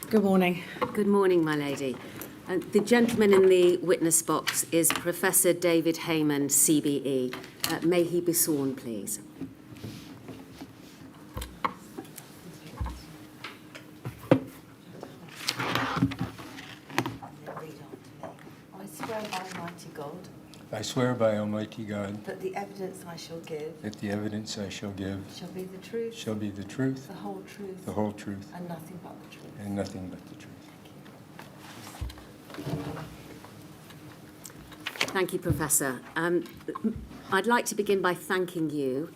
Good morning. Good morning, my lady. The gentleman in the witness box is Professor David Heymann, CBE. May he be sworn, please? I swear by Almighty God. I swear by Almighty God That the evidence I shall give. that the evidence I shall give Shall be the truth. shall be the truth, The whole truth. the whole truth, And nothing but the truth. and nothing but the truth. Thank you, Professor. I'd like to begin by thanking you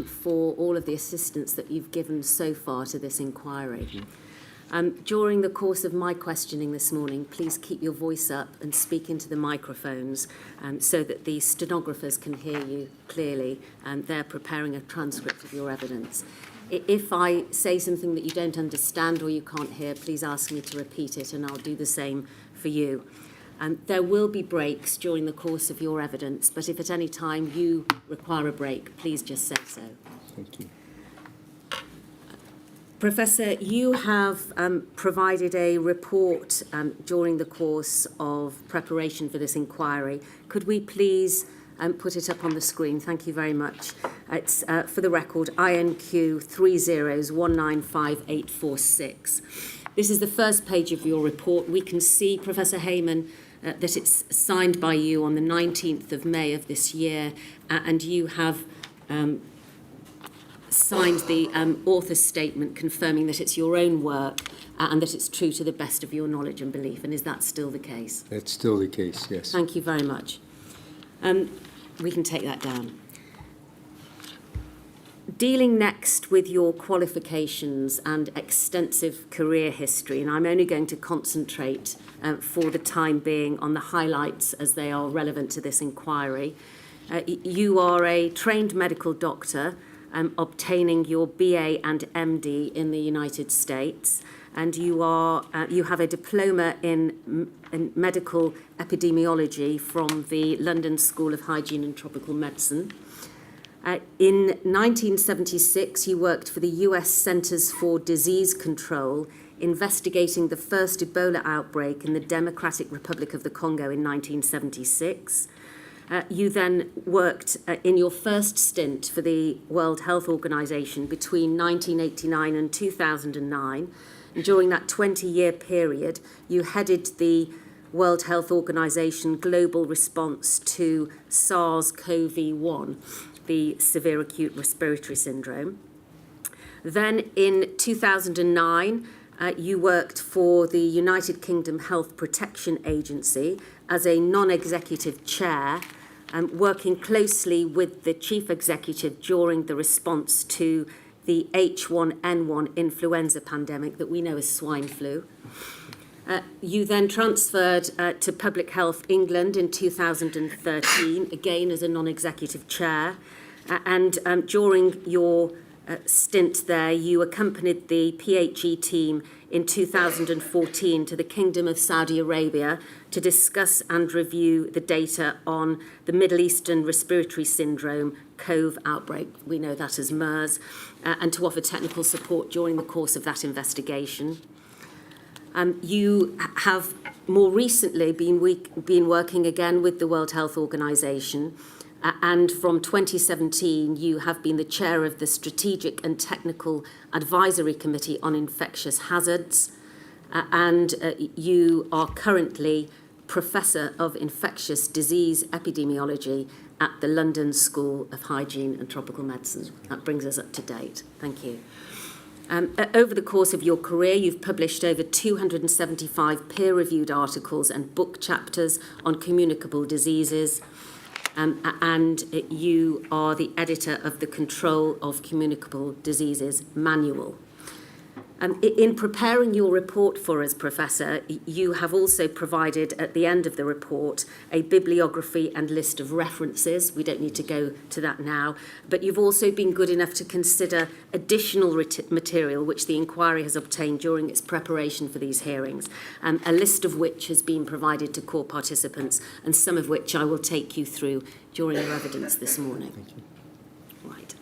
for all of the assistance that you've given so far to this inquiry. During the course of my questioning this morning, please keep your voice up and speak into the microphones so that the stenographers can hear you clearly, and they're preparing a transcript of your evidence. If I say something that you don't understand or you can't hear, please ask me to repeat it, and I'll do the same for you. There will be breaks during the course of your evidence, but if at any time you require a break, please just say so. Thank you. Professor, you have provided a report during the course of preparation for this inquiry. Could we please put it up on the screen? Thank you very much. It's, for the record, INQ 301954846. This is the first page of your report. We can see, Professor Heymann, that it's signed by you on the 19th of May of this year, and you have signed the author's statement confirming that it's your own work and that it's true to the best of your knowledge and belief. And is that still the case? That's still the case, yes. Thank you very much. We can take that down. Dealing next with your qualifications and extensive career history, and I'm only going to concentrate for the time being on the highlights as they are relevant to this inquiry. You are a trained medical doctor, obtaining your BA and MD in the United States, and you have a diploma in medical epidemiology from the London School of Hygiene and Tropical Medicine. In 1976, you worked for the US Centers for Disease Control, investigating the first Ebola outbreak in the Democratic Republic of the Congo in 1976. You then worked in your first stint for the World Health Organization between 1989 and 2009. And during that 20-year period, you headed the World Health Organization global response to SARS-CoV-1, the severe acute respiratory syndrome. Then in 2009, you worked for the United Kingdom Health Protection Agency as a non-executive chair, working closely with the chief executive during the response to the H1N1 influenza pandemic that we know as swine flu. You then transferred to Public Health England in 2013, again as a non-executive chair. And during your stint there, you accompanied the PHE team in 2014 to the Kingdom of Saudi Arabia to discuss and review the data on the Middle Eastern Respiratory Syndrome CoV outbreak. We know that as MERS, and to offer technical support during the course of that investigation. You have more recently been working again with the World Health Organization, and from 2017 you have been the chair of the Strategic and Technical Advisory Committee on Infectious Hazards, and you are currently Professor of Infectious Disease Epidemiology at the London School of Hygiene and Tropical Medicine. That brings us up to date. Thank you. Over the course of your career, you've published over 275 peer-reviewed articles and book chapters on communicable diseases, and you are the editor of the Control of Communicable Diseases Manual. In preparing your report for us, Professor, you have also provided at the end of the report a bibliography and list of references. We don't need to go to that now, but you've also been good enough to consider additional material which the inquiry has obtained during its preparation for these hearings, a list of which has been provided to core participants, and some of which I will take you through during your evidence this morning. Thank you. Right.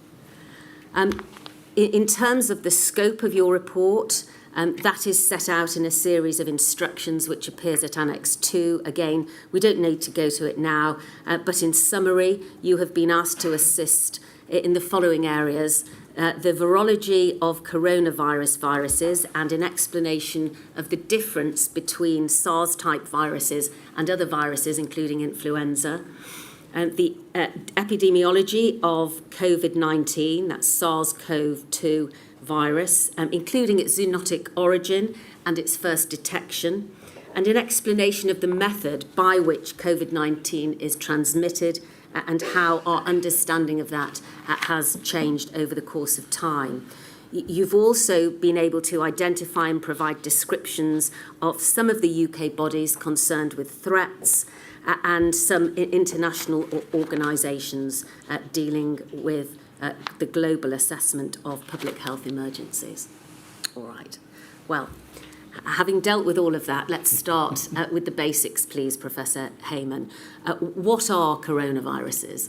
In terms of the scope of your report, that is set out in a series of instructions which appears at Annex 2. Again, we don't need to go to it now, but in summary, you have been asked to assist in the following areas: the virology of coronavirus viruses and an explanation of the difference between SARS-type viruses and other viruses, including influenza. The epidemiology of COVID-19, that's SARS-CoV-2 virus, including its zoonotic origin and its first detection, and an explanation of the method by which COVID-19 is transmitted and how our understanding of that has changed over the course of time. You've also been able to identify and provide descriptions of some of the UK bodies concerned with threats and some international organisations dealing with the global assessment of public health emergencies. All right. Well, having dealt with all of that, let's start with the basics, please, Professor Heymann. What are coronaviruses?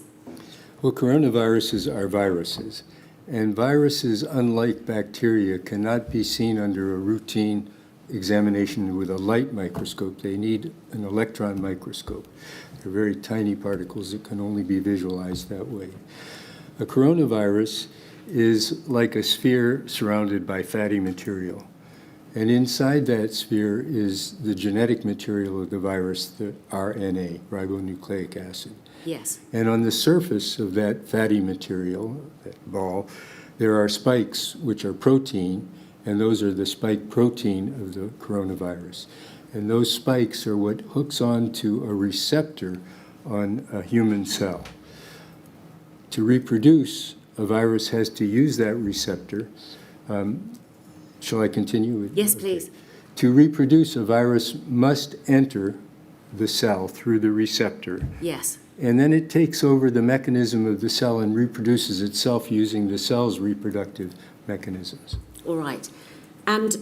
Well, coronaviruses are viruses, and viruses, unlike bacteria, cannot be seen under a routine examination with a light microscope. They need an electron microscope. They're very tiny particles that can only be visualized that way. A coronavirus is like a sphere surrounded by fatty material. And inside that sphere is the genetic material of the virus, the RNA, ribonucleic acid. Yes. And on the surface of that fatty material, that ball, there are spikes, which are protein, and those are the spike protein of the coronavirus. And those spikes are what hooks onto a receptor on a human cell. To reproduce, a virus has to use that receptor. Shall I continue? Yes, please. To reproduce, a virus must enter the cell through the receptor. Yes. And then it takes over the mechanism of the cell and reproduces itself using the cell's reproductive mechanisms. All right. And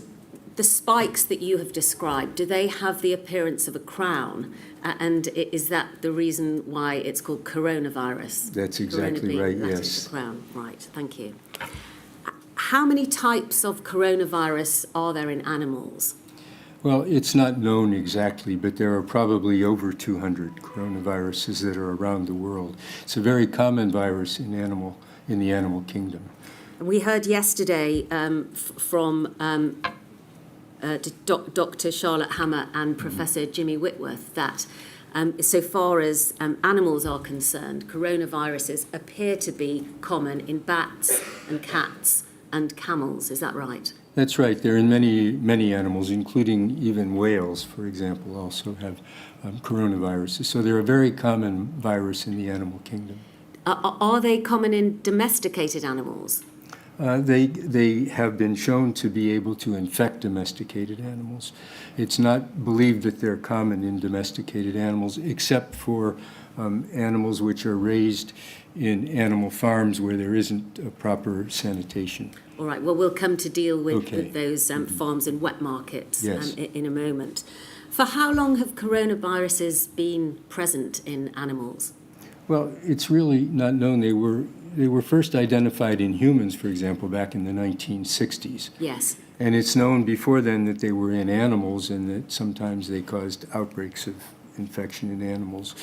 the spikes that you have described, do they have the appearance of a crown? And is that the reason why it's called coronavirus? That's exactly Corona being right, that yes. is the crown. Right, thank you. How many types of coronavirus are there in animals? Well, it's not known exactly, but there are probably over 200 coronaviruses that are around the world. It's a very common virus in the animal kingdom. We heard yesterday from Dr. Charlotte Hammer and Professor Jimmy Whitworth that so far as animals are concerned, coronaviruses appear to be common in bats and cats and camels. Is that right? That's right. They're in many animals, including even whales, for example, also have coronaviruses. So they're a very common virus in the animal kingdom. Are they common in domesticated animals? They have been shown to be able to infect domesticated animals. It's not believed that they're common in domesticated animals, except for animals which are raised in animal farms where there isn't a proper sanitation. All right, well, we'll come to deal with, Okay. with those farms and wet markets Yes. in a moment. For how long have coronaviruses been present in animals? Well, it's really not known. They were first identified in humans, for example, back in the 1960s. Yes. And it's known before then that they were in animals and that sometimes they caused outbreaks of infection in animals.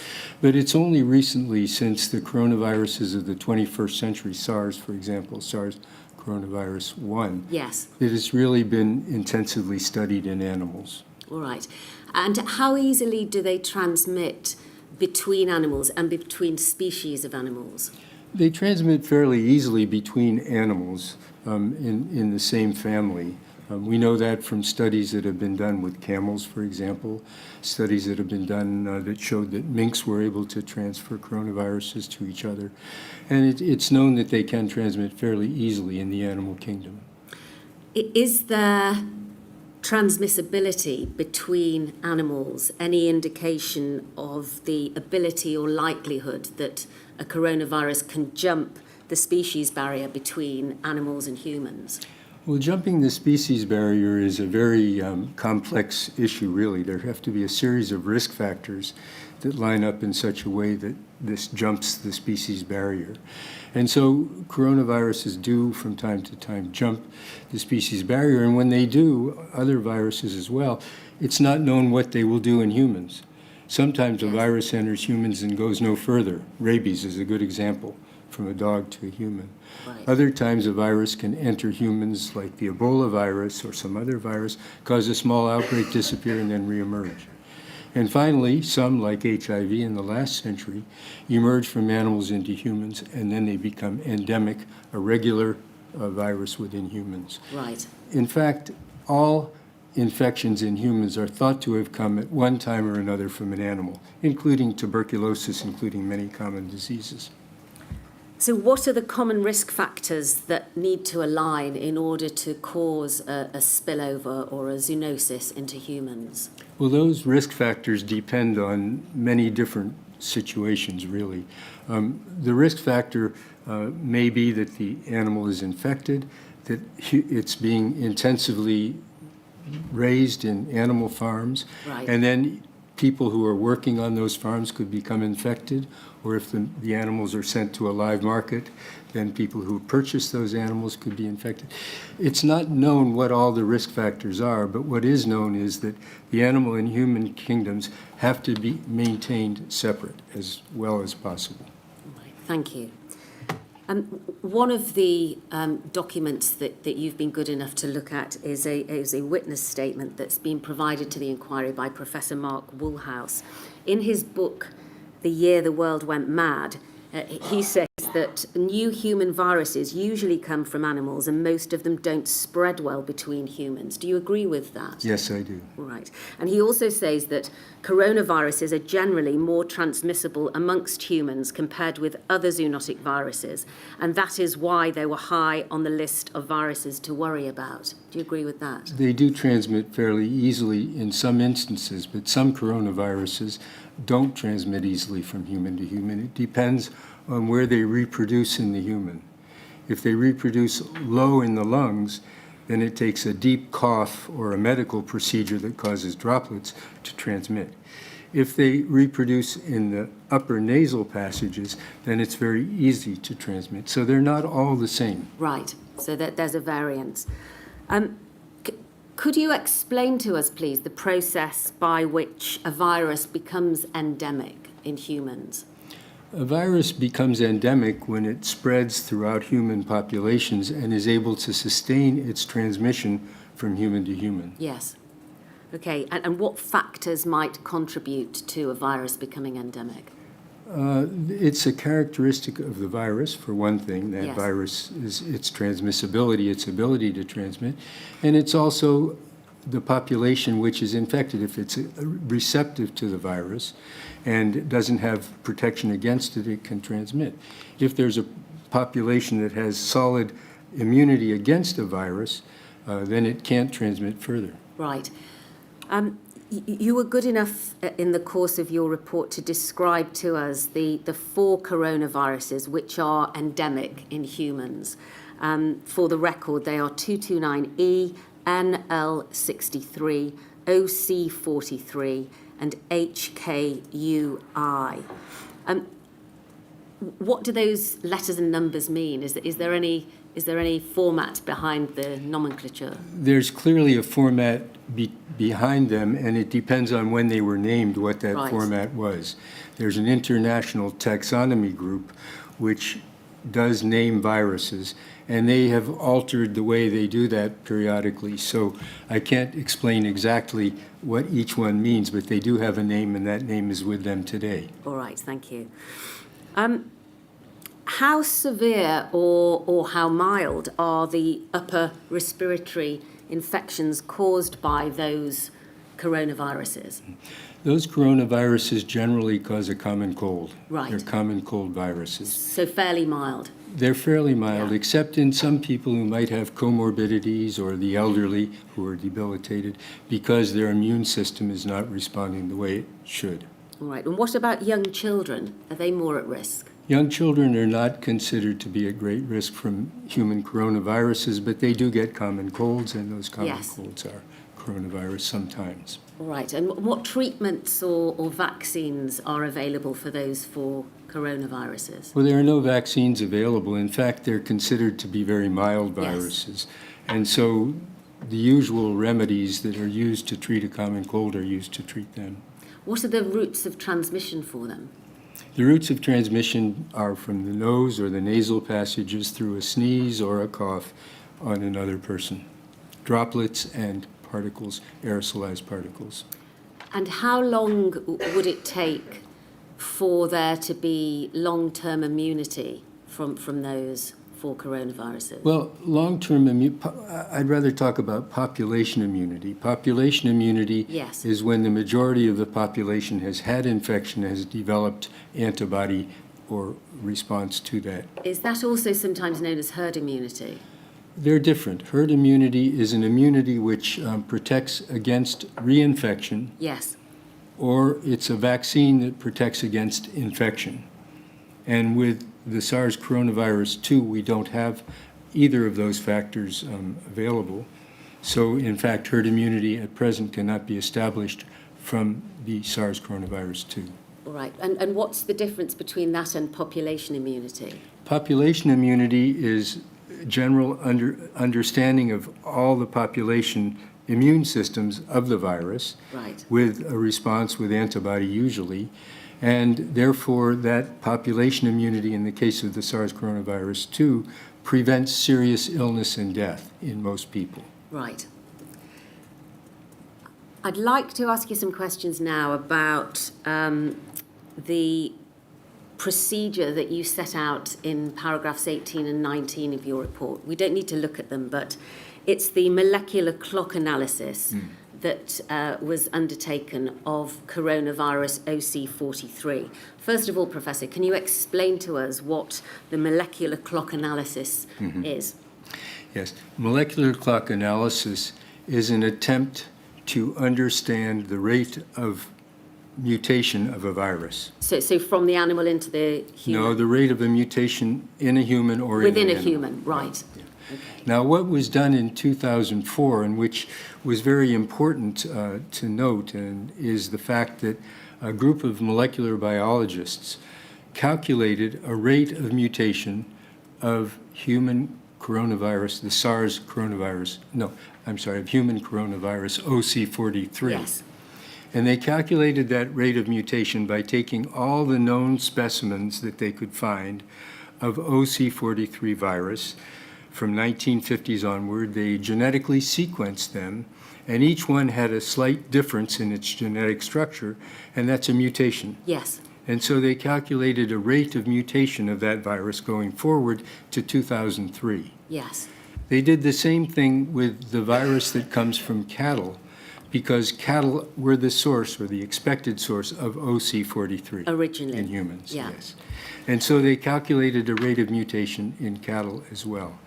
But it's only recently, since the coronaviruses of the 21st century, SARS, for example, SARS coronavirus 1, Yes. that it's really been intensively studied in animals. All right. And how easily do they transmit between animals and between species of animals? They transmit fairly easily between animals in the same family. We know that from studies that have been done with camels, for example, studies that have been done that showed that minks were able to transfer coronaviruses to each other. And it's known that they can transmit fairly easily in the animal kingdom. Is there transmissibility between animals? Any indication of the ability or likelihood that a coronavirus can jump the species barrier between animals and humans? Well, jumping the species barrier is a very complex issue, really. There have to be a series of risk factors that line up in such a way that this jumps the species barrier. And so coronaviruses do, from time to time, jump the species barrier. And when they do, other viruses as well, it's not known what they will do in humans. Sometimes a virus enters humans and goes no further. Rabies is a good example, from a dog to a human. Right. Other times a virus can enter humans, like the Ebola virus or some other virus, cause a small outbreak, disappear, and then reemerge. And finally, some, like HIV in the last century, emerge from animals into humans, and then they become endemic, a regular virus within humans. Right. In fact, all infections in humans are thought to have come at one time or another from an animal, including tuberculosis, including many common diseases. So what are the common risk factors that need to align in order to cause a spillover or a zoonosis into humans? Well, those risk factors depend on many different situations, really. The risk factor may be that the animal is infected, that it's being intensively raised in animal farms, Right. and then people who are working on those farms could become infected, or if the animals are sent to a live market, then people who purchase those animals could be infected. It's not known what all the risk factors are, but what is known is that the animal and human kingdoms have to be maintained separate as well as possible. Right. Thank you. One of the documents that you've been good enough to look at is a witness statement that's been provided to the inquiry by Professor Mark Woolhouse. In his book, The Year the World Went Mad, he says that new human viruses usually come from animals and most of them don't spread well between humans. Do you agree with that? Yes, I do. Right. And he also says that coronaviruses are generally more transmissible amongst humans compared with other zoonotic viruses, and that is why they were high on the list of viruses to worry about. Do you agree with that? They do transmit fairly easily in some instances, but some coronaviruses don't transmit easily from human to human. It depends on where they reproduce in the human. If they reproduce low in the lungs, then it takes a deep cough or a medical procedure that causes droplets to transmit. If they reproduce in the upper nasal passages, then it's very easy to transmit. So they're not all the same. Right. So that there's a variance. Could you explain to us, please, the process by which a virus becomes endemic in humans? A virus becomes endemic when it spreads throughout human populations and is able to sustain its transmission from human to human. Yes. Okay. And what factors might contribute to a virus becoming endemic? It's a characteristic of the virus, for one thing. That Yes. virus is its transmissibility, its ability to transmit. And it's also the population which is infected. If it's receptive to the virus and doesn't have protection against it, it can transmit. If there's a population that has solid immunity against a virus, then it can't transmit further. Right. You were good enough in the course of your report to describe to us the 4 coronaviruses which are endemic in humans. For the record, they are 229E, NL63, OC43, and HKUI. What do those letters and numbers mean? Is there any format behind the nomenclature? There's clearly a format behind them, and it depends on when they were named what that Right. format was. There's an international taxonomy group which does name viruses, and they have altered the way they do that periodically. So I can't explain exactly what each one means, but they do have a name, and that name is with them today. All right, thank you. How severe or how mild are the upper respiratory infections caused by those coronaviruses? Those coronaviruses generally cause a common cold. Right. They're common cold viruses. So fairly mild. They're fairly mild, Yeah. except in some people who might have comorbidities or the elderly who are debilitated because their immune system is not responding the way it should. All right, and what about young children? Are they more at risk? Young children are not considered to be at great risk from human coronaviruses, but they do get common colds, and those common Yes. colds are coronavirus sometimes. All right. And what treatments or vaccines are available for those four coronaviruses? Well, there are no vaccines available. In fact, they're considered to be very mild Yes. viruses. And so the usual remedies that are used to treat a common cold are used to treat them. What are the routes of transmission for them? The routes of transmission are from the nose or the nasal passages through a sneeze or a cough on another person. Droplets and particles, aerosolized particles. And how long would it take for there to be long-term immunity from those four coronaviruses? Well, I'd rather talk about population immunity. Population immunity Yes. is when the majority of the population has had infection, has developed antibody or response to that. Is that also sometimes known as herd immunity? They're different. Herd immunity is an immunity which protects against reinfection, Yes. or it's a vaccine that protects against infection. And with the SARS coronavirus 2, we don't have either of those factors available. So, in fact, herd immunity at present cannot be established from the SARS coronavirus 2. All right. And what's the difference between that and population immunity? Population immunity is general understanding of all the population immune systems of the virus, Right. with a response with antibody usually, and therefore that population immunity in the case of the SARS coronavirus 2 prevents serious illness and death in most people. Right. I'd like to ask you some questions now about the procedure that you set out in paragraphs 18 and 19 of your report. We don't need to look at them, but it's the molecular clock analysis that was undertaken of coronavirus OC43. First of all, Professor, can you explain to us what the molecular clock analysis is? Yes, molecular clock analysis is an attempt to understand the rate of mutation of a virus. So from the animal into the human? No, the rate of a mutation in a human or Within in a an human, animal. right. Yeah. Okay. Now, what was done in 2004, and which was very important to note, and is the fact that a group of molecular biologists calculated a rate of mutation of human coronavirus, the SARS coronavirus, of human coronavirus OC43. Yes. And they calculated that rate of mutation by taking all the known specimens that they could find of OC43 virus from 1950s onward. They genetically sequenced them, and each one had a slight difference in its genetic structure, and that's a mutation. Yes. And so they calculated a rate of mutation of that virus going forward to 2003. Yes. They did the same thing with the virus that comes from cattle, because cattle were the source, or the expected source, of OC43. Originally. In humans, Yeah. yes. And so they calculated a rate of mutation in cattle as well.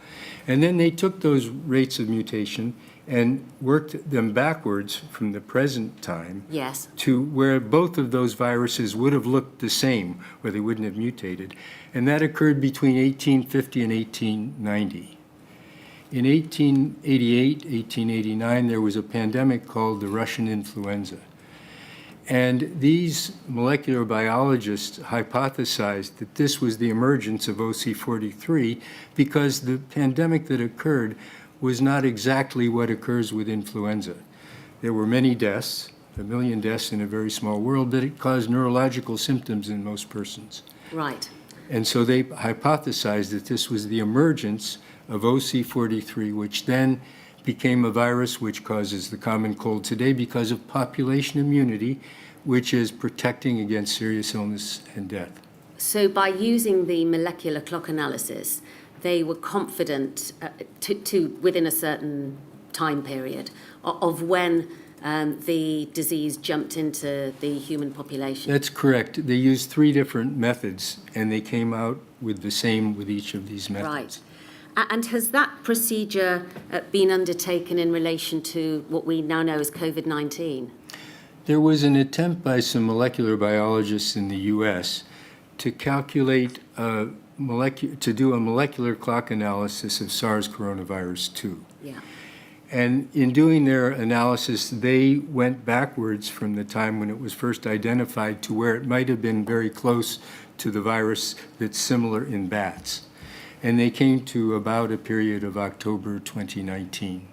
And then they took those rates of mutation and worked them backwards from the present time Yes. to where both of those viruses would have looked the same, where they wouldn't have mutated. And that occurred between 1850 and 1890. In 1888, 1889, there was a pandemic called the Russian influenza. And these molecular biologists hypothesized that this was the emergence of OC43 because the pandemic that occurred was not exactly what occurs with influenza. There were many deaths, 1 million deaths in a very small world, but it caused neurological symptoms in most persons. Right. And so they hypothesized that this was the emergence of OC43, which then became a virus which causes the common cold today because of population immunity, which is protecting against serious illness and death. So by using the molecular clock analysis, they were confident to within a certain time period of when the disease jumped into the human population. That's correct. They used 3 different methods, and they came out with the same with each of these methods. Right. And has that procedure been undertaken in relation to what we now know as COVID-19? There was an attempt by some molecular biologists in the U.S. to calculate to do a molecular clock analysis of SARS coronavirus 2. Yeah. And in doing their analysis, they went backwards from the time when it was first identified to where it might have been very close to the virus that's similar in bats. And they came to about a period of October 2019.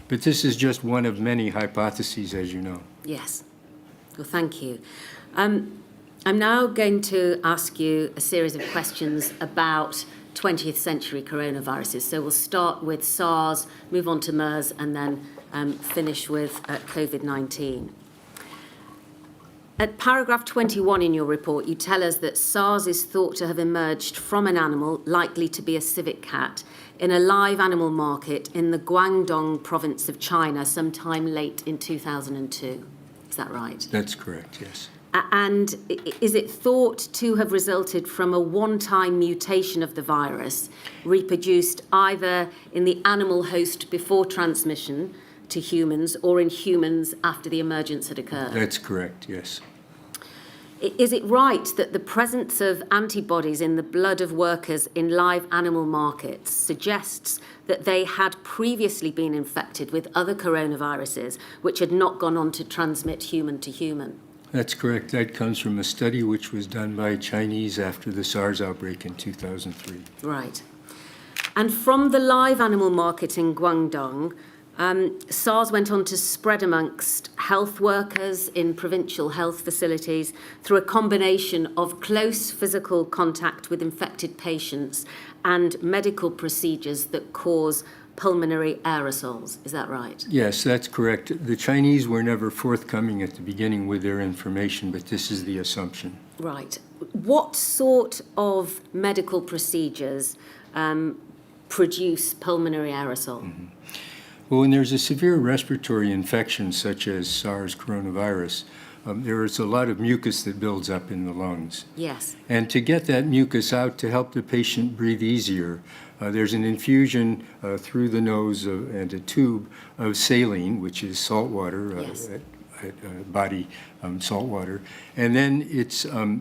But this is just one of many hypotheses, as you know. Yes. Well, thank you. I'm now going to ask you a series of questions about 20th century coronaviruses. So we'll start with SARS, move on to MERS, and then finish with COVID-19. At paragraph 21 in your report, you tell us that SARS is thought to have emerged from an animal, likely to be a civet cat, in a live animal market in the Guangdong province of China sometime late in 2002. Is that right? That's correct, yes. And is it thought to have resulted from a one-time mutation of the virus, reproduced either in the animal host before transmission to humans or in humans after the emergence had occurred? That's correct, yes. Is it right that the presence of antibodies in the blood of workers in live animal markets suggests that they had previously been infected with other coronaviruses which had not gone on to transmit human to human? That's correct. That comes from a study which was done by Chinese after the SARS outbreak in 2003. Right. And from the live animal market in Guangdong, SARS went on to spread amongst health workers in provincial health facilities through a combination of close physical contact with infected patients and medical procedures that cause pulmonary aerosols. Is that right? Yes, that's correct. The Chinese were never forthcoming at the beginning with their information, but this is the assumption. Right. What sort of medical procedures produce pulmonary aerosol? Mm-hmm. Well, when there's a severe respiratory infection, such as SARS coronavirus, there is a lot of mucus that builds up in the lungs. Yes. And to get that mucus out, to help the patient breathe easier, there's an infusion through the nose and a tube of saline, which is salt water, Yes. body salt water. And then it's the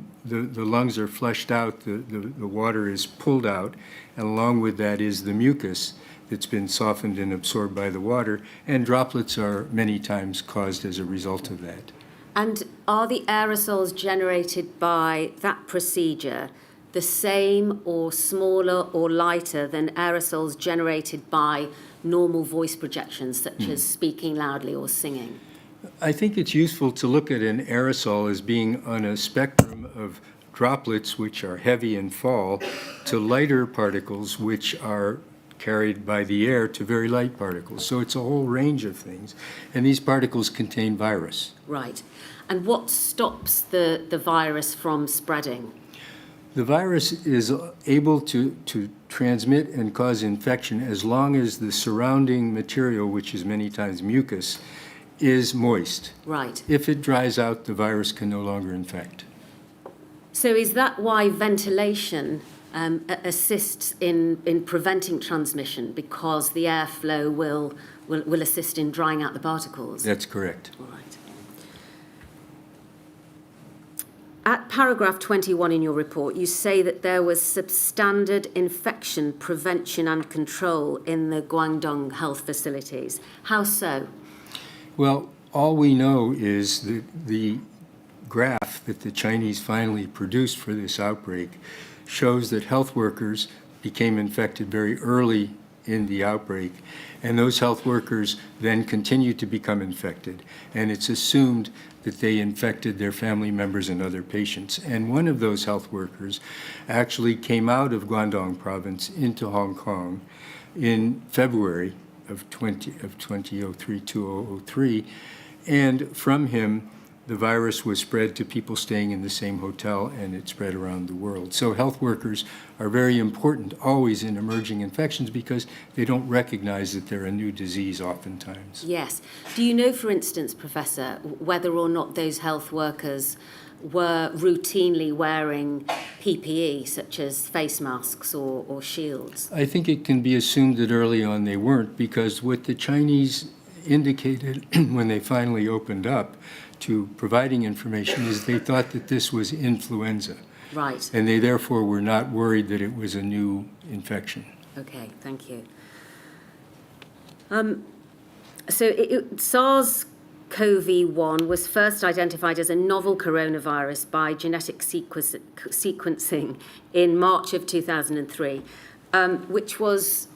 lungs are flushed out, the water is pulled out, and along with that is the mucus that's been softened and absorbed by the water, and droplets are many times caused as a result of that. And are the aerosols generated by that procedure the same or smaller or lighter than aerosols generated by normal voice projections, such as speaking loudly or singing? I think it's useful to look at an aerosol as being on a spectrum of droplets, which are heavy and fall, to lighter particles, which are carried by the air, to very light particles. So it's a whole range of things. And these particles contain virus. Right. And what stops the virus from spreading? The virus is able to transmit and cause infection as long as the surrounding material, which is many times mucus, is moist. Right. If it dries out, the virus can no longer infect. So is that why ventilation assists in preventing transmission, because the airflow will assist in drying out the particles? That's correct. All right. At paragraph 21 in your report, you say that there was substandard infection prevention and control in the Guangdong health facilities. How so? Well, all we know is that the graph that the Chinese finally produced for this outbreak shows that health workers became infected very early in the outbreak, and those health workers then continued to become infected. And it's assumed that they infected their family members and other patients. And one of those health workers actually came out of Guangdong province into Hong Kong in February of 2003, and from him, the virus was spread to people staying in the same hotel, and it spread around the world. So health workers are very important always in emerging infections because they don't recognize that they're a new disease oftentimes. Yes. Do you know, for instance, Professor, whether or not those health workers were routinely wearing PPE, such as face masks or shields? I think it can be assumed that early on they weren't, because what the Chinese indicated when they finally opened up to providing information is they thought that this was influenza. Right. And they therefore were not worried that it was a new infection. Okay, thank you. SARS-CoV-1 was first identified as a novel coronavirus by genetic sequencing in March of 2003, which was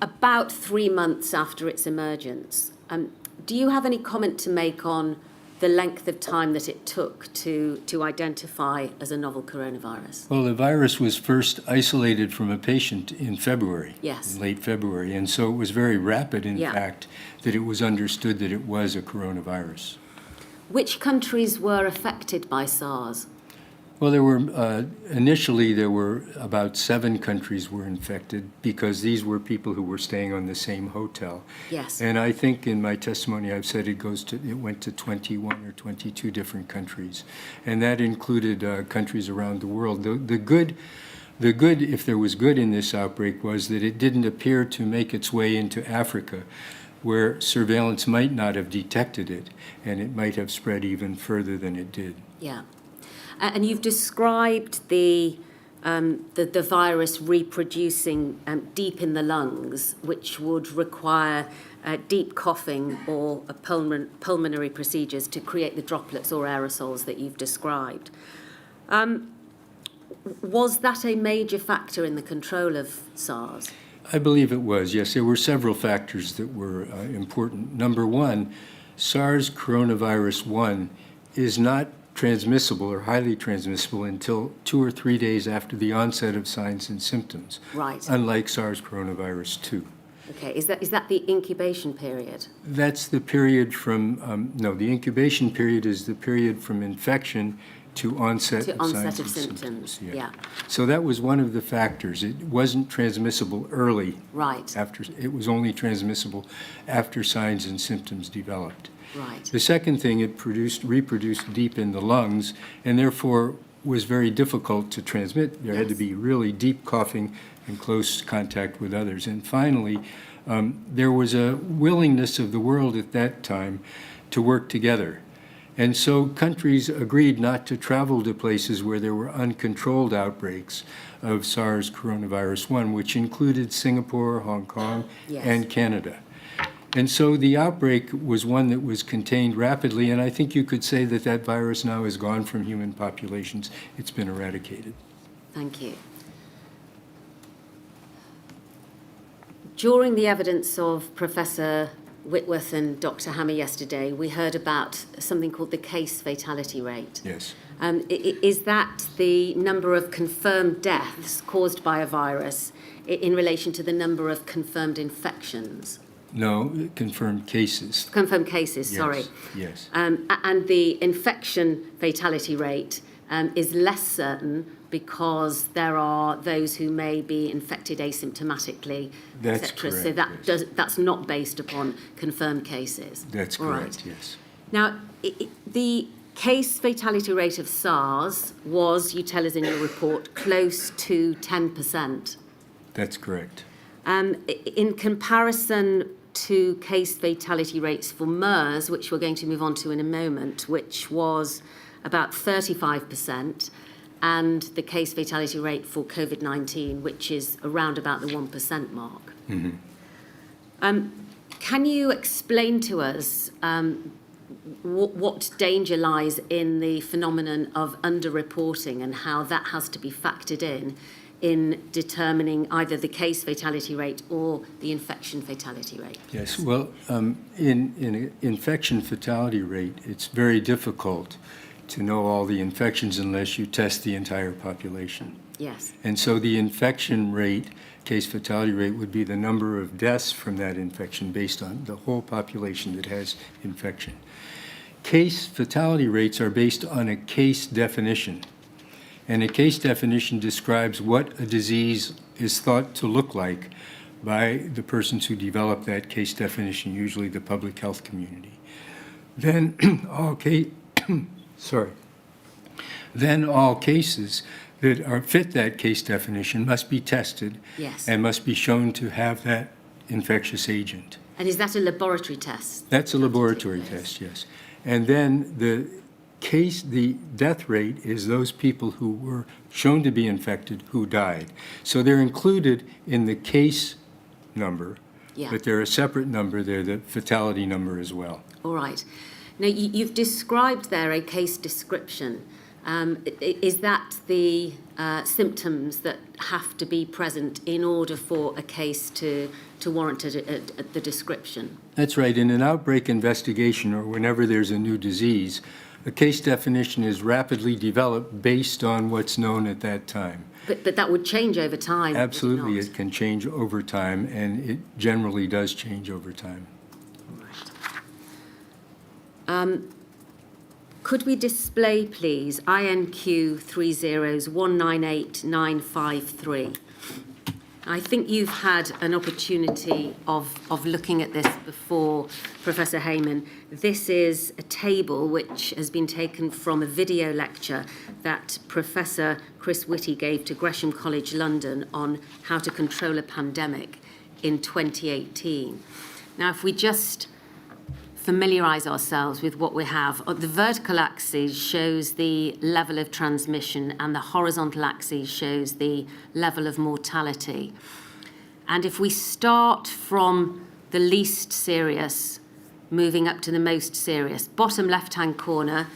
about 3 months after its emergence. Do you have any comment to make on the length of time that it took to identify as a novel coronavirus? Well, the virus was first isolated from a patient in February. Yes. In late February. And so it was very rapid, in fact, that it was understood that it was a coronavirus. Which countries were affected by SARS? Well, there were, initially there were about 7 countries were infected because these were people who were staying on the same hotel. Yes. And I think in my testimony I've said it went to 21 or 22 different countries. And that included countries around the world. The good, if there was good in this outbreak, was that it didn't appear to make its way into Africa, where surveillance might not have detected it, and it might have spread even further than it did. Yeah. And you've described the virus reproducing deep in the lungs, which would require deep coughing or pulmonary procedures to create the droplets or aerosols that you've described. Was that a major factor in the control of SARS? I believe it was, yes. There were several factors that were important. Number one, SARS coronavirus 1 is not transmissible or highly transmissible until 2 or 3 days after the onset of signs and symptoms. Right. Unlike SARS coronavirus 2. Okay. Is that the incubation period? That's the period from, the incubation period is the period from infection to onset of signs and symptoms. Yeah. So that was one of the factors. It wasn't transmissible early. Right. It was only transmissible after signs and symptoms developed. Right. The second thing, it reproduced deep in the lungs, and therefore was very difficult to transmit. There had to be really deep coughing and close contact with others. And finally, there was a willingness of the world at that time to work together. And so countries agreed not to travel to places where there were uncontrolled outbreaks of SARS coronavirus 1, which included Singapore, Hong Kong, and Canada. And so the outbreak was one that was contained rapidly, and I think you could say that that virus now is gone from human populations. It's been eradicated. Thank you. During the evidence of Professor Whitworth and Dr. Hammer yesterday, we heard about something called the case fatality rate. Yes. Is that the number of confirmed deaths caused by a virus in relation to the number of confirmed infections? No, confirmed cases. Confirmed cases, Yes. sorry. Yes. And the infection fatality rate is less certain because there are those who may be infected asymptomatically, That's etc. So correct, that's not based upon confirmed cases. That's All correct, right. yes. Now, the case fatality rate of SARS was, you tell us in your report, close to 10%. That's correct. In comparison to case fatality rates for MERS, which we're going to move on to in a moment, which was about 35%, and the case fatality rate for COVID-19, which is around about the 1% mark. Mm-hmm. Can you explain to us what danger lies in the phenomenon of underreporting and how that has to be factored in determining either the case fatality rate or the infection fatality rate? Yes, well, in infection fatality rate, it's very difficult to know all the infections unless you test the entire population. Yes. And so the infection rate, case fatality rate, would be the number of deaths from that infection based on the whole population that has infection. Case fatality rates are based on a case definition. And a case definition describes what a disease is thought to look like by the persons who develop that case definition, usually the public health community. Then all cases that fit that case definition must be tested. Yes. And must be shown to have that infectious agent. And is that a laboratory test? That's a laboratory test, yes. And then the death rate is those people who were shown to be infected who died. So they're included in the case number Yeah. But they're a separate number. They're the fatality number as well. All right. Now, you've described there a case description. Is that the symptoms that have to be present in order for a case to warrant the description? That's right. In an outbreak investigation or whenever there's a new disease, a case definition is rapidly developed based on what's known at that time. But that would change over time. Absolutely, would it it not? can change over time, and it generally does change over time. Could we display, please, INQ 30198,953? I think you've had an opportunity of looking at this before, Professor Heymann. This is a table which has been taken from a video lecture that Professor Chris Whitty gave to Gresham College London on how to control a pandemic in 2018. Now, if we just familiarise ourselves with what we have. The vertical axis shows the level of transmission and the horizontal axis shows the level of mortality. And if we start from the least serious, moving up to the most serious, bottom left-hand corner,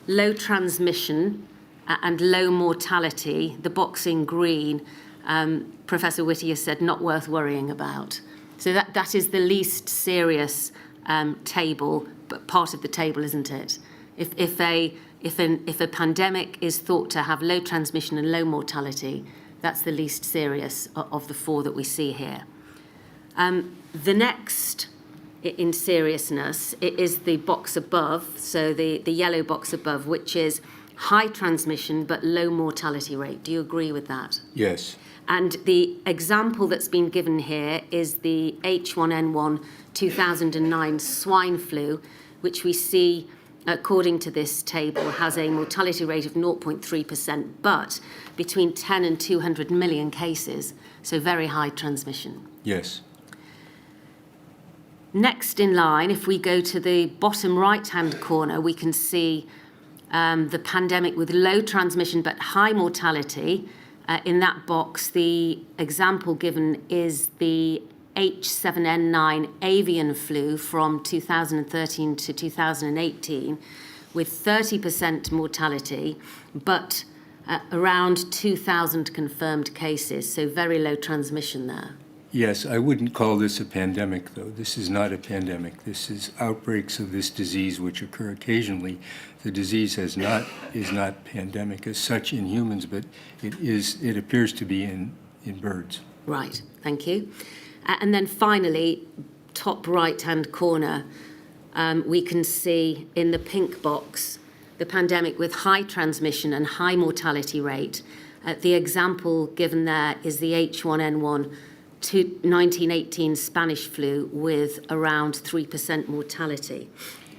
low transmission and low mortality, the box in green, Professor Whitty has said not worth worrying about. So that is the least serious table, but part of the table, isn't it? If a pandemic is thought to have low transmission and low mortality, that's the least serious of the four that we see here. The next in seriousness is the box above, so the yellow box above, which is high transmission but low mortality rate. Do you agree with that? Yes. And the example that's been given here is the H1N1 2009 swine flu, which we see, according to this table, has a mortality rate of 0.3%, but between 10 and 200 million cases, so very high transmission. Yes. Next in line, if we go to the bottom right-hand corner, we can see the pandemic with low transmission but high mortality. In that box, the example given is the H7N9 avian flu from 2013 to 2018, with 30% mortality, but around 2,000 confirmed cases, so very low transmission there. Yes, I wouldn't call this a pandemic, though. This is not a pandemic. This is outbreaks of this disease which occur occasionally. The disease is not pandemic as such in humans, but it appears to be in birds. Right, thank you. And then finally, top right-hand corner, we can see in the pink box the pandemic with high transmission and high mortality rate. The example given there is the H1N1 1918 Spanish flu with around 3% mortality.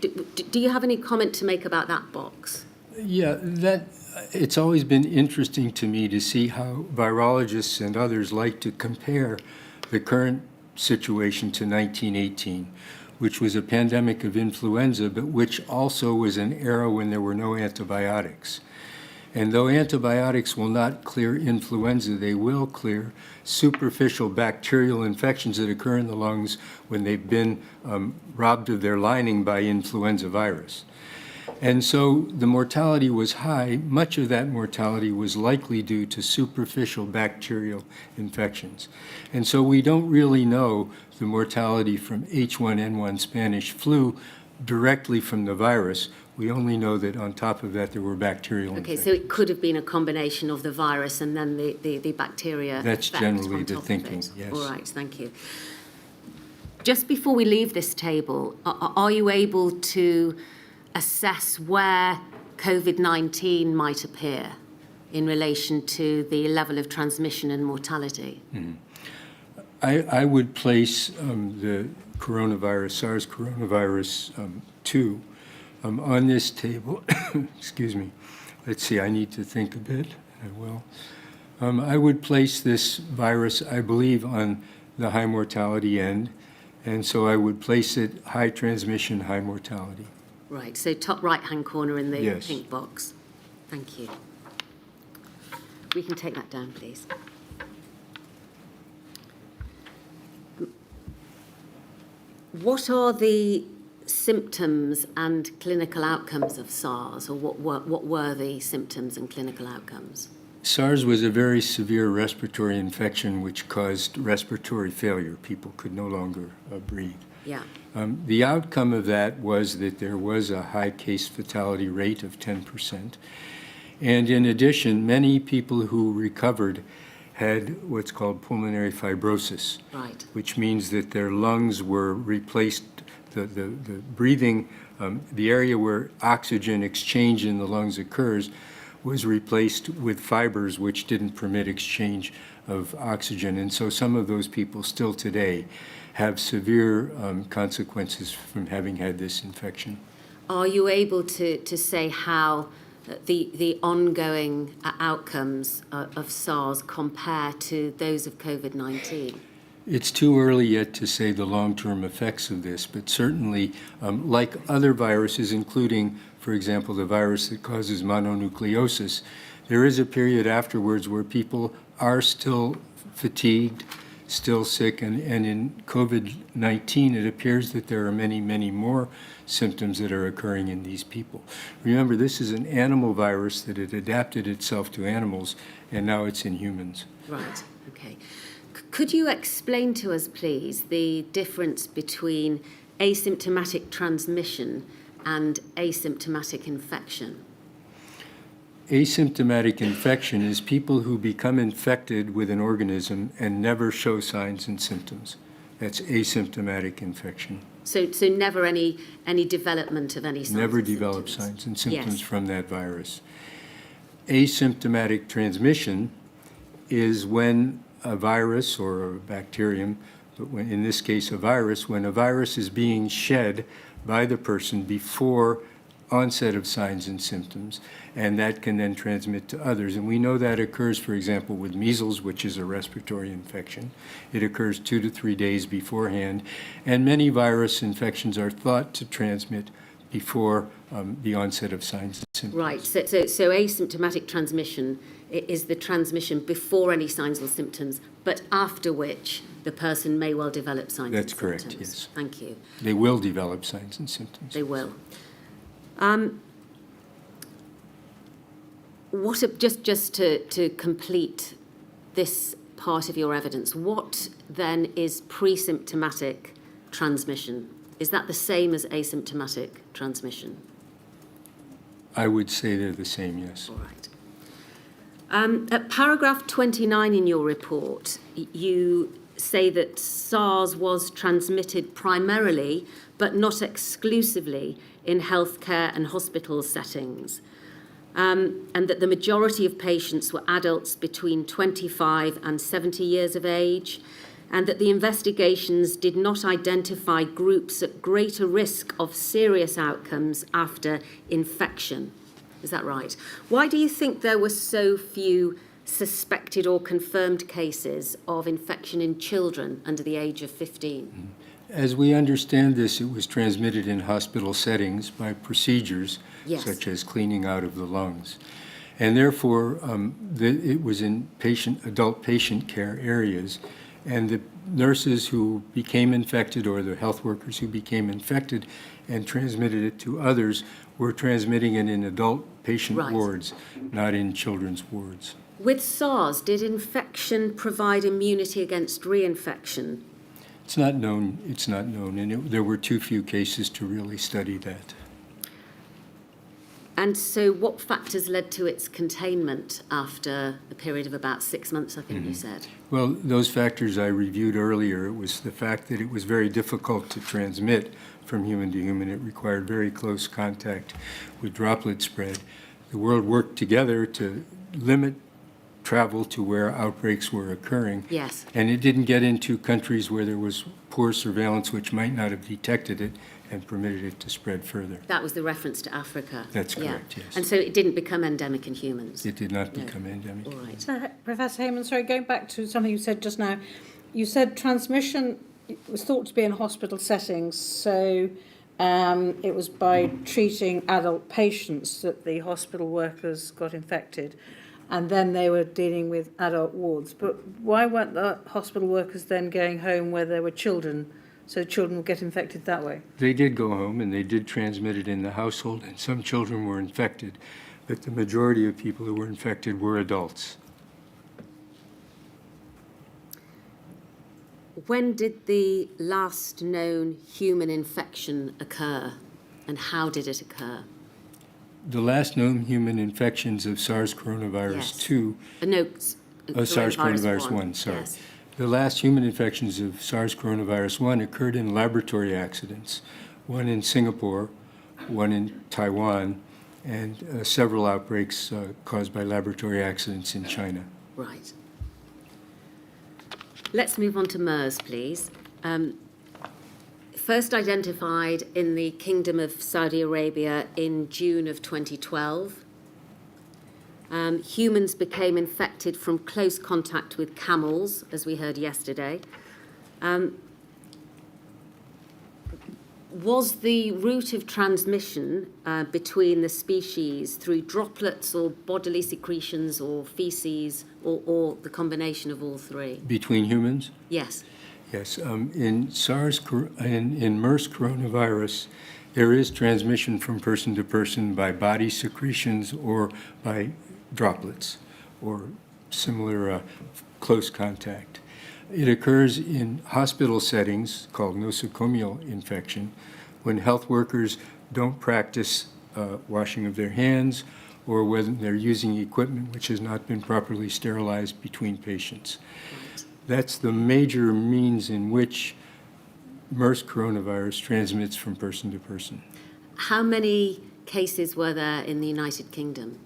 Do you have any comment to make about that box? Yeah, it's always been interesting to me to see how virologists and others like to compare the current situation to 1918, which was a pandemic of influenza, but which also was an era when there were no antibiotics. And though antibiotics will not clear influenza, they will clear superficial bacterial infections that occur in the lungs when they've been robbed of their lining by influenza virus. And so the mortality was high. Much of that mortality was likely due to superficial bacterial infections. And so we don't really know the mortality from H1N1 Spanish flu directly from the virus. We only know that on top of that there were bacterial infections. Okay, so it could have been a combination of the virus and then the bacteria. That's generally the thinking, yes. All right, thank you. Just before we leave this table, are you able to assess where COVID-19 might appear in relation to the level of transmission and mortality? Mm-hmm. I would place the coronavirus, SARS coronavirus 2, on this table. Excuse me. Let's see, I need to think a bit. I will. I would place this virus, I believe, on the high mortality end, and so I would place it high transmission, high mortality. Right, so top right-hand corner in the Yes. pink box. Thank you. We can take that down, please. What are the symptoms and clinical outcomes of SARS, or what were the symptoms and clinical outcomes? SARS was a very severe respiratory infection which caused respiratory failure. People could no longer breathe. Yeah. The outcome of that was that there was a high case fatality rate of 10%. And in addition, many people who recovered had what's called pulmonary fibrosis, Right. which means that their lungs were replaced, the breathing, the area where oxygen exchange in the lungs occurs was replaced with fibers which didn't permit exchange of oxygen. And so some of those people still today have severe consequences from having had this infection. Are you able to say how the ongoing outcomes of SARS compare to those of COVID-19? It's too early yet to say the long-term effects of this, but certainly, like other viruses, including, for example, the virus that causes mononucleosis, there is a period afterwards where people are still fatigued, still sick, and in COVID-19, it appears that there are many, many more symptoms that are occurring in these people. Remember, this is an animal virus that had adapted itself to animals, and now it's in humans. Right, okay. Could you explain to us, please, the difference between asymptomatic transmission and asymptomatic infection? Asymptomatic infection is people who become infected with an organism and never show signs and symptoms. That's asymptomatic infection. So never any development of any signs Never and develop symptoms. signs and symptoms Yes. from that virus. Asymptomatic transmission is when a virus or a bacterium, but when, in this case a virus, when a virus is being shed by the person before onset of signs and symptoms, and that can then transmit to others. And we know that occurs, for example, with measles, which is a respiratory infection. It occurs 2 to 3 days beforehand, and many virus infections are thought to transmit before the onset of signs and symptoms. Right, so asymptomatic transmission is the transmission before any signs or symptoms, but after which the person may well develop signs That's and correct, symptoms. yes. Thank you. They will develop signs and symptoms. They will. Just to complete this part of your evidence, what then is pre-symptomatic transmission? Is that the same as asymptomatic transmission? I would say they're the same, yes. All right. At paragraph 29 in your report, you say that SARS was transmitted primarily, but not exclusively, in healthcare and hospital settings, and that the majority of patients were adults between 25 and 70 years of age, and that the investigations did not identify groups at greater risk of serious outcomes after infection. Is that right? Why do you think there were so few suspected or confirmed cases of infection in children under the age of 15? As we understand this, it was transmitted in hospital settings by procedures Yes. such as cleaning out of the lungs. And therefore, it was in adult patient care areas. And the nurses who became infected or the health workers who became infected and transmitted it to others were transmitting it in adult patient Right. wards, not in children's wards. With SARS, did infection provide immunity against reinfection? It's not known, and there were too few cases to really study that. And so what factors led to its containment after a period of about 6 months, I think you said? Well, those factors I reviewed earlier. It was the fact that it was very difficult to transmit from human to human. It required very close contact with droplet spread. The world worked together to limit travel to where outbreaks were occurring. Yes. And it didn't get into countries where there was poor surveillance, which might not have detected it and permitted it to spread further. That was the reference to Africa. That's correct, yes. And so it didn't become endemic in humans? It did not No. become endemic. All right. So, Professor Heymann, sorry, going back to something you said just now, you said transmission was thought to be in hospital settings, so it was by treating adult patients that the hospital workers got infected, and then they were dealing with adult wards. But why weren't the hospital workers then going home where there were children So children will get infected that way. They did go home and they did transmit it in the household, and some children were infected, but the majority of people who were infected were adults. When did the last known human infection occur, and how did it occur? The last known human infections of SARS coronavirus 2, SARS coronavirus 1, sorry. Yes. The last human infections of SARS coronavirus 1 occurred in laboratory accidents, one in Singapore, one in Taiwan, and several outbreaks caused by laboratory accidents in China. Right. Let's move on to MERS, please. First identified in the Kingdom of Saudi Arabia in June of 2012. Humans became infected from close contact with camels, as we heard yesterday. Was the route of transmission between the species through droplets or bodily secretions or feces or the combination of all three? Between humans? Yes. Yes. In MERS coronavirus, there is transmission from person to person by body secretions or by droplets or similar close contact. It occurs in hospital settings called nosocomial infection when health workers don't practice washing of their hands or when they're using equipment which has not been properly sterilized between patients. Right. That's the major means in which MERS coronavirus transmits from person to person. How many cases were there in the United Kingdom?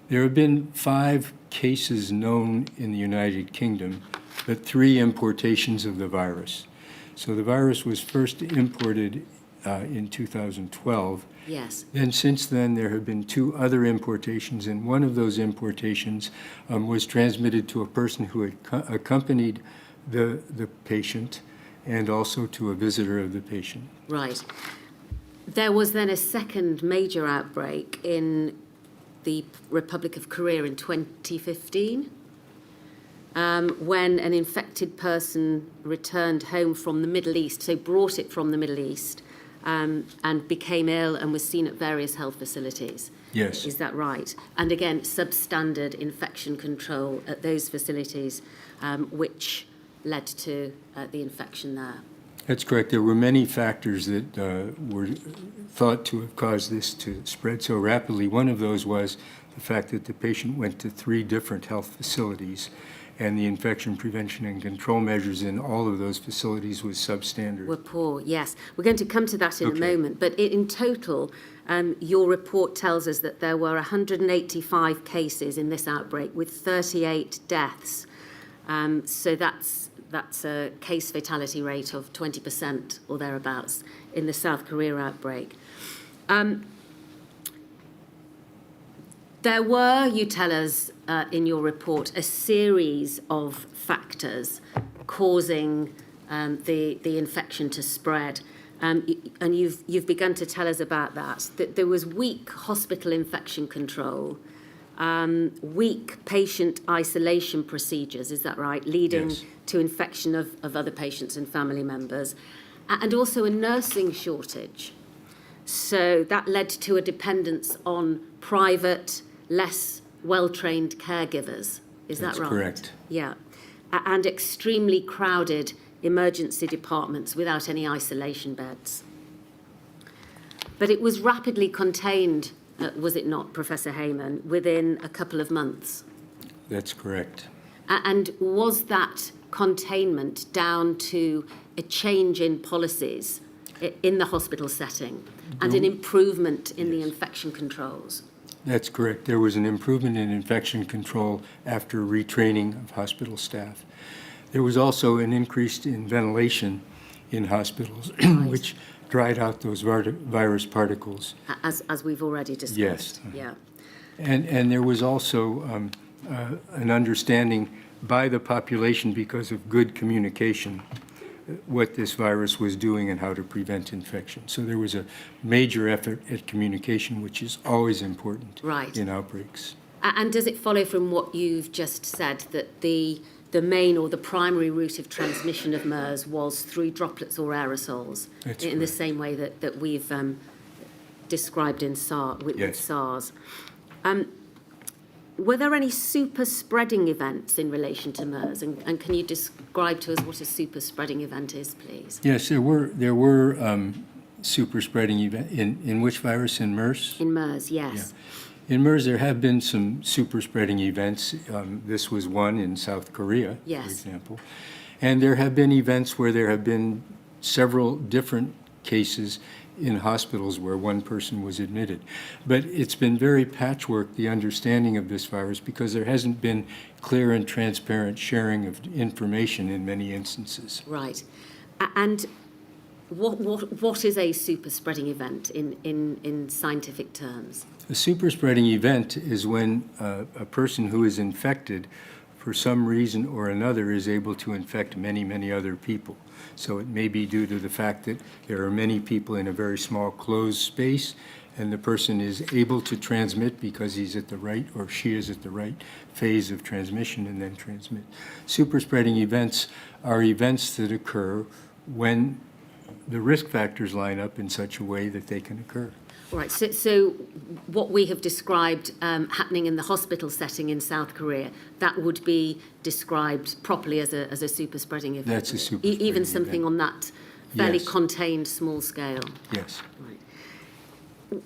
There have been 5 cases known in the United Kingdom, but 3 importations of the virus. So the virus was first imported in 2012. Yes. Then since then, there have been 2 other importations, and one of those importations was transmitted to a person who had accompanied the patient and also to a visitor of the patient. Right. There was then a second major outbreak in the Republic of Korea in 2015, when an infected person returned home from the Middle East, so brought it from the Middle East, and became ill and was seen at various health facilities. Yes. Is that right? And again, substandard infection control at those facilities, which led to the infection there. That's correct. There were many factors that were thought to have caused this to spread so rapidly. One of those was the fact that the patient went to 3 different health facilities, and the infection prevention and control measures in all of those facilities was substandard. Were poor, yes. We're going to come to that in a moment. But in total, your report tells us that there were 185 cases in this outbreak with 38 deaths. So that's a case fatality rate of 20% or thereabouts in the South Korea outbreak. There were, you tell us in your report, a series of factors causing the infection to spread. And you've begun to tell us about that there was weak hospital infection control, weak patient isolation procedures, is that right, leading Yes. to infection of other patients and family members, and also a nursing shortage. So that led to a dependence on private, less well-trained caregivers. Is that right? That's correct. Yeah. And extremely crowded emergency departments without any isolation beds. But it was rapidly contained, was it not, Professor Heymann, within a couple of months? That's correct. And was that containment down to a change in policies in the hospital setting and an improvement in the infection controls? That's correct. There was an improvement in infection control after retraining of hospital staff. There was also an increase in ventilation in hospitals, which dried out those virus particles. As we've already discussed. Yes. Yeah. And there was also an understanding by the population, because of good communication, what this virus was doing and how to prevent infection. So there was a major effort at communication, which is always important Right. in outbreaks. And does it follow from what you've just said that the the main or the primary route of transmission of MERS was through droplets or aerosols, That's in the correct. same way that we've described in with Yes. SARS. Were there any super spreading events in relation to MERS? And can you describe to us what a super spreading event is, please? Yes, there were super spreading event in which virus? In MERS? In MERS, yes. In MERS, there have been some super spreading events. This was one in South Korea, Yes. for example. And there have been events where there have been several different cases in hospitals where one person was admitted. But it's been very patchwork, the understanding of this virus, because there hasn't been clear and transparent sharing of information in many instances. Right. And what is a super spreading event in scientific terms? A super spreading event is when a person who is infected for some reason or another is able to infect many, many other people. So it may be due to the fact that there are many people in a very small closed space, and the person is able to transmit because he's at the right, or she is at the right phase of transmission and then transmit. Super spreading events are events that occur when the risk factors line up in such a way that they can occur. All right, so what we have described happening in the hospital setting in South Korea, that would be described properly as a super spreading event? That's a super Even spreading something event. on that fairly Yes. contained small scale? Yes. Right.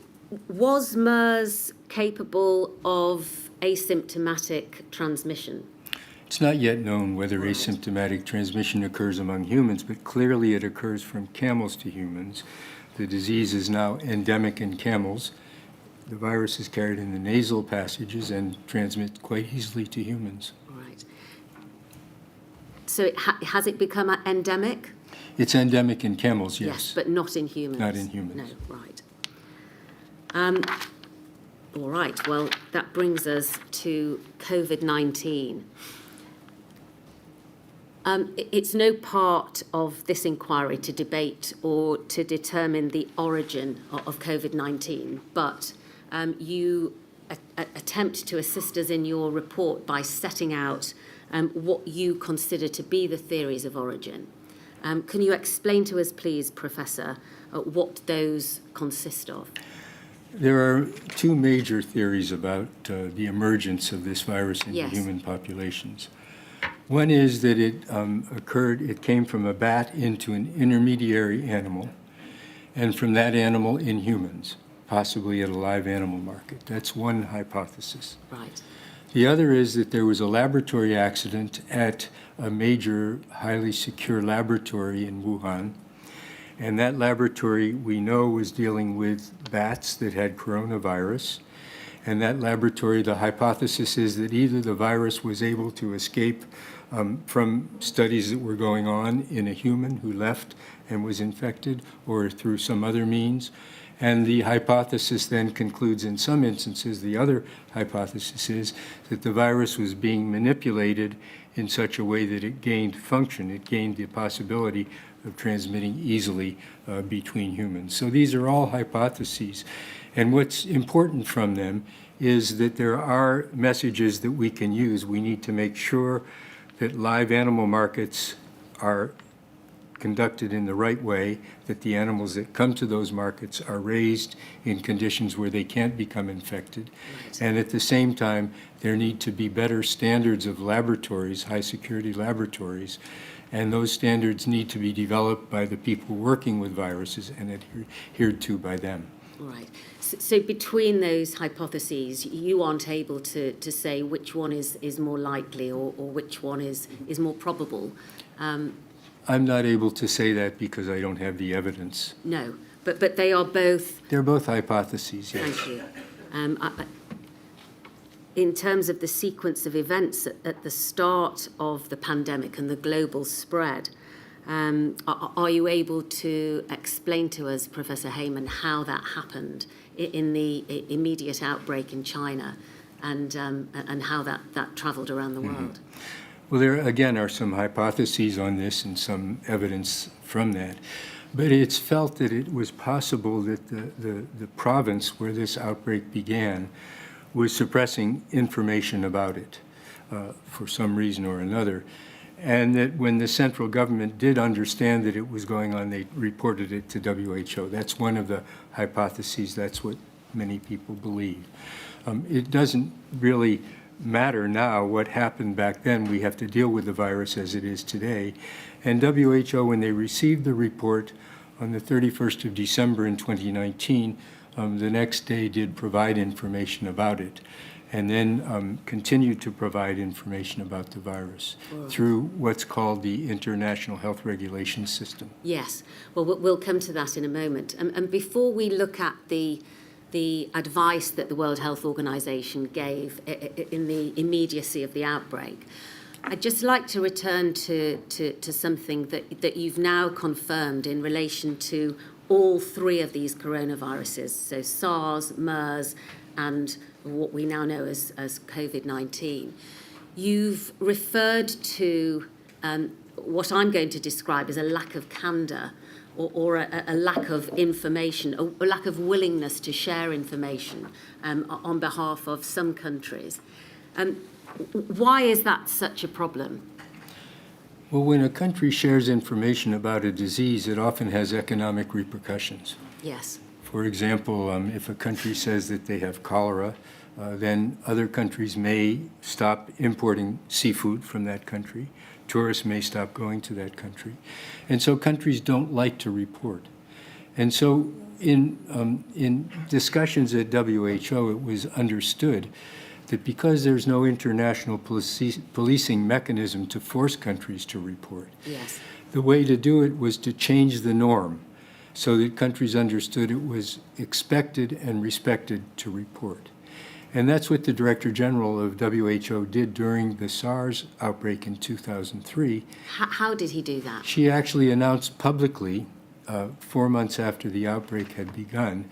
Was MERS capable of asymptomatic transmission? It's not yet known whether asymptomatic transmission occurs among humans, but clearly it occurs from camels to humans. The disease is now endemic in camels. The virus is carried in the nasal passages and transmits quite easily to humans. All right. So has it become endemic? It's endemic in camels, yes. But not in humans? Not in humans. No, right. All right, well, that brings us to COVID-19. It's no part of this inquiry to debate or to determine the origin of COVID-19, but you attempt to assist us in your report by setting out what you consider to be the theories of origin. Can you explain to us, please, Professor, what those consist of? There are two major theories about the emergence of this virus in Yes. human populations. One is that it came from a bat into an intermediary animal, and from that animal in humans, possibly at a live animal market. That's one hypothesis. Right. The other is that there was a laboratory accident at a major, highly secure laboratory in Wuhan, and that laboratory, we know, was dealing with bats that had coronavirus. And that laboratory, the hypothesis is that either the virus was able to escape from studies that were going on in a human who left and was infected, or through some other means. And the hypothesis then concludes, in some instances, the other hypothesis is that the virus was being manipulated in such a way that it gained function. It gained the possibility of transmitting easily between humans. So these are all hypotheses. And what's important from them is that there are messages that we can use. We need to make sure that live animal markets are conducted in the right way, that the animals that come to those markets are raised in conditions where they can't become infected. Right. And at the same time, there need to be better standards of laboratories, high security laboratories, and those standards need to be developed by the people working with viruses and adhered to by them. Right. So between those hypotheses, you aren't able to say which one is more likely or which one is more probable. I'm not able to say that because I don't have the evidence. No, but they are both. They're both hypotheses, yes. Thank you. In terms of the sequence of events at the start of the pandemic and the global spread, are you able to explain to us, Professor Heymann, how that happened in the immediate outbreak in China and how that travelled around the world? Well, there, again, are some hypotheses on this and some evidence from that. But it's felt that it was possible that the province where this outbreak began was suppressing information about it. for some reason or another. And that when the central government did understand that it was going on, they reported it to WHO. That's one of the hypotheses. That's what many people believe. It doesn't really matter now what happened back then. We have to deal with the virus as it is today. And WHO, when they received the report on the 31st of December in 2019, the next day did provide information about it, and then continued to provide information about the virus through what's called the International Health Regulation System. Yes. Well, we'll come to that in a moment. And before we look at the advice that the World Health Organization gave in the immediacy of the outbreak, I'd just like to return to something that you've now confirmed in relation to all three of these coronaviruses, so SARS, MERS, and what we now know as COVID-19. You've referred to what I'm going to describe as a lack of candor or a lack of information, a lack of willingness to share information on behalf of some countries. Why is that such a problem? Well, when a country shares information about a disease, it often has economic repercussions. Yes. For example, if a country says that they have cholera, then other countries may stop importing seafood from that country. Tourists may stop going to that country. And so countries don't like to report. And so in discussions at WHO, it was understood that because there's no international policing mechanism to force countries to report, Yes. the way to do it was to change the norm so that countries understood it was expected and respected to report. And that's what the Director General of WHO did during the SARS outbreak in 2003. How did he do that? She actually announced publicly, 4 months after the outbreak had begun,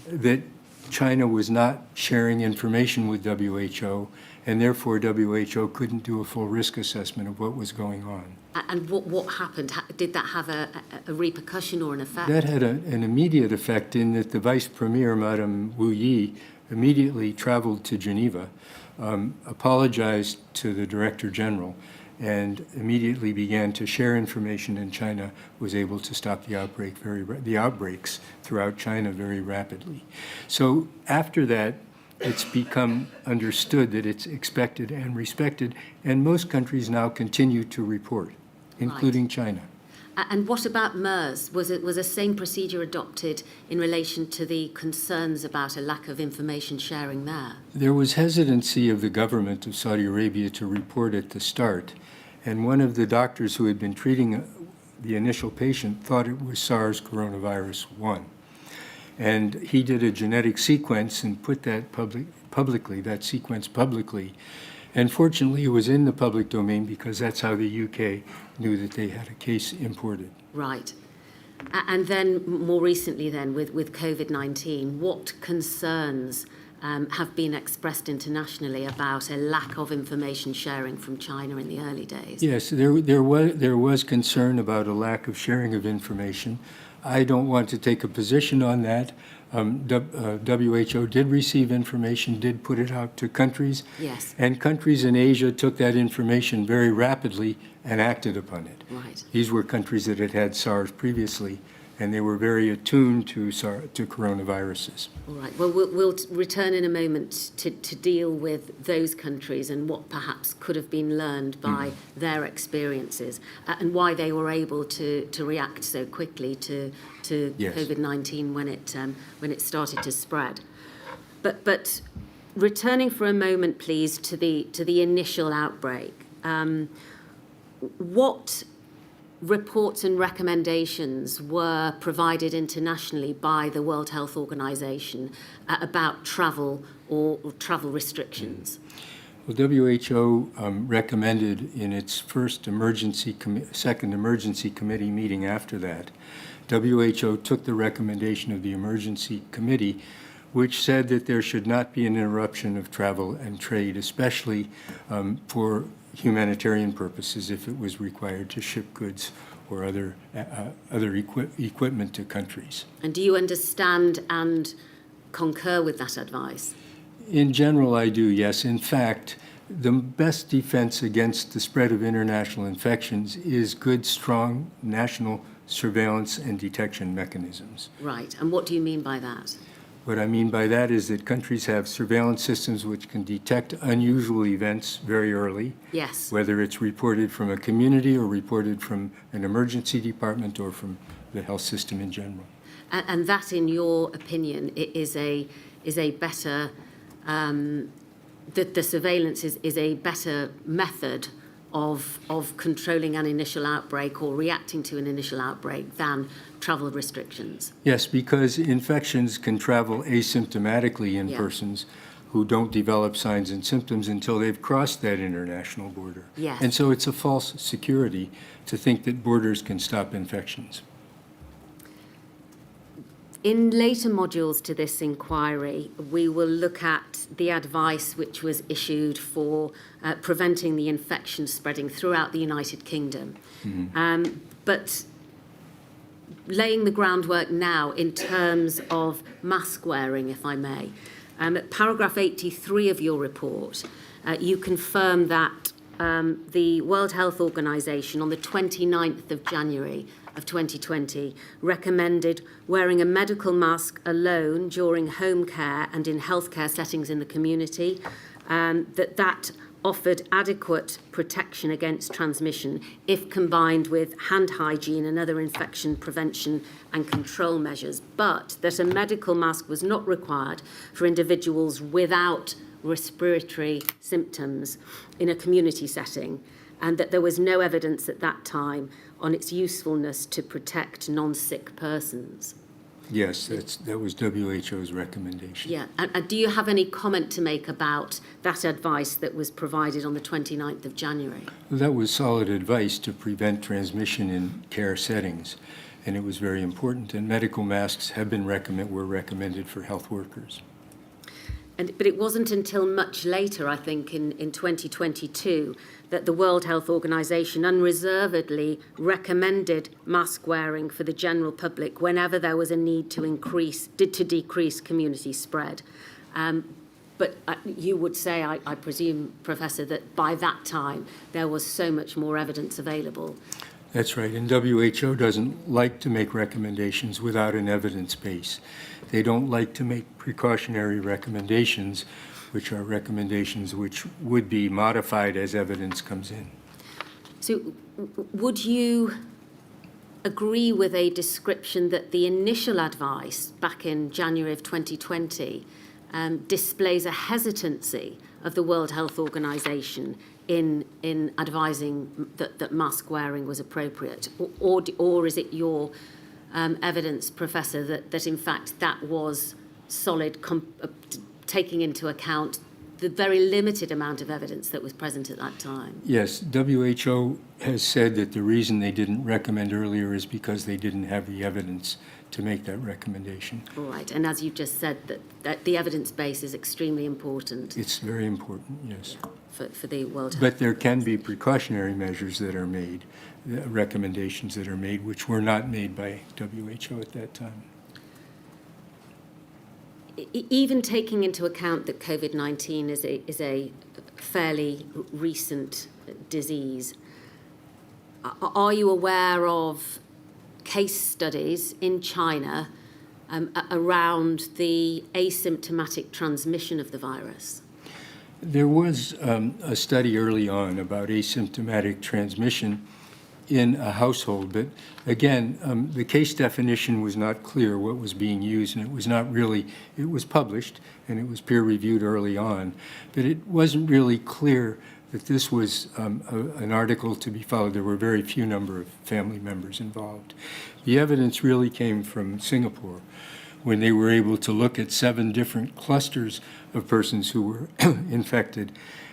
that China was not sharing information with WHO, and therefore WHO couldn't do a full risk assessment of what was going on. And what happened? Did that have a repercussion or an effect? That had an immediate effect in that the Vice Premier, Madame Wu Yi, immediately traveled to Geneva, apologized to the Director General, and immediately began to share information, and China was able to stop the outbreaks throughout China very rapidly. So after that, it's become understood that it's expected and respected, and most countries now continue to report, including China. And what about MERS? Was the same procedure adopted in relation to the concerns about a lack of information sharing there? There was hesitancy of the government of Saudi Arabia to report at the start, and one of the doctors who had been treating the initial patient thought it was SARS coronavirus 1. And he did a genetic sequence and put that that sequence publicly. And fortunately, it was in the public domain because that's how the UK knew that they had a case imported. Right. And then more recently then with COVID-19, what concerns have been expressed internationally about a lack of information sharing from China in the early days? Yes, there was concern about a lack of sharing of information. I don't want to take a position on that. WHO did receive information, did put it out to countries. Yes. And countries in Asia took that information very rapidly and acted upon it. Right. These were countries that had had SARS previously, and they were very attuned to coronaviruses. All right. Well, we'll return in a moment to deal with those countries and what perhaps could have been learned by their experiences and why they were able to react so quickly to Yes. COVID-19 when it started to spread. But returning for a moment, please, to the initial outbreak. What reports and recommendations were provided internationally by the World Health Organization about travel or travel restrictions? Well, WHO recommended in its second emergency committee meeting after that, WHO took the recommendation of the emergency committee, which said that there should not be an interruption of travel and trade, especially for humanitarian purposes if it was required to ship goods or other equipment to countries. And do you understand and concur with that advice? In general, I do, yes. In fact, The best defense against the spread of international infections is good, strong national surveillance and detection mechanisms. Right. And what do you mean by that? What I mean by that is that countries have surveillance systems which can detect unusual events very early. Yes. Whether it's reported from a community or reported from an emergency department or from the health system in general. And that, in your opinion, is a better, the surveillance is a better method of controlling an initial outbreak or reacting to an initial outbreak than travel restrictions? Yes, because infections can travel asymptomatically in persons who don't develop signs and symptoms until they've crossed that international border. Yes. And so it's a false security to think that borders can stop infections. In later modules to this inquiry, we will look at the advice which was issued for preventing the infection spreading throughout the United Kingdom. But laying the groundwork now in terms of mask wearing, if I may. At paragraph 83 of your report, you confirm that the World Health Organization on the 29th of January of 2020 recommended wearing a medical mask alone during home care and in healthcare settings in the community, that offered adequate protection against transmission if combined with hand hygiene and other infection prevention and control measures, but that a medical mask was not required for individuals without respiratory symptoms in a community setting, and that there was no evidence at that time on its usefulness to protect non-sick persons. Yes, that was WHO's recommendation. Yeah, and do you have any comment to make about that advice that was provided on the 29th of January? Well, that was solid advice to prevent transmission in care settings, and it was very important, and medical masks have been were recommended for health workers. But it wasn't until much later, I think, in 2022, that the World Health Organization unreservedly recommended mask wearing for the general public whenever there was a need to decrease community spread. But you would say, I presume, Professor, that by that time there was so much more evidence available. That's right, and WHO doesn't like to make recommendations without an evidence base. They don't like to make precautionary recommendations, which are recommendations which would be modified as evidence comes in. So would you agree with a description that the initial advice back in January of 2020 displays a hesitancy of the World Health Organization in advising that mask wearing was appropriate? Or is it your evidence, Professor, that in fact that was solid, taking into account the very limited amount of evidence that was present at that time? Yes, WHO has said that the reason they didn't recommend earlier is because they didn't have the evidence to make that recommendation. All right, and as you just said, that the evidence base is extremely important. It's very important, yes. For the World Health. But there can be precautionary measures that are made, recommendations that are made, which were not made by WHO at that time. Even taking into account that COVID-19 is a fairly recent disease, are you aware of case studies in China around the asymptomatic transmission of the virus? There was a study early on about asymptomatic transmission in a household, but again, the case definition was not clear what was being used, and it was not really, it was published and it was peer-reviewed early on, but it wasn't really clear that this was an article to be followed. There were very few number of family members involved. The evidence really came from Singapore, when they were able to look at 7 different clusters of persons who were infected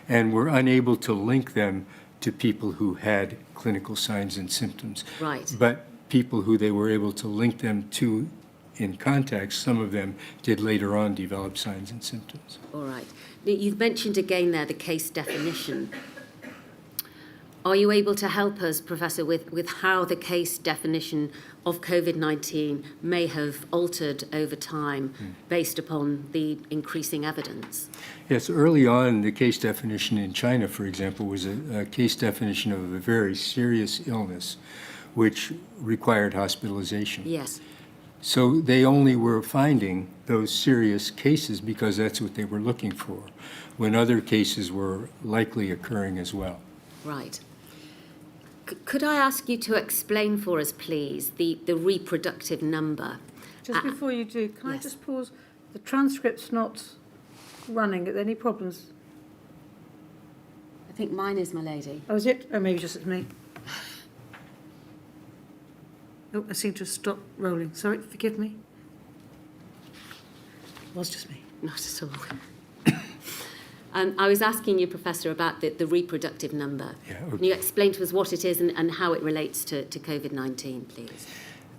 and were unable to link them to people who had clinical signs and symptoms. Right. But people who they were able to link them to in contact, some of them did later on develop signs and symptoms. All right. Now, you've mentioned again there the case definition. are you able to help us, Professor, with how the case definition of COVID-19 may have altered over time based upon the increasing evidence? Yes, early on, the case definition in China, for example, was a case definition of a very serious illness which required hospitalization. Yes. So they only were finding those serious cases because that's what they were looking for, when other cases were likely occurring as well. Right. Could I ask you to explain for us, please, the reproductive number? Just before you do, can I yes. just pause? The transcript's not running. Are there any problems? I think mine is, my lady. Oh, is it? Oh, maybe just it's me. Oh, I seem to have stopped rolling. Sorry, forgive me. It was just me. Not at all. I was asking you, Professor, about the reproductive number. Yeah, Can you explain to us what it is and how it relates to COVID-19, please?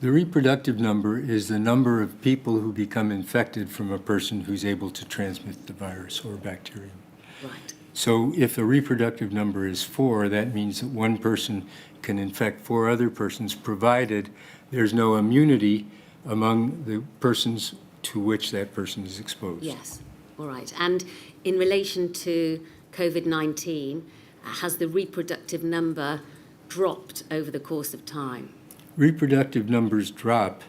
The reproductive number is the number of people who become infected from a person who's able to transmit the virus or bacterium. Right. So if the reproductive number is 4, that means that one person can infect 4 other persons, provided there's no immunity among the persons to which that person is exposed. Yes. All right. And in relation to COVID-19, has the reproductive number dropped over the course of time? Reproductive numbers drop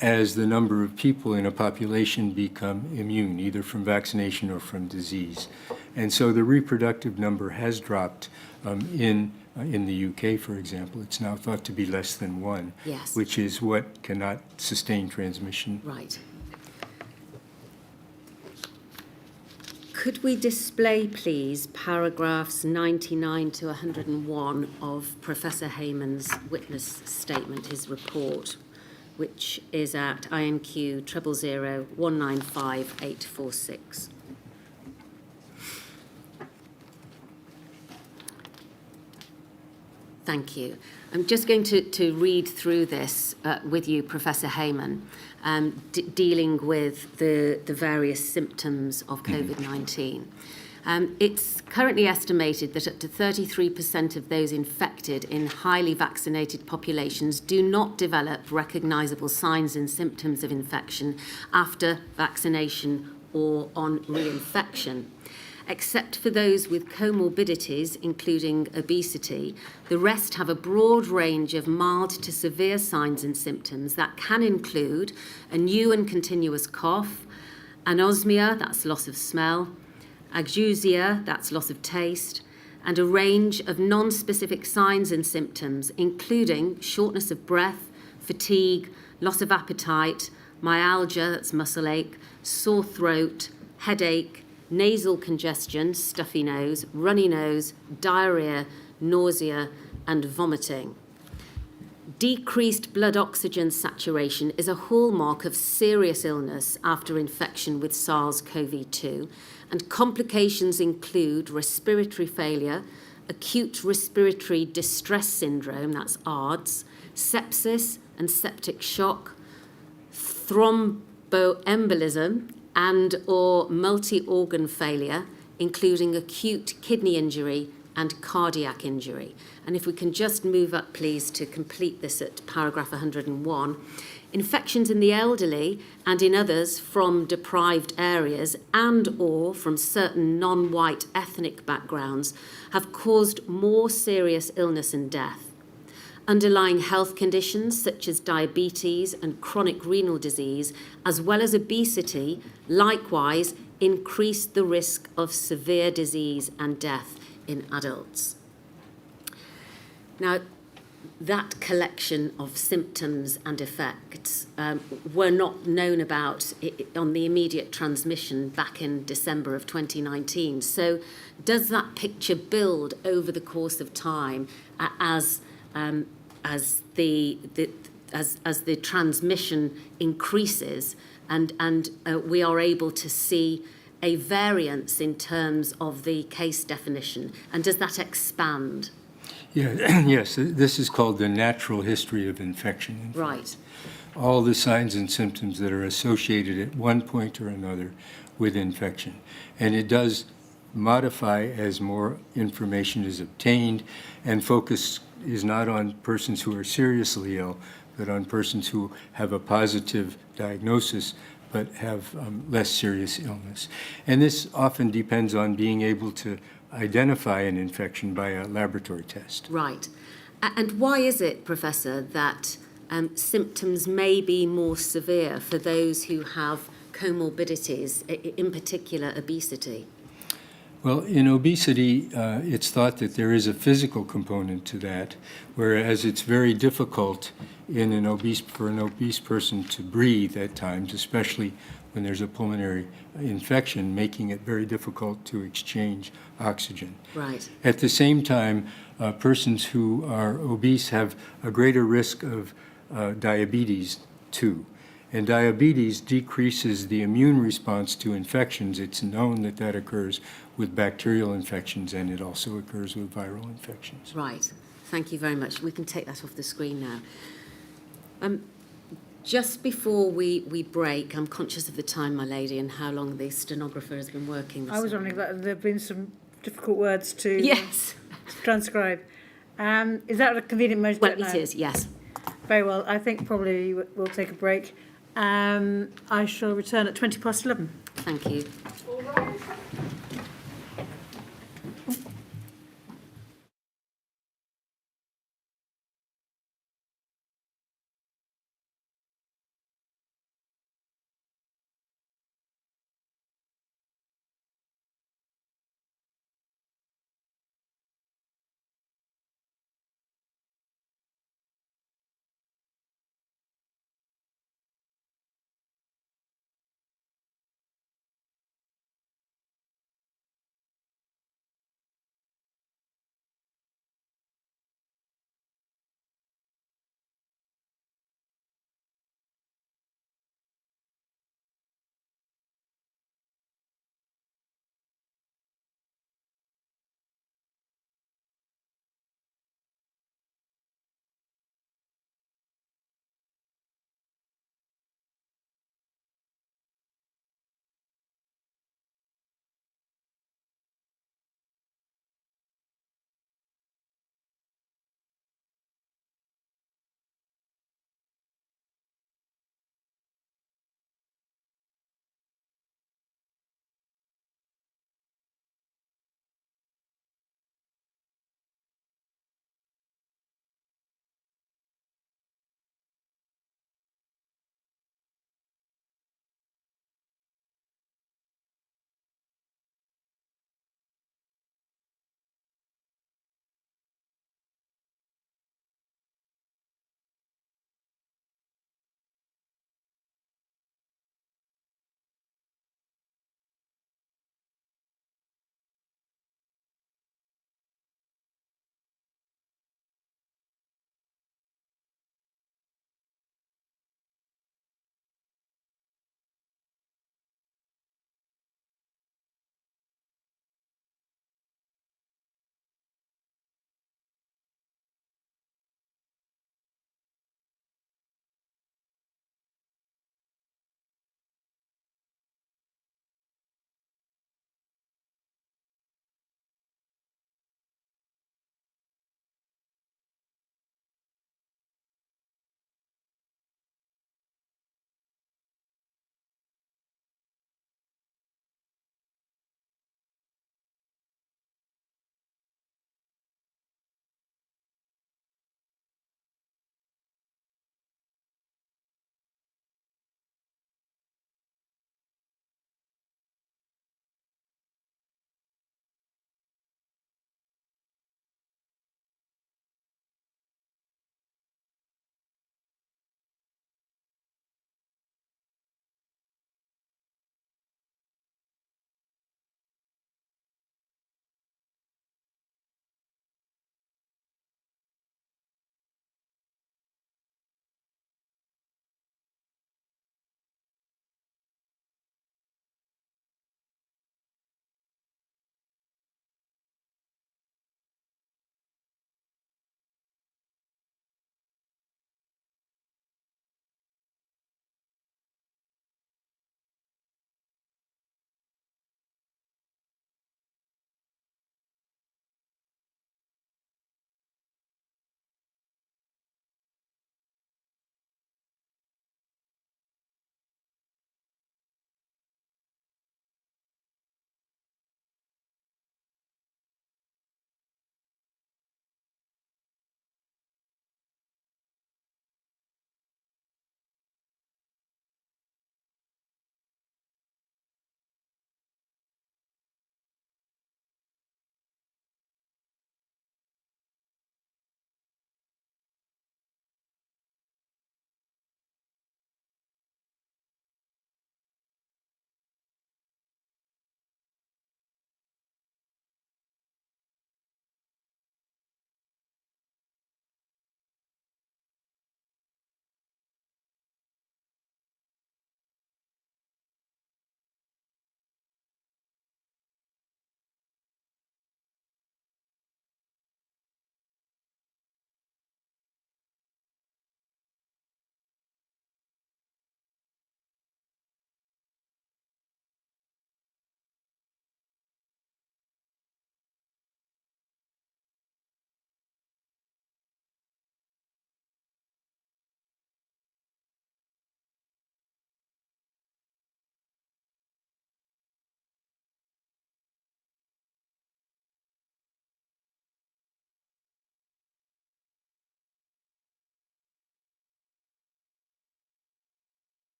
as the number of people in a population become immune, either from vaccination or from disease. And so the reproductive number has dropped in the UK, for example. It's now thought to be less than 1, yes. which is what cannot sustain transmission. Right. Could we display, please, paragraphs 99 to 101 of Professor Heymann's witness statement, his report, which is at INQ 000195846. Thank you. I'm just going to read through this with you, Professor Heymann, dealing with the various symptoms of COVID-19. It's currently estimated that up to 33% of those infected in highly vaccinated populations do not develop recognisable signs and symptoms of infection after vaccination or on reinfection. Except for those with comorbidities, including obesity, the rest have a broad range of mild to severe signs and symptoms that can include a new and continuous cough, anosmia, that's loss of smell, ageusia, that's loss of taste, and a range of non-specific signs and symptoms, including shortness of breath, fatigue, loss of appetite, myalgia, that's muscle ache, sore throat, headache, nasal congestion, stuffy nose, runny nose, diarrhea, nausea, and vomiting. Decreased blood oxygen saturation is a hallmark of serious illness after infection with SARS-CoV-2, and complications include respiratory failure, acute respiratory distress syndrome, that's ARDS, sepsis and septic shock, thromboembolism, and or multi-organ failure, including acute kidney injury and cardiac injury. And if we can just move up, please, to complete this at paragraph 101. Infections in the elderly and in others from deprived areas and or from certain non-white ethnic backgrounds have caused more serious illness and death. Underlying health conditions such as diabetes and chronic renal disease, as well as obesity, likewise increase the risk of severe disease and death in adults. Now, that collection of symptoms and effects were not known about on the immediate transmission back in December of 2019. So does that picture build over the course of time as the transmission increases and we are able to see a variance in terms of the case definition? And does that expand? Yeah, yes, this is called the natural history of infection. Right. All the signs and symptoms that are associated at one point or another with infection. And it does modify as more information is obtained, and focus is not on persons who are seriously ill, but on persons who have a positive diagnosis but have less serious illness. And this often depends on being able to identify an infection by a laboratory test. Right. And why is it, Professor, that symptoms may be more severe for those who have comorbidities, in particular obesity? Well, in obesity, it's thought that there is a physical component to that, whereas it's very difficult for an obese person to breathe at times, especially when there's a pulmonary infection, making it very difficult to exchange oxygen. Right. At the same time, persons who are obese have a greater risk of diabetes too. And diabetes decreases the immune response to infections. It's known that that occurs with bacterial infections, and it also occurs with viral infections. Right. Thank you very much. We can take that off the screen now. Just before we break, I'm conscious of the time, my lady, and how long the stenographer has been working this I was morning. wondering that there have been some difficult words to Yes. transcribe. Is that a convenient moment to Well, do it it now? is, yes. Very well. I think probably we'll take a break. I shall return at 11:20. Thank you.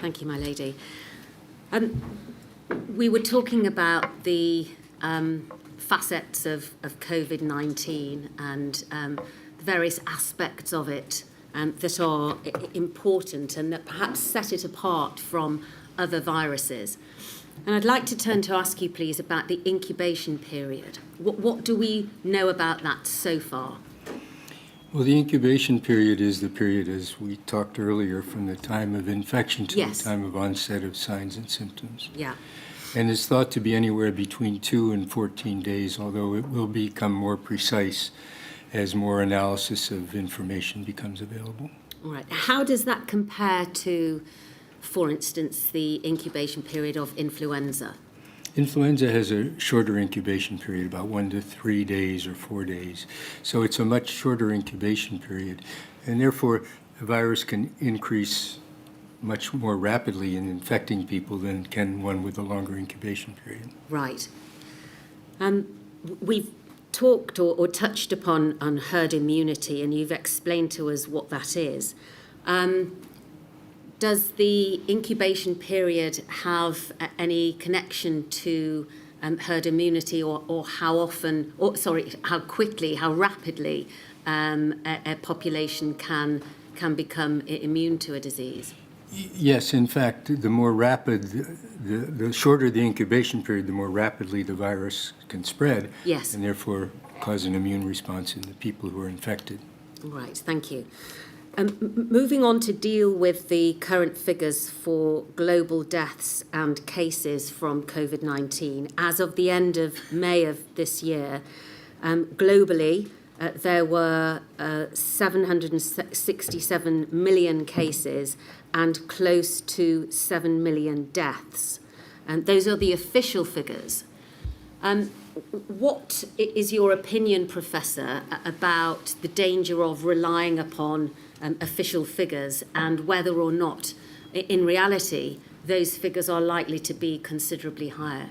Thank you, my lady. We were talking about the facets of COVID-19 and the various aspects of it that are important and that perhaps set it apart from other viruses. And I'd like to ask you, please, about the incubation period. What do we know about that so far? Well, the incubation period is the period, as we talked earlier, from the time of infection to Yes. the time of onset of signs and symptoms. Yeah. And it's thought to be anywhere between 2 and 14 days, although it will become more precise as more analysis of information becomes available. All right. How does that compare to, for instance, the incubation period of influenza? Influenza has a shorter incubation period, about 1 to 3 days or 4 days. So it's a much shorter incubation period. And therefore, the virus can increase much more rapidly in infecting people than can one with a longer incubation period. Right. We've talked or touched upon on herd immunity, and you've explained to us what that is. Does the incubation period have any connection to herd immunity, or how quickly, how rapidly a population can become immune to a disease? Yes, in fact, the more rapid, the shorter the incubation period, the more rapidly the virus can spread. Yes. And therefore cause an immune response in the people who are infected. Right, thank you. Moving on to deal with the current figures for global deaths and cases from COVID-19. As of the end of May of this year, globally, there were 767 million cases and close to 7 million deaths. And those are the official figures. What is your opinion, Professor, about the danger of relying upon official figures and whether or not, in reality, those figures are likely to be considerably higher?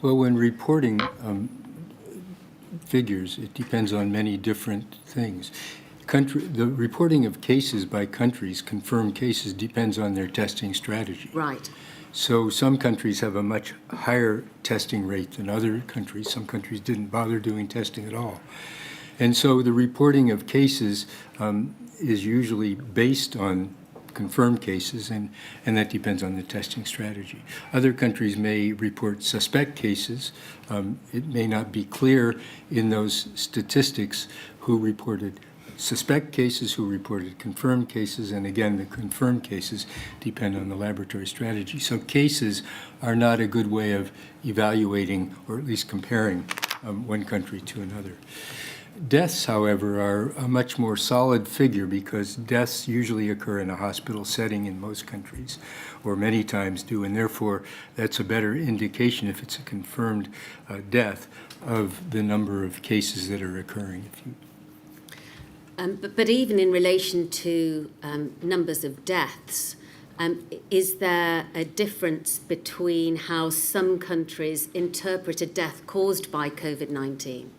Well, when reporting figures, it depends on many different things. The reporting of cases by countries, confirmed cases, depends on their testing strategy. Right. So some countries have a much higher testing rate than other countries. Some countries didn't bother doing testing at all. And so the reporting of cases is usually based on confirmed cases, and that depends on the testing strategy. Other countries may report suspect cases. It may not be clear in those statistics who reported suspect cases, who reported confirmed cases, and again, the confirmed cases depend on the laboratory strategy. So cases are not a good way of evaluating, or at least comparing, one country to another. Deaths, however, are a much more solid figure because deaths usually occur in a hospital setting in most countries, or many times do, and therefore that's a better indication, if it's a confirmed death, of the number of cases that are occurring. But even in relation to numbers of deaths, is there a difference between how some countries interpret a death caused by COVID-19?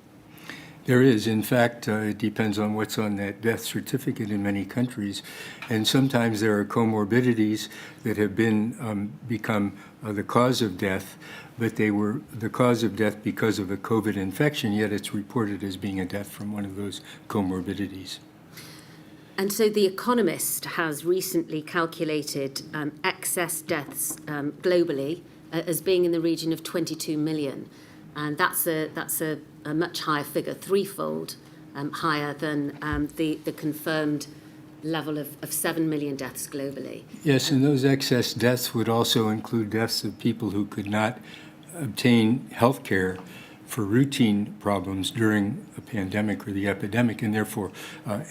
There is. In fact, it depends on what's on that death certificate in many countries. And sometimes there are comorbidities that have become the cause of death, but they were the cause of death because of a COVID infection, yet it's reported as being a death from one of those comorbidities. And so The Economist has recently calculated excess deaths globally as being in the region of 22 million. And that's a much higher figure, threefold higher than the confirmed level of 7 million deaths globally. Yes, and those excess deaths would also include deaths of people who could not obtain health care for routine problems during a pandemic or the epidemic, and therefore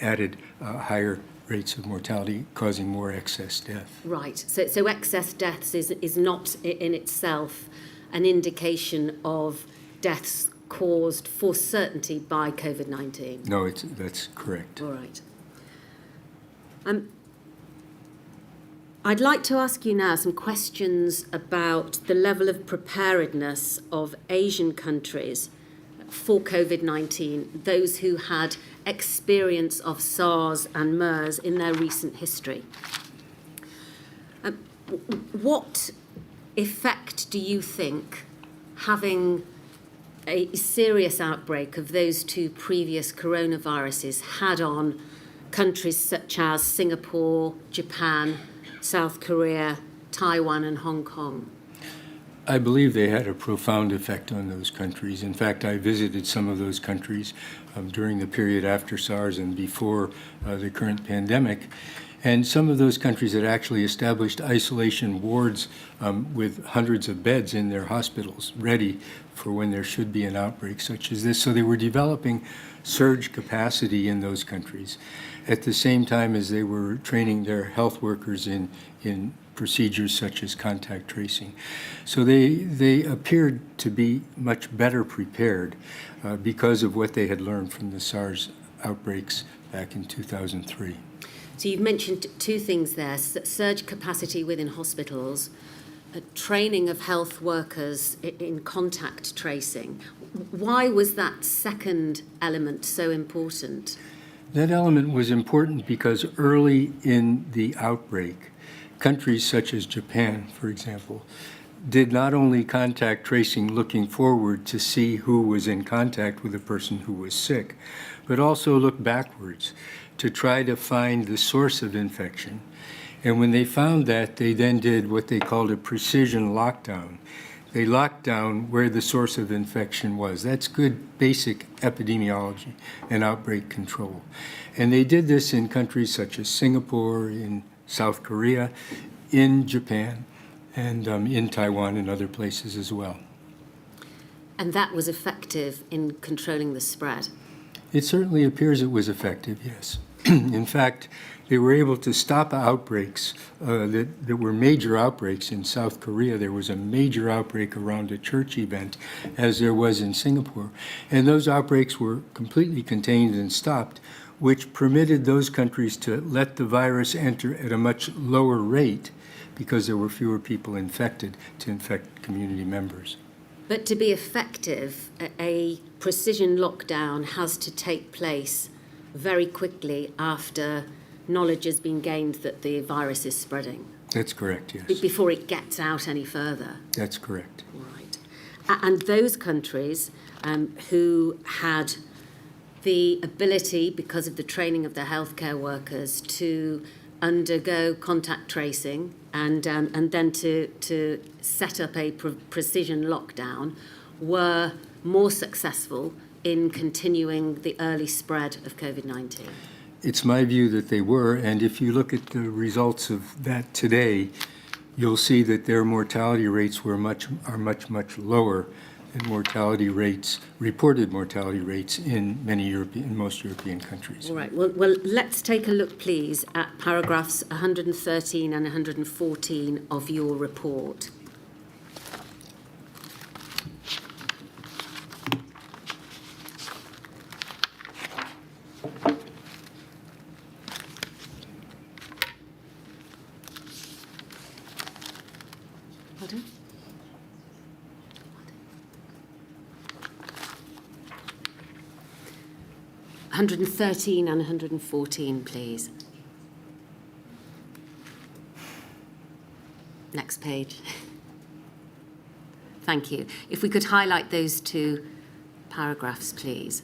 added higher rates of mortality, causing more excess death. Right. So excess deaths is not in itself an indication of deaths caused for certainty by COVID-19. No, that's correct. All right. I'd like to ask you now some questions about the level of preparedness of Asian countries for COVID-19, those who had experience of SARS and MERS in their recent history. What effect do you think having a serious outbreak of those two previous coronaviruses had on countries such as Singapore, Japan, South Korea, Taiwan and Hong Kong? I believe they had a profound effect on those countries. In fact, I visited some of those countries during the period after SARS and before the current pandemic. And some of those countries had actually established isolation wards with hundreds of beds in their hospitals, ready for when there should be an outbreak such as this. So they were developing surge capacity in those countries at the same time as they were training their health workers in procedures such as contact tracing. So they appeared to be much better prepared because of what they had learned from the SARS outbreaks back in 2003. So you've mentioned two things there: surge capacity within hospitals, training of health workers in contact tracing. Why was that second element so important? That element was important because early in the outbreak, countries such as Japan, for example, did not only contact tracing looking forward to see who was in contact with a person who was sick, but also looked backwards to try to find the source of infection. And when they found that, they then did what they called a precision lockdown. They locked down where the source of infection was. That's good basic epidemiology and outbreak control. And they did this in countries such as Singapore, in South Korea, in Japan, and in Taiwan and other places as well. And that was effective in controlling the spread? It certainly appears it was effective, yes. In fact, they were able to stop outbreaks that were major outbreaks in South Korea. There was a major outbreak around a church event, as there was in Singapore. And those outbreaks were completely contained and stopped, which permitted those countries to let the virus enter at a much lower rate because there were fewer people infected to infect community members. But to be effective, a precision lockdown has to take place very quickly after knowledge has been gained that the virus is spreading. That's correct, yes. Before it gets out any further. That's correct. Right. And those countries who had the ability, because of the training of their healthcare workers, to undergo contact tracing and then to set up a precision lockdown, were more successful in continuing the early spread of COVID-19. It's my view that they were, and if you look at the results of that today, you'll see that their mortality rates are much lower than reported mortality rates in most European countries. All right. Well, let's take a look, please, at paragraphs 113 and 114 of your report. Pardon? 113 and 114, please. Next page. Thank you. If we could highlight those two paragraphs, please.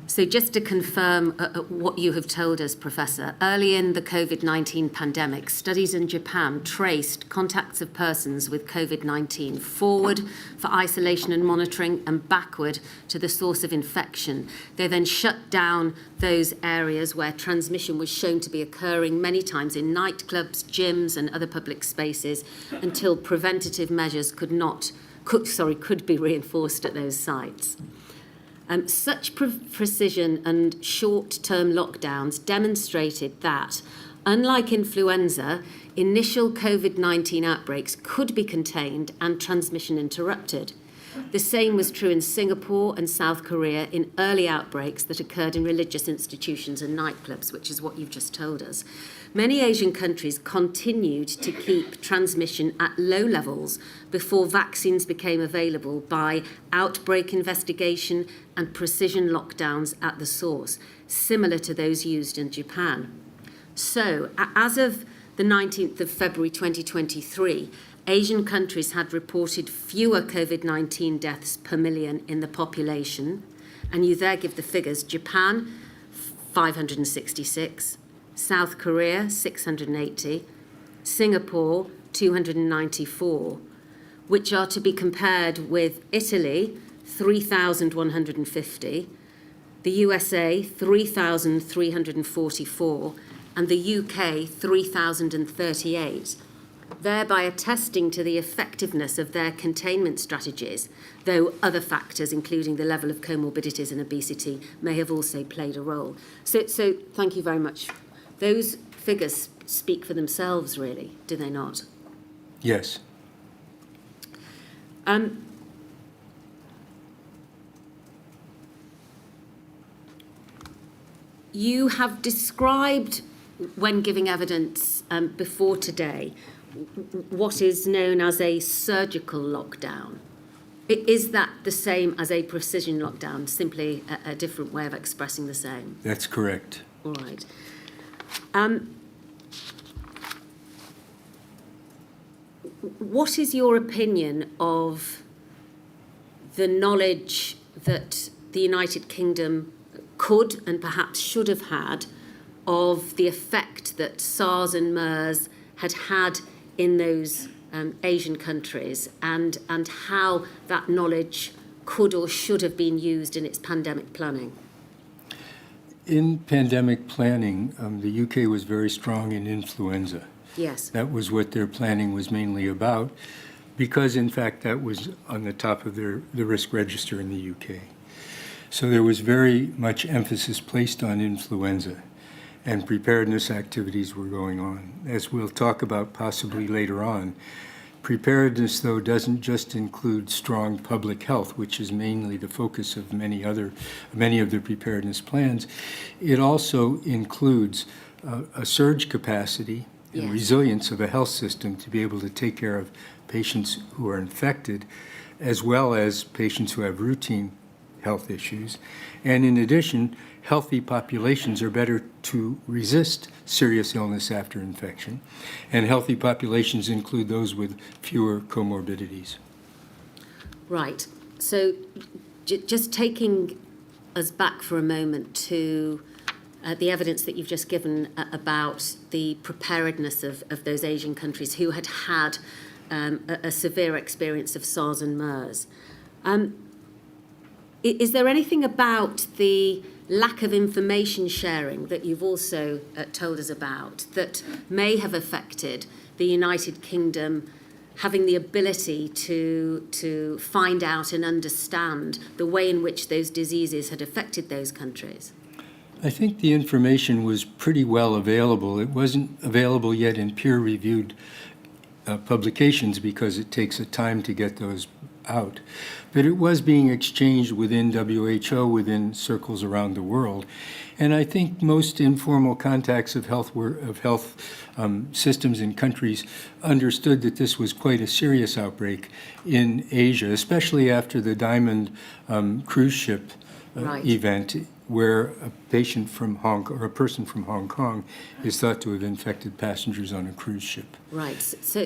So just to confirm what you have told us, Professor, early in the COVID-19 pandemic, studies in Japan traced contacts of persons with COVID-19 forward for isolation and monitoring and backward to the source of infection. They then shut down those areas where transmission was shown to be occurring many times in nightclubs, gyms and other public spaces until preventative measures could be reinforced at those sites. Such precision and short-term lockdowns demonstrated that, unlike influenza, initial COVID-19 outbreaks could be contained and transmission interrupted. The same was true in Singapore and South Korea in early outbreaks that occurred in religious institutions and nightclubs, which is what you've just told us. Many Asian countries continued to keep transmission at low levels before vaccines became available by outbreak investigation and precision lockdowns at the source, similar to those used in Japan. So, as of the 19th of February 2023, Asian countries had reported fewer COVID-19 deaths per million in the population. And you there give the figures: Japan, 566, South Korea, 680, Singapore, 294, which are to be compared with Italy, 3,150, the USA, 3,344, and the UK, 3,038, thereby attesting to the effectiveness of their containment strategies, though other factors, including the level of comorbidities and obesity, may have also played a role. So thank you very much. Those figures speak for themselves, really, do they not? Yes. You have described, when giving evidence before today, what is known as a surgical lockdown. Is that the same as a precision lockdown, simply a different way of expressing the same? That's correct. All right. What is your opinion of the knowledge that the United Kingdom could and perhaps should have had of the effect that SARS and MERS had in those Asian countries, and how that knowledge could or should have been used in its pandemic planning? In pandemic planning, the UK was very strong in influenza. Yes. That was what their planning was mainly about, because in fact that was on the top of the risk register in the UK. So there was very much emphasis placed on influenza, and preparedness activities were going on. As we'll talk about possibly later on, preparedness, though, doesn't just include strong public health, which is mainly the focus of many of the preparedness plans. It also includes a surge capacity and Yes. resilience of a health system to be able to take care of patients who are infected, as well as patients who have routine health issues. And in addition, healthy populations are better to resist serious illness after infection. And healthy populations include those with fewer comorbidities. Right. So just taking us back for a moment to the evidence that you've just given about the preparedness of those Asian countries who had a severe experience of SARS and MERS. Is there anything about the lack of information sharing that you've also told us about that may have affected the United Kingdom having the ability to find out and understand the way in which those diseases had affected those countries? I think the information was pretty well available. It wasn't available yet in peer-reviewed publications because it takes a time to get those out. But it was being exchanged within WHO, within circles around the world. And I think most informal contacts of health systems in countries understood that this was quite a serious outbreak in Asia, especially after the Diamond cruise ship Right. event, where a person from Hong Kong is thought to have infected passengers on a cruise ship. Right. So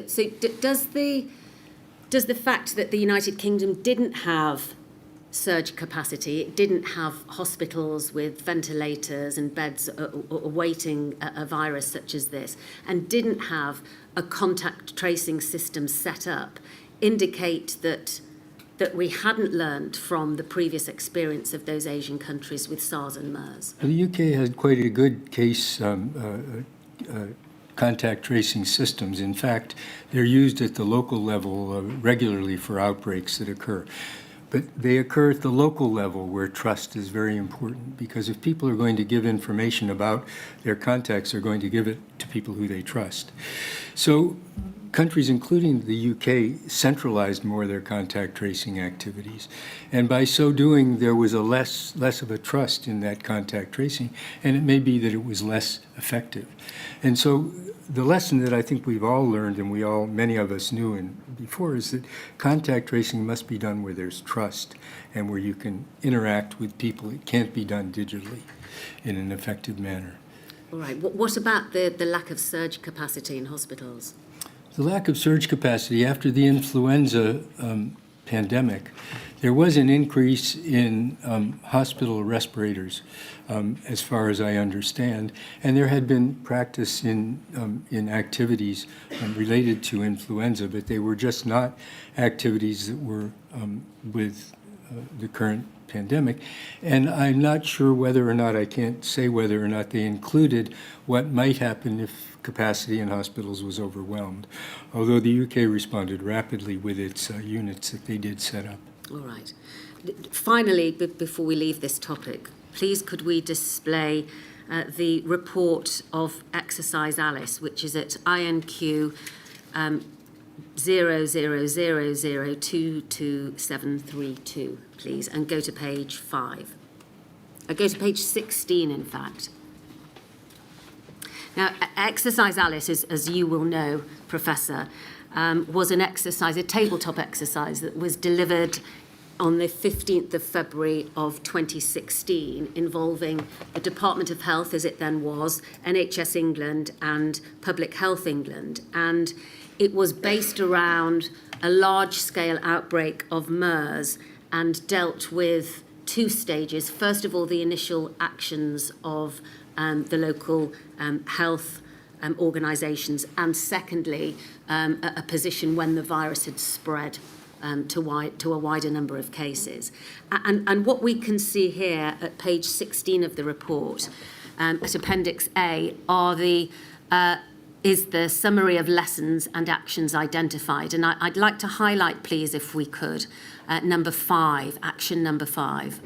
does the fact that the United Kingdom didn't have surge capacity, it didn't have hospitals with ventilators and beds awaiting a virus such as this, and didn't have a contact tracing system set up, indicate that we hadn't learned from the previous experience of those Asian countries with SARS and MERS? The UK has quite a good case contact tracing systems. In fact, they're used at the local level regularly for outbreaks that occur. But they occur at the local level where trust is very important, because if people are going to give information about their contacts, they're going to give it to people who they trust. So countries, including the UK, centralized more of their contact tracing activities. And by so doing, there was a less of a trust in that contact tracing, and it may be that it was less effective. And so the lesson that I think we've all learned, and many of us knew before, is that contact tracing must be done where there's trust and where you can interact with people. It can't be done digitally in an effective manner. All right. What about the lack of surge capacity in hospitals? The lack of surge capacity after the influenza pandemic, there was an increase in hospital respirators, as far as I understand, and there had been practice in activities related to influenza, but they were just not activities that were with the current pandemic. And I'm not sure whether or not, I can't say whether or not they included what might happen if capacity in hospitals was overwhelmed, although the UK responded rapidly with its units that they did set up. All right. Finally, before we leave this topic, please could we display the report of Exercise Alice, which is at INQ 0000222732, please, and go to page 5. Go to page 16, in fact. Now, Exercise Alice, as you will know, Professor, was an exercise, a tabletop exercise that was delivered on the 15th of February of 2016, involving the Department of Health, as it then was, NHS England and Public Health England. And it was based around a large-scale outbreak of MERS and dealt with 2 stages. First of all, the initial actions of the local health organisations, and secondly, a position when the virus had spread to a wider number of cases. And what we can see here at page 16 of the report, at Appendix A, is the summary of lessons and actions identified. And I'd like to highlight, please, if we could, number 5, action number 5.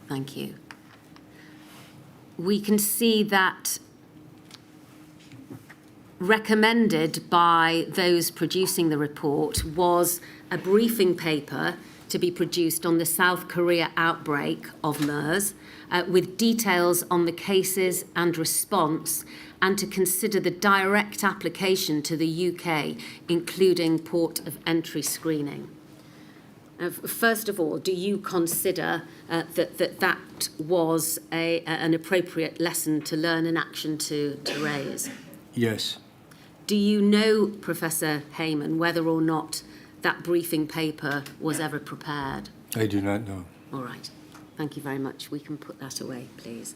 Thank you. We can see that recommended by those producing the report was a briefing paper to be produced on the South Korea outbreak of MERS, with details on the cases and response, and to consider the direct application to the UK, including port of entry screening. First of all, do you consider that was an appropriate lesson to learn and action to raise? Yes. Do you know, Professor Heymann, whether or not that briefing paper was ever prepared? I do not know. All right. Thank you very much. We can put that away, please.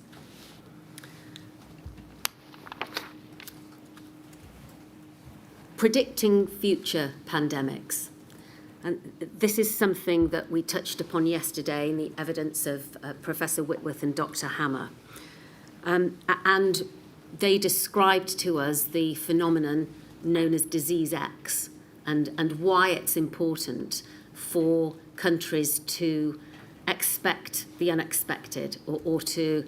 Predicting future pandemics. And this is something that we touched upon yesterday in the evidence of Professor Whitworth and Dr. Hammer. And they described to us the phenomenon known as Disease X, and why it's important for countries to expect the unexpected, or to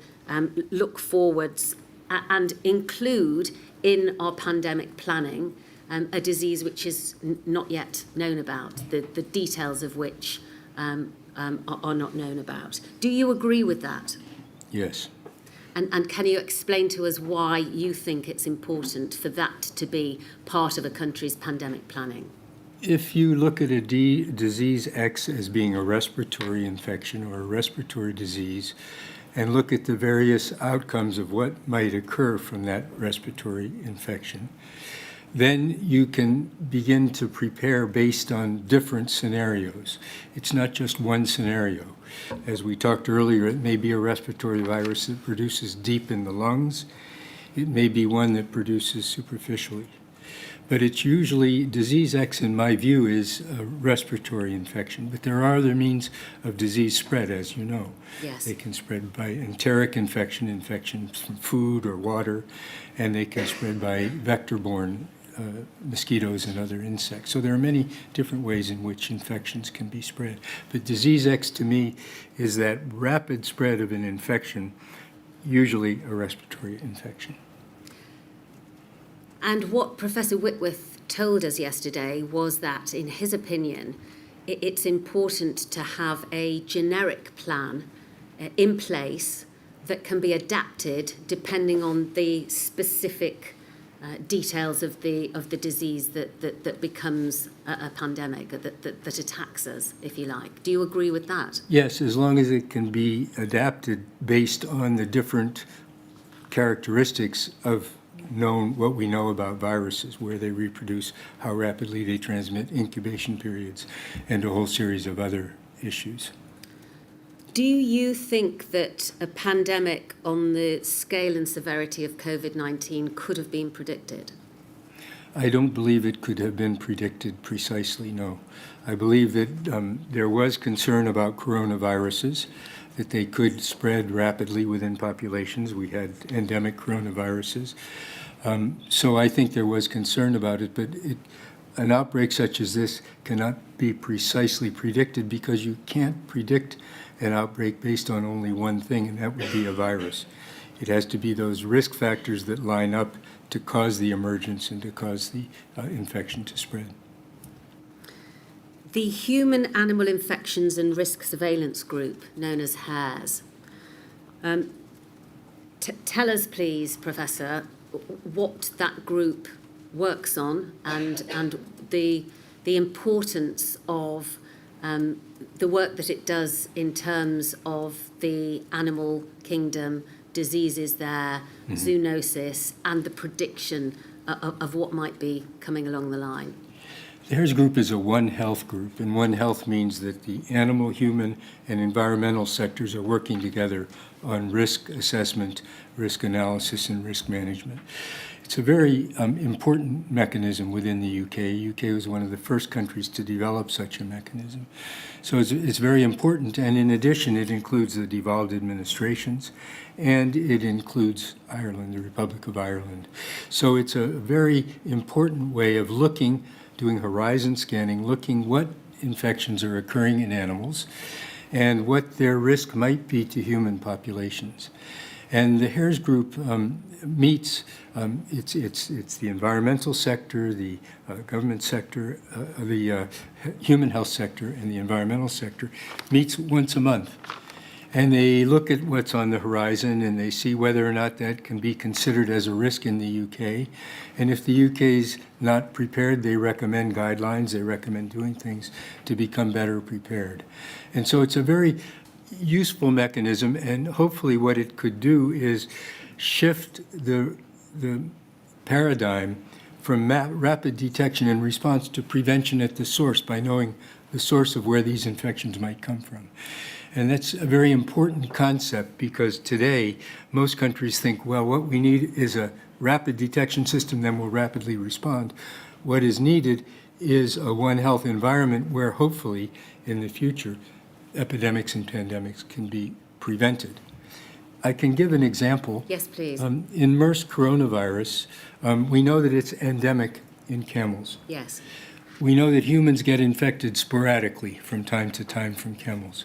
look forwards and include in our pandemic planning a disease which is not yet known about, the details of which are not known about. Do you agree with that? Yes. And can you explain to us why you think it's important for that to be part of a country's pandemic planning? If you look at a disease X as being a respiratory infection or a respiratory disease, and look at the various outcomes of what might occur from that respiratory infection, then you can begin to prepare based on different scenarios. It's not just one scenario. As we talked earlier, it may be a respiratory virus that produces deep in the lungs. It may be one that produces superficially. But it's usually, disease X, in my view, is a respiratory infection. But there are other means of disease spread, as you know. Yes. They can spread by enteric infection, infections from food or water, and they can spread by vector-borne mosquitoes and other insects. So there are many different ways in which infections can be spread. But disease X, to me, is that rapid spread of an infection, usually a respiratory infection. And what Professor Whitworth told us yesterday was that, in his opinion, it's important to have a generic plan in place that can be adapted depending on the specific details of the disease that becomes a pandemic, that attacks us, if you like. Do you agree with that? Yes, as long as it can be adapted based on the different characteristics of what we know about viruses, where they reproduce, how rapidly they transmit, incubation periods, and a whole series of other issues. Do you think that a pandemic on the scale and severity of COVID-19 could have been predicted? I don't believe it could have been predicted precisely, no. I believe that there was concern about coronaviruses, that they could spread rapidly within populations. We had endemic coronaviruses. So I think there was concern about it, but an outbreak such as this cannot be precisely predicted because you can't predict an outbreak based on only one thing, and that would be a virus. It has to be those risk factors that line up to cause the emergence and to cause the infection to spread. The Human Animal Infections and Risk Surveillance Group, known as HARES. Tell us, please, Professor, what that group works on and the importance of the work that it does in terms of the animal kingdom, diseases there, zoonosis, and the prediction of what might be coming along the line. The HARES group is a One Health group, and One Health means that the animal, human, and environmental sectors are working together on risk assessment, risk analysis, and risk management. It's a very important mechanism within the UK. UK was one of the first countries to develop such a mechanism. So it's very important, and in addition, it includes the devolved administrations, and it includes Ireland, the Republic of Ireland. So it's a very important way of doing horizon scanning, looking what infections are occurring in animals and what their risk might be to human populations. And the HARES group meets, it's the environmental sector, the government sector, the human health sector, and the environmental sector, meets once a month. And they look at what's on the horizon and they see whether or not that can be considered as a risk in the UK. And if the UK is not prepared, they recommend guidelines, they recommend doing things to become better prepared. And so it's a very useful mechanism, and hopefully what it could do is shift the paradigm from rapid detection and response to prevention at the source by knowing the source of where these infections might come from. And that's a very important concept because today most countries think, well, what we need is a rapid detection system, then we'll rapidly respond. What is needed is a One Health environment where hopefully in the future epidemics and pandemics can be prevented. I can give an example. Yes, please. In MERS coronavirus, we know that it's endemic in camels. Yes. We know that humans get infected sporadically from time to time from camels.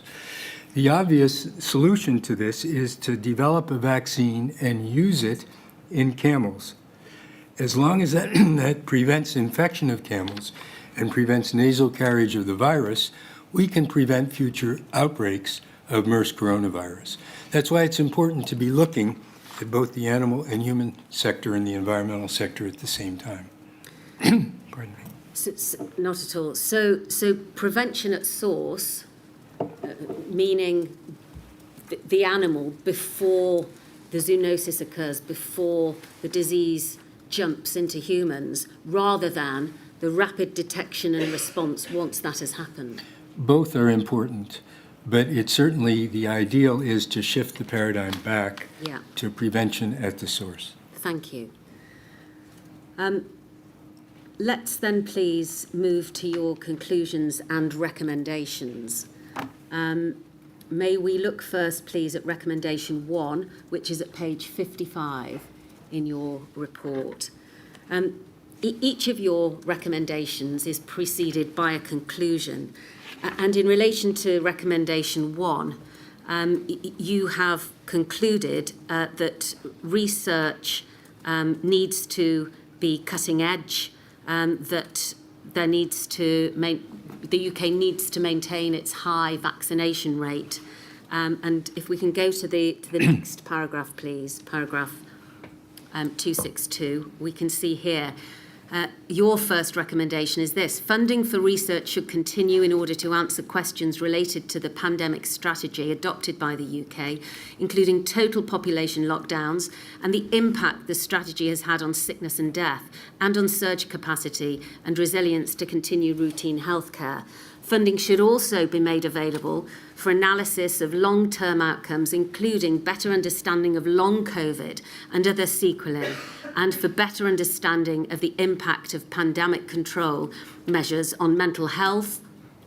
The obvious solution to this is to develop a vaccine and use it in camels. As long as that prevents infection of camels and prevents nasal carriage of the virus, we can prevent future outbreaks of MERS coronavirus. That's why it's important to be looking at both the animal and human sector and the environmental sector at the same time. Pardon me. Not at all. So prevention at source, meaning the animal before the zoonosis occurs, before the disease jumps into humans, rather than the rapid detection and response once that has happened. Both are important, but it's certainly the ideal is to shift the paradigm back to prevention at the source. Thank you. Let's then please move to your conclusions and recommendations. May we look first, please, at recommendation 1, which is at page 55 in your report. Each of your recommendations is preceded by a conclusion. And in relation to recommendation 1, you have concluded that research needs to be cutting edge, that there needs to the UK needs to maintain its high vaccination rate. And if we can go to the next paragraph, please, paragraph 262, we can see here your first recommendation is this: funding for research should continue in order to answer questions related to the pandemic strategy adopted by the UK, including total population lockdowns and the impact the strategy has had on sickness and death, and on surge capacity and resilience to continue routine healthcare. Funding should also be made available for analysis of long-term outcomes, including better understanding of long COVID and other sequelae, and for better understanding of the impact of pandemic control measures on mental health,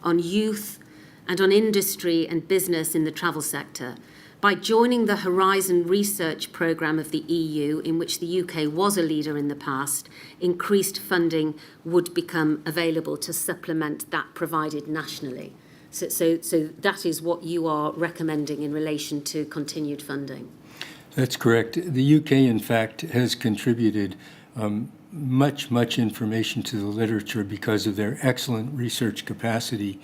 on youth, and on industry and business in the travel sector. By joining the Horizon Research Programme of the EU, in which the UK was a leader in the past, increased funding would become available to supplement that provided nationally. So that is what you are recommending in relation to continued funding. That's correct. The UK, in fact, has contributed much information to the literature because of their excellent research capacity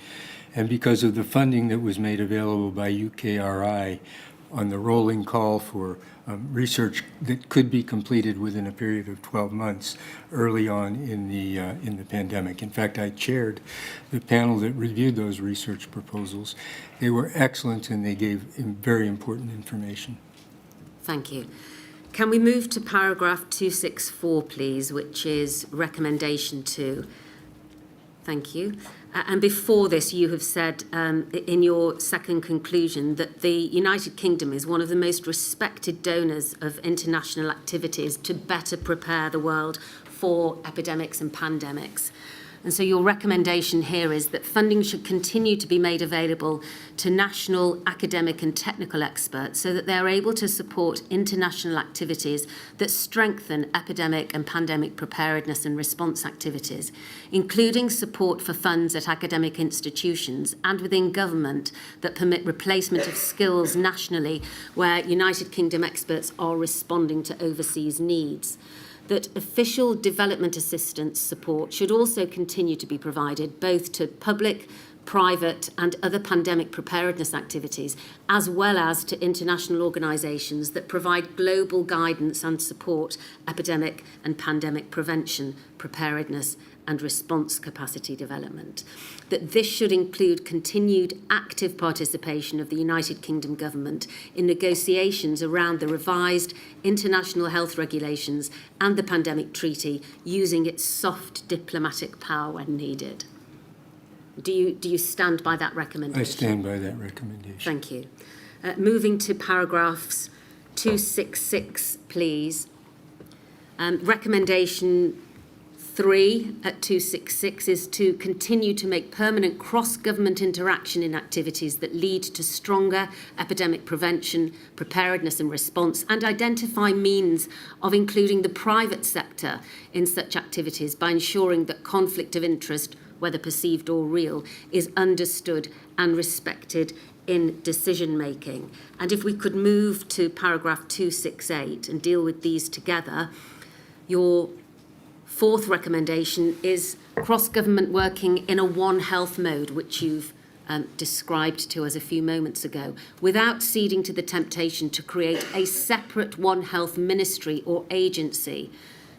and because of the funding that was made available by UKRI on the rolling call for research that could be completed within a period of 12 months early on in the pandemic. In fact, I chaired the panel that reviewed those research proposals. They were excellent and they gave very important information. Thank you. Can we move to paragraph 264, please, which is recommendation 2? Thank you. And before this, you have said in your second conclusion that the United Kingdom is one of the most respected donors of international activities to better prepare the world for epidemics and pandemics. And so your recommendation here is that funding should continue to be made available to national academic and technical experts so that they are able to support international activities that strengthen epidemic and pandemic preparedness and response activities, including support for funds at academic institutions and within government that permit replacement of skills nationally where United Kingdom experts are responding to overseas needs. That official development assistance support should also continue to be provided both to public, private and other pandemic preparedness activities, as well as to international organisations that provide global guidance and support epidemic and pandemic prevention, preparedness and response capacity development. That this should include continued active participation of the United Kingdom government in negotiations around the revised international health regulations and the pandemic treaty, using its soft diplomatic power when needed. Do you stand by that recommendation? I stand by that recommendation. Thank you. Moving to paragraphs 266, please. Recommendation 3 at 266 is to continue to make permanent cross-government interaction in activities that lead to stronger epidemic prevention, preparedness and response, and identify means of including the private sector in such activities by ensuring that conflict of interest, whether perceived or real, is understood and respected in decision-making. And if we could move to paragraph 268 and deal with these together, your fourth recommendation is cross-government working in a One Health mode, which you've described to us a few moments ago, without ceding to the temptation to create a separate One Health ministry or agency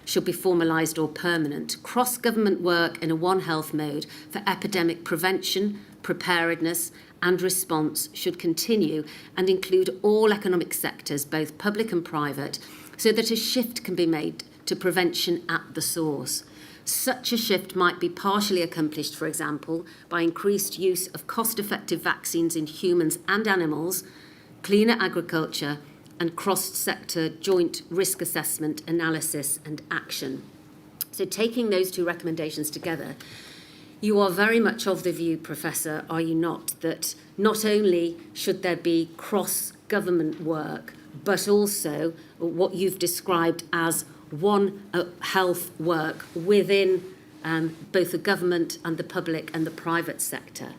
should be formalised or permanent. Cross-government work in a One Health mode for epidemic prevention, preparedness and response should continue and include all economic sectors, both public and private, so that a shift can be made to prevention at the source. Such a shift might be partially accomplished, for example, by increased use of cost-effective vaccines in humans and animals, cleaner agriculture, and cross-sector joint risk assessment, analysis and action. So taking those two recommendations together, you are very much of the view, Professor, are you not, that not only should there be cross-government work, but also what you've described as One Health work within both the government and the public and the private sector,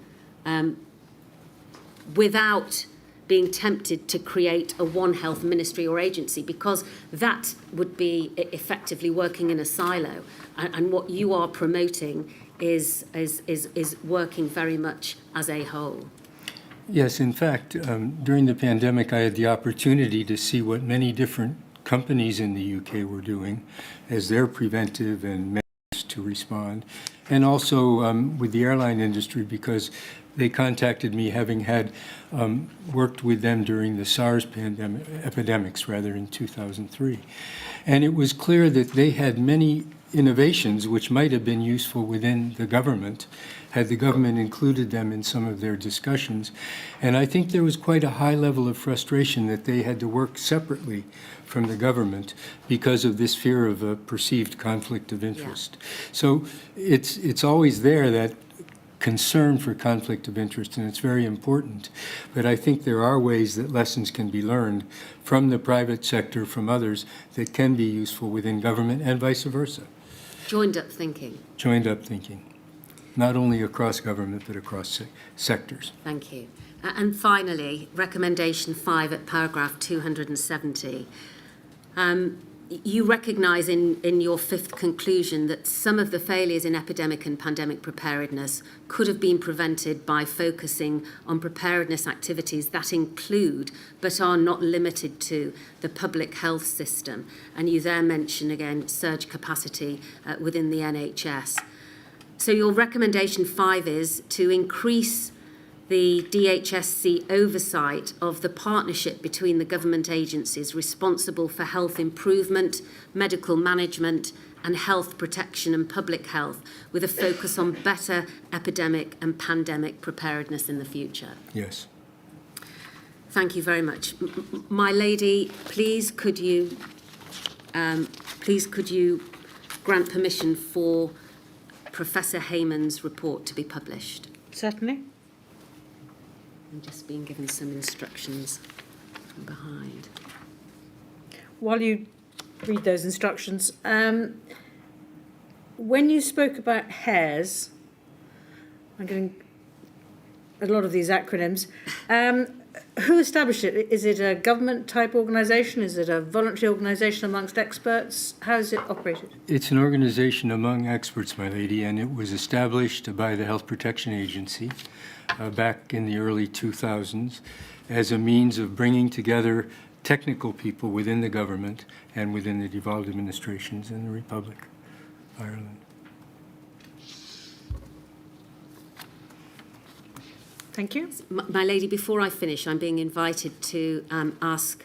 without being tempted to create a One Health ministry or agency, because that would be effectively working in a silo. And what you are promoting is working very much as a whole. Yes, in fact, during the pandemic, I had the opportunity to see what many different companies in the UK were doing as their preventive and measures to respond, and also with the airline industry, because they contacted me having had worked with them during the SARS epidemics, in 2003. And it was clear that they had many innovations which might have been useful within the government had the government included them in some of their discussions. And I think there was quite a high level of frustration that they had to work separately from the government because of this fear of a perceived conflict of interest. Yeah. So it's always there, that concern for conflict of interest, and it's very important. But I think there are ways that lessons can be learned from the private sector, from others, that can be useful within government and vice versa. Joined up thinking. Joined up thinking. Not only across government, but across sectors. Thank you. And finally, recommendation 5 at paragraph 270. You recognise in your 5th conclusion that some of the failures in epidemic and pandemic preparedness could have been prevented by focusing on preparedness activities that include, but are not limited to, the public health system. And you there mention again surge capacity within the NHS. So your recommendation 5 is to increase the DHSC oversight of the partnership between the government agencies responsible for health improvement, medical management, and health protection and public health, with a focus on better epidemic and pandemic preparedness in the future. Yes. Thank you very much. My lady, please could you grant permission for Professor Heymann's report to be published? Certainly. I'm just being given some instructions from behind. While you read those instructions, when you spoke about HARES, I'm getting a lot of these acronyms, who established it? Is it a government-type organisation? Is it a voluntary organisation amongst experts? How is it operated? It's an organisation among experts, my lady, and it was established by the Health Protection Agency back in the early 2000s as a means of bringing together technical people within the government and within the devolved administrations in the Republic of Ireland. Thank you. My lady, before I finish, I'm being invited to ask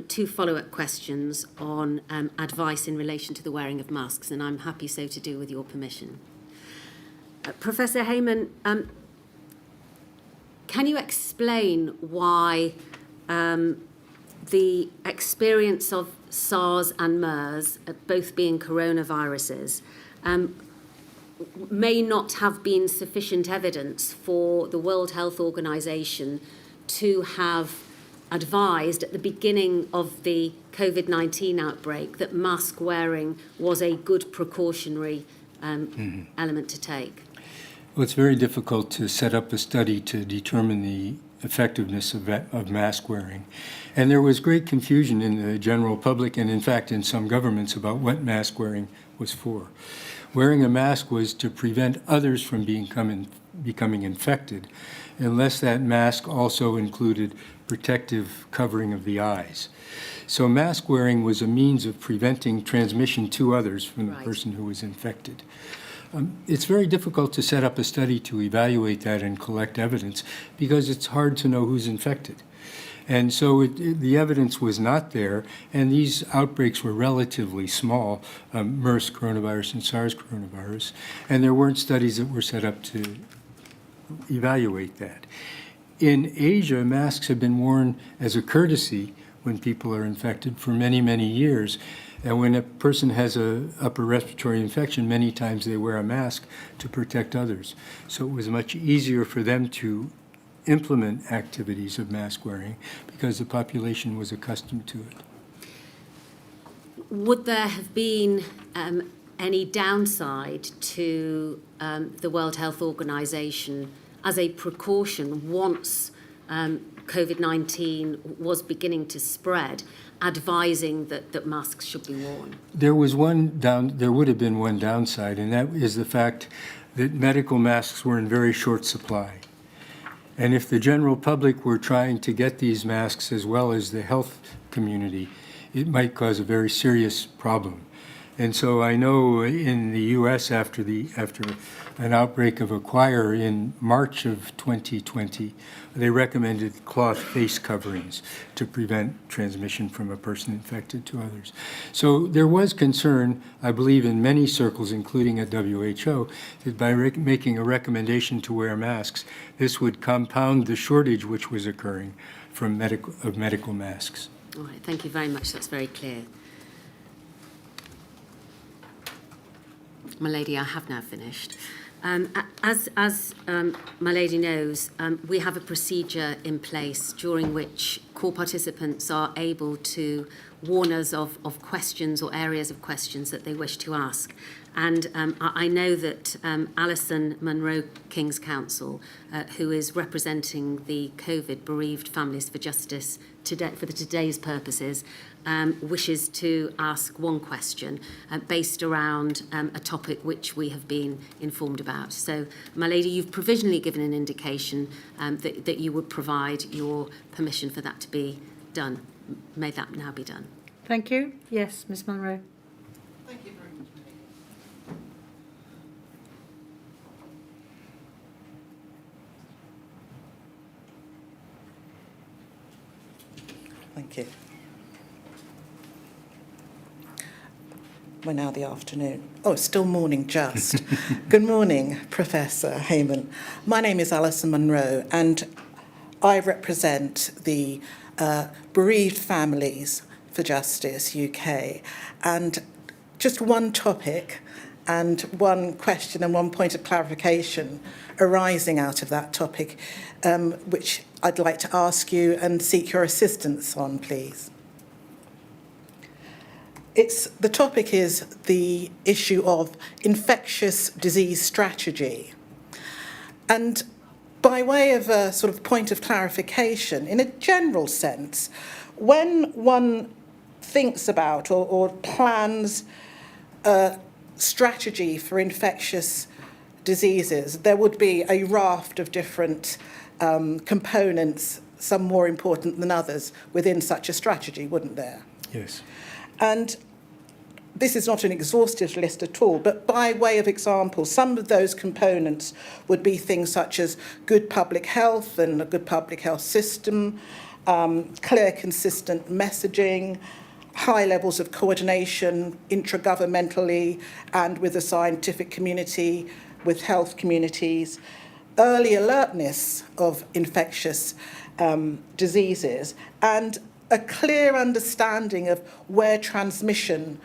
2 follow-up questions on advice in relation to the wearing of masks, and I'm happy so to do with your permission. Professor Heymann, can you explain why the experience of SARS and MERS, both being coronaviruses, may not have been sufficient evidence for the World Health Organization to have advised at the beginning of the COVID-19 outbreak that mask wearing was a good precautionary element to take? Well, it's very difficult to set up a study to determine the effectiveness of mask wearing. And there was great confusion in the general public and, in fact, in some governments about what mask wearing was for. Wearing a mask was to prevent others from becoming infected, unless that mask also included protective covering of the eyes. So mask wearing was a means of preventing transmission to others from the person who was infected. It's very difficult to set up a study to evaluate that and collect evidence because it's hard to know who's infected. And so the evidence was not there, and these outbreaks were relatively small, MERS coronavirus and SARS coronavirus, and there weren't studies that were set up to evaluate that. In Asia, masks have been worn as a courtesy when people are infected for many, many years. And when a person has an upper respiratory infection, many times they wear a mask to protect others. So it was much easier for them to implement activities of mask wearing because the population was accustomed to it. Would there have been any downside to the World Health Organization as a precaution once COVID-19 was beginning to spread, advising that masks should be worn? There would have been one downside, and that is the fact that medical masks were in very short supply. And if the general public were trying to get these masks as well as the health community, it might cause a very serious problem. And so I know in the U.S. after an outbreak of a choir in March of 2020, they recommended cloth face coverings to prevent transmission from a person infected to others. So there was concern, I believe, in many circles, including at WHO, that by making a recommendation to wear masks, this would compound the shortage which was occurring from medical masks. All right, thank you very much. That's very clear. My lady, I have now finished. As my lady knows, we have a procedure in place during which core participants are able to warn us of questions or areas of questions that they wish to ask. And I know that Alison Munro, King's Counsel, who is representing the COVID bereaved families for justice today, for today's purposes, wishes to ask one question based around a topic which we have been informed about. So, my lady, you've provisionally given an indication that you would provide your permission for that to be done. May that now be done. Thank you. Yes, Ms Munro. Thank you very much, Mary. Thank you. We're now the afternoon. Oh, it's still morning just. Good morning, Professor Heymann. My name is Alison Munro, and I represent the Bereaved Families for Justice UK. And just one topic and one question and one point of clarification arising out of that topic, which I'd like to ask you and seek your assistance on, please. The topic is the issue of infectious disease strategy. And by way of a sort of point of clarification, in a general sense, when one thinks about or plans a strategy for infectious diseases, there would be a raft of different components, some more important than others, within such a strategy, wouldn't there? Yes. And this is not an exhaustive list at all, but by way of example, some of those components would be things such as good public health and a good public health system, clear, consistent messaging, high levels of coordination intragovernmentally and with the scientific community, with health communities, early alertness of infectious diseases, and a clear understanding of where transmission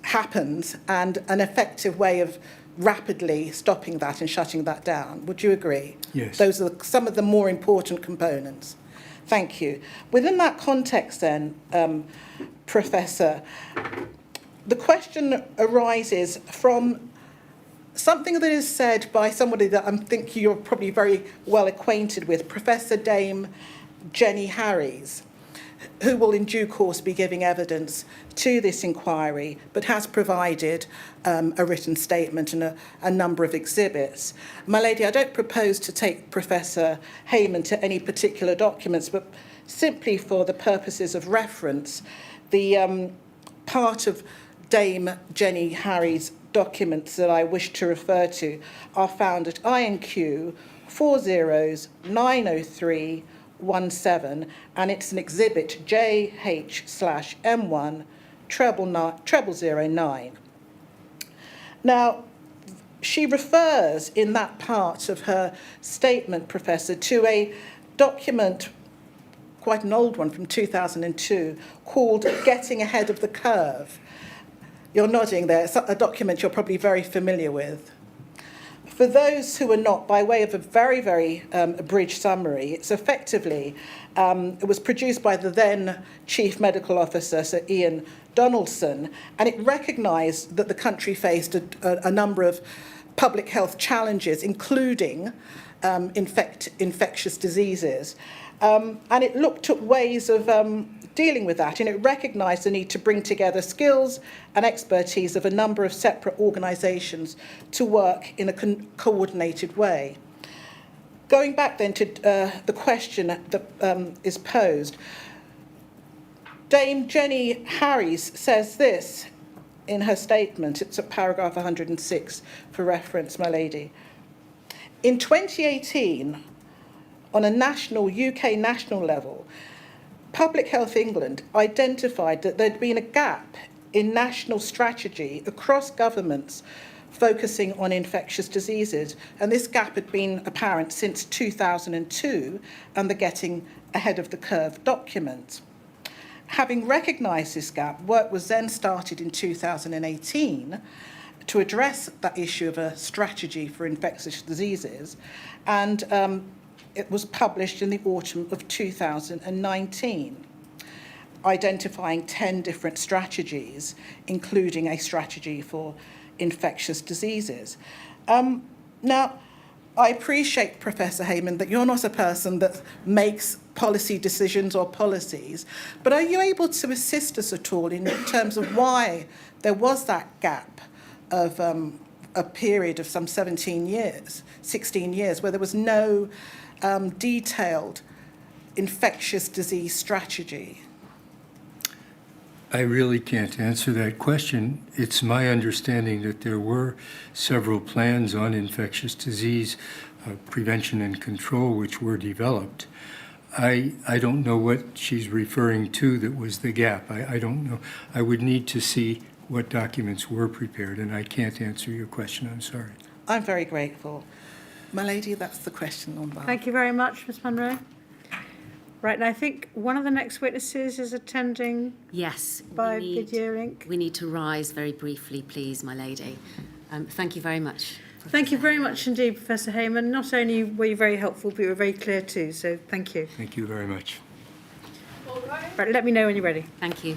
happens and an effective way of rapidly stopping that and shutting that down. Would you agree? Yes. Those are some of the more important components. Thank you. Within that context then, Professor, the question arises from something that is said by somebody that I think you're probably very well acquainted with, Professor Dame Jenny Harries, who will in due course be giving evidence to this inquiry, but has provided a written statement and a number of exhibits. My lady, I don't propose to take Professor Heymann to any particular documents, but simply for the purposes of reference, the part of Dame Jenny Harries' documents that I wish to refer to are found at INQ 40903117, and it's an exhibit JH/M1 0009. Now, she refers in that part of her statement, Professor, to a document, quite an old one from 2002, called Getting Ahead of the Curve. You're nodding there. It's a document you're probably very familiar with. For those who are not, by way of a very, very abridged summary, it's effectively, it was produced by the then Chief Medical Officer, Sir Ian Donaldson, and it recognised that the country faced a number of public health challenges, including infectious diseases. And it looked at ways of dealing with that, and it recognised the need to bring together skills and expertise of a number of separate organisations to work in a coordinated way. Going back then to the question that is posed, Dame Jenny Harries says this in her statement. It's at paragraph 106 for reference, my lady. In 2018, on a UK national level, Public Health England identified that there'd been a gap in national strategy across governments focusing on infectious diseases, and this gap had been apparent since 2002 and the Getting Ahead of the Curve document. Having recognised this gap, work was then started in 2018 to address that issue of a strategy for infectious diseases, and it was published in the autumn of 2019, identifying 10 different strategies, including a strategy for infectious diseases. Now, I appreciate, Professor Heymann, that you're not a person that makes policy decisions or policies, but are you able to assist us at all in terms of why there was that gap of a period of some 16 years, where there was no detailed infectious disease strategy? I really can't answer that question. It's my understanding that there were several plans on infectious disease prevention and control which were developed. I don't know what she's referring to that was the gap. I don't know. I would need to see what documents were prepared, and I can't answer your question. I'm sorry. I'm very grateful. My lady, that's the question on that. Thank you very much, Ms Munro. Right, and I think one of the next witnesses is attending Yes. by video link. We need to rise very briefly, please, my lady. Thank you very much. Thank you very much indeed, Professor Heymann. Not only were you very helpful, but you were very clear too, so thank you. Thank you very much. Right, let me know when you're ready. Thank you.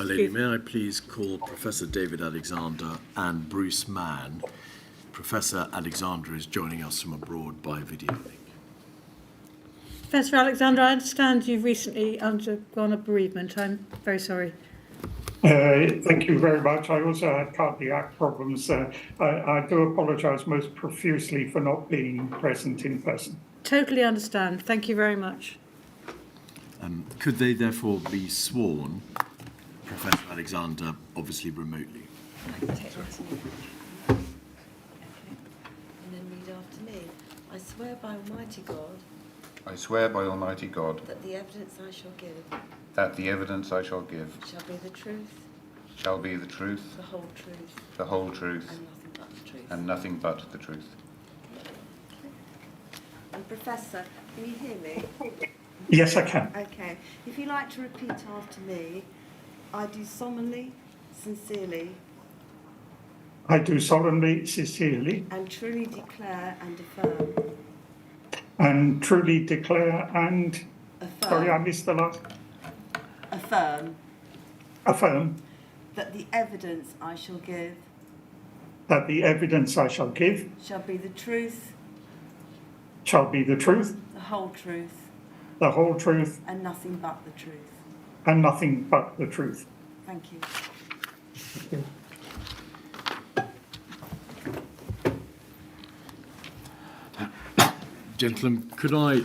Lady, may I please call Professor David Alexander and Bruce Mann. Professor Alexander is joining us from abroad by video link. Professor Alexander, I understand you've recently undergone a bereavement. I'm very sorry. Thank you very much. I also had cardiac problems. I do apologise most profusely for not being present in person. Totally understand. Thank you very much. Could they therefore be sworn, Professor Alexander, obviously remotely? I can take that. Okay. And then read after me. I swear by Almighty God. I swear by Almighty God That the evidence I shall give. that the evidence I shall give Shall be the truth. shall be the truth, The whole truth. the whole truth, And nothing but the truth. and nothing but the truth. And Professor, can you hear me? Yes, I can. Okay. If you'd like to repeat after me, I do solemnly, sincerely, I do solemnly, sincerely, and truly declare and affirm. and truly declare and, sorry, I missed the last, affirm That the evidence I shall give that the evidence I shall give shall be the truth, shall be the truth, the whole truth, the whole truth, and nothing but the truth. and nothing but the truth. Thank you. Gentlemen, could I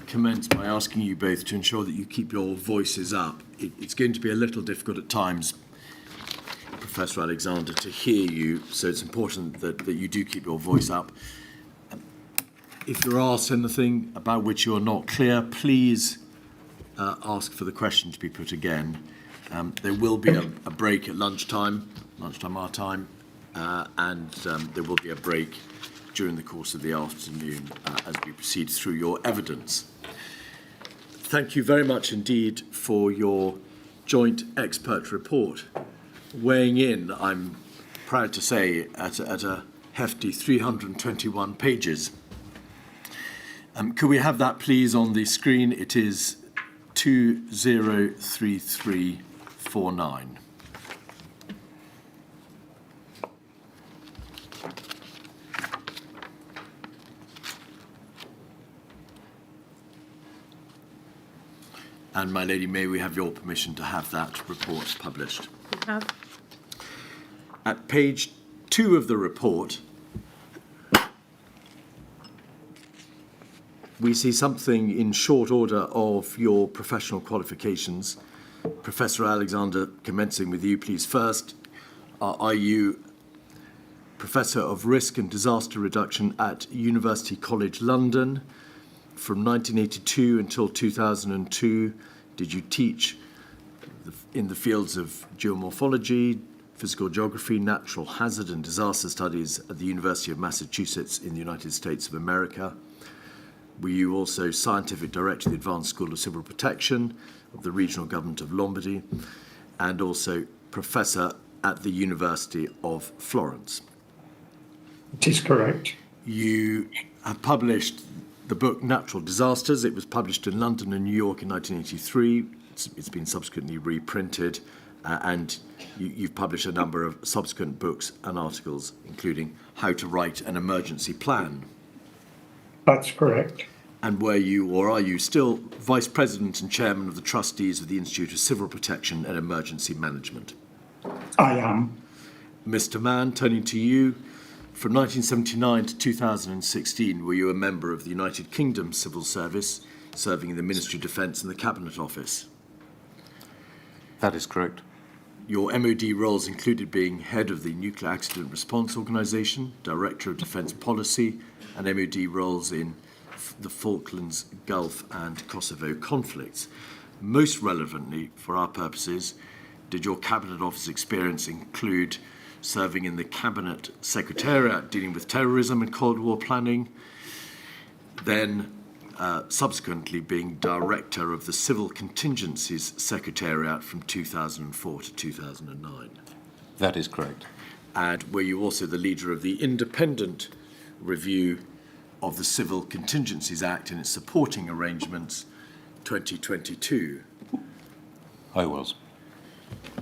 commence by asking you both to ensure that you keep your voices up? It's going to be a little difficult at times, Professor Alexander, to hear you, so it's important that you do keep your voice up. If you're asked anything about which you're not clear, please ask for the question to be put again. There will be a break at lunchtime our time, and there will be a break during the course of the afternoon as we proceed through your evidence. Thank you very much indeed for your joint expert report. Weighing in, I'm proud to say, at a hefty 321 pages. Could we have that please on the screen? It is 203349. And my lady, may we have your permission to have that report published? We have. At page 2 of the report, we see something in short order of your professional qualifications. Professor Alexander, commencing with you, please. First, are you Professor of Risk and Disaster Reduction at University College London? From 1982 until 2002, did you teach in the fields of geomorphology, physical geography, natural hazard and disaster studies at the University of Massachusetts in the United States of America? Were you also Scientific Director of the Advanced School of Civil Protection of the Regional Government of Lombardy, and also Professor at the University of Florence? It is correct. You have published the book Natural Disasters. It was published in London and New York in 1983. It's been subsequently reprinted, and you've published a number of subsequent books and articles, including How to Write an Emergency Plan. That's correct. And were you, or are you still, Vice President and Chairman of the Trustees of the Institute of Civil Protection and Emergency Management? I am. Mr. Mann, turning to you, from 1979 to 2016, were you a member of the United Kingdom Civil Service, serving in the Ministry of Defence and the Cabinet Office? That is correct. Your MOD roles included being head of the Nuclear Accident Response Organisation, Director of Defence Policy, and MOD roles in the Falklands, Gulf and Kosovo conflicts. Most relevantly, for our purposes, did your Cabinet Office experience include serving in the Cabinet Secretariat dealing with terrorism and Cold War planning, then subsequently being Director of the Civil Contingencies Secretariat from 2004 to 2009? That is correct. And were you also the leader of the independent review of the Civil Contingencies Act and its supporting arrangements 2022? I was.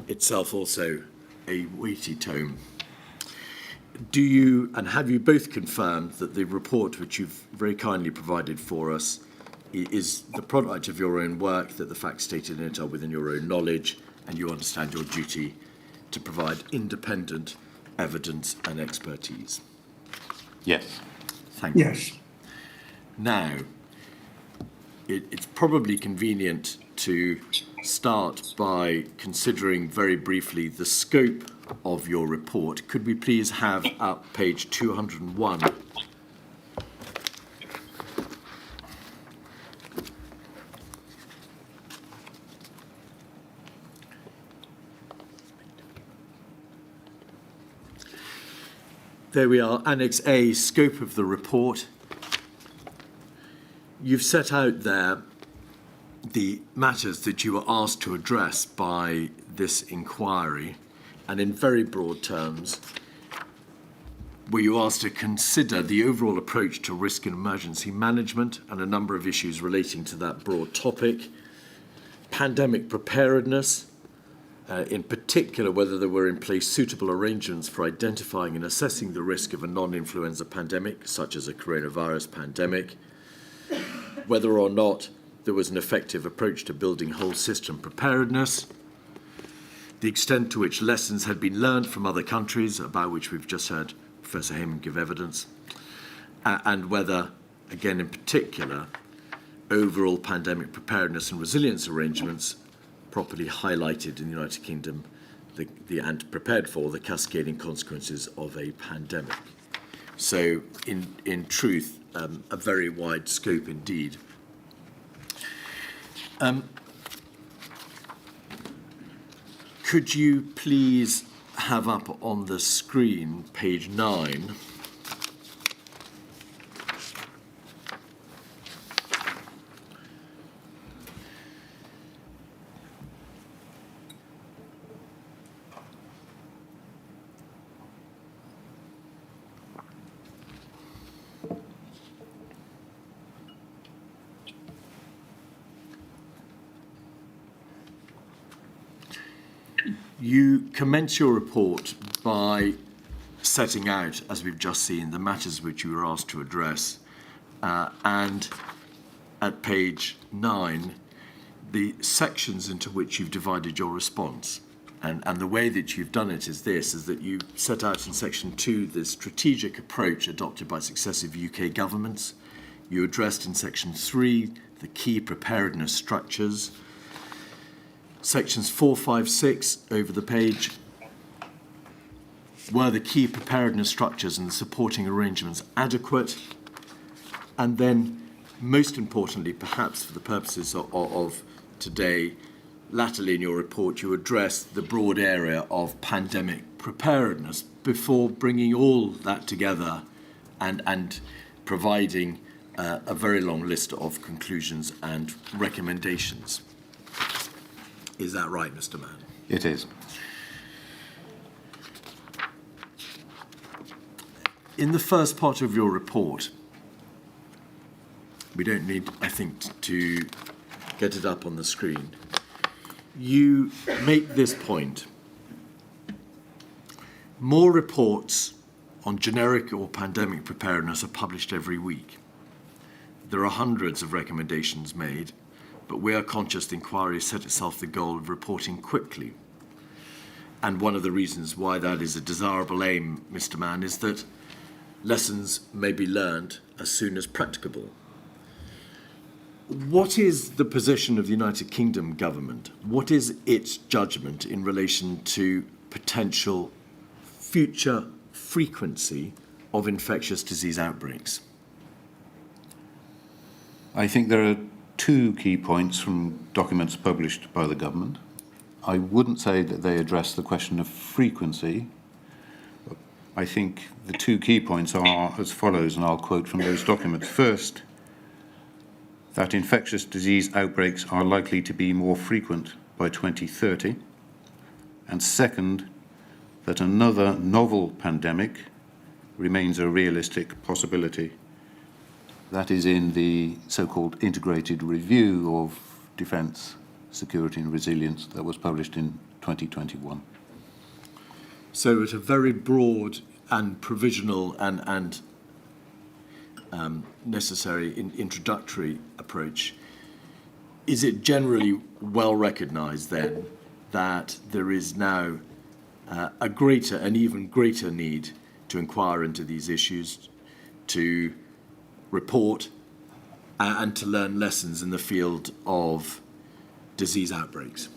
itself also a weighty tome. Do you, and have you both confirmed that the report which you've very kindly provided for us is the product of your own work, that the facts stated in it are within your own knowledge, and you understand your duty to provide independent evidence and expertise? Yes. Thank you. Yes. Now, it's probably convenient to start by considering very briefly the scope of your report. Could we please have up page 201? There we are, Annex A, scope of the report. You've set out there the matters that you were asked to address by this inquiry, and in very broad terms, were you asked to consider the overall approach to risk and emergency management and a number of issues relating to that broad topic, pandemic preparedness, in particular whether there were in place suitable arrangements for identifying and assessing the risk of a non-influenza pandemic, such as a coronavirus pandemic, whether or not there was an effective approach to building whole system preparedness, the extent to which lessons had been learned from other countries, about which we've just heard Professor Heymann give evidence, and whether, again in particular, overall pandemic preparedness and resilience arrangements properly highlighted in the United Kingdom and prepared for the cascading consequences of a pandemic. So, in truth, a very wide scope indeed. Could you please have up on the screen page 9? You commence your report by setting out, as we've just seen, the matters which you were asked to address, and at page 9, the sections into which you've divided your response. And the way that you've done it is that you set out in section 2 the strategic approach adopted by successive UK governments. You addressed in section 3 the key preparedness structures. Sections 4, 5, 6 over the page were the key preparedness structures and the supporting arrangements adequate? And then, most importantly, perhaps for the purposes of today, latterly in your report, you addressed the broad area of pandemic preparedness before bringing all that together and providing a very long list of conclusions and recommendations. Is that right, Mr. Mann? It is. In the first part of your report, we don't need, I think, to get it up on the screen. You make this point. More reports on generic or pandemic preparedness are published every week. There are hundreds of recommendations made, but we are conscious the inquiry set itself the goal of reporting quickly. And one of the reasons why that is a desirable aim, Mr. Mann, is that lessons may be learned as soon as practicable. What is the position of the United Kingdom government? What is its judgment in relation to potential future frequency of infectious disease outbreaks? I think there are two key points from documents published by the government. I wouldn't say that they address the question of frequency. I think the two key points are as follows, and I'll quote from those documents. First, that infectious disease outbreaks are likely to be more frequent by 2030. And second, that another novel pandemic remains a realistic possibility. That is in the so-called integrated review of defence, security and resilience that was published in 2021. So at a very broad and provisional and necessary introductory approach, is it generally well recognised then that there is now an even greater need to inquire into these issues, to report and to learn lessons in the field of disease outbreaks?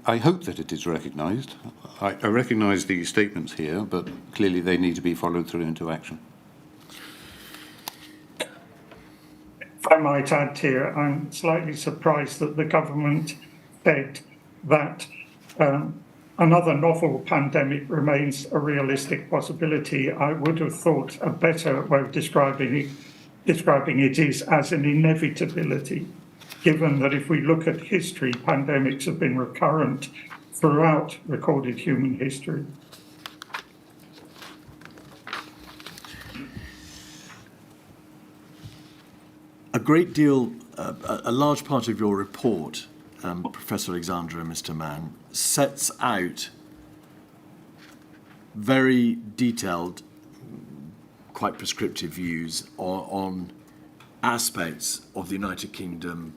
I hope that it is recognised. I recognise the statements here, but clearly they need to be followed through into action. If I might add here, I'm slightly surprised that the government said that another novel pandemic remains a realistic possibility. I would have thought a better way of describing it is as an inevitability, given that if we look at history, pandemics have been recurrent throughout recorded human history. A great deal, a large part of your report, Professor Alexander and Mr. Mann, sets out very detailed, quite prescriptive views on aspects of the United Kingdom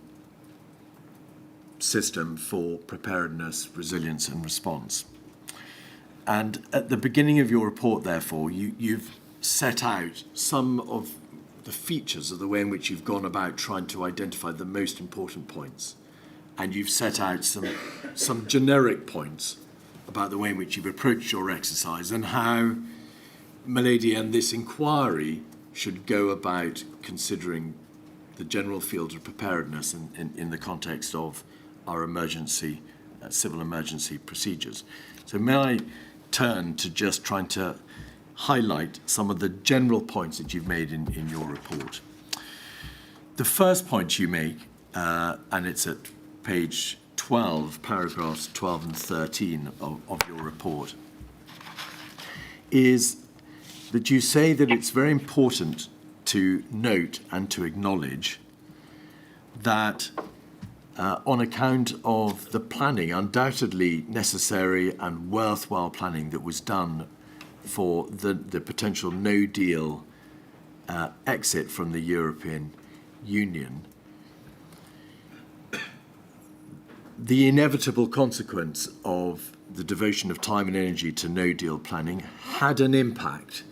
system for preparedness, resilience and response. And at the beginning of your report, therefore, you've set out some of the features of the way in which you've gone about trying to identify the most important points. And you've set out some generic points about the way in which you've approached your exercise and how Milady and this inquiry should go about considering the general field of preparedness in the context of our emergency, civil emergency procedures. So may I turn to just trying to highlight some of the general points that you've made in your report. The first point you make, and it's at page 12, paragraphs 12 and 13 of your report, is that you say that it's very important to note and to acknowledge that on account of the planning, undoubtedly necessary and worthwhile planning that was done for the potential no-deal exit from the European Union, the inevitable consequence of the devotion of time and energy to no-deal planning had an impact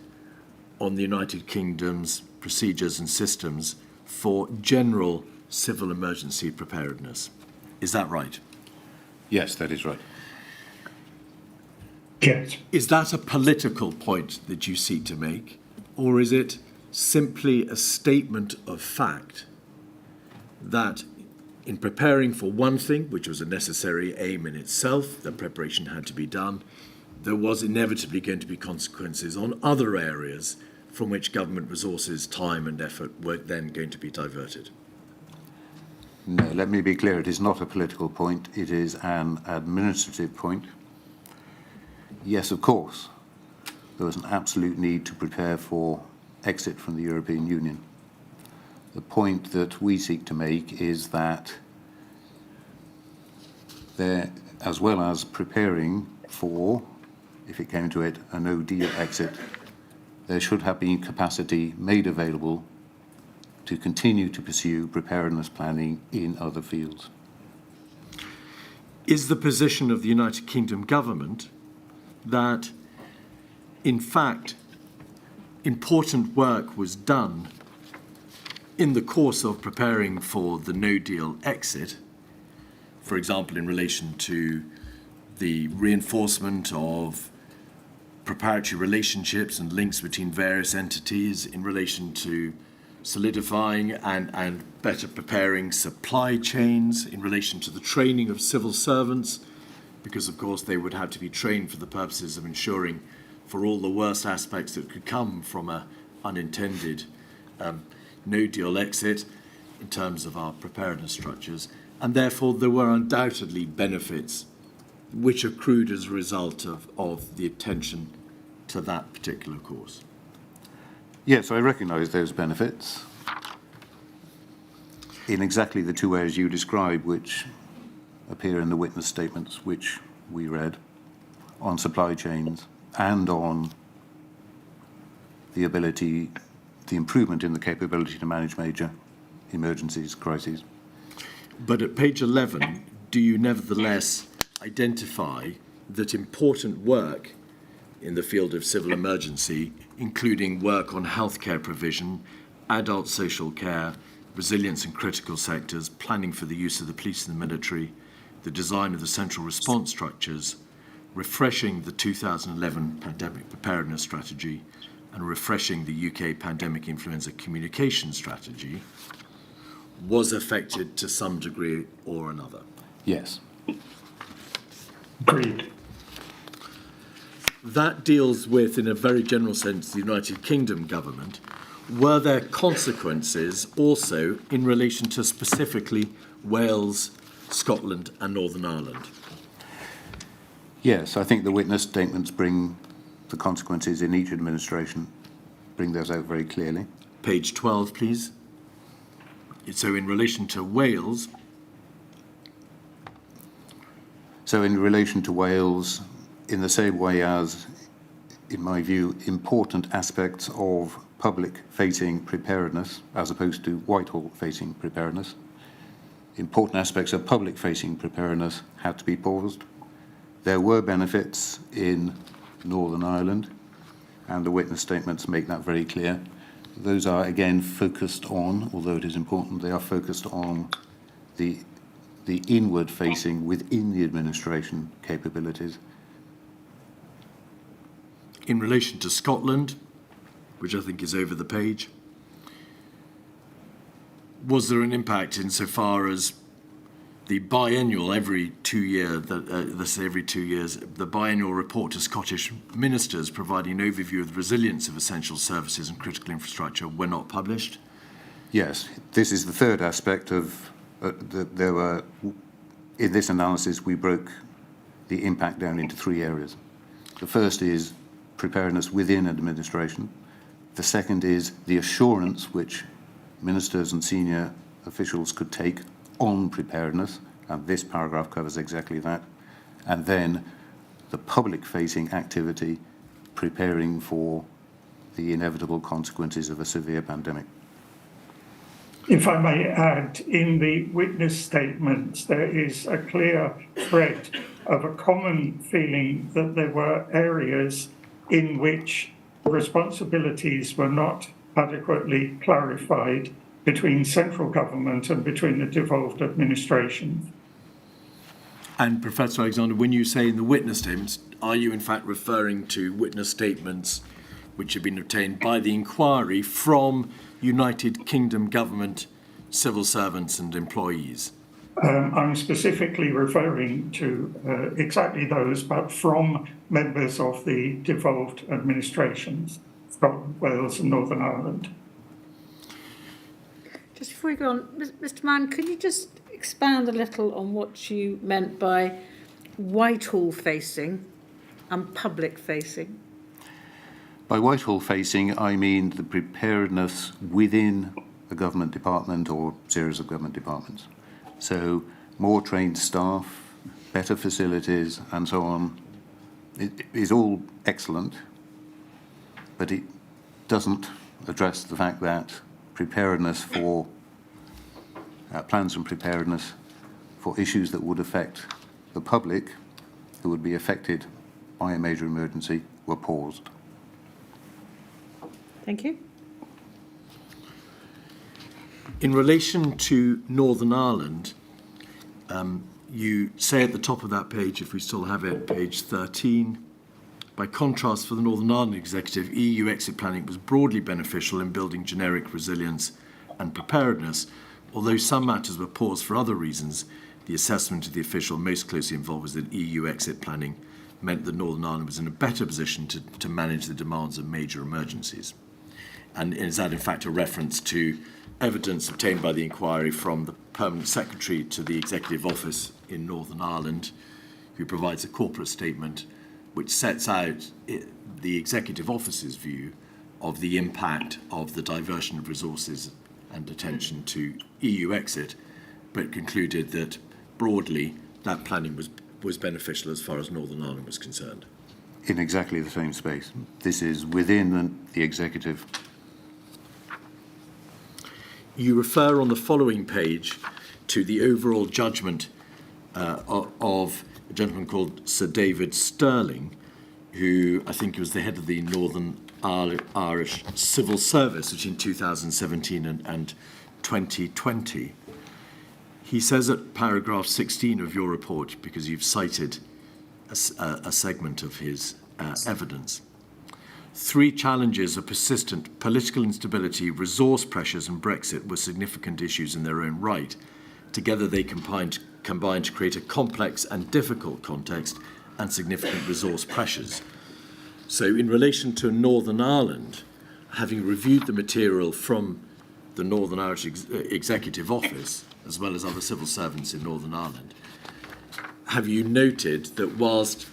on the United Kingdom's procedures and systems for general civil emergency preparedness. Is that right? Yes, that is right. Yes. Is that a political point that you seek to make, or is it simply a statement of fact that in preparing for one thing, which was a necessary aim in itself, the preparation had to be done, there was inevitably going to be consequences on other areas from which government resources, time and effort were then going to be diverted? No, let me be clear, it is not a political point, it is an administrative point. Yes, of course, there was an absolute need to prepare for exit from the European Union. The point that we seek to make is that there, as well as preparing for, if it came to it, a no-deal exit, there should have been capacity made available to continue to pursue preparedness planning in other fields. Is the position of the United Kingdom government that, in fact, important work was done in the course of preparing for the no-deal exit, for example, in relation to the reinforcement of preparatory relationships and links between various entities, in relation to solidifying and better preparing supply chains, in relation to the training of civil servants, because of course they would have to be trained for the purposes of ensuring for all the worst aspects that could come from an unintended no-deal exit in terms of our preparedness structures. And therefore there were undoubtedly benefits which accrued as a result of the attention to that particular course. Yes, I recognise those benefits in exactly the two areas you describe, which appear in the witness statements which we read on supply chains and on the improvement in the capability to manage major emergencies, crises. But at page 11, do you nevertheless identify that important work in the field of civil emergency, including work on healthcare provision, adult social care, resilience in critical sectors, planning for the use of the police and the military, the design of the central response structures, refreshing the 2011 pandemic preparedness strategy, and refreshing the UK pandemic influenza communication strategy, was affected to some degree or another? Yes. Agreed. That deals with, in a very general sense, the United Kingdom government. Were there consequences also in relation to specifically Wales, Scotland and Northern Ireland? Yes, I think the witness statements bring the consequences in each administration, bring those out very clearly. Page 12, please. So in relation to Wales... So in relation to Wales, in the same way as, in my view, important aspects of public-facing preparedness, as opposed to Whitehall-facing preparedness, important aspects of public-facing preparedness had to be paused. There were benefits in Northern Ireland, and the witness statements make that very clear. Those are, again, focused on, although it is important, they are focused on the inward-facing, within the administration capabilities. In relation to Scotland, which I think is over the page, was there an impact insofar as the biennial every 2 years, the biennial report to Scottish ministers providing an overview of the resilience of essential services and critical infrastructure were not published? Yes, this is the third aspect of in this analysis we broke the impact down into 3 areas. The first is preparedness within administration. The second is the assurance which ministers and senior officials could take on preparedness, and this paragraph covers exactly that. And then the public-facing activity preparing for the inevitable consequences of a severe pandemic. If I may add, in the witness statements, there is a clear thread of a common feeling that there were areas in which responsibilities were not adequately clarified between central government and between the devolved administrations. And Professor Alexander, when you say in the witness statements, are you in fact referring to witness statements which have been obtained by the inquiry from United Kingdom government civil servants and employees? I'm specifically referring to exactly those, but from members of the devolved administrations, Scotland, Wales and Northern Ireland. Just before we go on, Mr. Mann, could you just expand a little on what you meant by Whitehall facing and public facing? By Whitehall facing, I mean the preparedness within a government department or series of government departments. So more trained staff, better facilities and so on. It is all excellent, but it doesn't address the fact that preparedness for plans and preparedness for issues that would affect the public who would be affected by a major emergency were paused. Thank you. In relation to Northern Ireland, you say at the top of that page, if we still have it, page 13, by contrast, for the Northern Ireland Executive, EU exit planning was broadly beneficial in building generic resilience and preparedness. Although some matters were paused for other reasons, the assessment of the official most closely involved was that EU exit planning meant that Northern Ireland was in a better position to manage the demands of major emergencies. And is that in fact a reference to evidence obtained by the inquiry from the Permanent Secretary to the Executive Office in Northern Ireland, who provides a corporate statement which sets out the Executive Office's view of the impact of the diversion of resources and attention to EU exit, but concluded that broadly that planning was beneficial as far as Northern Ireland was concerned. In exactly the same space. This is within the executive. You refer on the following page to the overall judgment of a gentleman called Sir David Stirling, who I think was the head of the Northern Irish Civil Service between 2017 and 2020. He says at paragraph 16 of your report, because you've cited a segment of his evidence, 3 challenges of persistent political instability, resource pressures and Brexit were significant issues in their own right. Together they combined to create a complex and difficult context and significant resource pressures. So in relation to Northern Ireland, having reviewed the material from the Northern Irish Executive Office, as well as other civil servants in Northern Ireland, have you noted that whilst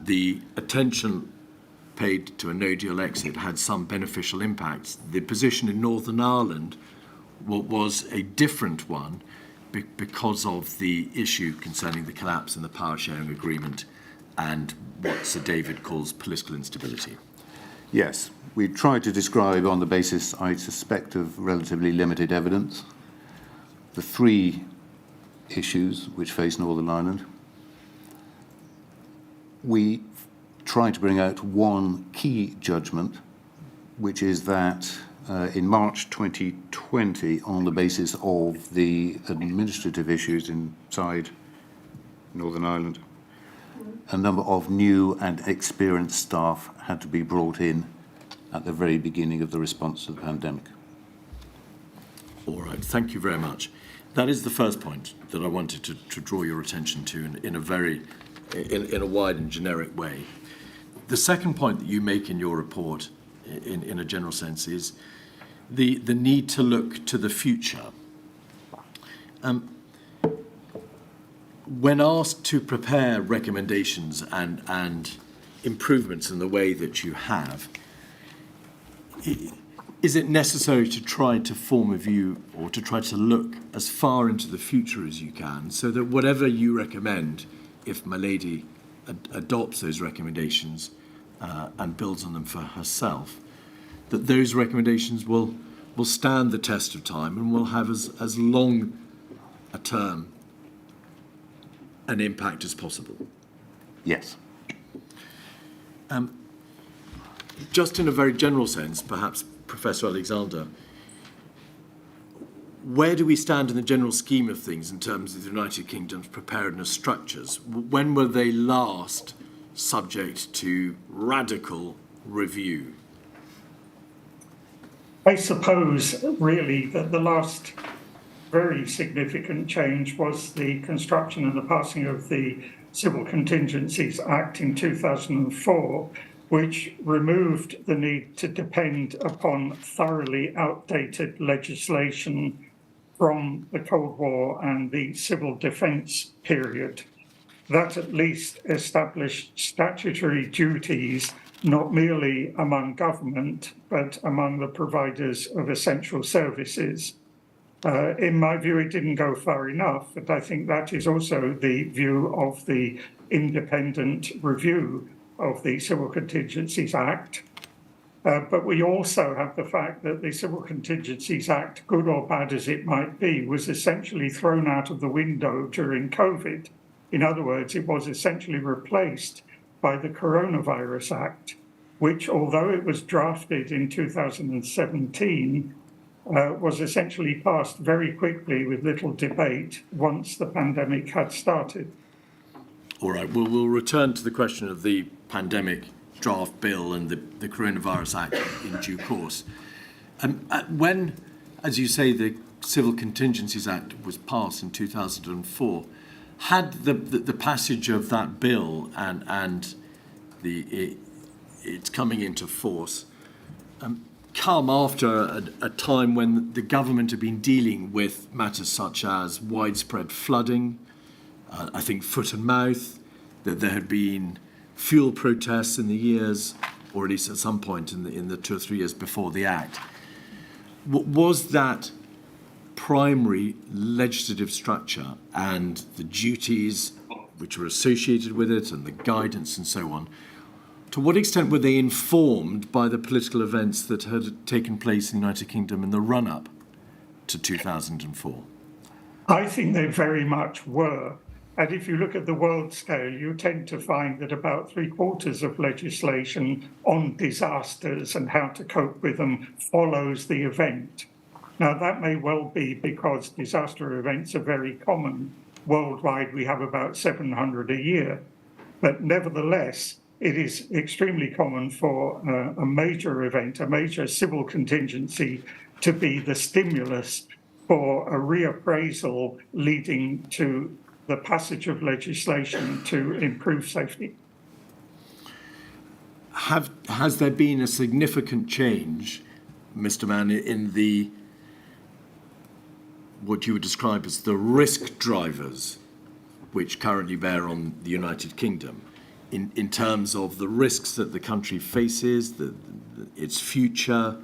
the attention paid to a no-deal exit had some beneficial impacts, the position in Northern Ireland was a different one because of the issue concerning the collapse in the power-sharing agreement and what Sir David calls political instability? Yes, we tried to describe on the basis, I suspect, of relatively limited evidence, the 3 issues which face Northern Ireland. We tried to bring out one key judgment, which is that in March 2020, on the basis of the administrative issues inside Northern Ireland, a number of new and experienced staff had to be brought in at the very beginning of the response to the pandemic. All right, thank you very much. That is the first point that I wanted to draw your attention to in a wide and generic way. The second point that you make in your report, in a general sense, is the need to look to the future. When asked to prepare recommendations and improvements in the way that you have, is it necessary to try to form a view or to try to look as far into the future as you can, so that whatever you recommend, if my lady adopts those recommendations and builds on them for herself, that those recommendations will stand the test of time and will have as long a term an impact as possible? Yes. Just in a very general sense, perhaps, Professor Alexander, where do we stand in the general scheme of things in terms of the United Kingdom's preparedness structures? When were they last subject to radical review? I suppose, really, that the last very significant change was the construction and the passing of the Civil Contingencies Act in 2004, which removed the need to depend upon thoroughly outdated legislation from the Cold War and the civil defence period. That at least established statutory duties not merely among government, but among the providers of essential services. In my view, it didn't go far enough, but I think that is also the view of the independent review of the Civil Contingencies Act. But we also have the fact that the Civil Contingencies Act, good or bad as it might be, was essentially thrown out of the window during COVID. In other words, it was essentially replaced by the Coronavirus Act, which, although it was drafted in 2017, was essentially passed very quickly with little debate once the pandemic had started. All right, well, we'll return to the question of the pandemic draft bill and the Coronavirus Act in due course. When, as you say, the Civil Contingencies Act was passed in 2004, had the passage of that bill and its coming into force come after a time when the government had been dealing with matters such as widespread flooding, I think foot and mouth, that there had been fuel protests in the years, or at least at some point in the 2 or 3 years before the Act. Was that primary legislative structure and the duties which were associated with it and the guidance and so on, to what extent were they informed by the political events that had taken place in the United Kingdom in the run-up to 2004? I think they very much were. And if you look at the world scale, you tend to find that about 3/4 of legislation on disasters and how to cope with them follows the event. Now, that may well be because disaster events are very common. Worldwide, we have about 700 a year. But nevertheless, it is extremely common for a major event, a major civil contingency, to be the stimulus for a reappraisal leading to the passage of legislation to improve safety. Has there been a significant change, Mr. Mann, in the what you would describe as the risk drivers which currently bear on the United Kingdom in terms of the risks that the country faces, its future?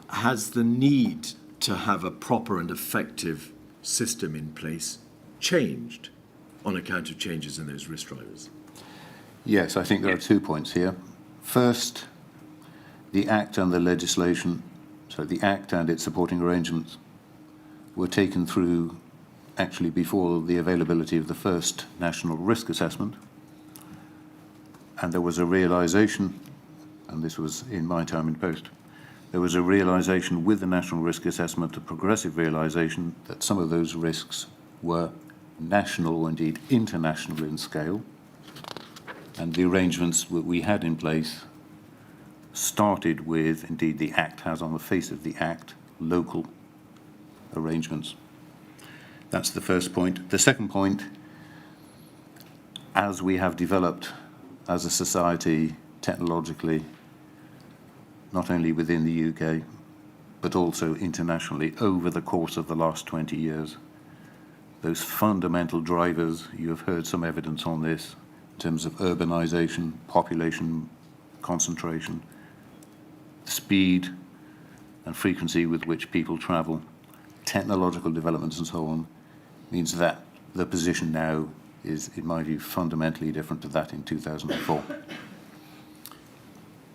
Has the need to have a proper and effective system in place changed on account of changes in those risk drivers? Yes, I think there are 2 points here. First, the Act and the legislation, the Act and its supporting arrangements were taken through actually before the availability of the first national risk assessment. And there was a realisation, and this was in my time in post, there was a realisation with the national risk assessment, a progressive realisation that some of those risks were national or indeed international in scale. And the arrangements that we had in place started with, indeed the Act has on the face of the Act, local arrangements. That's the first point. The second point, as we have developed as a society technologically, not only within the UK, but also internationally over the course of the last 20 years, those fundamental drivers, you have heard some evidence on this, in terms of urbanisation, population concentration, speed and frequency with which people travel, technological developments and so on, means that the position now is, in my view, fundamentally different to that in 2004.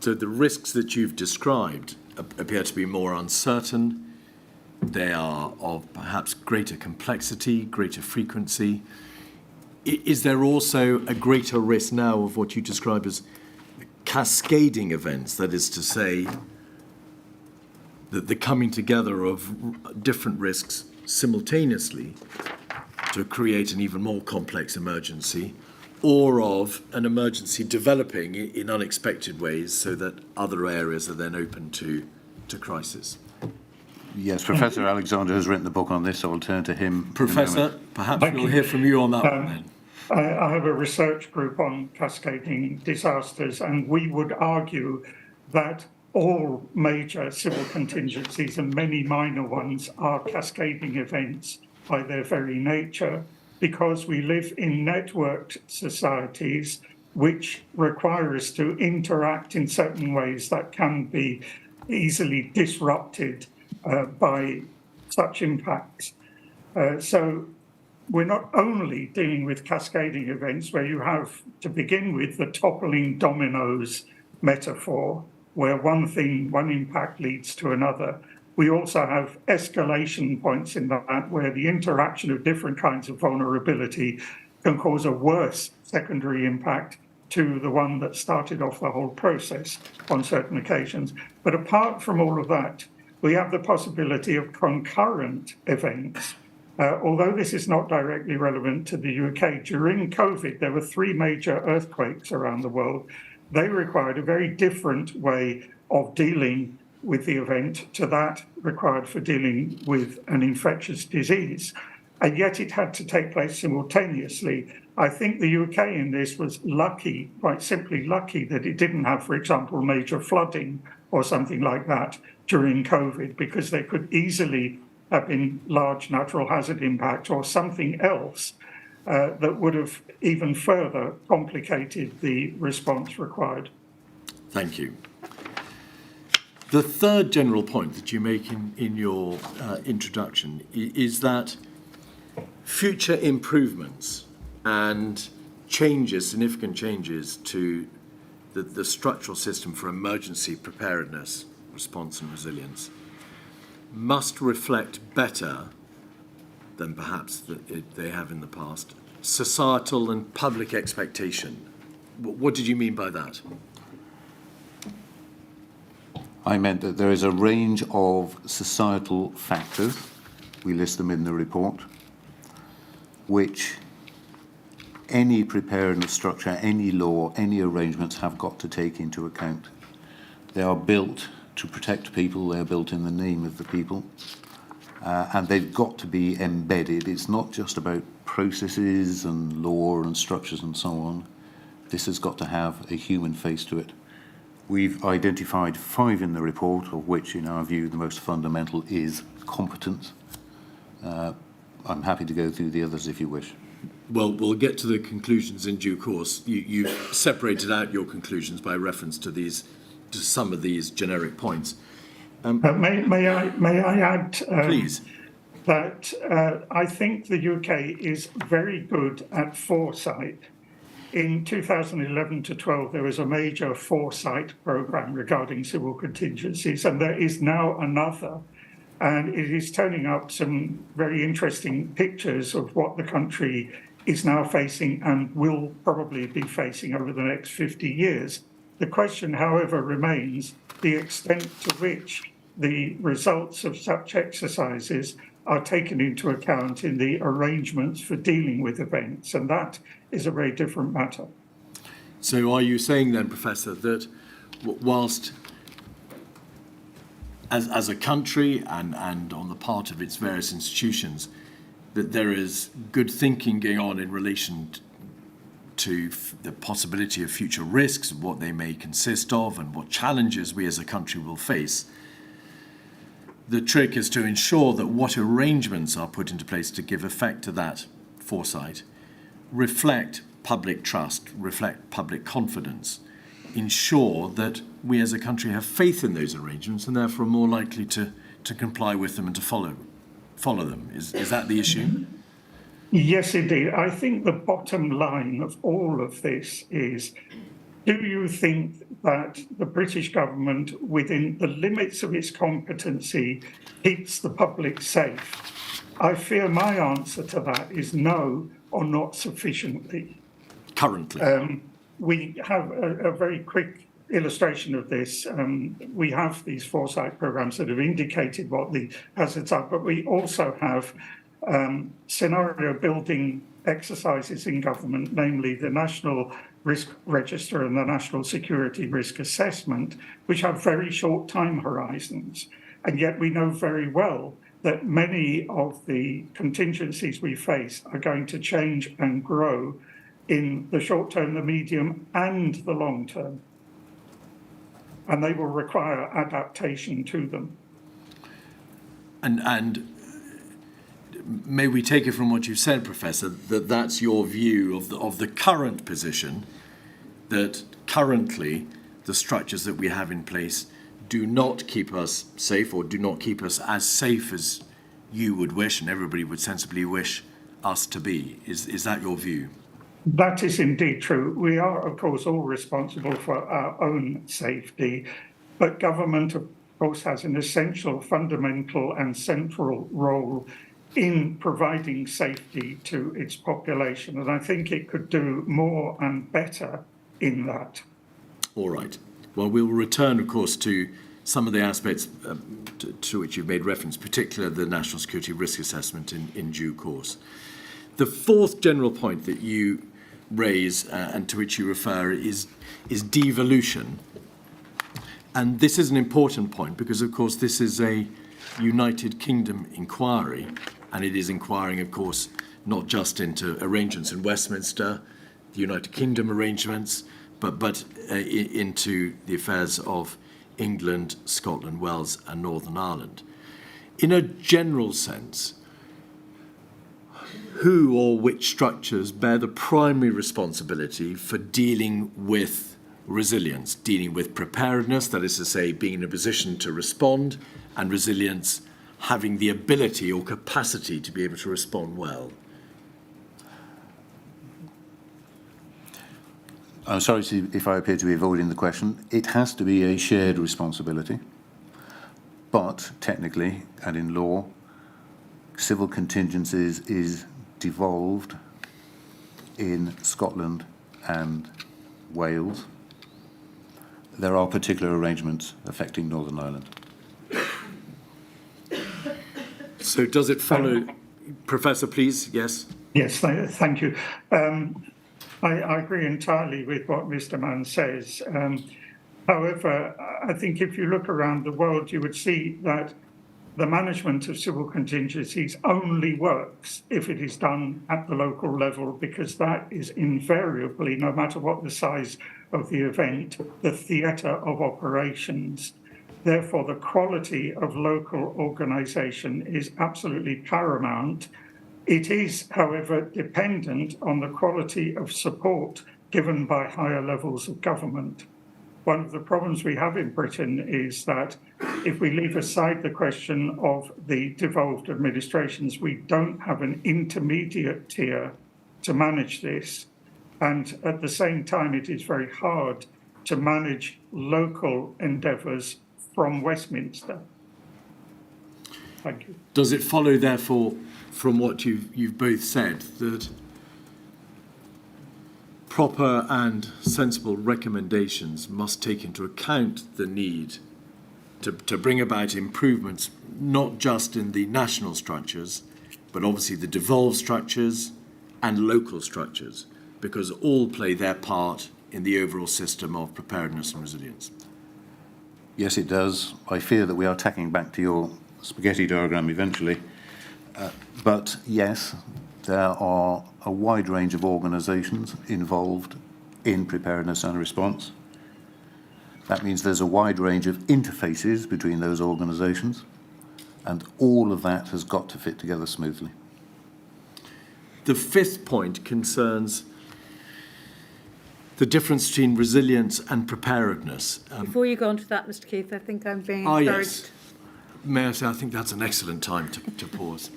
So the risks that you've described appear to be more uncertain. They are of perhaps greater complexity, greater frequency. Is there also a greater risk now of what you describe as cascading events? That is to say, that the coming together of different risks simultaneously to create an even more complex emergency, or of an emergency developing in unexpected ways so that other areas are then open to crisis? Yes, Professor Alexander has written the book on this, so I'll turn to him. Professor, perhaps we'll hear from you on that one then. I have a research group on cascading disasters, and we would argue that all major civil contingencies and many minor ones are cascading events by their very nature, because we live in networked societies which require us to interact in certain ways that can be easily disrupted by such impacts. So we're not only dealing with cascading events where you have, to begin with, the toppling dominoes metaphor, where one impact leads to another. We also have escalation points in that where the interaction of different kinds of vulnerability can cause a worse secondary impact to the one that started off the whole process on certain occasions. But apart from all of that, we have the possibility of concurrent events. Although this is not directly relevant to the UK, during COVID, there were 3 major earthquakes around the world. They required a very different way of dealing with the event to that required for dealing with an infectious disease. And yet it had to take place simultaneously. I think the UK in this was lucky, quite simply lucky, that it didn't have, for example, major flooding or something like that during COVID, because there could easily have been large natural hazard impact or something else that would have even further complicated the response required. Thank you. The third general point that you make in your introduction is that future improvements and changes, significant changes to the structural system for emergency preparedness, response and resilience must reflect better than perhaps they have in the past, societal and public expectation. What did you mean by that? I meant that there is a range of societal factors, we list them in the report, which any preparedness structure, any law, any arrangements have got to take into account. They are built to protect people, they are built in the name of the people, and they've got to be embedded. It's not just about processes and law and structures and so on. This has got to have a human face to it. We've identified 5 in the report, of which, in our view, the most fundamental is competence. I'm happy to go through the others if you wish. Well, we'll get to the conclusions in due course. You've separated out your conclusions by reference to some of these generic points. May I add, Please. that I think the UK is very good at foresight. In 2011 to 12, there was a major foresight programme regarding civil contingencies, and there is now another. And it is turning up some very interesting pictures of what the country is now facing and will probably be facing over the next 50 years. The question, however, remains the extent to which the results of such exercises are taken into account in the arrangements for dealing with events, and that is a very different matter. So are you saying then, Professor, that whilst as a country and on the part of its various institutions, that there is good thinking going on in relation to the possibility of future risks, what they may consist of, and what challenges we as a country will face? The trick is to ensure that what arrangements are put into place to give effect to that foresight reflect public trust, reflect public confidence, ensure that we as a country have faith in those arrangements and therefore are more likely to comply with them and to follow them. Is that the issue? Yes, indeed. I think the bottom line of all of this is, do you think that the British government, within the limits of its competency, keeps the public safe? I fear my answer to that is no, or not sufficiently. Currently? We have a very quick illustration of this. We have these foresight programs that have indicated what the hazards are, but we also have scenario building exercises in government, namely the National Risk Register and the National Security Risk Assessment, which have very short time horizons. And yet we know very well that many of the contingencies we face are going to change and grow in the short term, the medium, and the long term. And they will require adaptation to them. And may we take it from what you've said, Professor, that that's your view of the current position, that currently the structures that we have in place do not keep us safe, or do not keep us as safe as you would wish and everybody would sensibly wish us to be. Is that your view? That is indeed true. We are, of course, all responsible for our own safety, but government, of course, has an essential, fundamental and central role in providing safety to its population, and I think it could do more and better in that. All right. Well, we'll return, of course, to some of the aspects to which you've made reference, particularly the National Security Risk Assessment in due course. The fourth general point that you raise and to which you refer is devolution. And this is an important point because, of course, this is a United Kingdom inquiry, and it is inquiring, of course, not just into arrangements in Westminster, the United Kingdom arrangements, but into the affairs of England, Scotland, Wales and Northern Ireland. In a general sense, who or which structures bear the primary responsibility for dealing with resilience, dealing with preparedness, that is to say, being in a position to respond, and resilience, having the ability or capacity to be able to respond well. I'm sorry if I appear to be avoiding the question. It has to be a shared responsibility, but technically and in law, civil contingencies is devolved in Scotland and Wales. There are particular arrangements affecting Northern Ireland. So does it follow, Professor, please? Yes. Yes, thank you. I agree entirely with what Mr. Mann says. However, I think if you look around the world, you would see that the management of civil contingencies only works if it is done at the local level, because that is invariably, no matter what the size of the event, the theatre of operations. Therefore, the quality of local organisation is absolutely paramount. It is, however, dependent on the quality of support given by higher levels of government. One of the problems we have in Britain is that if we leave aside the question of the devolved administrations, we don't have an intermediate tier to manage this. And at the same time, it is very hard to manage local endeavours from Westminster. Thank you. Does it follow, therefore, from what you've both said, that proper and sensible recommendations must take into account the need to bring about improvements, not just in the national structures, but obviously the devolved structures and local structures, because all play their part in the overall system of preparedness and resilience? Yes, it does. I fear that we are tacking back to your spaghetti diagram eventually. But yes, there are a wide range of organisations involved in preparedness and response. That means there's a wide range of interfaces between those organisations, and all of that has got to fit together smoothly. The fifth point concerns the difference between resilience and preparedness. Before you go on to that, Mr. Keith, I think I'm being encouraged. Yes. May I say, I think that's an excellent time to pause.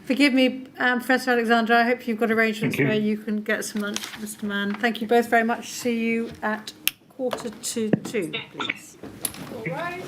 Forgive me, Professor Alexander, I hope you've got arrangements where you can get some lunch, Mr. Mann. Thank you both very much. See you at 1:45, please. All right.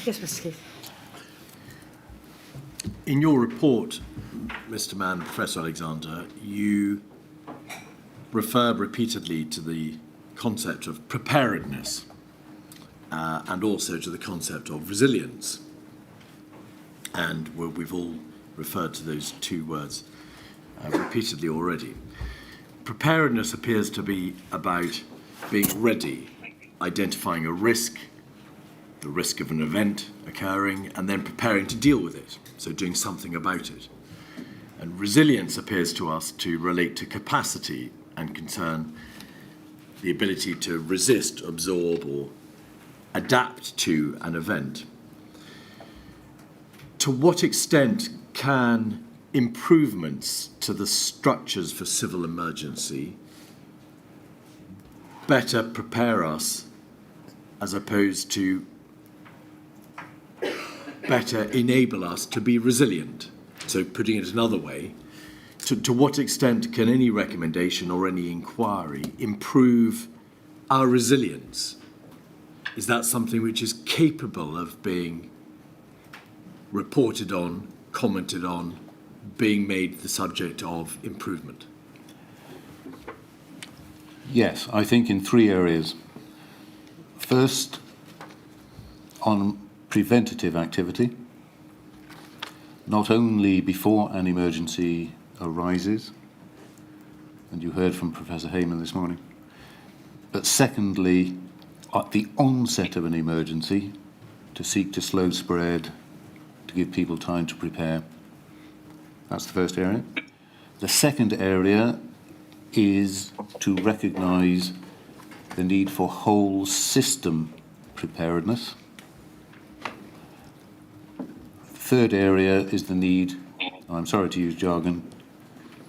Yes, Mr. Keith. In your report, Mr. Mann, Professor Alexander, you refer repeatedly to the concept of preparedness and also to the concept of resilience. And we've all referred to those two words repeatedly already. Preparedness appears to be about being ready, identifying a risk, the risk of an event occurring, and then preparing to deal with it, so doing something about it. And resilience appears to us to relate to capacity and concern the ability to resist, absorb, or adapt to an event. To what extent can improvements to the structures for civil emergency better prepare us as opposed to better enable us to be resilient? So putting it another way, to what extent can any recommendation or any inquiry improve our resilience? Is that something which is capable of being reported on, commented on, being made the subject of improvement? Yes, I think in three areas. First, on preventative activity, not only before an emergency arises, and you heard from Professor Heymann this morning, but secondly, at the onset of an emergency, to seek to slow spread, to give people time to prepare. That's the first area. The second area is to recognise the need for whole system preparedness. The third area is the need, I'm sorry to use jargon,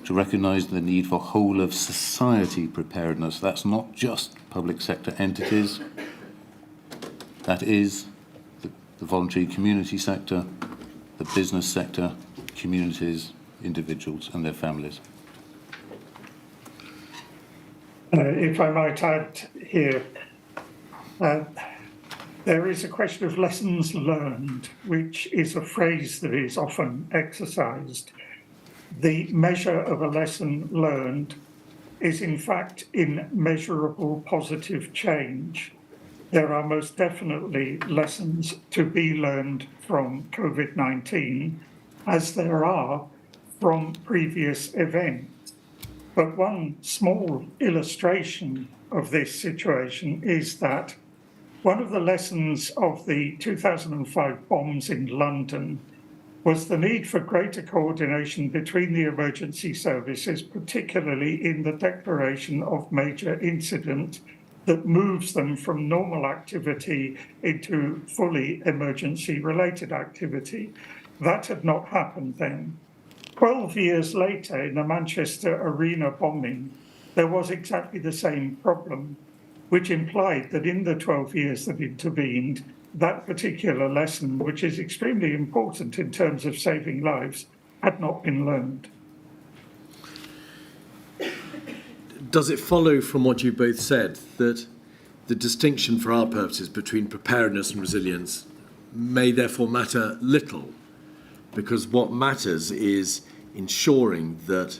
to recognise the need for whole of society preparedness. That's not just public sector entities, that is the voluntary community sector, the business sector, communities, individuals and their families. If I might add here, there is a question of lessons learned, which is a phrase that is often exercised. The measure of a lesson learned is in fact immeasurable positive change. There are most definitely lessons to be learned from COVID-19, as there are from previous events. But one small illustration of this situation is that one of the lessons of the 2005 bombs in London was the need for greater coordination between the emergency services, particularly in the declaration of major incident that moves them from normal activity into fully emergency-related activity. That had not happened then. 12 years later, in the Manchester Arena bombing, there was exactly the same problem, which implied that in the 12 years that intervened, that particular lesson, which is extremely important in terms of saving lives, had not been learned. Does it follow from what you both said that the distinction for our purposes between preparedness and resilience may therefore matter little? Because what matters is ensuring that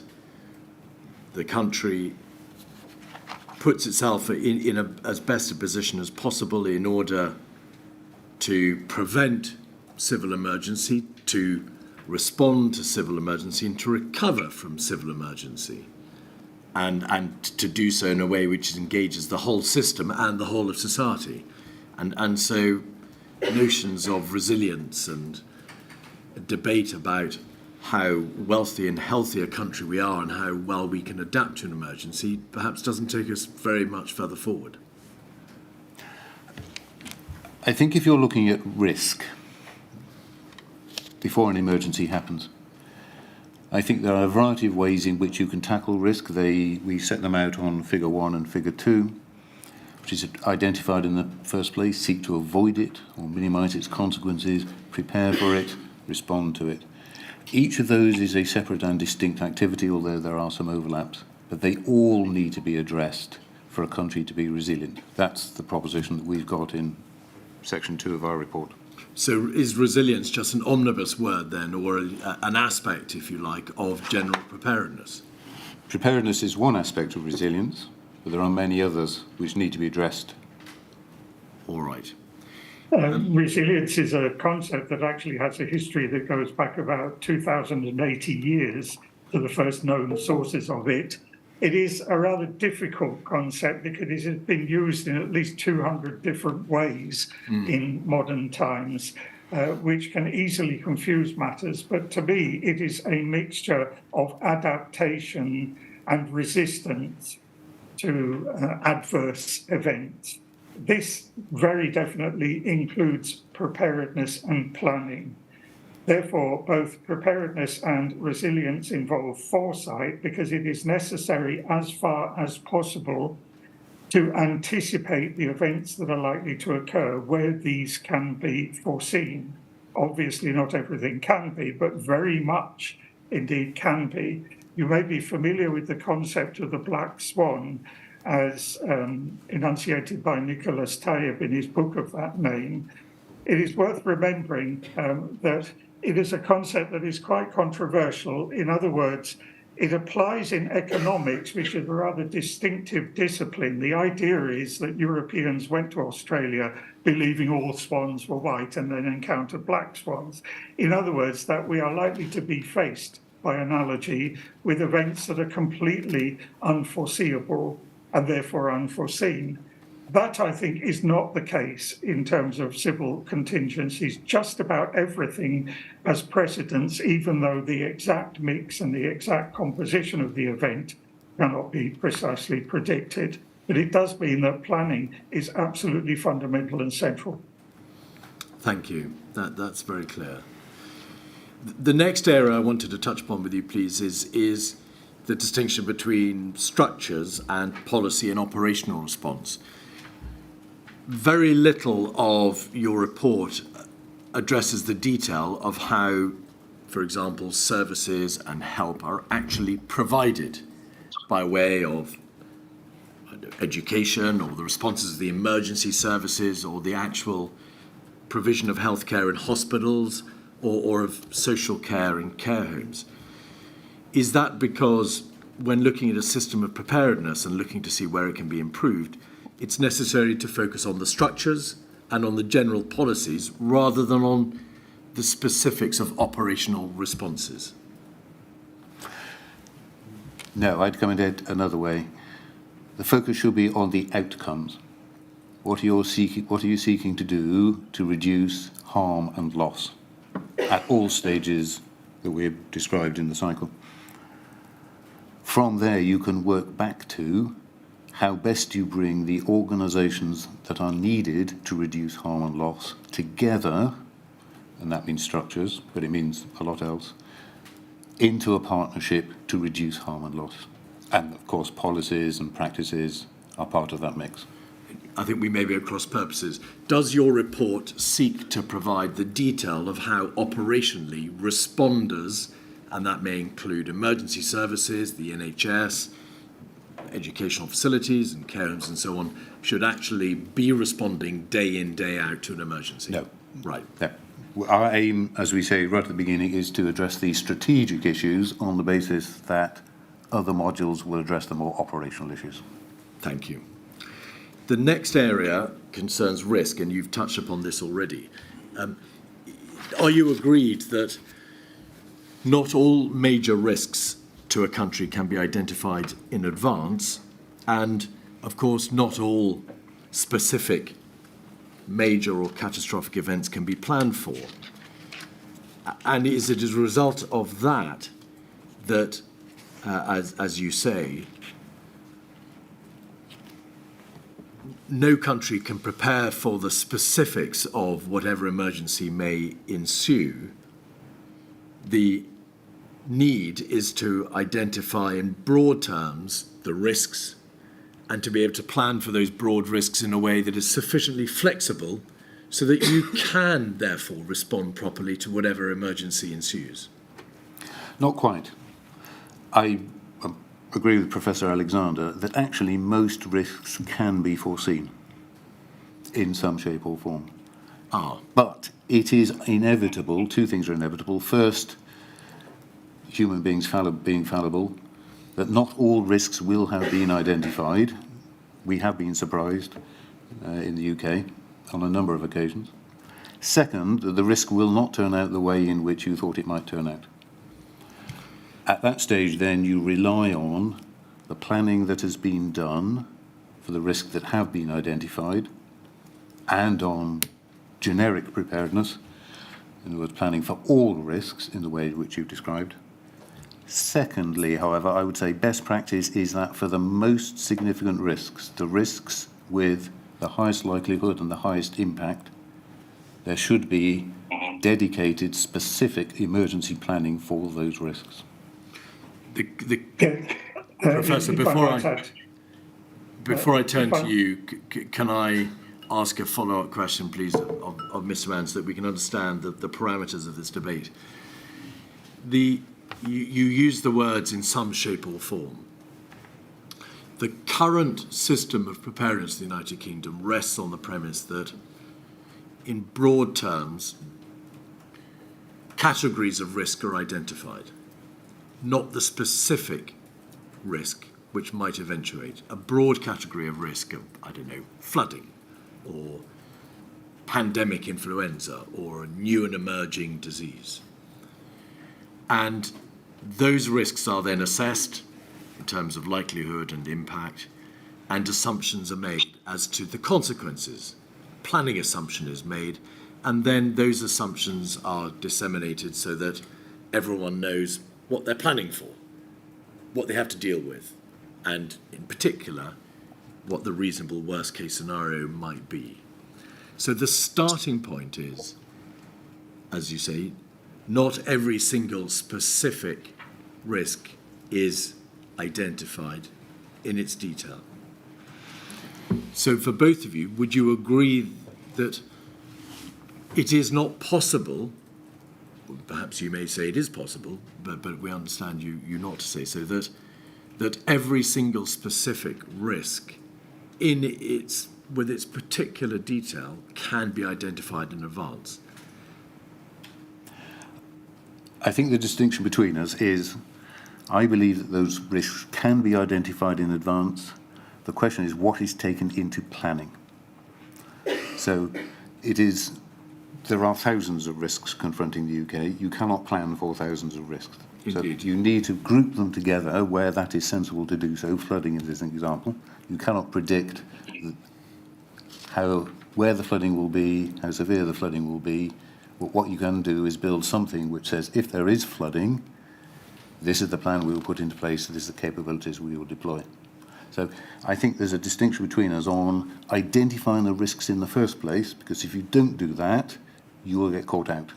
the country puts itself in as best a position as possible in order to prevent civil emergency, to respond to civil emergency, and to recover from civil emergency. And to do so in a way which engages the whole system and the whole of society. And so notions of resilience and a debate about how wealthy and healthy a country we are and how well we can adapt to an emergency perhaps doesn't take us very much further forward. I think if you're looking at risk before an emergency happens, I think there are a variety of ways in which you can tackle risk. We set them out on figure 1 and figure 2, which is identified in the first place, seek to avoid it or minimise its consequences, prepare for it, respond to it. Each of those is a separate and distinct activity, although there are some overlaps, but they all need to be addressed for a country to be resilient. That's the proposition that we've got in section 2 of our report. So is resilience just an omnibus word then, or an aspect, if you like, of general preparedness? Preparedness is one aspect of resilience, but there are many others which need to be addressed. All right. Resilience is a concept that actually has a history that goes back about 2,080 years to the first known sources of it. It is a rather difficult concept because it has been used in at least 200 different ways in modern times, which can easily confuse matters. But to me, it is a mixture of adaptation and resistance to adverse events. This very definitely includes preparedness and planning. Therefore, both preparedness and resilience involve foresight because it is necessary as far as possible to anticipate the events that are likely to occur where these can be foreseen. Obviously, not everything can be, but very much indeed can be. You may be familiar with the concept of the black swan as enunciated by Nicholas Tayyip in his book of that name. It is worth remembering that it is a concept that is quite controversial. In other words, it applies in economics, which is a rather distinctive discipline. The idea is that Europeans went to Australia believing all swans were white and then encountered black swans. In other words, that we are likely to be faced, by analogy, with events that are completely unforeseeable and therefore unforeseen. That, I think, is not the case in terms of civil contingencies. Just about everything has precedence, even though the exact mix and the exact composition of the event cannot be precisely predicted. But it does mean that planning is absolutely fundamental and central. Thank you. That's very clear. The next area I wanted to touch upon with you, please, is the distinction between structures and policy and operational response. Very little of your report addresses the detail of how, for example, services and help are actually provided by way of education or the responses of the emergency services or the actual provision of healthcare in hospitals or of social care in care homes. Is that because when looking at a system of preparedness and looking to see where it can be improved, it's necessary to focus on the structures and on the general policies rather than on the specifics of operational responses? No, I'd come at it another way. The focus should be on the outcomes. What are you seeking to do to reduce harm and loss at all stages that we've described in the cycle? From there, you can work back to how best you bring the organisations that are needed to reduce harm and loss together, and that means structures, but it means a lot else, into a partnership to reduce harm and loss. And of course, policies and practices are part of that mix. I think we may be at cross purposes. Does your report seek to provide the detail of how operationally responders, and that may include emergency services, the NHS, educational facilities and care homes and so on, should actually be responding day in, day out to an emergency? No. Right. No. Our aim, as we say right at the beginning, is to address these strategic issues on the basis that other modules will address the more operational issues. Thank you. The next area concerns risk, and you've touched upon this already. Are you agreed that not all major risks to a country can be identified in advance, and of course not all specific major or catastrophic events can be planned for? And is it as a result of that that, as you say, no country can prepare for the specifics of whatever emergency may ensue? The need is to identify in broad terms the risks and to be able to plan for those broad risks in a way that is sufficiently flexible so that you can therefore respond properly to whatever emergency ensues. Not quite. I agree with Professor Alexander that actually most risks can be foreseen in some shape or form. But it is inevitable, two things are inevitable. First, human beings being fallible, that not all risks will have been identified. We have been surprised in the UK on a number of occasions. Second, the risk will not turn out the way in which you thought it might turn out. At that stage, then, you rely on the planning that has been done for the risks that have been identified and on generic preparedness, in other words, planning for all risks in the way in which you've described. Secondly, however, I would say best practice is that for the most significant risks, the risks with the highest likelihood and the highest impact, there should be dedicated, specific emergency planning for those risks. Professor, before I turn to you, can I ask a follow-up question, please, of Mr. Mann, so that we can understand the parameters of this debate? You use the words in some shape or form. The current system of preparedness in the United Kingdom rests on the premise that, in broad terms, categories of risk are identified, not the specific risk which might eventuate. A broad category of risk of, I don't know, flooding or pandemic influenza or a new and emerging disease. And those risks are then assessed in terms of likelihood and impact, and assumptions are made as to the consequences. Planning assumption is made, and then those assumptions are disseminated so that everyone knows what they're planning for, what they have to deal with, and in particular, what the reasonable worst-case scenario might be. So the starting point is, as you say, not every single specific risk is identified in its detail. So for both of you, would you agree that it is not possible, perhaps you may say it is possible, but we understand you not to say so, that every single specific risk with its particular detail can be identified in advance? I think the distinction between us is, I believe that those risks can be identified in advance. The question is what is taken into planning. So there are thousands of risks confronting the UK. You cannot plan for thousands of risks. Indeed. So you need to group them together where that is sensible to do so. Flooding is an example. You cannot predict where the flooding will be, how severe the flooding will be. But what you can do is build something which says, if there is flooding, this is the plan we will put into place, this is the capabilities we will deploy. So I think there's a distinction between us on identifying the risks in the first place, because if you don't do that, you will get caught out.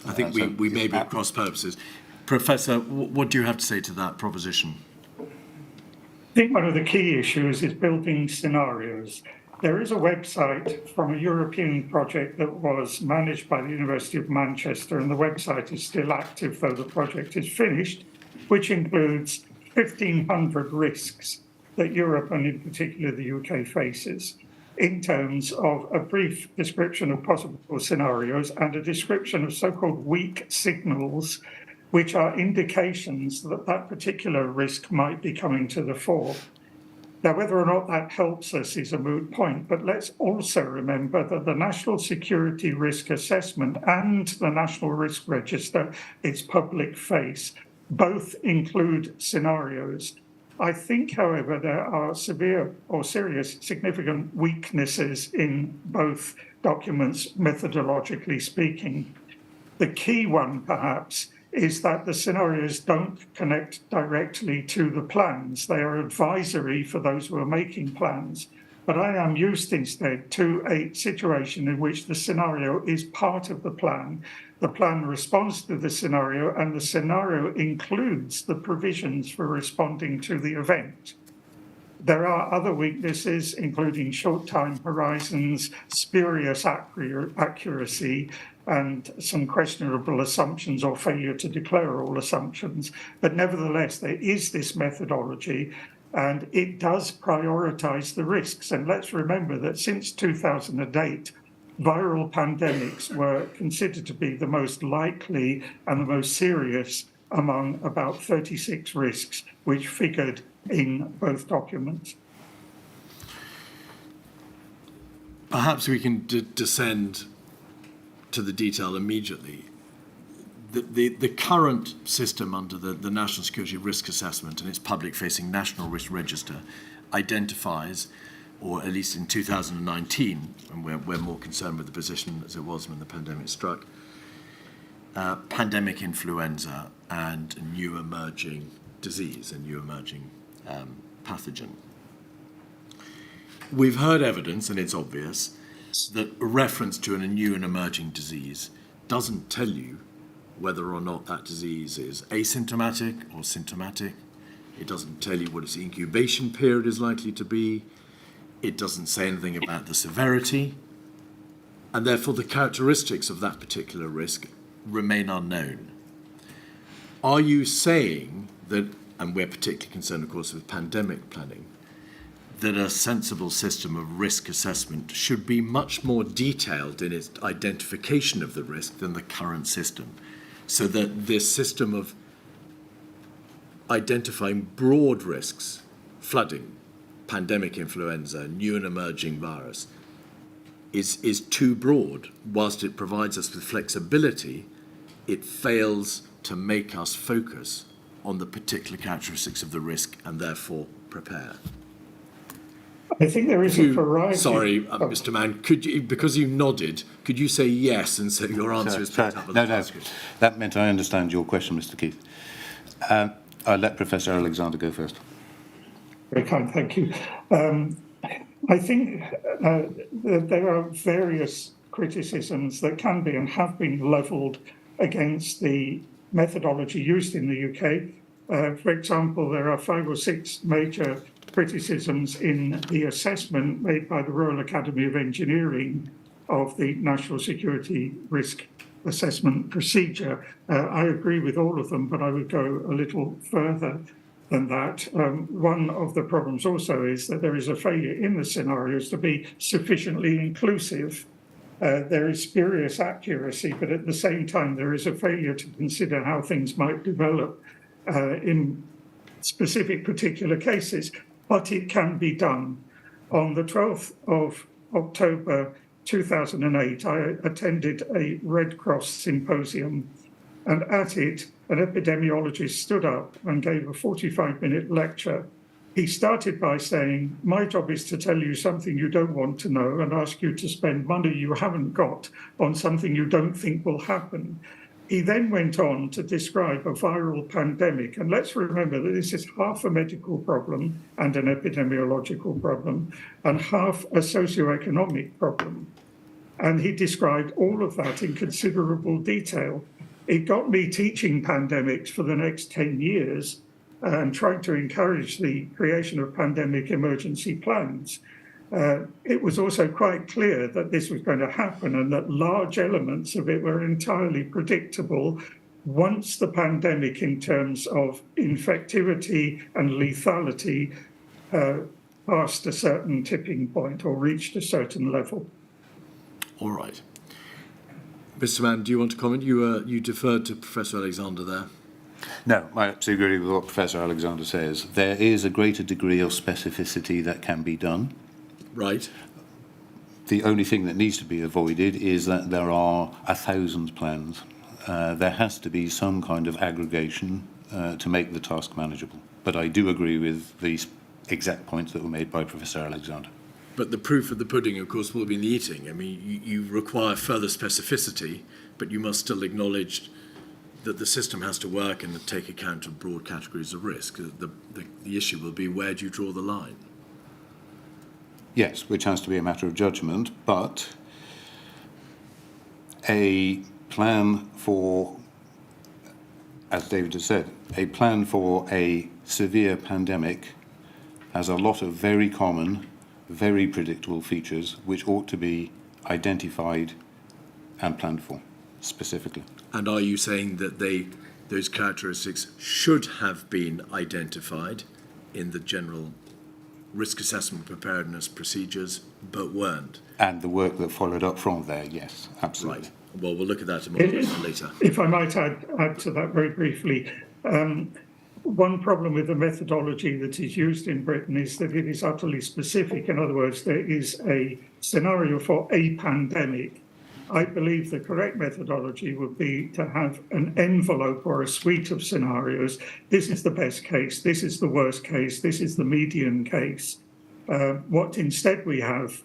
I think we may be at cross purposes. Professor, what do you have to say to that proposition? I think one of the key issues is building scenarios. There is a website from a European project that was managed by the University of Manchester, and the website is still active, though the project is finished, which includes 1,500 risks that Europe, and in particular the UK, faces, in terms of a brief description of possible scenarios and a description of so-called weak signals, which are indications that that particular risk might be coming to the fore. Now, whether or not that helps us is a moot point, but let's also remember that the National Security Risk Assessment and the National Risk Register, its public face, both include scenarios. I think, however, there are severe or serious significant weaknesses in both documents, methodologically speaking. The key one, perhaps, is that the scenarios don't connect directly to the plans. They are advisory for those who are making plans. But I am used instead to a situation in which the scenario is part of the plan responds to the scenario, and the scenario includes the provisions for responding to the event. There are other weaknesses, including short time horizons, spurious accuracy, and some questionable assumptions or failure to declare all assumptions. But nevertheless, there is this methodology, and it does prioritise the risks. And let's remember that since 2008, viral pandemics were considered to be the most likely and the most serious among about 36 risks which figured in both documents. Perhaps we can descend to the detail immediately. The current system under the National Security Risk Assessment and its public-facing National Risk Register identifies, or at least in 2019, and we're more concerned with the position as it was when the pandemic struck, pandemic influenza and a new emerging disease, a new emerging pathogen. We've heard evidence, and it's obvious, that a reference to a new and emerging disease doesn't tell you whether or not that disease is asymptomatic or symptomatic. It doesn't tell you what its incubation period is likely to be. It doesn't say anything about the severity. And therefore, the characteristics of that particular risk remain unknown. Are you saying that, and we're particularly concerned, of course, with pandemic planning, that a sensible system of risk assessment should be much more detailed in its identification of the risk than the current system, so that this system of identifying broad risks, flooding, pandemic influenza, new and emerging virus, is too broad? Whilst it provides us with flexibility, it fails to make us focus on the particular characteristics of the risk and therefore prepare. I think there is a variety. Sorry, Mr. Mann, could you, because you nodded, could you say yes and say your answer is picked up on the transcript? No, that meant I understand your question, Mr. Keith. I'll let Professor Alexander go first. Very kind, thank you. I think that there are various criticisms that can be and have been levelled against the methodology used in the UK. For example, there are 5 or 6 major criticisms in the assessment made by the Royal Academy of Engineering of the National Security Risk Assessment procedure. I agree with all of them, but I would go a little further than that. One of the problems also is that there is a failure in the scenarios to be sufficiently inclusive. There is spurious accuracy, but at the same time, there is a failure to consider how things might develop in specific particular cases. But it can be done. On the 12th of October 2008, I attended a Red Cross symposium, and at it, an epidemiologist stood up and gave a 45-minute lecture. He started by saying, "My job is to tell you something you don't want to know and ask you to spend money you haven't got on something you don't think will happen." He then went on to describe a viral pandemic. And let's remember that this is half a medical problem and an epidemiological problem, and half a socioeconomic problem. And he described all of that in considerable detail. It got me teaching pandemics for the next 10 years and trying to encourage the creation of pandemic emergency plans. It was also quite clear that this was going to happen and that large elements of it were entirely predictable once the pandemic, in terms of infectivity and lethality, passed a certain tipping point or reached a certain level. All right. Mr. Mann, do you want to comment? You deferred to Professor Alexander there. No, I absolutely agree with what Professor Alexander says. There is a greater degree of specificity that can be done. Right. The only thing that needs to be avoided is that there are 1,000 plans. There has to be some kind of aggregation to make the task manageable. But I do agree with these exact points that were made by Professor Alexander. But the proof of the pudding, of course, will be in the eating. I mean, you require further specificity, but you must still acknowledge that the system has to work and take account of broad categories of risk. The issue will be, where do you draw the line? Yes, which has to be a matter of judgment, but a plan for, as David has said, a plan for a severe pandemic has a lot of very common, very predictable features which ought to be identified and planned for specifically. And are you saying that those characteristics should have been identified in the general risk assessment preparedness procedures, but weren't. And the work that followed up from there, yes, absolutely. Right. Well, we'll look at that a moment later. If I might add to that very briefly, one problem with the methodology that is used in Britain is that it is utterly specific. In other words, there is a scenario for a pandemic. I believe the correct methodology would be to have an envelope or a suite of scenarios. This is the best case, this is the worst case, this is the median case. What instead we have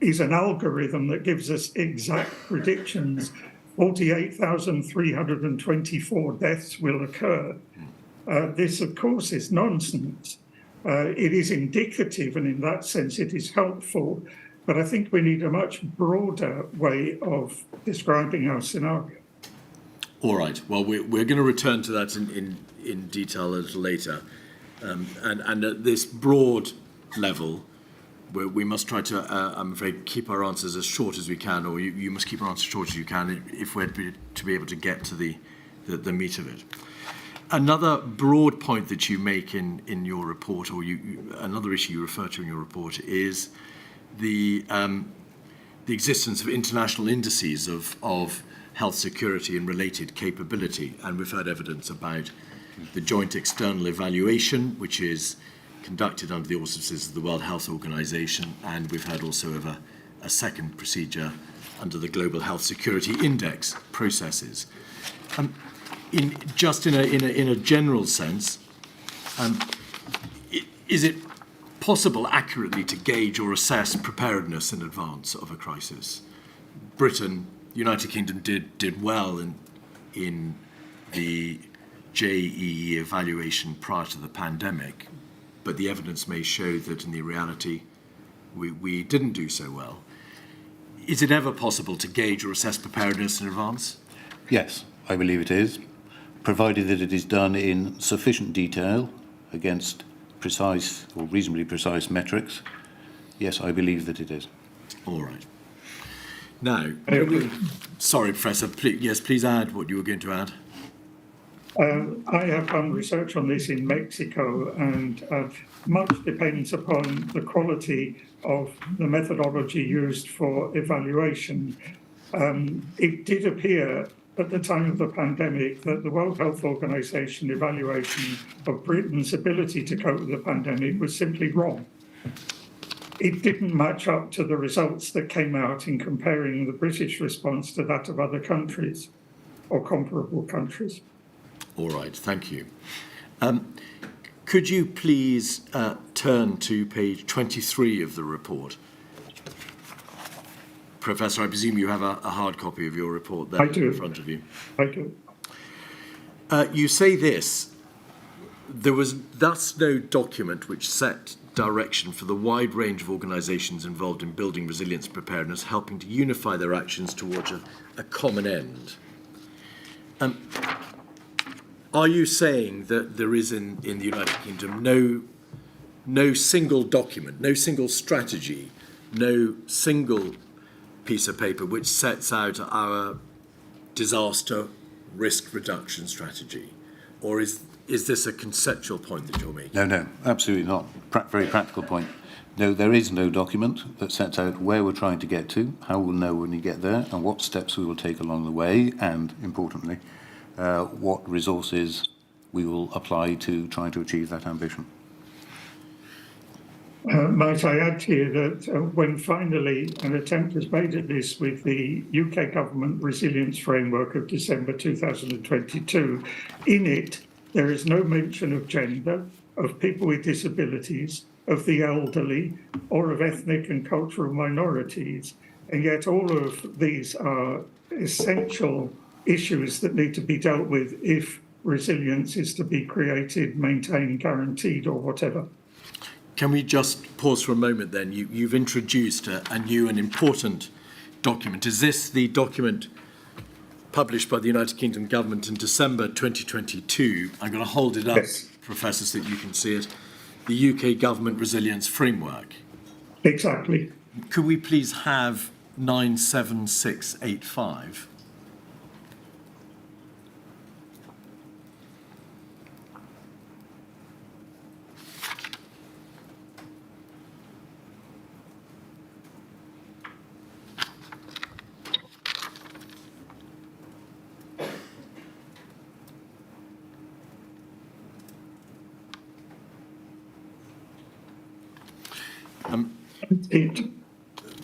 is an algorithm that gives us exact predictions. 48,324 deaths will occur. This, of course, is nonsense. It is indicative, and in that sense, it is helpful. But I think we need a much broader way of describing our scenario. All right. Well, we're going to return to that in detail a little later. And at this broad level, we must try to, I'm afraid, keep our answers as short as we can, or you must keep our answers as short as you can if we're to be able to get to the meat of it. Another broad point that you make in your report, or another issue you refer to in your report, is the existence of international indices of health security and related capability. And we've heard evidence about the joint external evaluation, which is conducted under the auspices of the World Health Organization, and we've heard also of a second procedure under the Global Health Security Index processes. In a general sense, is it possible accurately to gauge or assess preparedness in advance of a crisis? Britain, United Kingdom did well in the JEE evaluation prior to the pandemic, but the evidence may show that in the reality we didn't do so well. Is it ever possible to gauge or assess preparedness in advance? Yes, I believe it is, provided that it is done in sufficient detail against precise or reasonably precise metrics. Yes, I believe that it is. All right. Now, sorry, Professor, please add what you were going to add. I have done research on this in Mexico, and much depends upon the quality of the methodology used for evaluation. It did appear at the time of the pandemic that the World Health Organization evaluation of Britain's ability to cope with the pandemic was simply wrong. It didn't match up to the results that came out in comparing the British response to that of other countries or comparable countries. All right, thank you. Could you please turn to page 23 of the report? Professor, I presume you have a hard copy of your report there in front of you. I do. You say this: there was thus no document which set direction for the wide range of organisations involved in building resilience and preparedness, helping to unify their actions towards a common end. Are you saying that there is in the United Kingdom no single document, no single strategy, no single piece of paper which sets out our disaster risk reduction strategy? Or is this a conceptual point that you're making? No, absolutely not. Very practical point. No, there is no document that sets out where we're trying to get to, how we'll know when we get there, and what steps we will take along the way, and, importantly, what resources we will apply to trying to achieve that ambition. Might I add here that when finally an attempt was made at this with the UK Government Resilience Framework of December 2022, in it there is no mention of gender, of people with disabilities, of the elderly, or of ethnic and cultural minorities. And yet all of these are essential issues that need to be dealt with if resilience is to be created, maintained, guaranteed, or whatever. Can we just pause for a moment then? You've introduced a new and important document. Is this the document published by the United Kingdom government in December 2022? I'm going to hold it up, yes, Professor, so that you can see it. The UK Government Resilience Framework. Exactly. Could we please have 97685?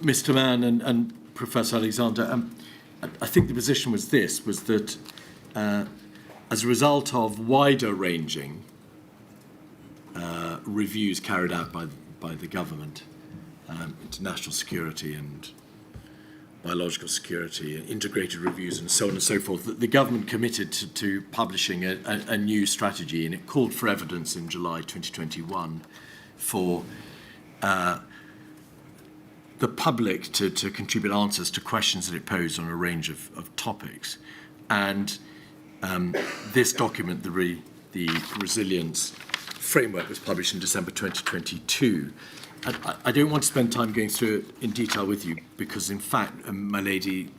Mr. Mann and Professor Alexander, I think the position was that as a result of wider-ranging reviews carried out by the government into national security and biological security, integrated reviews and so on and so forth, that the government committed to publishing a new strategy, and it called for evidence in July 2021 for the public to contribute answers to questions that it posed on a range of topics. And this document, the Resilience Framework, was published in December 2022. I don't want to spend time going through it in detail with you because, in fact, my lady,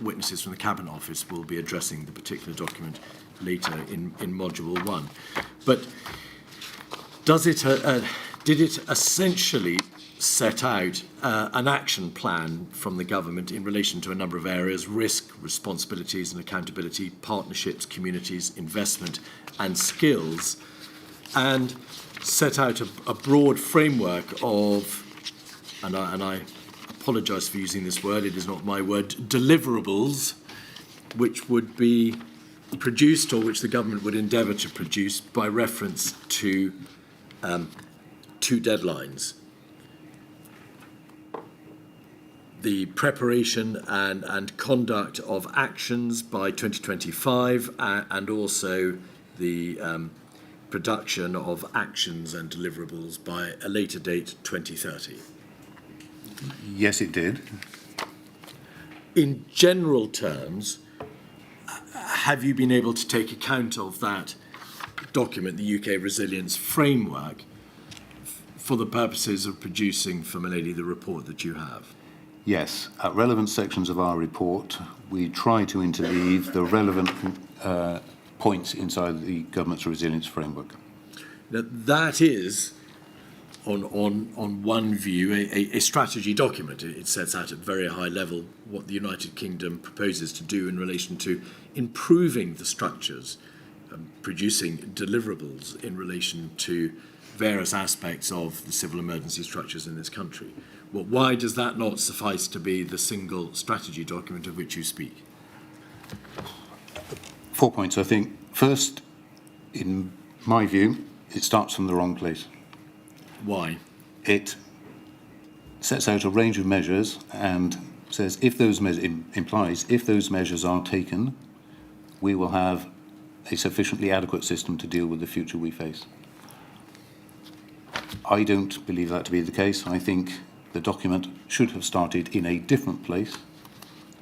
witnesses from the Cabinet Office will be addressing the particular document later in Module 1. But did it essentially set out an action plan from the government in relation to a number of areas: risk, responsibilities and accountability, partnerships, communities, investment and skills, and set out a broad framework of, and I apologise for using this word, it is not my word, deliverables, which would be produced, or which the government would endeavour to produce, by reference to two deadlines: the preparation and conduct of actions by 2025, and also the production of actions and deliverables by a later date, 2030. Yes, it did. In general terms, have you been able to take account of that document, the UK Resilience Framework, for the purposes of producing, for Milady, the report that you have? Yes. At relevant sections of our report, we try to interweave the relevant points inside the government's resilience framework. Now, that is, on one view, a strategy document. It sets out at very high level what the United Kingdom proposes to do in relation to improving the structures, producing deliverables in relation to various aspects of the civil emergency structures in this country. Well, why does that not suffice to be the single strategy document of which you speak? 4 points, I think. First, in my view, it starts from the wrong place. Why? It sets out a range of measures and says if those implies if those measures are taken, we will have a sufficiently adequate system to deal with the future we face. I don't believe that to be the case. I think the document should have started in a different place.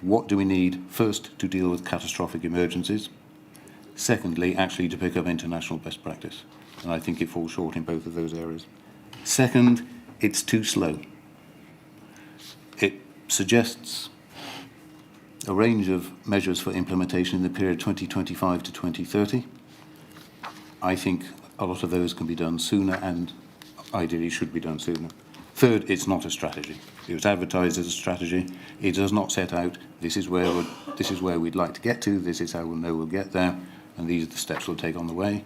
What do we need first to deal with catastrophic emergencies? Secondly, actually to pick up international best practice. And I think it falls short in both of those areas. Second, it's too slow. It suggests a range of measures for implementation in the period 2025 to 2030. I think a lot of those can be done sooner and ideally should be done sooner. Third, it's not a strategy. It was advertised as a strategy. It does not set out this is where we'd like to get to, this is how we'll know we'll get there, and these are the steps we'll take on the way.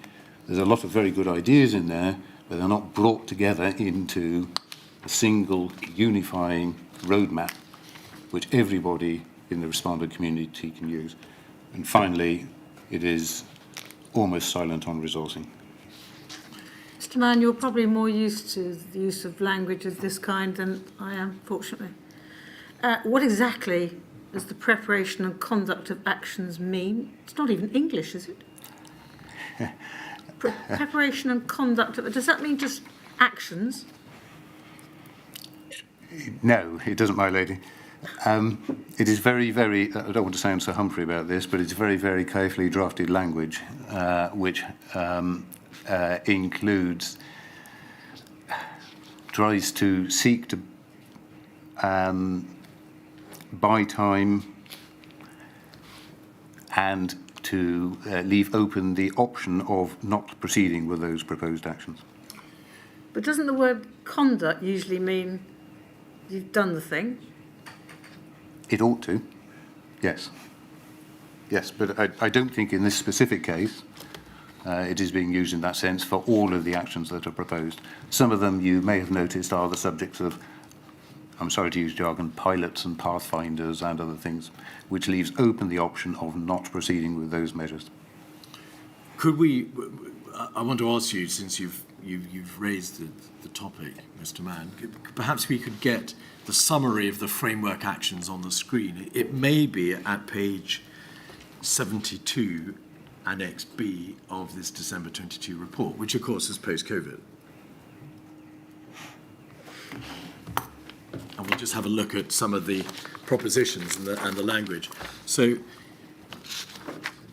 There's a lot of very good ideas in there, but they're not brought together into a single unifying roadmap which everybody in the respondent community can use. And finally, it is almost silent on resourcing. Mr. Mann, you're probably more used to the use of language of this kind than I am, fortunately. What exactly does the preparation and conduct of actions mean? It's not even English, is it? Preparation and conduct of, does that mean just actions? No, it doesn't, my lady. It is very, very, I don't want to sound so Humphrey about this, but it's very, very carefully drafted language, which includes, tries to seek to buy time and to leave open the option of not proceeding with those proposed actions. But doesn't the word conduct usually mean you've done the thing? It ought to, yes. Yes, but I don't think in this specific case It is being used in that sense for all of the actions that are proposed. Some of them, you may have noticed, are the subjects of, I'm sorry to use jargon, pilots and pathfinders and other things, which leaves open the option of not proceeding with those measures. Could we, I want to ask you, since you've raised the topic, Mr. Mann, perhaps we could get the summary of the framework actions on the screen. It may be at page 72, Annex B of this December 22 report, which of course is post-COVID. And we'll just have a look at some of the propositions and the language. So,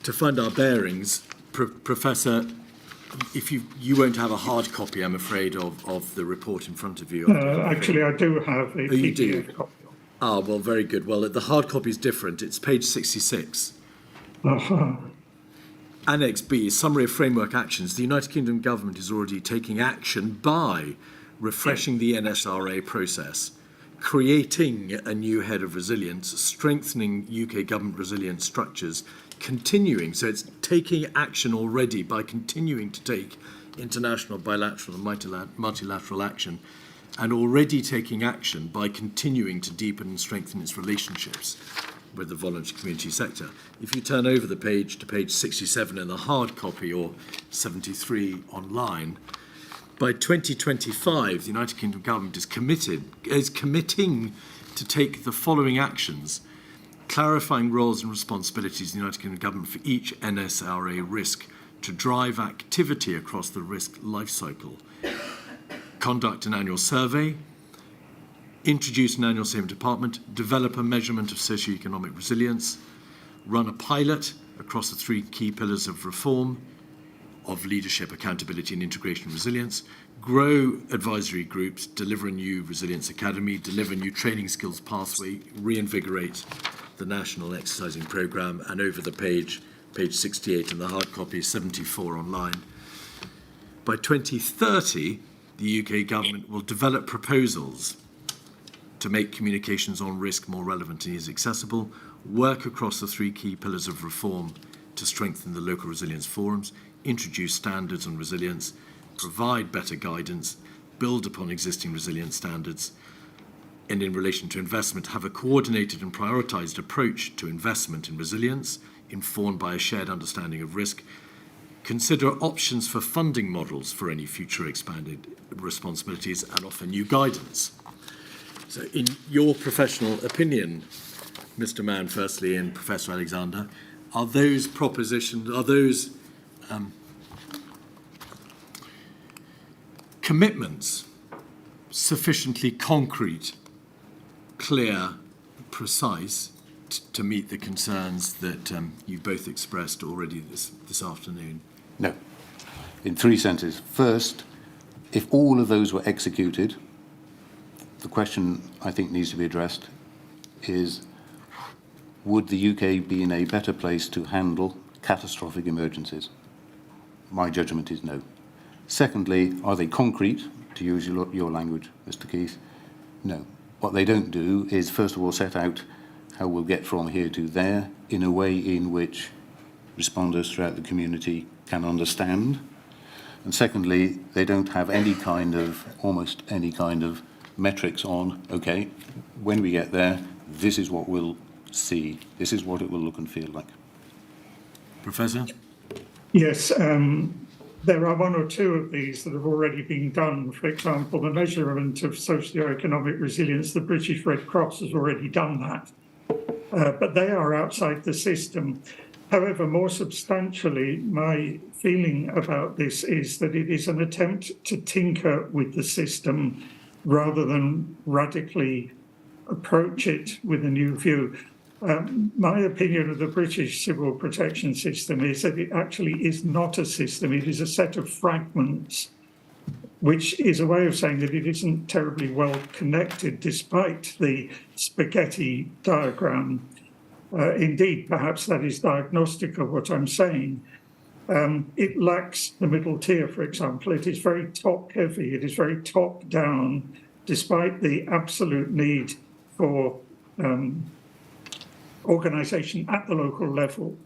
to find our bearings, Professor, if you won't have a hard copy, I'm afraid, of the report in front of you. Actually, I do have a Oh, you PDF do? copy. Ah, well, very good. Well, the hard copy is different. It's page 66. Annex B, Summary of Framework Actions. The United Kingdom government is already taking action by refreshing the NSRA process, creating a new head of resilience, strengthening UK government resilience structures, continuing, so it's taking action already by continuing to take international, bilateral and multilateral action, and already taking action by continuing to deepen and strengthen its relationships with the voluntary community sector. If you turn over the page to page 67 in the hard copy or 73 online, by 2025, the United Kingdom government is committing to take the following actions: clarifying roles and responsibilities of the United Kingdom government for each NSRA risk to drive activity across the risk life cycle, conduct an annual survey, introduce an annual statement department, develop a measurement of socio-economic resilience, run a pilot across the three key pillars of reform, of leadership, accountability and integration and resilience, grow advisory groups, deliver a new resilience academy, deliver a new training skills pathway, reinvigorate the national exercising programme, and over the page 68 in the hard copy, 74 online. By 2030, the UK government will develop proposals to make communications on risk more relevant and easily accessible, work across the three key pillars of reform to strengthen the local resilience forums, introduce standards on resilience, provide better guidance, build upon existing resilience standards, and in relation to investment, have a coordinated and prioritised approach to investment in resilience, informed by a shared understanding of risk, consider options for funding models for any future expanded responsibilities, and offer new guidance. So in your professional opinion, Mr. Mann, firstly, and Professor Alexander, are those propositions, are those commitments sufficiently concrete, clear, precise to meet the concerns that you've both expressed already this afternoon? No. In three senses. First, if all of those were executed, the question I think needs to be addressed is, would the UK be in a better place to handle catastrophic emergencies? My judgment is no. Secondly, are they concrete, to use your language, Mr. Keith? No. What they don't do is, first of all, set out how we'll get from here to there in a way in which responders throughout the community can understand. And secondly, they don't have any kind of, almost any kind of metrics on, okay, when we get there, this is what we'll see, this is what it will look and feel like. Professor? Yes, there are one or two of these that have already been done. For example, the measurement of socio-economic resilience, the British Red Cross has already done that, but they are outside the system. However, more substantially, my feeling about this is that it is an attempt to tinker with the system rather than radically approach it with a new view. My opinion of the British civil protection system is that it actually is not a system. It is a set of fragments, which is a way of saying that it isn't terribly well connected despite the spaghetti diagram. Indeed, perhaps that is diagnostic of what I'm saying. It lacks the middle tier, for example. It is very top-heavy. It is very top-down, despite the absolute need for organisation at the local level.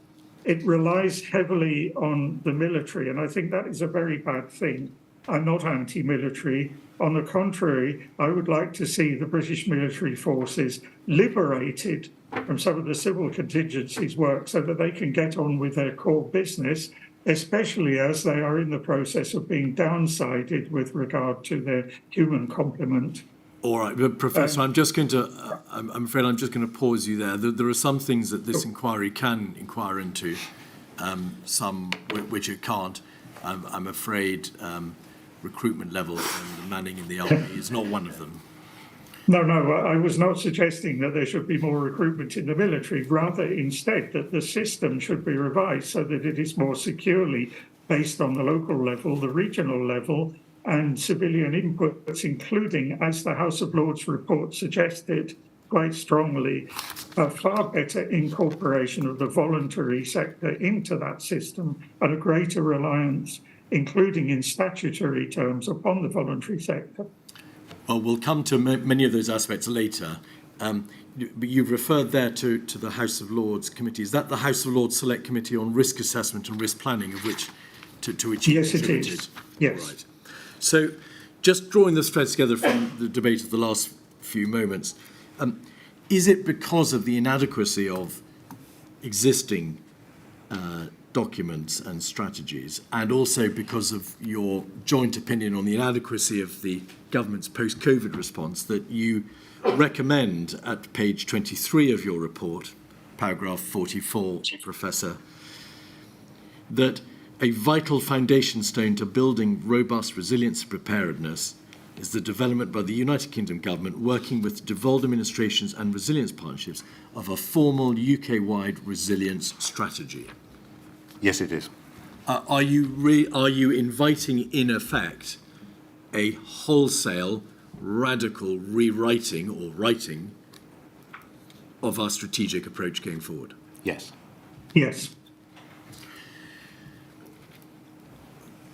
it relies heavily on the military, and I think that is a very bad thing. I'm not anti-military. On the contrary, I would like to see the British military forces liberated from some of the civil contingencies work so that they can get on with their core business, especially as they are in the process of being downsided with regard to their human complement. All right, but Professor, I'm afraid I'm just going to pause you there. There are some things that this inquiry can inquire into, some which it can't. I'm afraid recruitment levels and the manning in the army is not one of them. No, I was not suggesting that there should be more recruitment in the military, rather instead that the system should be revised so that it is more securely based on the local level, the regional level, and civilian inputs, including, as the House of Lords report suggested quite strongly, a far better incorporation of the voluntary sector into that system and a greater reliance, including in statutory terms, upon the voluntary sector. Well, we'll come to many of those aspects later. But you've referred there to the House of Lords Committee. Is that the House of Lords Select Committee on Risk Assessment and Risk Planning, of which to which you Yes, it contributed? is. Yes. Right. So, just drawing this thread together from the debate of the last few moments, is it because of the inadequacy of existing documents and strategies, and also because of your joint opinion on the inadequacy of the government's post-COVID response, that you recommend at page 23 of your report, paragraph 44, Professor, that a vital foundation stone to building robust resilience and preparedness is the development by the United Kingdom government, working with devolved administrations and resilience partnerships, of a formal UK-wide resilience strategy? Yes, it is. Are you inviting, in effect, a wholesale, radical rewriting or writing of our strategic approach going forward? Yes. Yes.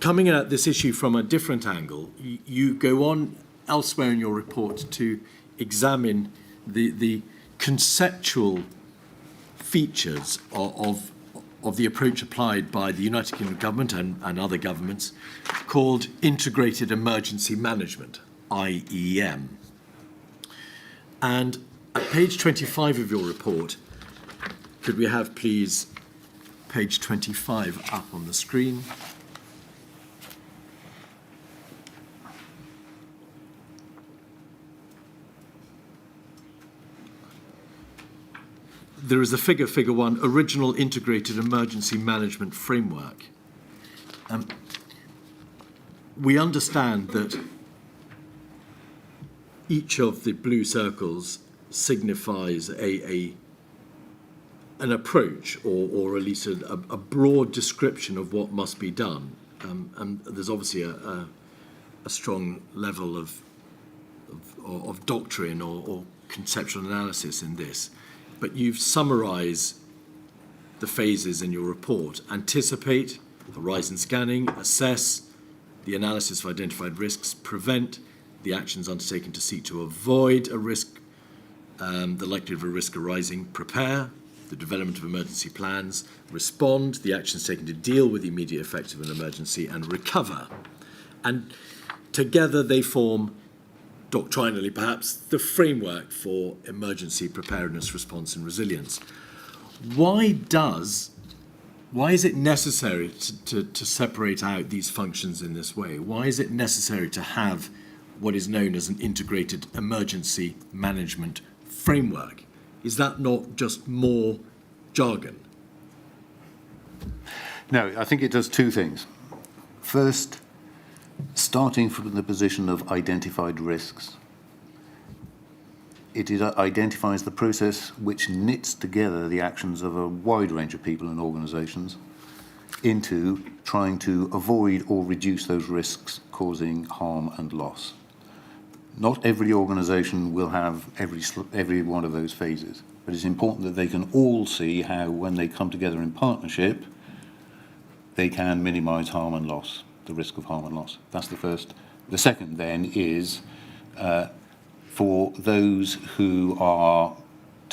Coming at this issue from a different angle, you go on elsewhere in your report to examine the conceptual features of the approach applied by the United Kingdom government and other governments, called Integrated Emergency Management, IEM. And at page 25 of your report, could we have, please, page 25 up on the screen? There is a figure 1, Original Integrated Emergency Management Framework. We understand that each of the blue circles signifies an approach, or at least a broad description of what must be done. And there's obviously a strong level of doctrine or conceptual analysis in this. But you've summarised the phases in your report: anticipate, horizon scanning, assess, the analysis of identified risks, prevent, the actions undertaken to seek to avoid a risk, the likelihood of a risk arising, prepare, the development of emergency plans, respond, the actions taken to deal with the immediate effects of an emergency, and recover. And together they form, doctrinally perhaps, the framework for emergency preparedness, response and resilience. Why is it necessary to separate out these functions in this way? Why is it necessary to have what is known as an integrated emergency management framework? Is that not just more jargon? No, I think it does two things. First, starting from the position of identified risks, it identifies the process which knits together the actions of a wide range of people and organisations into trying to avoid or reduce those risks causing harm and loss. Not every organisation will have every one of those phases, but it's important that they can all see how, when they come together in partnership, they can minimise harm and loss, the risk of harm and loss. That's the first. The second then is for those who are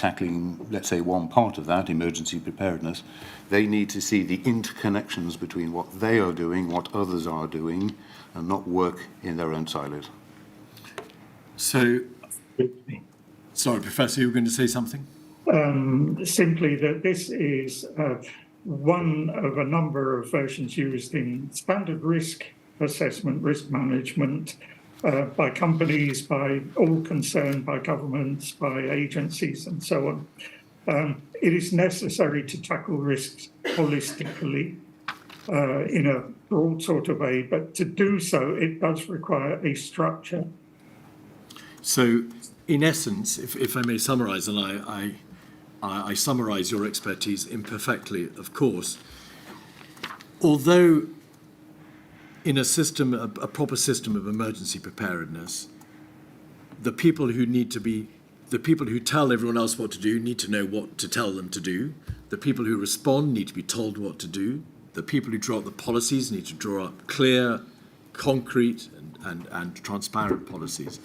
tackling, let's say, one part of that, emergency preparedness, they need to see the interconnections between what they are doing, what others are doing, and not work in their own silos. So, sorry, Professor, you were going to say something? Simply that this is one of a number of versions used in standard risk assessment, risk management, by companies, by all concerned, by governments, by agencies, and so on. It is necessary to tackle risks holistically in a broad sort of way, but to do so, it does require a structure. So, in essence, if I may summarise, and I summarise your expertise imperfectly, of course, although in a system, a proper system of emergency preparedness, the people who tell everyone else what to do need to know what to tell them to do. The people who respond need to be told what to do. The people who draw up the policies need to draw up clear, concrete, and transparent policies.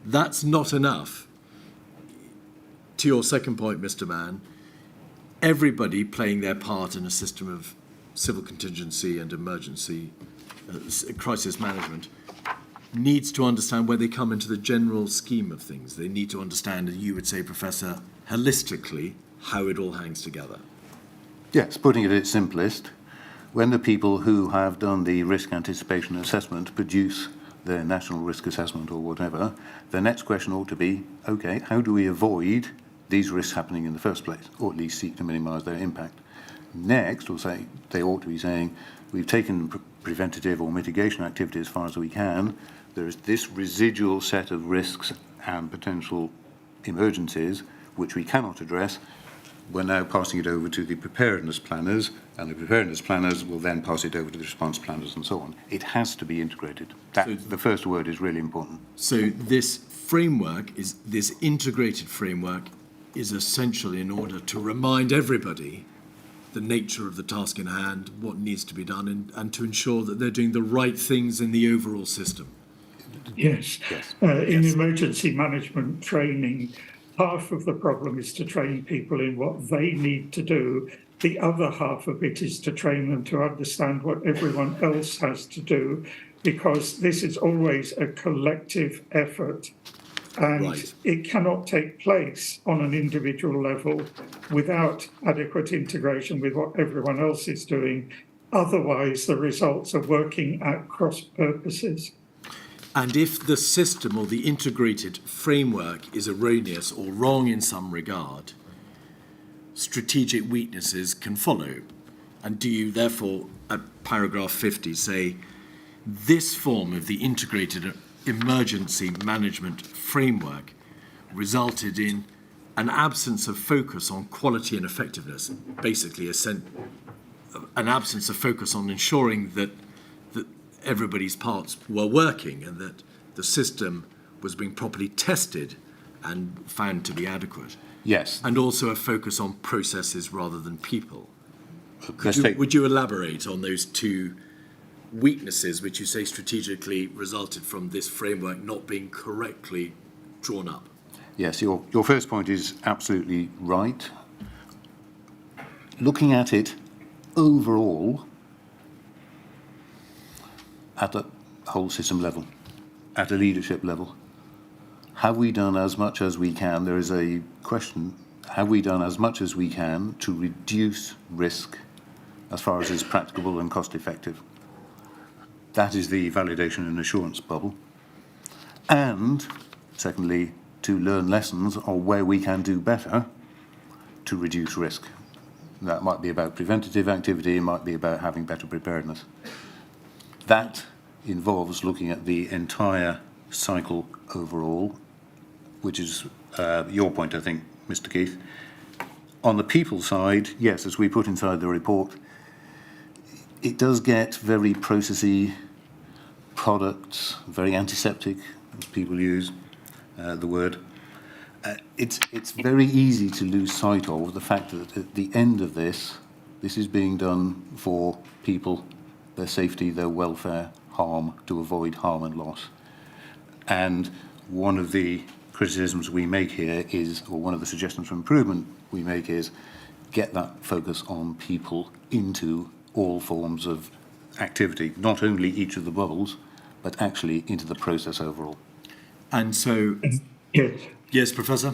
That's not enough. To your second point, Mr. Mann, everybody playing their part in a system of civil contingency and emergency crisis management needs to understand where they come into the general scheme of things. They need to understand, you would say, Professor, holistically, how it all hangs together. Yes, putting it at its simplest, when the people who have done the risk anticipation assessment produce their national risk assessment or whatever, the next question ought to be, okay, how do we avoid these risks happening in the first place, or at least seek to minimise their impact? Next, they ought to be saying, we've taken preventative or mitigation activity as far as we can. There is this residual set of risks and potential emergencies which we cannot address. We're now passing it over to the preparedness planners, and the preparedness planners will then pass it over to the response planners and so on. It has to be integrated. The first word is really important. So this integrated framework is essential in order to remind everybody the nature of the task in hand, what needs to be done, and to ensure that they're doing the right things in the overall system. Yes. In emergency management training, half of the problem is to train people in what they need to do. The other half of it is to train them to understand what everyone else has to do, because this is always a collective effort. And it cannot take place on an individual level without adequate integration with what everyone else is doing. Otherwise, the results are working at cross purposes. And if the system or the integrated framework is erroneous or wrong in some regard, strategic weaknesses can follow. And do you therefore, at paragraph 50, say, this form of the integrated emergency management framework resulted in an absence of focus on quality and effectiveness, basically an absence of focus on ensuring that everybody's parts were working and that the system was being properly tested and found to be adequate. Yes. And also a focus on processes rather than people. Would you elaborate on those two weaknesses which you say strategically resulted from this framework not being correctly drawn up? Yes, your first point is absolutely right. Looking at it overall, at a whole system level, at a leadership level, have we done as much as we can? There is a question, have we done as much as we can to reduce risk as far as is practicable and cost effective? That is the validation and assurance bubble. And secondly, to learn lessons on where we can do better to reduce risk. That might be about preventative activity, it might be about having better preparedness. That involves looking at the entire cycle overall, which is your point, I think, Mr. Keith. On the people side, yes, as we put inside the report, it does get very processy products, very antiseptic, as people use the word. It's very easy to lose sight of the fact that at the end of this is being done for people, their safety, their welfare, to avoid harm and loss. And one of the criticisms we make here is, or one of the suggestions for improvement we make is, get that focus on people into all forms of activity, not only each of the bubbles, but actually into the process overall. And so, Yes. yes, Professor?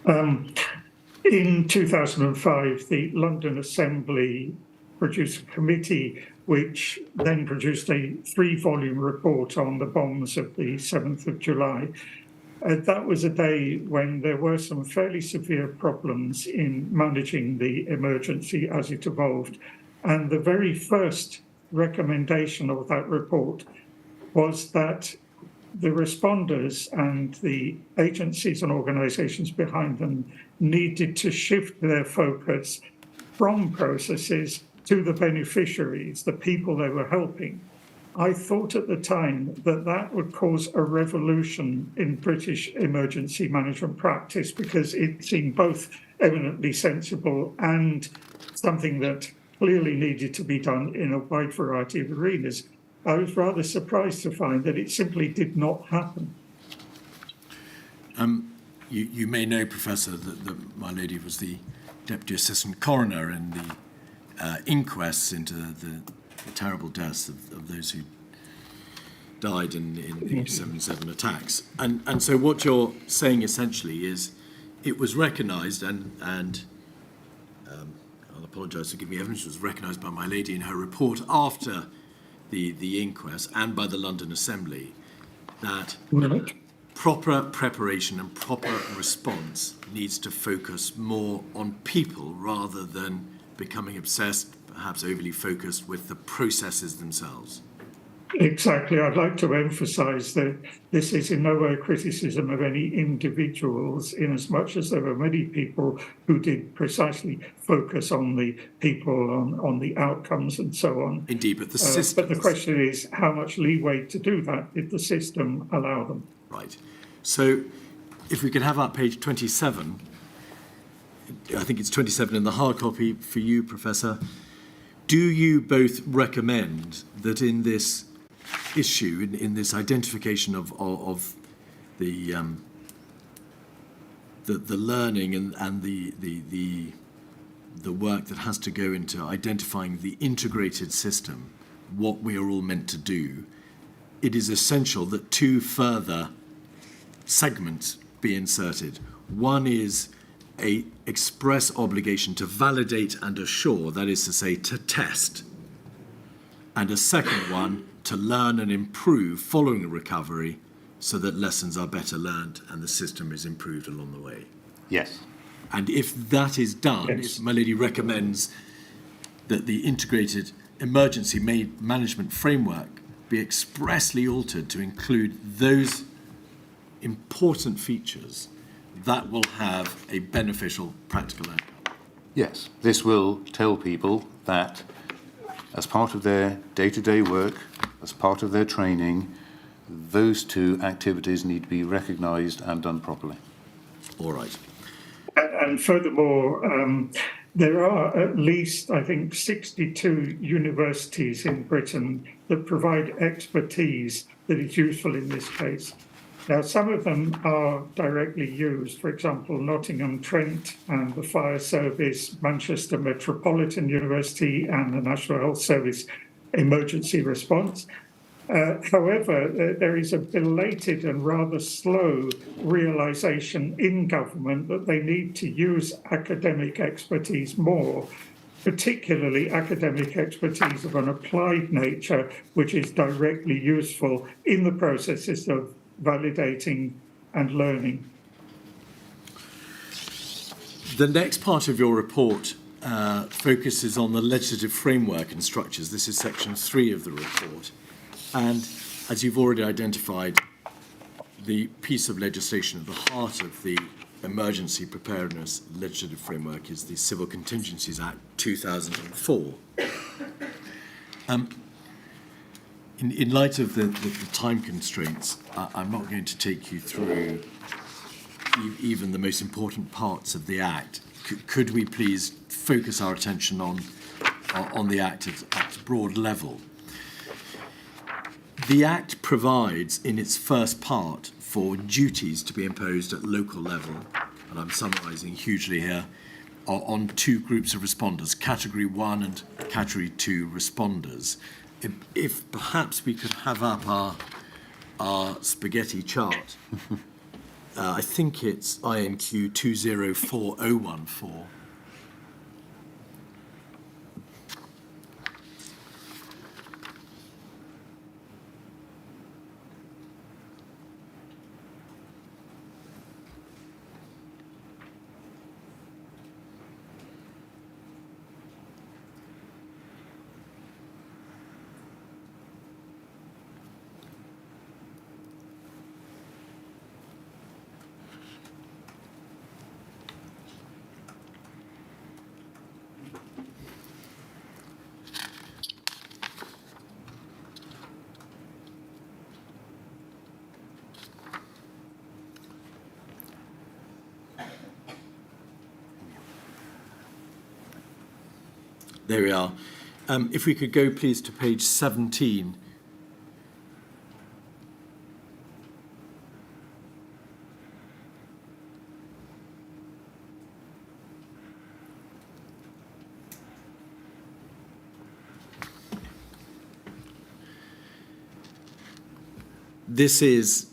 In 2005, the London Assembly produced a committee which then produced a 3-volume report on the bombs of the 7th of July. That was a day when there were some fairly severe problems in managing the emergency as it evolved. And the very first recommendation of that report was that the responders and the agencies and organisations behind them needed to shift their focus from processes to the beneficiaries, the people they were helping. I thought at the time that that would cause a revolution in British emergency management practice, because it seemed both eminently sensible and something that clearly needed to be done in a wide variety of arenas. I was rather surprised to find that it simply did not happen. You may know, Professor, that my lady was the Deputy Assistant Coroner in the inquests into the terrible deaths of those who died in the 7/7 attacks. And so what you're saying essentially is it was recognised, and I'll apologise for giving me evidence, it was recognised by my lady in her report after the inquest and by the London Assembly that proper preparation and proper response needs to focus more on people rather than becoming obsessed, perhaps overly focused with the processes themselves. Exactly. I'd like to emphasise that this is in no way a criticism of any individuals, in as much as there were many people who did precisely focus on the people, on the outcomes and so on. Indeed, but the system. But the question is, how much leeway to do that did the system allow them? Right. So if we could have up page 27, I think it's 27 in the hard copy for you, Professor. Do you both recommend that in this issue, in this identification of the learning and the work that has to go into identifying the integrated system, what we are all meant to do, it is essential that 2 further segments be inserted. One is a express obligation to validate and assure, that is to say, to test. And a second one, to learn and improve following a recovery so that lessons are better learned and the system is improved along the way. Yes. And if that is done, Yes. if my lady recommends that the integrated emergency management framework be expressly altered to include those important features, that will have a beneficial practical outcome. Yes. This will tell people that as part of their day-to-day work, as part of their training, those 2 activities need to be recognised and done properly. All right. And furthermore, there are at least, I think, 62 universities in Britain that provide expertise that is useful in this case. Now, some of them are directly used, for example, Nottingham Trent and the Fire Service, Manchester Metropolitan University and the National Health Service Emergency Response. However, there is a belated and rather slow realisation in government that they need to use academic expertise more, particularly academic expertise of an applied nature, which is directly useful in the processes of validating and learning. The next part of your report focuses on the legislative framework and structures. This is section 3 of the report. And as you've already identified, the piece of legislation at the heart of the emergency preparedness legislative framework is the Civil Contingencies Act 2004. In light of the time constraints, I'm not going to take you through even the most important parts of the Act. Could we please focus our attention on the Act at broad level? The Act provides, in its first part, for duties to be imposed at local level, and I'm summarising hugely here, on two groups of responders, Category 1 and Category 2 responders. If perhaps we could have up our spaghetti chart. I think it's INQ 204014. There we are. If we could go, please, to page 17. This is,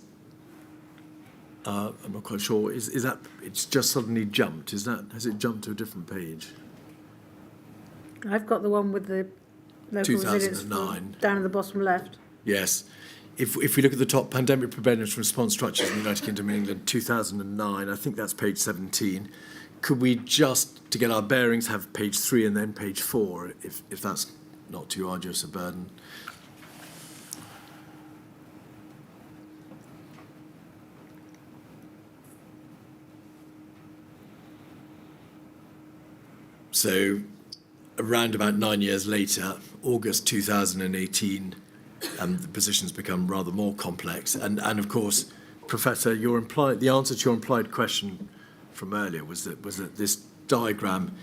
I'm not quite sure, is that, it's just suddenly jumped, is that, has it jumped to a different page? I've got the one with the local resilience 2009. down at the bottom left. Yes. If we look at the top, pandemic preparedness response structures in the United Kingdom and England, 2009, I think that's page 17. Could we just, to get our bearings, have page 3 and then page 4, if that's not too arduous a burden? So, around about 9 years later, August 2018, the positions become rather more complex. And of course, Professor, the answer to your implied question from earlier was that this diagram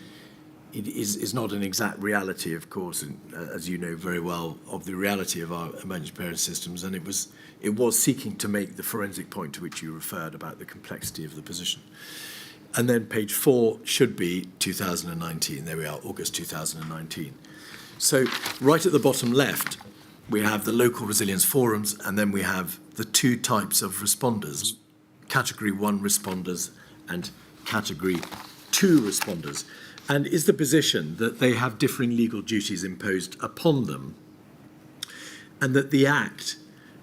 is not an exact reality, of course, and, as you know very well, of the reality of our emergency preparedness systems. And it was seeking to make the forensic point to which you referred about the complexity of the position. And then page 4 should be 2019. There we are, August 2019. So right at the bottom left, we have the local resilience forums, and then we have the two types of responders, Category 1 responders and Category 2 responders. And is the position that they have differing legal duties imposed upon them, and that the Act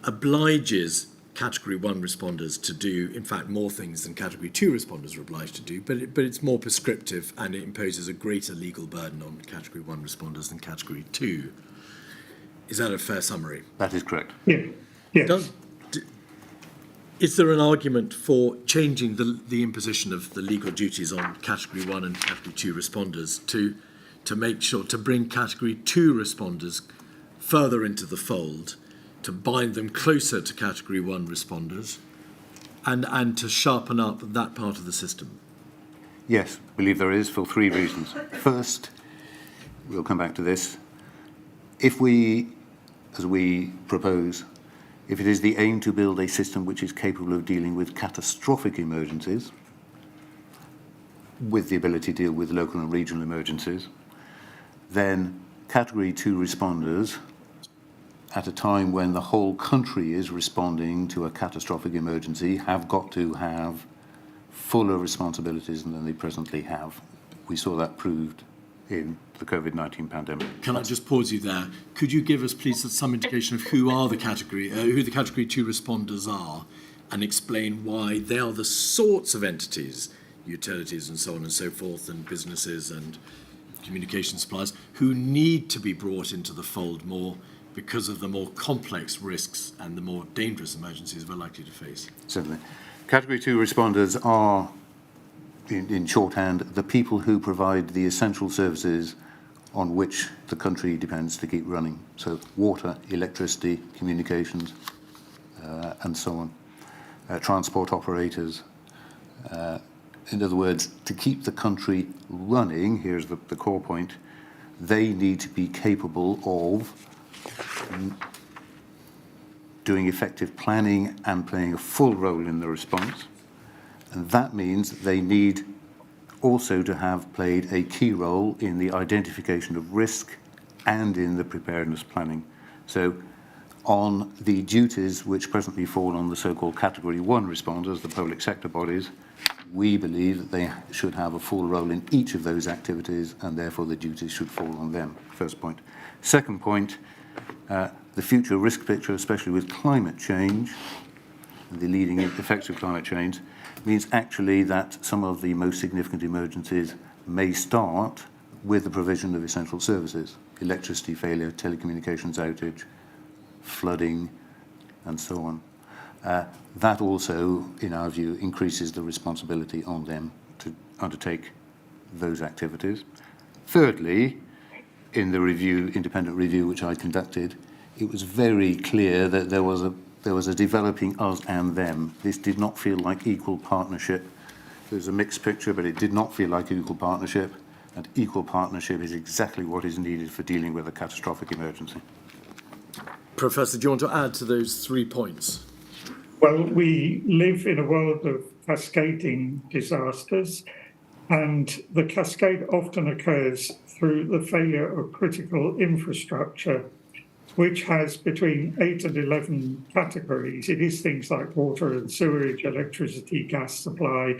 obliges Category 1 responders to do, in fact, more things than Category 2 responders are obliged to do, but it's more prescriptive and it imposes a greater legal burden on Category 1 responders than Category 2. Is that a fair summary? That is correct. Yeah. Yes. Is there an argument for changing the imposition of the legal duties on Category 1 and Category 2 responders to make sure, to bring Category 2 responders further into the fold, to bind them closer to Category 1 responders, and to sharpen up that part of the system? Yes, I believe there is, for 3 reasons. First, we'll come back to this. If we, as we propose, if it is the aim to build a system which is capable of dealing with catastrophic emergencies, with the ability to deal with local and regional emergencies, then Category 2 responders, at a time when the whole country is responding to a catastrophic emergency, have got to have fuller responsibilities than they presently have. We saw that proved in the COVID-19 pandemic. Can I just pause you there? Could you give us, please, some indication of who the Category 2 responders are, and explain why they are the sorts of entities, utilities and so on and so forth, and businesses and communication suppliers, who need to be brought into the fold more because of the more complex risks and the more dangerous emergencies we're likely to face? Certainly. Category 2 responders are, in shorthand, the people who provide the essential services on which the country depends to keep running. So water, electricity, communications, and so on. Transport operators. In other words, to keep the country running, here's the core point, they need to be capable of doing effective planning and playing a full role in the response. And that means they need also to have played a key role in the identification of risk and in the preparedness planning. So on the duties which presently fall on the so-called Category 1 responders, the public sector bodies, we believe that they should have a full role in each of those activities, and therefore the duties should fall on them. First point. Second point, the future risk picture, especially with climate change, the leading effects of climate change, means actually that some of the most significant emergencies may start with the provision of essential services, electricity failure, telecommunications outage, flooding, and so on. That also, in our view, increases the responsibility on them to undertake those activities. Thirdly, in the review, independent review which I conducted, it was very clear that there was a developing us and them. This did not feel like equal partnership. There was a mixed picture, but it did not feel like equal partnership, and equal partnership is exactly what is needed for dealing with a catastrophic emergency. Professor, do you want to add to those 3 points? Well, we live in a world of cascading disasters, and the cascade often occurs through the failure of critical infrastructure, which has between 8 and 11 categories. It is things like water and sewage, electricity, gas supply,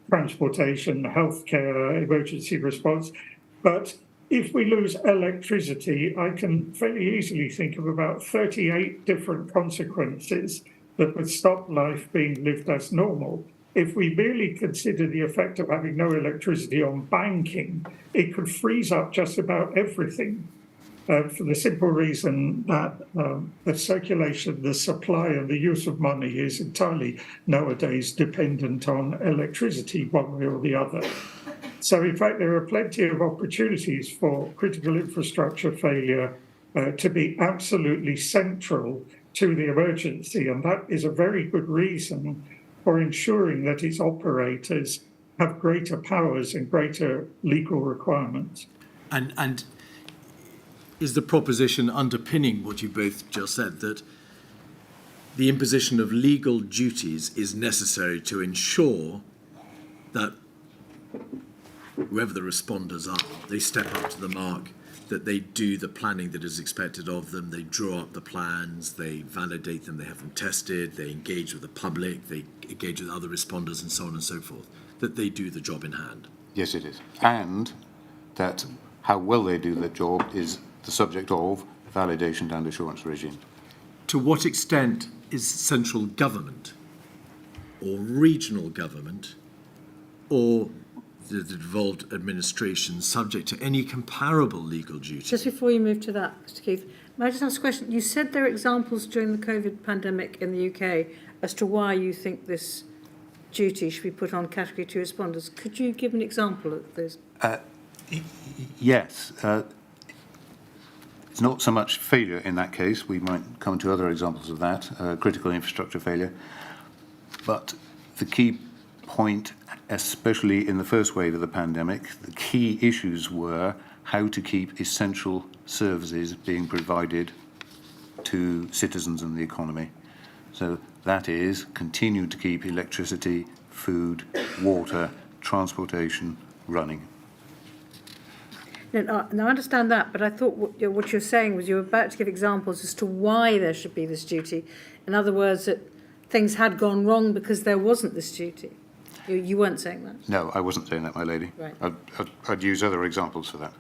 transportation, healthcare, emergency response. But if we lose electricity, I can very easily think of about 38 different consequences that would stop life being lived as normal. If we merely consider the effect of having no electricity on banking, it could freeze up just about everything. For the simple reason that the circulation, the supply and the use of money is entirely nowadays dependent on electricity one way or the other. So in fact, there are plenty of opportunities for critical infrastructure failure to be absolutely central to the emergency. And that is a very good reason for ensuring that its operators have greater powers and greater legal requirements. And is the proposition underpinning what you both just said, that the imposition of legal duties is necessary to ensure that whoever the responders are, they step up to the mark, that they do the planning that is expected of them, they draw up the plans, they validate them, they have them tested, they engage with the public, they engage with other responders and so on and so forth, that they do the job in hand? Yes, it is. And that how well they do their job is the subject of validation and assurance regime. To what extent is central government or regional government or the devolved administration subject to any comparable legal duty? Just before you move to that, Mr. Keith, may I just ask a question? You said there are examples during the COVID pandemic in the UK as to why you think this duty should be put on Category 2 responders. Could you give an example of this? Yes. It's not so much failure in that case. We might come to other examples of that, critical infrastructure failure. But the key point, especially in the first wave of the pandemic, the key issues were how to keep essential services being provided to citizens and the economy. So that is continue to keep electricity, food, water, transportation running. Now, I understand that, but I thought what you're saying was you were about to give examples as to why there should be this duty. In other words, that things had gone wrong because there wasn't this duty. You weren't saying that? No, I wasn't saying that, my lady. Right. I'd use other examples for that.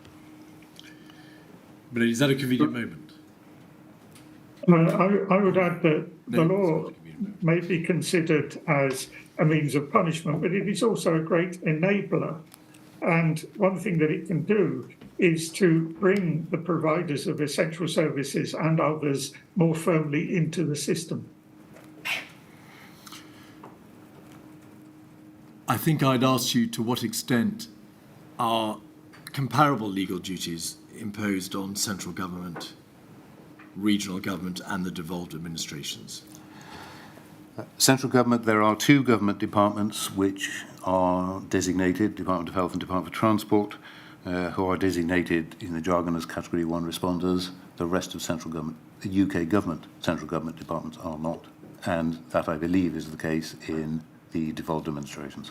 But is that a convenient moment? I would add that the law may be considered as a means of punishment, but it is also a great enabler. And one thing that it can do is to bring the providers of essential services and others more firmly into the system. I think I'd ask you to what extent are comparable legal duties imposed on central government, regional government and the devolved administrations? Central government, there are two government departments which are designated, Department of Health and Department of Transport, who are designated in the jargon as Category 1 responders. The rest of central government the UK government, central government departments are not. And that, I believe, is the case in the devolved administrations.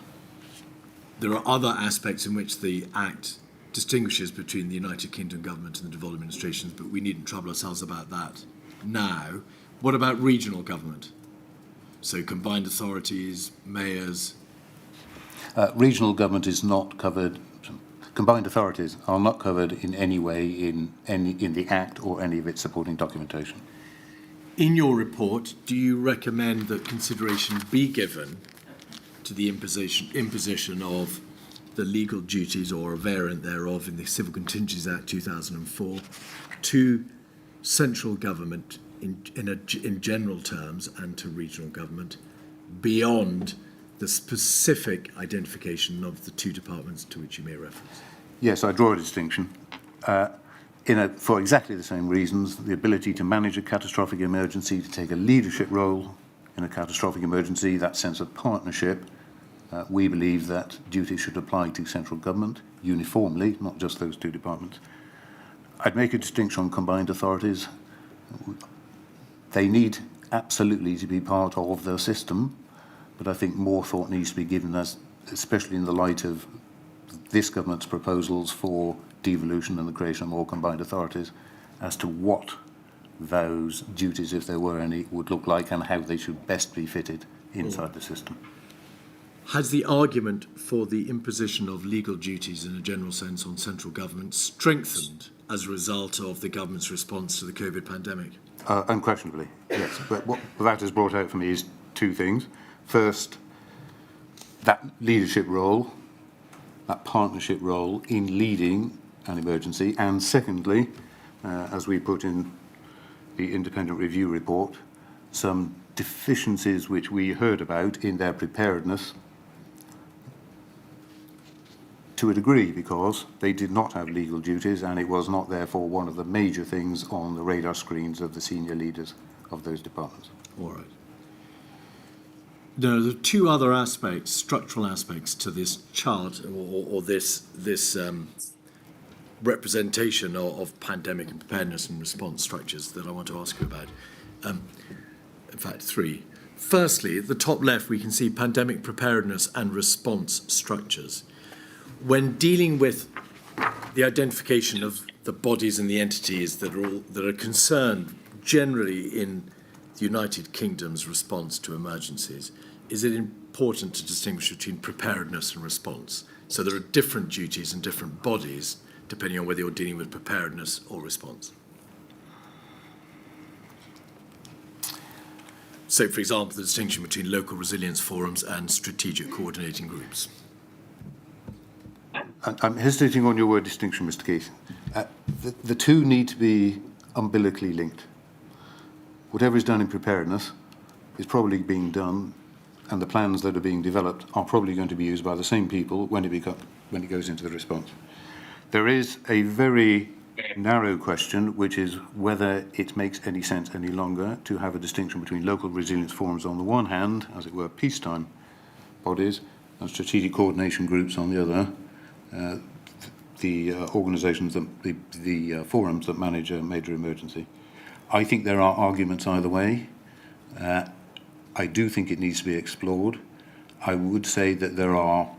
There are other aspects in which the Act distinguishes between the United Kingdom government and the devolved administrations, but we needn't trouble ourselves about that now. What about regional government? So combined authorities, mayors. Regional government is not covered. Combined authorities are not covered in any way in the Act or any of its supporting documentation. In your report, do you recommend that consideration be given to the imposition of the legal duties or a variant thereof in the Civil Contingencies Act 2004 to central government in general terms and to regional government beyond the specific identification of the two departments to which you may reference? Yes, I draw a distinction. For exactly the same reasons, the ability to manage a catastrophic emergency, to take a leadership role in a catastrophic emergency, that sense of partnership, we believe that duty should apply to central government uniformly, not just those two departments. I'd make a distinction on combined authorities. They need absolutely to be part of the system, but I think more thought needs to be given, especially in the light of this government's proposals for devolution and the creation of more combined authorities, as to what those duties, if there were any, would look like and how they should best be fitted inside the system. Has the argument for the imposition of legal duties in a general sense on central government strengthened as a result of the government's response to the COVID pandemic? Unquestionably, yes. But what that has brought out for me is two things. First, that leadership role, that partnership role in leading an emergency, and secondly, as we put in the independent review report, some deficiencies which we heard about in their preparedness to a degree, because they did not have legal duties and it was not therefore one of the major things on the radar screens of the senior leaders of those departments. All right. There are two other aspects, structural aspects to this chart or this representation of pandemic and preparedness and response structures that I want to ask you about. In fact, three. Firstly, at the top left, we can see pandemic preparedness and response structures. When dealing with the identification of the bodies and the entities that are concerned generally in the United Kingdom's response to emergencies, is it important to distinguish between preparedness and response? So there are different duties and different bodies depending on whether you're dealing with preparedness or response. So, for example, the distinction between local resilience forums and strategic coordinating groups. I'm hesitating on your word distinction, Mr. Keith. The two need to be umbilically linked. Whatever is done in preparedness is probably being done, and the plans that are being developed are probably going to be used by the same people when it goes into the response. There is a very narrow question, which is whether it makes any sense any longer to have a distinction between local resilience forums on the one hand, as it were, peacetime bodies, and strategic coordination groups on the other, the organisations, the forums that manage a major emergency. I think there are arguments either way. I do think it needs to be explored. I would say that there are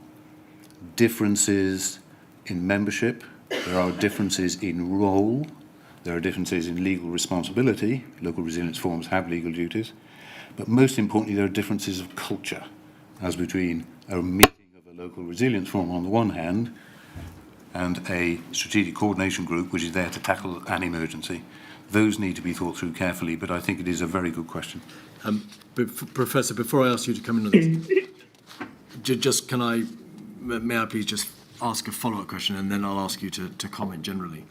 differences in membership, there are differences in role, there are differences in legal responsibility. Local resilience forums have legal duties, but most importantly, there are differences of culture, as between a meeting of a local resilience forum on the one hand and a strategic coordination group which is there to tackle an emergency. Those need to be thought through carefully, but I think it is a very good question. Professor, before I ask you to come in on this, may I please just ask a follow-up question, and then I'll ask you to comment generally.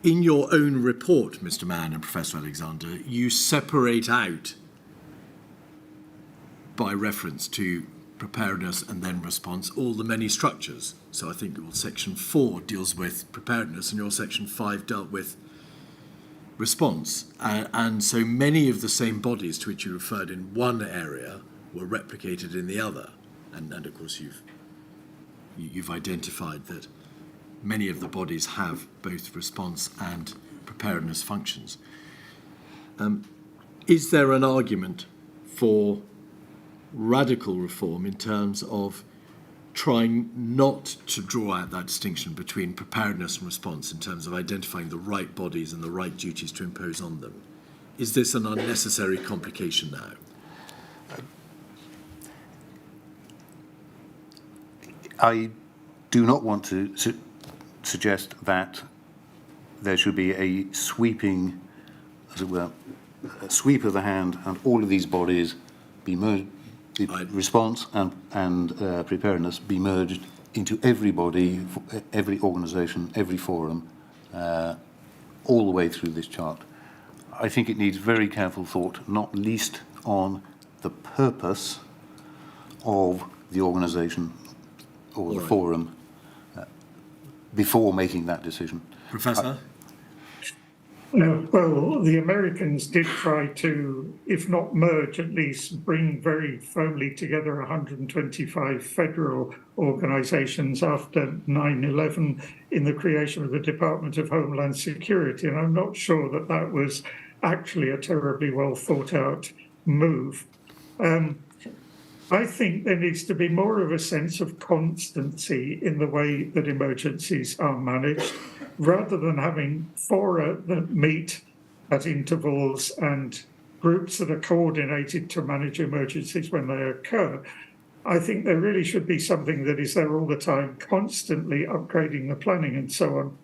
In your own report, Mr. Mann and Professor Alexander, you separate out, by reference to preparedness and then response, all the many structures. So I think section 4 deals with preparedness, and your section 5 dealt with response. And so many of the same bodies to which you referred in one area were replicated in the other. And of course, you've identified that many of the bodies have both response and preparedness functions. Is there an argument for radical reform in terms of trying not to draw out that distinction between preparedness and response in terms of identifying the right bodies and the right duties to impose on them? Is this an unnecessary complication now? I do not want to suggest that there should be a sweeping, as it were, a sweep of the hand, and all of these bodies be merged, response and preparedness be merged into every body, every organisation, every forum, all the way through this chart. I think it needs very careful thought, not least on the purpose of the organisation or the forum before making that decision. Professor? Well, the Americans did try to, if not merge, at least bring very firmly together 125 federal organisations after 9/11 in the creation of the Department of Homeland Security. And I'm not sure that that was actually a terribly well thought out move. I think there needs to be more of a sense of constancy in the way that emergencies are managed, rather than having fora that meet at intervals and groups that are coordinated to manage emergencies when they occur. I think there really should be something that is there all the time, constantly upgrading the planning and so on.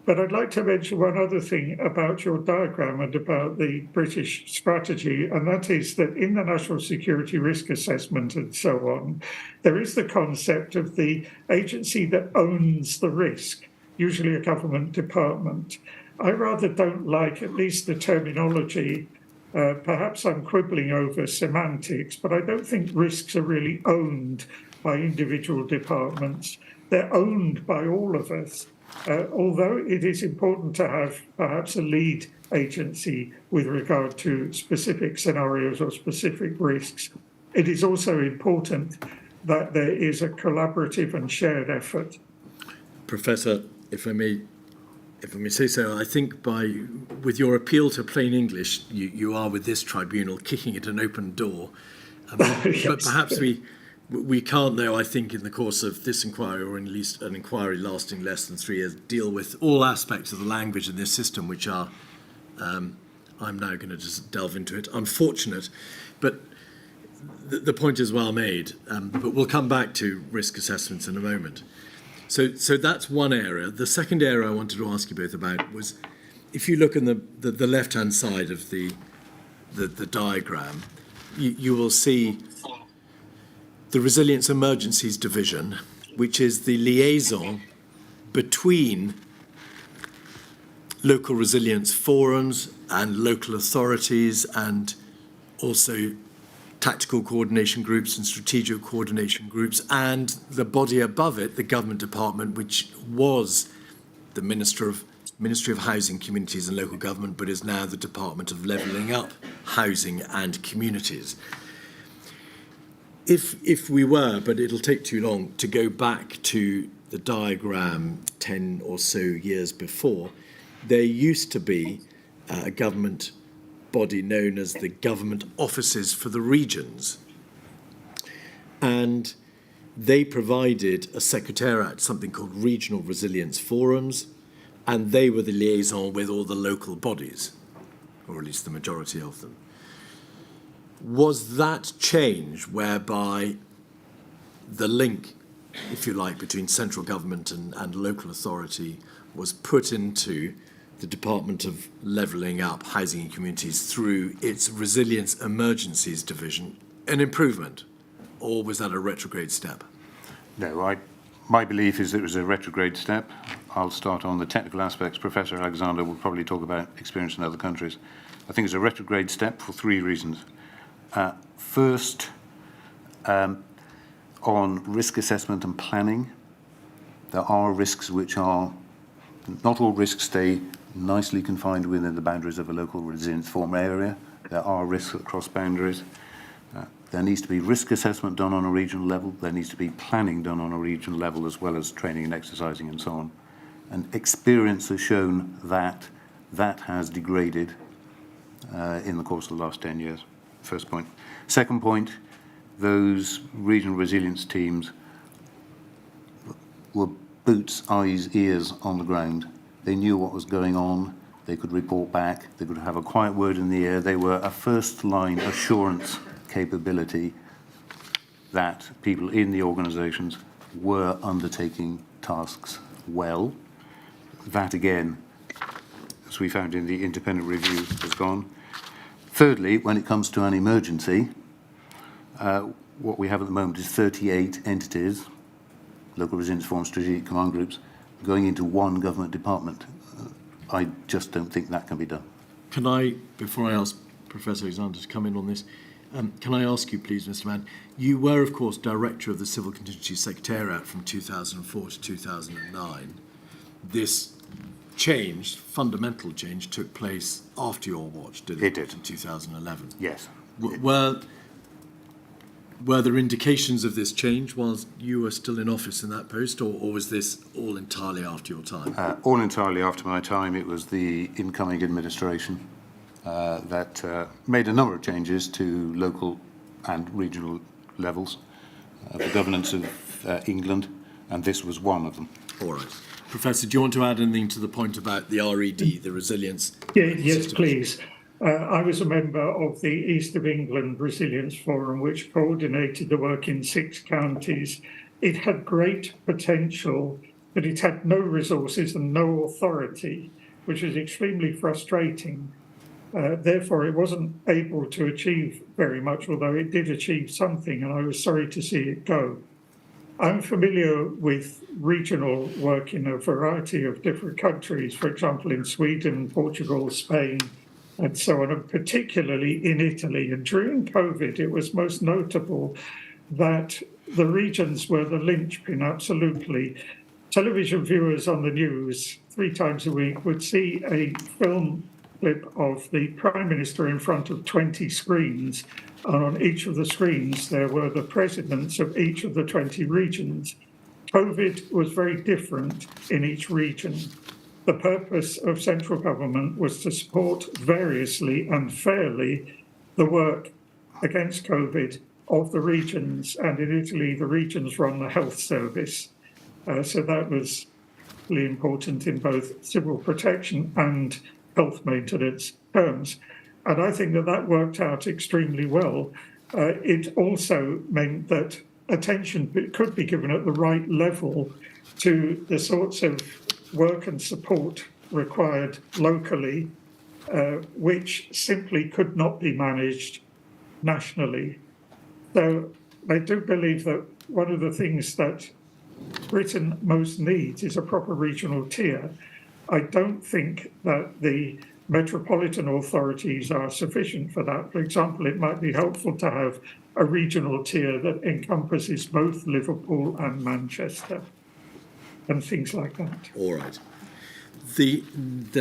But I'd like to mention one other thing about your diagram and about the British strategy, and that is that in the National Security Risk Assessment and so on, there is the concept of the agency that owns the risk, usually a government department. I rather don't like at least the terminology. Perhaps I'm quibbling over semantics, but I don't think risks are really owned by individual departments. They're owned by all of us. Although it is important to have perhaps a lead agency with regard to specific scenarios or specific risks, it is also important that there is a collaborative and shared effort. Professor, if I may say so, I think with your appeal to plain English, you are with this tribunal kicking at an open door. Yes. But perhaps we can't, though, I think, in the course of this inquiry, or at least an inquiry lasting less than 3 years, deal with all aspects of the language in this system, which are, I'm now going to just delve into it, unfortunate. But the point is well made. But we'll come back to risk assessments in a moment. So that's one area. The second area I wanted to ask you both about was, if you look in the left-hand side of the diagram, you will see the Resilience Emergencies Division, which is the liaison between local resilience forums and local authorities, and also tactical coordination groups and strategic coordination groups, and the body above it, the government department, which was the Ministry of Housing, Communities and Local Government, but is now the Department of Levelling Up Housing and Communities. If we were, but it'll take too long, to go back to the diagram 10 or so years before, there used to be a government body known as the Government Offices for the Regions. And they provided a secretariat, something called Regional Resilience Forums, and they were the liaison with all the local bodies, or at least the majority of them. Was that change whereby the link, if you like, between central government and local authority was put into the Department of Levelling Up Housing and Communities through its Resilience Emergencies Division an improvement, or was that a retrograde step? No, my belief is that it was a retrograde step. I'll start on the technical aspects. Professor Alexander will probably talk about experience in other countries. I think it's a retrograde step for 3 reasons. First, on risk assessment and planning, there are risks which are, not all risks stay nicely confined within the boundaries of a local resilience forum area. There are risks that cross boundaries. There needs to be risk assessment done on a regional level. There needs to be planning done on a regional level, as well as training and exercising and so on. And experience has shown that that has degraded in the course of the last 10 years. First point. Second point, those regional resilience teams were boots, eyes, ears on the ground. They knew what was going on. They could report back. They could have a quiet word in the ear. They were a first-line assurance capability that people in the organisations were undertaking tasks well. That, again, as we found in the independent review, has gone. Thirdly, when it comes to an emergency, what we have at the moment is 38 entities, local resilience forum, strategic command groups, going into one government department. I just don't think that can be done. Can I, before I ask Professor Alexander to come in on this, can I ask you, please, Mr. Mann, you were, of course, Director of the Civil Contingency Secretariat from 2004 to 2009. This change, fundamental change, took place after your watch, did it? It did. In 2011. Yes. Were there indications of this change whilst you were still in office in that post, or was this all entirely after your time? All entirely after my time. It was the incoming administration that made a number of changes to local and regional levels, the governance of England, and this was one of them. All right. Professor, do you want to add anything to the point about the RED, the resilience? Yes, please. I was a member of the East of England Resilience Forum, which coordinated the work in 6 counties. It had great potential, but it had no resources and no authority, which was extremely frustrating. Therefore, it wasn't able to achieve very much, although it did achieve something, and I was sorry to see it go. I'm familiar with regional work in a variety of different countries, for example, in Sweden, Portugal, Spain, and so on, and particularly in Italy. And during COVID, it was most notable that the regions were the linchpin, absolutely. Television viewers on the news 3 times a week would see a film clip of the Prime Minister in front of 20 screens, and on each of the screens there were the presidents of each of the 20 regions. COVID was very different in each region. The purpose of central government was to support variously and fairly the work against COVID of the regions, and in Italy the regions run the health service. So that was really important in both civil protection and health maintenance terms. And I think that that worked out extremely well. It also meant that attention could be given at the right level to the sorts of work and support required locally, which simply could not be managed nationally. So I do believe that one of the things that Britain most needs is a proper regional tier. I don't think that the metropolitan authorities are sufficient for that. For example, it might be helpful to have a regional tier that encompasses both Liverpool and Manchester and things like that. All right. The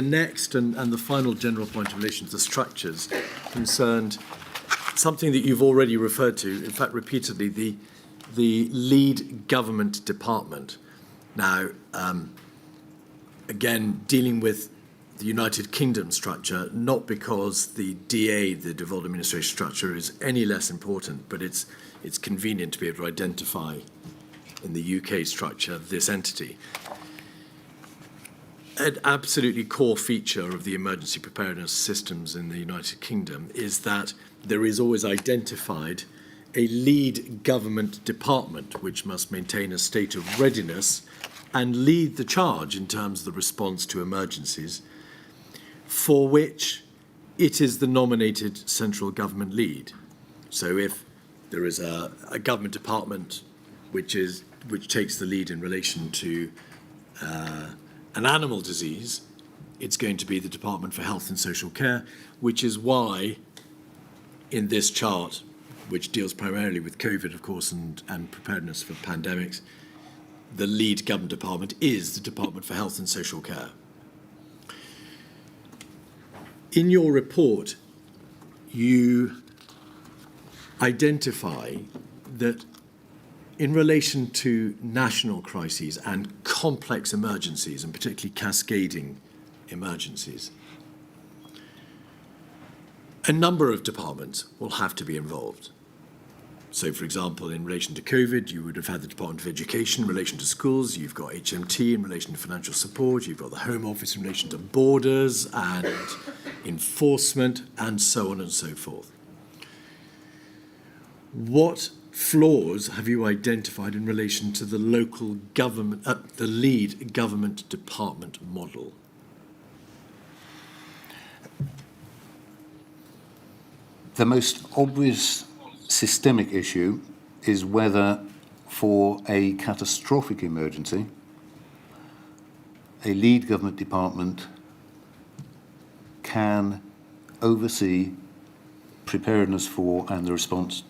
next and the final general point in relation to the structures concerned something that you've already referred to, in fact, repeatedly, the lead government department. Now, again, dealing with the United Kingdom structure, not because the DA, the devolved administration structure, is any less important, but it's convenient to be able to identify in the UK structure this entity. An absolutely core feature of the emergency preparedness systems in the United Kingdom is that there is always identified a lead government department which must maintain a state of readiness and lead the charge in terms of the response to emergencies, for which it is the nominated central government lead. So if there is a government department which takes the lead in relation to an animal disease, it's going to be the Department for Health and Social Care, which is why in this chart, which deals primarily with COVID, of course, and preparedness for pandemics, the lead government department is the Department for Health and Social Care. In your report, you identify that in relation to national crises and complex emergencies, and particularly cascading emergencies, a number of departments will have to be involved. So, for example, in relation to COVID, you would have had the Department of Education in relation to schools, you've got HMT in relation to financial support, you've got the Home Office in relation to borders and enforcement, and so on and so forth. What flaws have you identified in relation to the local government, the lead government department model? The most obvious systemic issue is whether, for a catastrophic emergency, a lead government department can oversee preparedness for and the response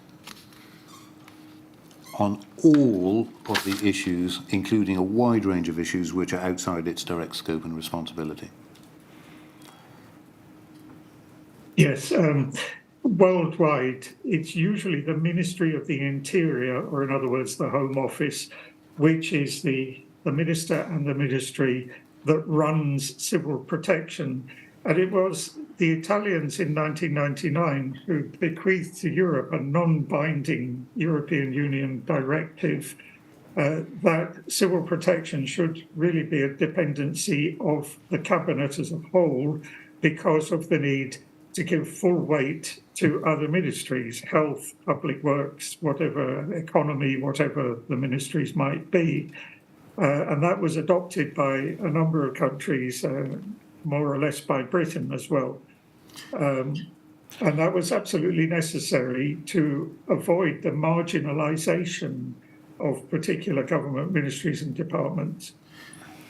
on all of the issues, including a wide range of issues which are outside its direct scope and responsibility. Yes, worldwide, it's usually the Ministry of the Interior, or in other words, the Home Office, which is the minister and the ministry that runs civil protection. And it was the Italians in 1999 who bequeathed to Europe a non-binding European Union directive that civil protection should really be a dependency of the cabinet as a whole because of the need to give full weight to other ministries, health, public works, whatever, economy, whatever the ministries might be. And that was adopted by a number of countries, more or less by Britain as well. And that was absolutely necessary to avoid the marginalisation of particular government ministries and departments.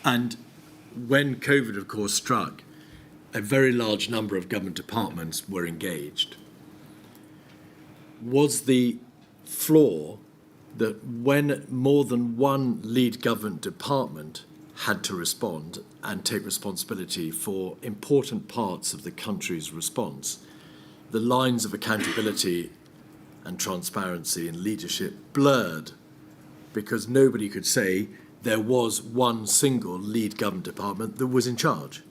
And when COVID, of course, struck, a very large number of government departments were engaged. Was the flaw that when more than one lead government department had to respond and take responsibility for important parts of the country's response, the lines of accountability and transparency and leadership blurred because nobody could say there was one single lead government department that was in charge?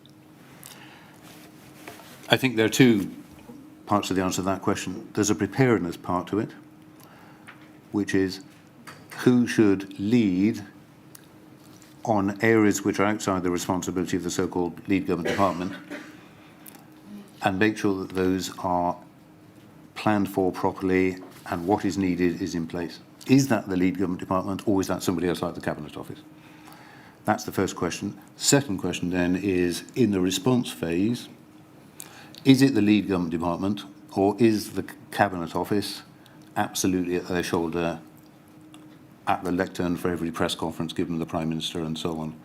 I think there are two parts of the answer to that question. There's a preparedness part to it, which is who should lead on areas which are outside the responsibility of the so-called lead government department, and make sure that those are planned for properly and what is needed is in place. Is that the lead government department, or is that somebody else like the Cabinet Office? That's the first question. Second question then is, in the response phase, is it the lead government department, or is the Cabinet Office absolutely at their shoulder at the lectern for every press conference given the Prime Minister and so on?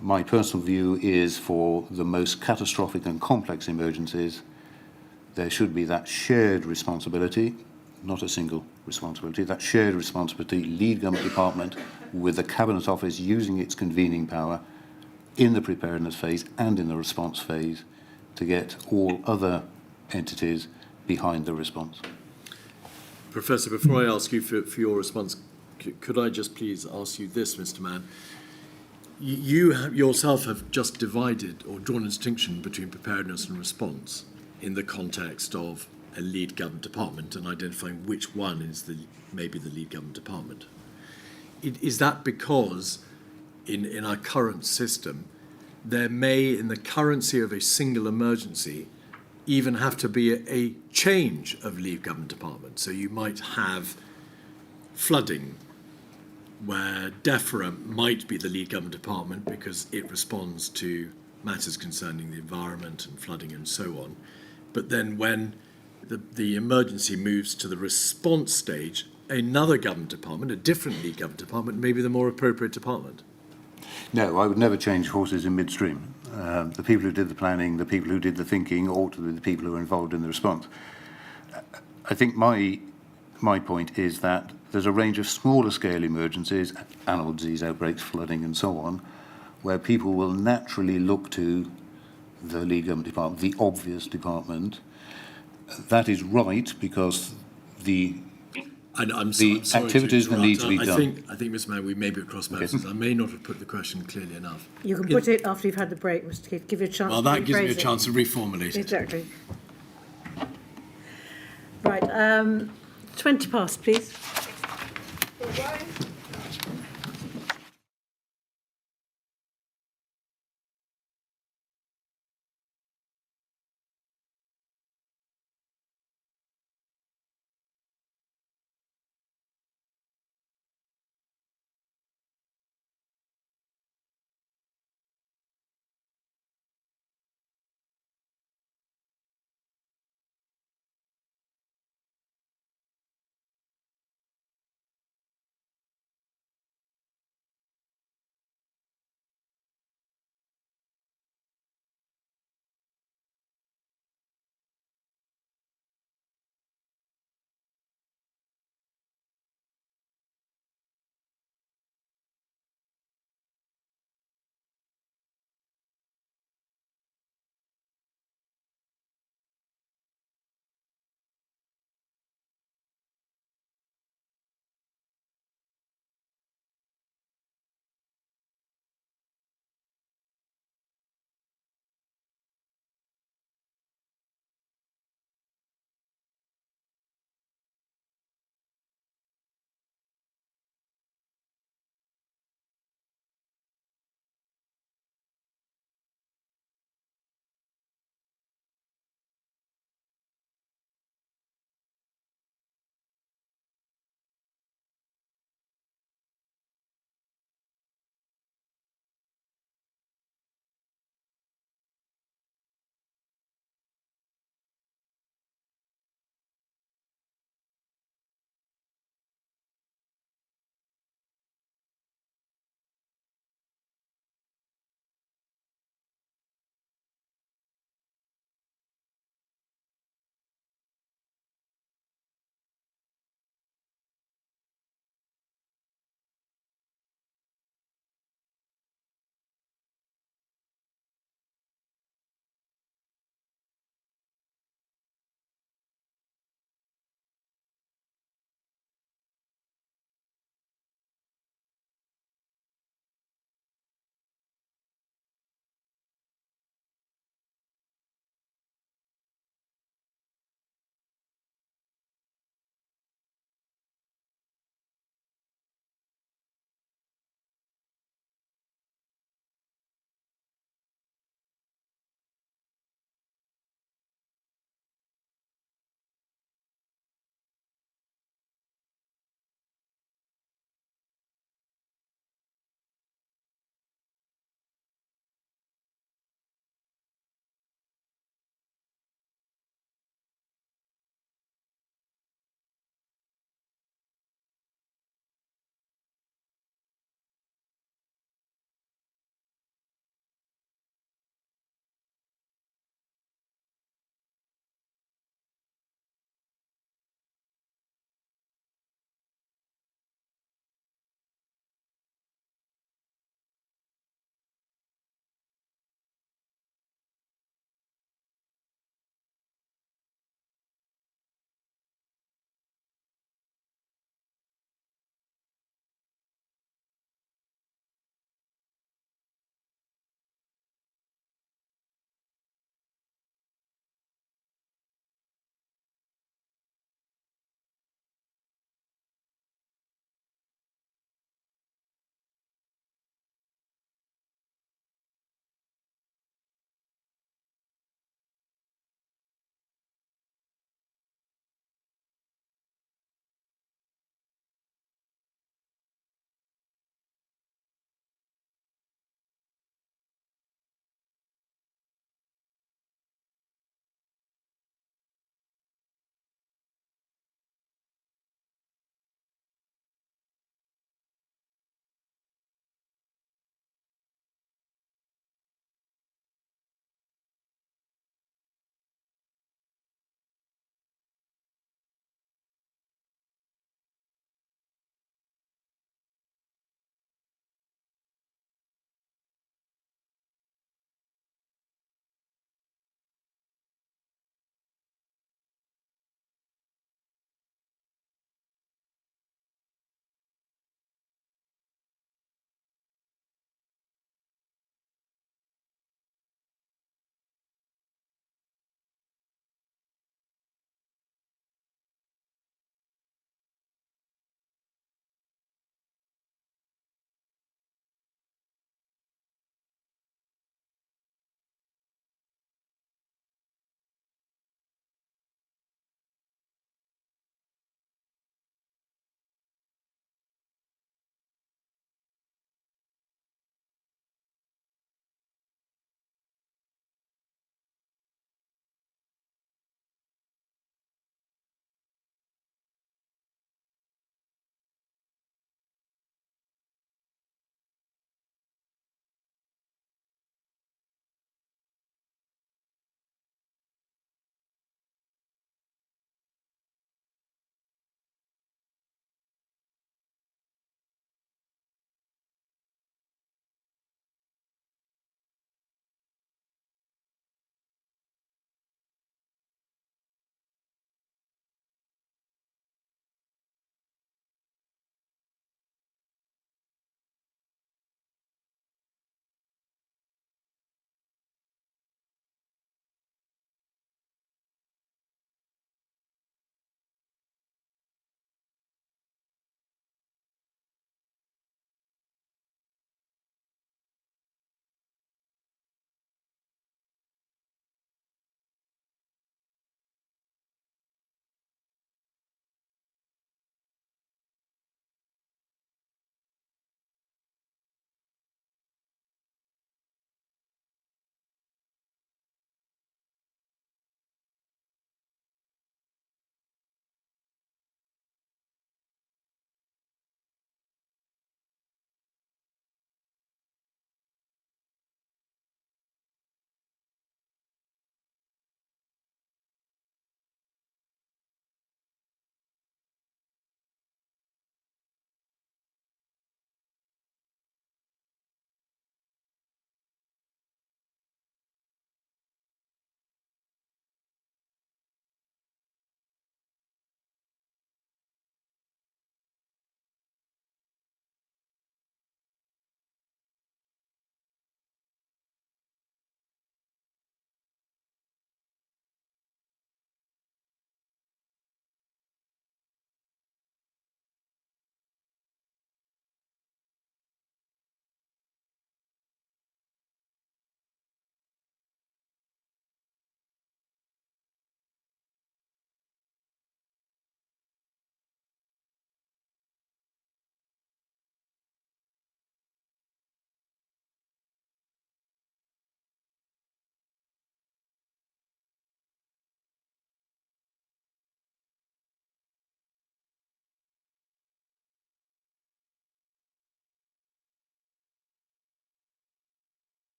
My personal view is for the most catastrophic and complex emergencies, there should be that shared responsibility, not a single responsibility, that shared responsibility, lead government department with the Cabinet Office using its convening power in the preparedness phase and in the response phase to get all other entities behind the response. Professor, before I ask you for your response, could I just please ask you this, Mr. Mann? You yourself have just divided or drawn a distinction between preparedness and response in the context of a lead government department and identifying which one is maybe the lead government department. Is that because in our current system, there may, in the currency of a single emergency, even have to be a change of lead government department? So you might have flooding, where DEFRA might be the lead government department because it responds to matters concerning the environment and flooding and so on. But then when the emergency moves to the response stage, another government department, a different lead government department, may be the more appropriate department. No, I would never change horses in midstream. The people who did the planning, the people who did the thinking, ought to be the people who are involved in the response. I think my point is that there's a range of smaller scale emergencies, animal disease outbreaks, flooding and so on, where people will naturally look to the lead government department, the obvious department. That is right, because the activities that need to be done. I think, Mr. Mann, we may be at cross purposes. I may not have put the question clearly enough. You can put it after you've had the break, Mr. Keith. Give you a chance. Well, that gives me a chance to reformulate it. Exactly. Right, 20 past, please.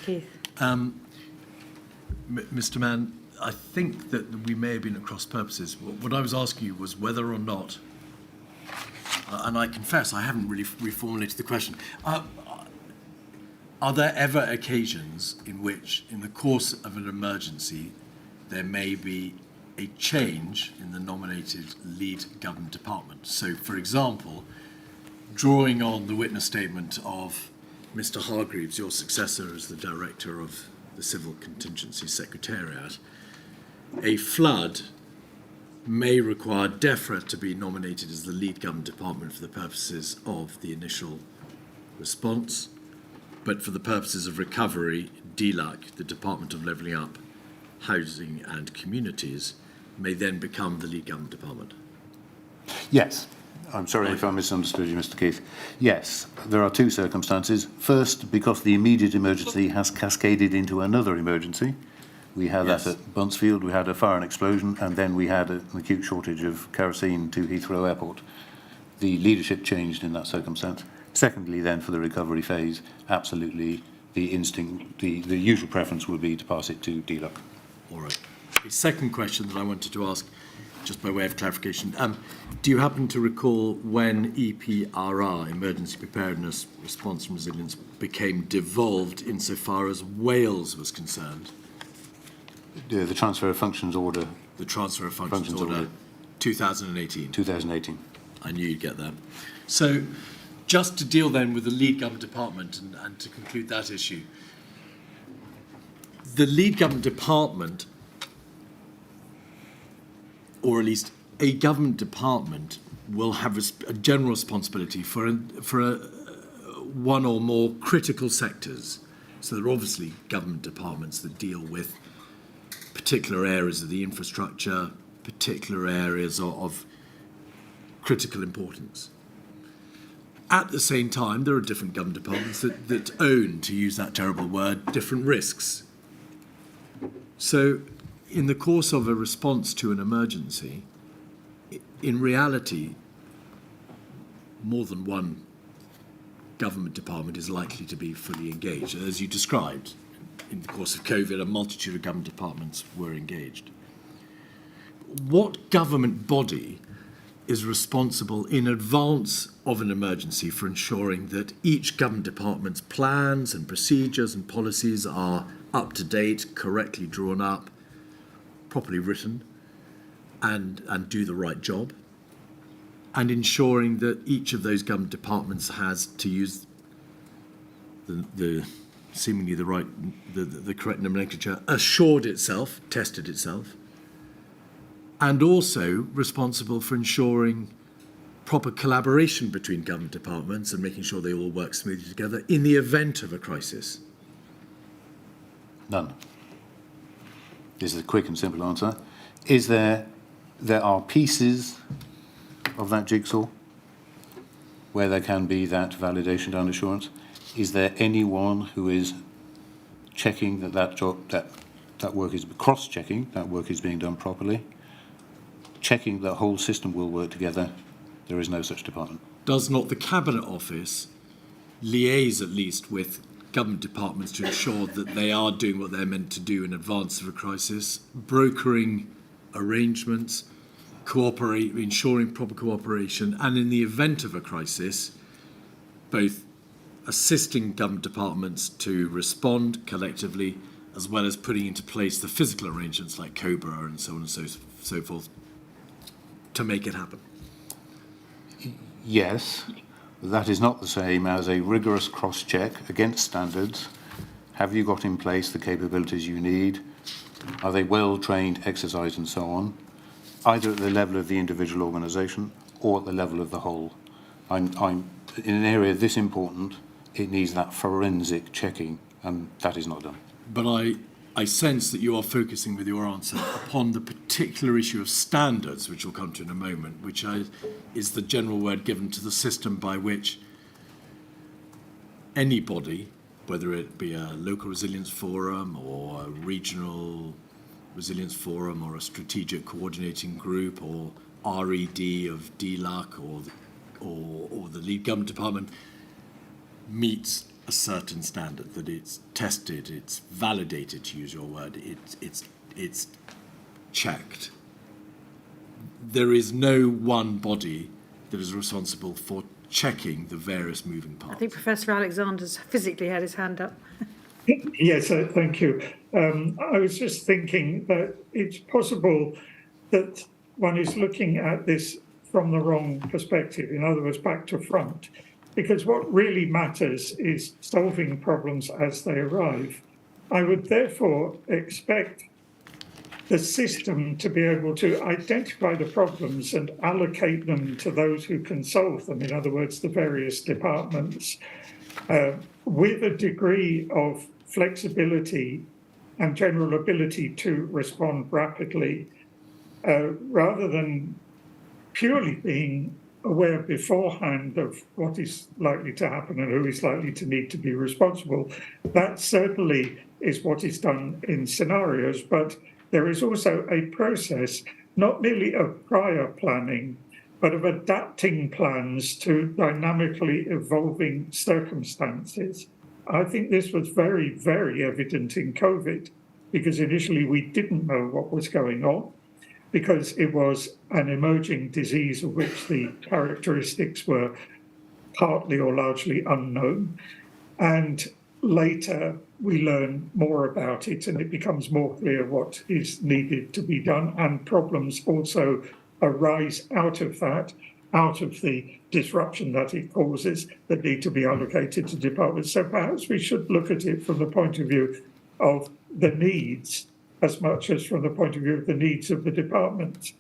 Keith. Mr. Mann, I think that we may have been at cross purposes. What I was asking you was whether or not, and I confess I haven't really reformulated the question, are there ever occasions in which, in the course of an emergency, there may be a change in the nominated lead government department? So, for example, drawing on the witness statement of Mr. Hargreaves, your successor as the director of the Civil Contingency Secretariat, a flood may require DEFRA to be nominated as the lead government department for the purposes of the initial response, but for the purposes of recovery, DLUC, the Department of Levelling Up, Housing and Communities, may then become the lead government department. Yes. I'm sorry if I misunderstood you, Mr. Keith. Yes, there are two circumstances. First, because the immediate emergency has cascaded into another emergency. We had that at Buncefield, we had a fire and explosion, and then we had an acute shortage of kerosene to Heathrow Airport. The leadership changed in that circumstance. Secondly, then, for the recovery phase, absolutely the instinct, the usual preference would be to pass it to DLUC. All right. The second question that I wanted to ask, just by way of clarification, do you happen to recall when EPRR, Emergency Preparedness, Response and Resilience, became devolved insofar as Wales was concerned? The transfer of functions order. The transfer of functions order, 2018. 2018. I knew you'd get that. So, just to deal then with the lead government department and to conclude that issue, the lead government department, or at least a government department, will have a general responsibility for one or more critical sectors. So there are obviously government departments that deal with particular areas of the infrastructure, particular areas of critical importance. At the same time, there are different government departments that own, to use that terrible word, different risks. So, in the course of a response to an emergency, in reality, more than one government department is likely to be fully engaged. As you described, in the course of COVID, a multitude of government departments were engaged. What government body is responsible in advance of an emergency for ensuring that each government department's plans and procedures and policies are up to date, correctly drawn up, properly written, and do the right job, and ensuring that each of those government departments has, to use the seemingly the correct nomenclature, assured itself, tested itself, and also responsible for ensuring proper collaboration between government departments and making sure they all work smoothly together in the event of a crisis? None. This is a quick and simple answer. There are pieces of that jigsaw where there can be that validation and assurance. Is there anyone who is checking that work is cross-checking, that work is being done properly, checking the whole system will work together? There is no such department. Does not the Cabinet Office liaise at least with government departments to ensure that they are doing what they're meant to do in advance of a crisis, brokering arrangements, ensuring proper cooperation, and in the event of a crisis, both assisting government departments to respond collectively, as well as putting into place the physical arrangements like COBRA and so on and so forth to make it happen? Yes, that is not the same as a rigorous cross-check against standards. Have you got in place the capabilities you need? Are they well-trained, exercised and so on? Either at the level of the individual organisation or at the level of the whole. I'm in an area this important, it needs that forensic checking, and that is not done. But I sense that you are focusing with your answer upon the particular issue of standards, which we'll come to in a moment, which is the general word given to the system by which anybody, whether it be a local resilience forum or a regional resilience forum or a strategic coordinating group or RED of DLUC or the lead government department, meets a certain standard, that it's tested, it's validated, to use your word, it's checked. There is no one body that is responsible for checking the various moving parts. I think Professor Alexander's physically had his hand up. Yes, thank you. I was just thinking that it's possible that one is looking at this from the wrong perspective, in other words, back to front, because what really matters is solving problems as they arrive. I would therefore expect the system to be able to identify the problems and allocate them to those who can solve them, in other words, the various departments, with a degree of flexibility and general ability to respond rapidly, rather than purely being aware beforehand of what is likely to happen and who is likely to need to be responsible. That certainly is what is done in scenarios, but there is also a process, not merely of prior planning, but of adapting plans to dynamically evolving circumstances. I think this was very, very evident in COVID, because initially we didn't know what was going on, because it was an emerging disease of which the characteristics were partly or largely unknown. And later we learn more about it and it becomes more clear what is needed to be done, and problems also arise out of that, out of the disruption that it causes, that need to be allocated to departments. So perhaps we should look at it from the point of view of the needs as much as from the point of view of the needs of the department.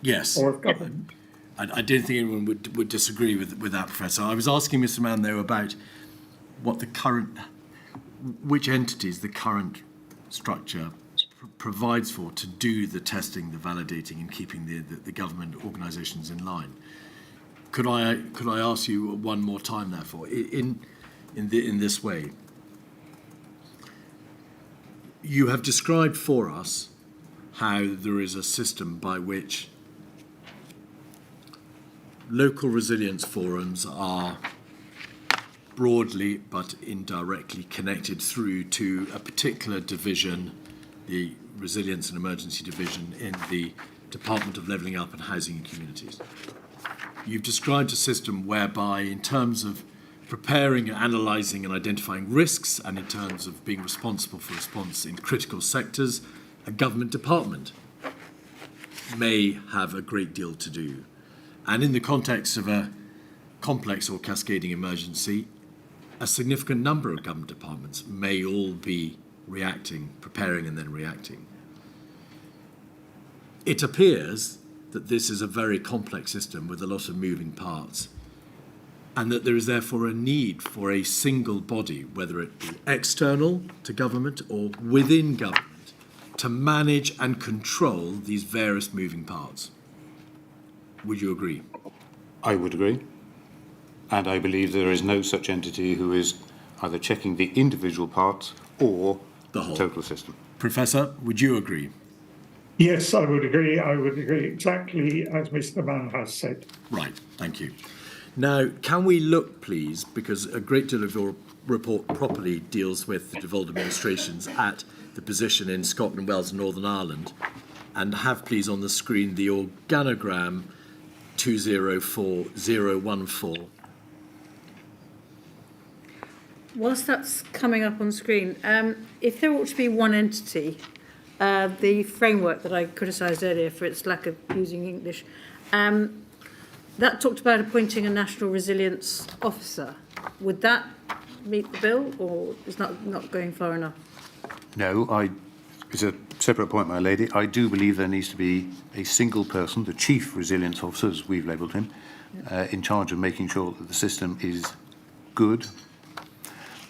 Yes. Or of government. I don't think anyone would disagree with that, Professor. I was asking Mr. Mann, though, about what which entities the current structure provides for to do the testing, the validating, and keeping the government organisations in line. Could I ask you one more time, therefore, in this way? You have described for us how there is a system by which local resilience forums are broadly but indirectly connected through to a particular division, the Resilience and Emergency Division in the Department of Levelling Up and Housing and Communities. You've described a system whereby, in terms of preparing, analysing and identifying risks, and in terms of being responsible for response in critical sectors, a government department may have a great deal to do. And in the context of a complex or cascading emergency, a significant number of government departments may all be reacting, preparing and then reacting. It appears that this is a very complex system with a lot of moving parts, and that there is therefore a need for a single body, whether it be external to government or within government, to manage and control these various moving parts. Would you agree? I would agree. And I believe there is no such entity who is either checking the individual parts or the whole total system. Professor, would you agree? Yes, I would agree. I would agree exactly as Mr. Mann has said. Right, thank you. Now, can we look, please, because a great deal of your report properly deals with the devolved administrations, at the position in Scotland, Wales and Northern Ireland, and have, please, on the screen the organogram 204014. Whilst that's coming up on screen, if there ought to be one entity, the framework that I criticised earlier for its lack of using English, that talked about appointing a national resilience officer. Would that meet the bill, or is not going far enough? No, it's a separate point, my lady. I do believe there needs to be a single person, the Chief Resilience Officer, as we've labelled him, in charge of making sure that the system is good.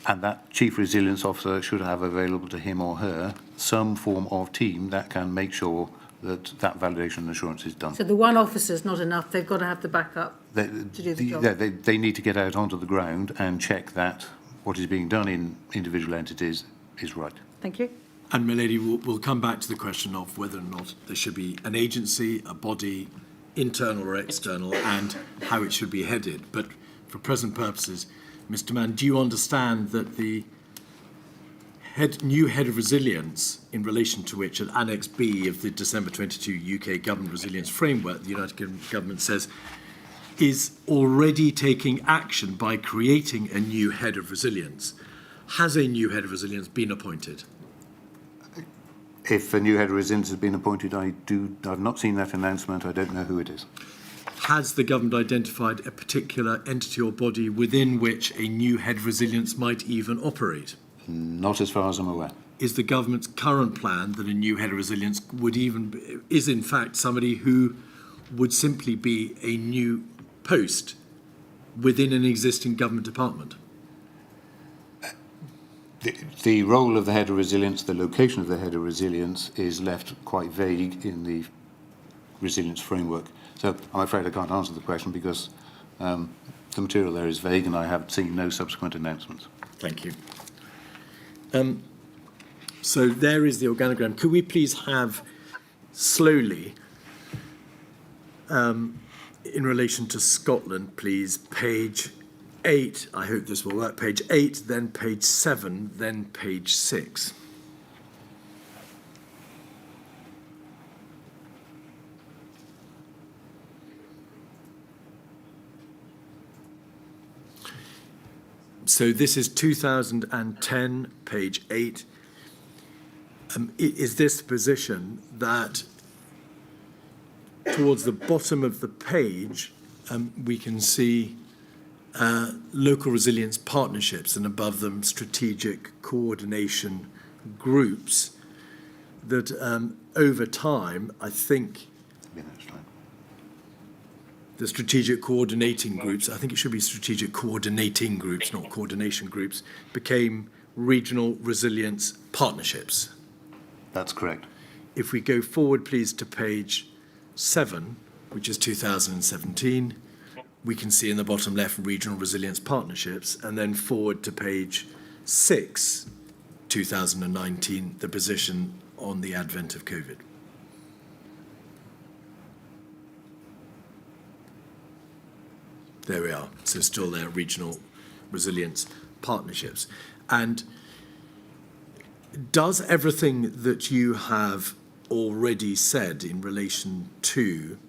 And that Chief Resilience Officer should have available to him or her some form of team that can make sure that validation and assurance is done. So the one officer's not enough, they've got to have the backup to do the job. They need to get out onto the ground and check that what is being done in individual entities is right. Thank you. And, milady, we'll come back to the question of whether or not there should be an agency, a body, internal or external, and how it should be headed. But for present purposes, Mr. Mann, do you understand that the new head of resilience, in relation to which at Annex B of the December 22 UK Government Resilience Framework, the United Kingdom Government says, is already taking action by creating a new head of resilience? Has a new head of resilience been appointed? If a new head of resilience has been appointed, I've not seen that announcement. I don't know who it is. Has the government identified a particular entity or body within which a new head of resilience might even operate? Not as far as I'm aware. Is the government's current plan that a new head of resilience is in fact somebody who would simply be a new post within an existing government department? The role of the head of resilience, the location of the head of resilience is left quite vague in the resilience framework. So I'm afraid I can't answer the question because the material there is vague and I have seen no subsequent announcements. Thank you. So there is the organogram. Could we please have slowly, in relation to Scotland, please, page 8, I hope this will work, page 8, then page 7, then page 6. So this is 2010, page 8. Is this the position that towards the bottom of the page we can see local resilience partnerships and above them strategic coordination groups that over time, I think the strategic coordinating groups, I think it should be strategic coordinating groups, not coordination groups, became regional resilience partnerships. That's correct. If we go forward, please, to page 7, which is 2017, we can see in the bottom left regional resilience partnerships, and then forward to page 6, 2019, the position on the advent of COVID. There we are. So still there, regional resilience partnerships. And does everything that you have already said in relation to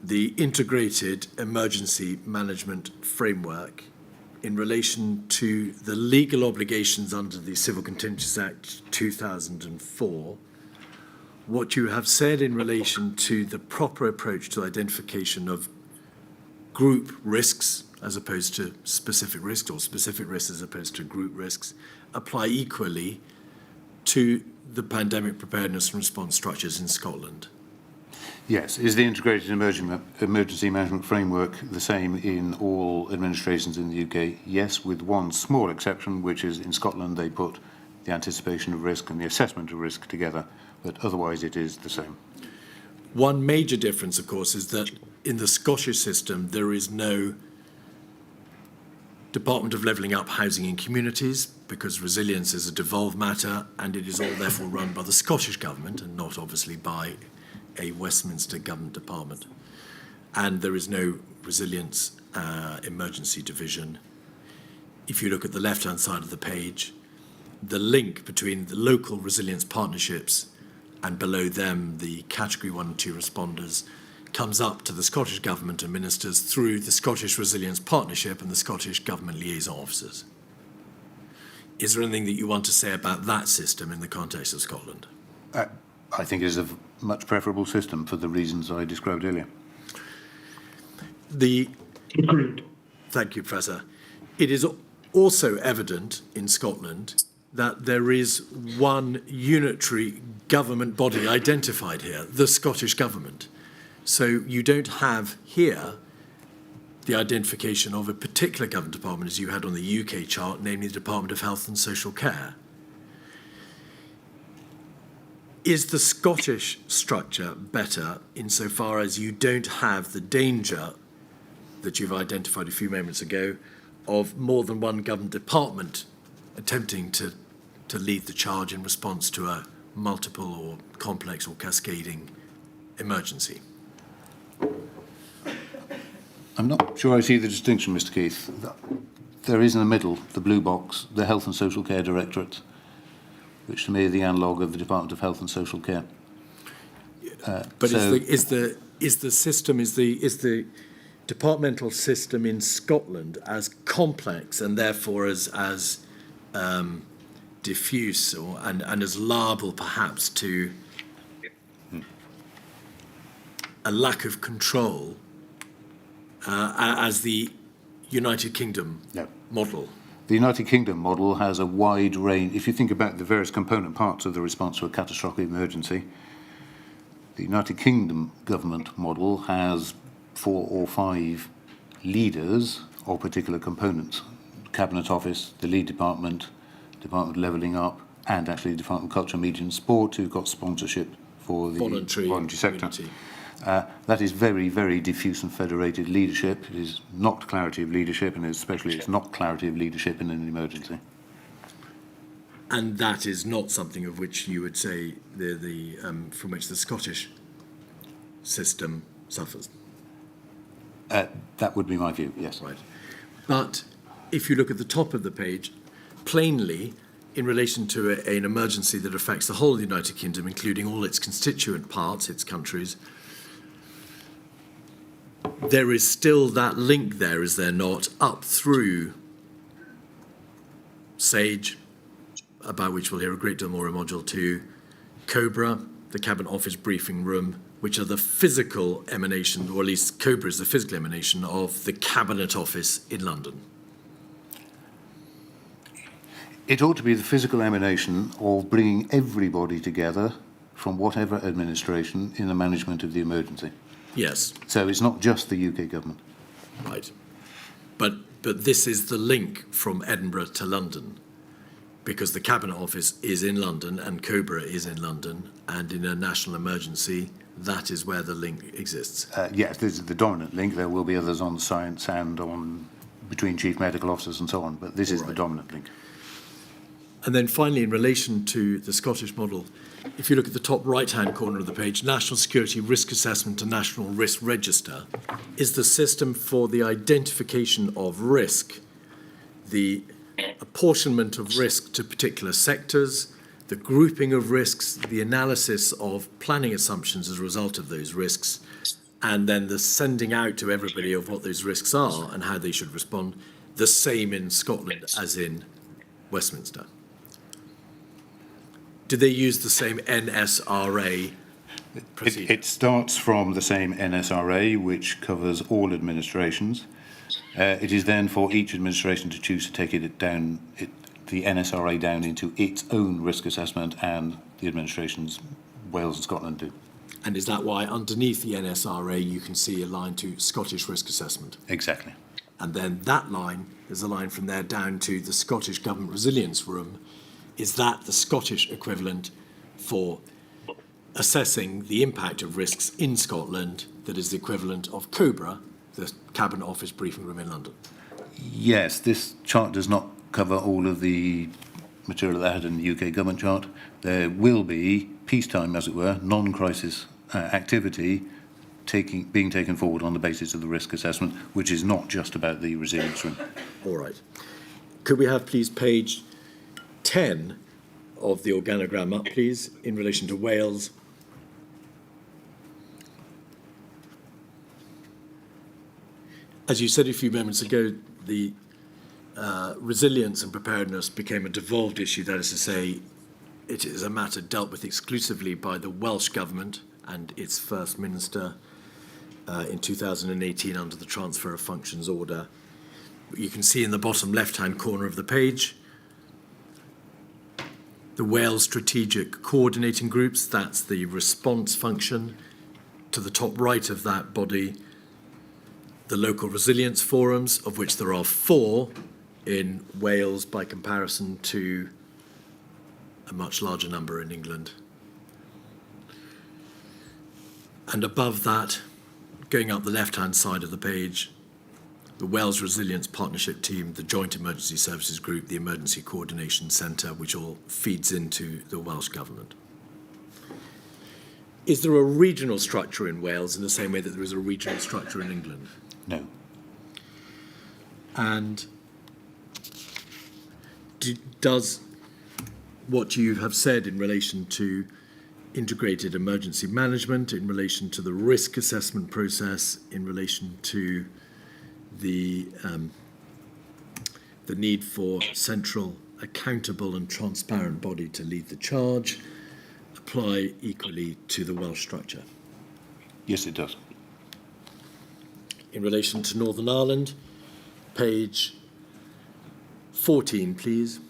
the integrated emergency management framework, in relation to the legal obligations under the Civil Contingencies Act 2004, what you have said in relation to the proper approach to identification of group risks as opposed to specific risks, or specific risks as opposed to group risks, apply equally to the pandemic preparedness and response structures in Scotland? Yes. Is the integrated emergency management framework the same in all administrations in the UK? Yes, with one small exception, which is in Scotland they put the anticipation of risk and the assessment of risk together, but otherwise it is the same. One major difference, of course, is that in the Scottish system there is no Department of Levelling Up Housing and Communities, because resilience is a devolved matter and it is all therefore run by the Scottish Government and not obviously by a Westminster Government department. And there is no resilience emergency division. If you look at the left-hand side of the page, the link between the local resilience partnerships and below them the category 1 and 2 responders comes up to the Scottish Government and ministers through the Scottish Resilience Partnership and the Scottish Government Liaison Officers. Is there anything that you want to say about that system in the context of Scotland? I think it is a much preferable system for the reasons I described earlier. Agreed. Thank you, Professor. It is also evident in Scotland that there is one unitary government body identified here, the Scottish Government. So you don't have here the identification of a particular government department as you had on the UK chart, namely the Department of Health and Social Care. Is the Scottish structure better insofar as you don't have the danger that you've identified a few moments ago of more than one government department attempting to lead the charge in response to a multiple or complex or cascading emergency? I'm not sure I see the distinction, Mr. Keith. There is in the middle, the blue box, the Health and Social Care Directorate, which to me are the analogue of the Department of Health and Social Care. But so- is the departmental system in Scotland as complex and therefore as diffuse and as liable perhaps to a lack of control as the United Kingdom No. model? The United Kingdom model has a wide range. If you think about the various component parts of the response to a catastrophic emergency, the United Kingdom government model has 4 or 5 leaders of particular components. Cabinet Office, the lead department, Department of Levelling Up, and actually the Department of Culture, Media and Sport, who've got sponsorship for the voluntary sector. That is very, very diffuse and federated leadership. It is not clarity of leadership, and especially it's not clarity of leadership in an emergency. And that is not something of which you would say from which the Scottish system suffers. That would be my view, yes. Right. But if you look at the top of the page, plainly, in relation to an emergency that affects the whole of the United Kingdom, including all its constituent parts, its countries, there is still that link there, is there not, up through SAGE, about which we'll hear a great deal more in Module 2, COBRA, the Cabinet Office Briefing Room, which are the physical emanation, or at least COBRA is the physical emanation of the Cabinet Office in London. It ought to be the physical emanation of bringing everybody together from whatever administration in the management of the emergency. Yes. So it's not just the UK government. Right. But this is the link from Edinburgh to London, because the Cabinet Office is in London and COBRA is in London, and in a national emergency, that is where the link exists. Yes, this is the dominant link. There will be others on science and on between chief medical officers and so on, but this is the dominant link. And then finally, in relation to the Scottish model, if you look at the top right-hand corner of the page, National Security Risk Assessment and National Risk Register is the system for the identification of risk, the apportionment of risk to particular sectors, the grouping of risks, the analysis of planning assumptions as a result of those risks, and then the sending out to everybody of what those risks are and how they should respond, the same in Scotland as in Westminster. Do they use the same NSRA procedure? It starts from the same NSRA, which covers all administrations. It is then for each administration to choose to take the NSRA down into its own risk assessment, and the administrations, Wales and Scotland, do. And is that why underneath the NSRA you can see a line to Scottish risk assessment? Exactly. And then that line, there's a line from there down to the Scottish Government Resilience Room. Is that the Scottish equivalent for assessing the impact of risks in Scotland that is the equivalent of COBRA, the Cabinet Office Briefing Room in London? Yes, this chart does not cover all of the material that I had in the UK government chart. There will be peacetime, as it were, non-crisis activity being taken forward on the basis of the risk assessment, which is not just about the resilience room. All right. Could we have, please, page 10 of the organogram up, please, in relation to Wales? As you said a few moments ago, the resilience and preparedness became a devolved issue. That is to say, it is a matter dealt with exclusively by the Welsh Government and its First Minister in 2018 under the Transfer of Functions Order. You can see in the bottom left-hand corner of the page the Wales Strategic Coordinating Groups, that's the response function. To the top right of that body, the local resilience forums, of which there are 4 in Wales by comparison to a much larger number in England. And above that, going up the left-hand side of the page, the Wales Resilience Partnership Team, the Joint Emergency Services Group, the Emergency Coordination Centre, which all feeds into the Welsh Government. Is there a regional structure in Wales in the same way that there is a regional structure in England? No. And does what you have said in relation to integrated emergency management, in relation to the risk assessment process, in relation to the need for central, accountable and transparent body to lead the charge, apply equally to the Welsh structure? Yes, it does. In relation to Northern Ireland, page 14, please.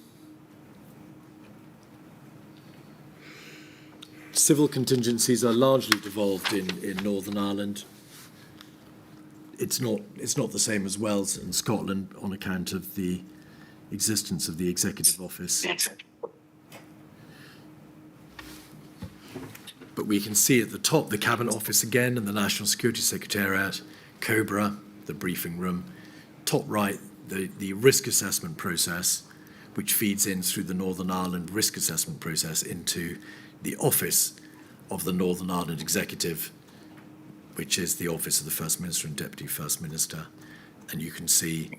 Civil contingencies are largely devolved in Northern Ireland. It's not the same as Wales and Scotland on account of the existence of the Executive Office. But we can see at the top the Cabinet Office again and the National Security Secretariat, COBRA, the briefing room, top right, the risk assessment process, which feeds in through the Northern Ireland risk assessment process into the office of the Northern Ireland Executive, which is the office of the First Minister and Deputy First Minister. And you can see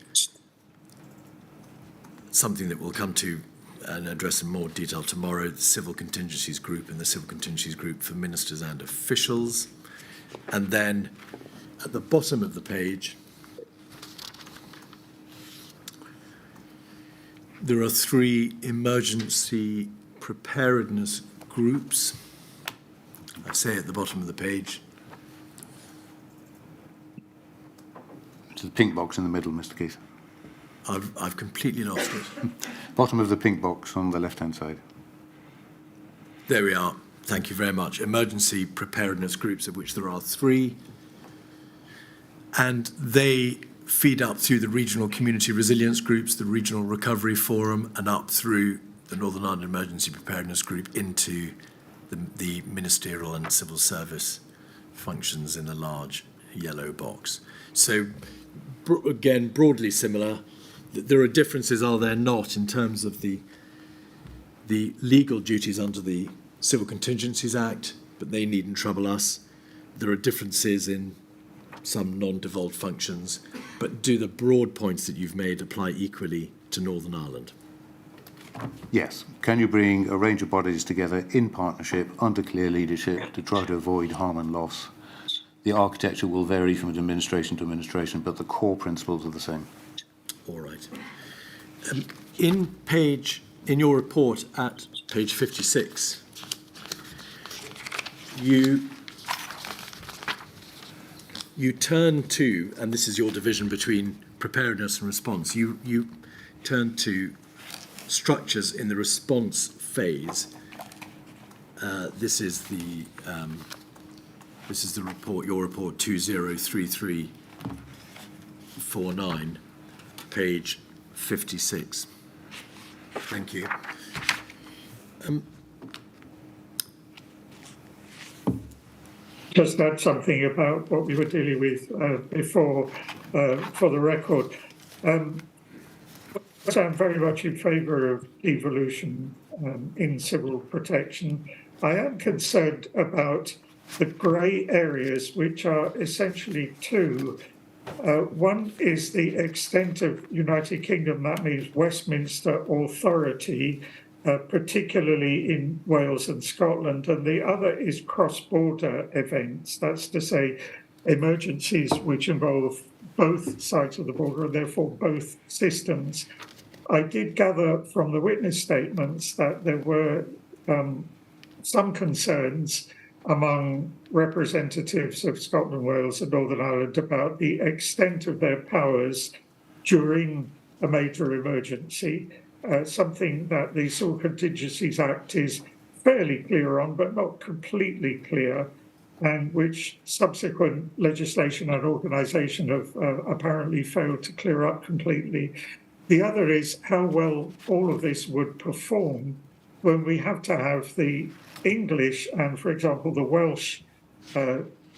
something that we'll come to and address in more detail tomorrow, the Civil Contingencies Group and the Civil Contingencies Group for Ministers and Officials. And then at the bottom of the page, there are 3 emergency preparedness groups. I say at the bottom of the page. It's the pink box in the middle, Mr. Keith. I've completely lost it. Bottom of the pink box on the left-hand side. There we are. Thank you very much. Emergency preparedness groups, of which there are 3. And they feed up through the regional community resilience groups, the regional recovery forum, and up through the Northern Ireland Emergency Preparedness Group into the ministerial and civil service functions in a large yellow box. So, again, broadly similar. There are differences, are there not, in terms of the legal duties under the Civil Contingencies Act, but they needn't trouble us. There are differences in some non-devolved functions, but do the broad points that you've made apply equally to Northern Ireland? Yes. Can you bring a range of bodies together in partnership under clear leadership to try to avoid harm and loss? The architecture will vary from administration to administration, but the core principles are the same. All right. In your report at page 56, you turn to, and this is your division between preparedness and response, you turn to structures in the response phase. This is the report, your report 203349, page 56. Thank you. Just add something about what we were dealing with before, for the record. I'm very much in favour of devolution in civil protection. I am concerned about the grey areas, which are essentially 2. One is the extent of United Kingdom, that means Westminster authority, particularly in Wales and Scotland, and the other is cross-border events, that's to say emergencies which involve both sides of the border and therefore both systems. I did gather from the witness statements that there were some concerns among representatives of Scotland, Wales and Northern Ireland about the extent of their powers during a major emergency, something that the Civil Contingencies Act is fairly clear on, but not completely clear, and which subsequent legislation and organisation have apparently failed to clear up completely. The other is how well all of this would perform when we have to have the English and, for example, the Welsh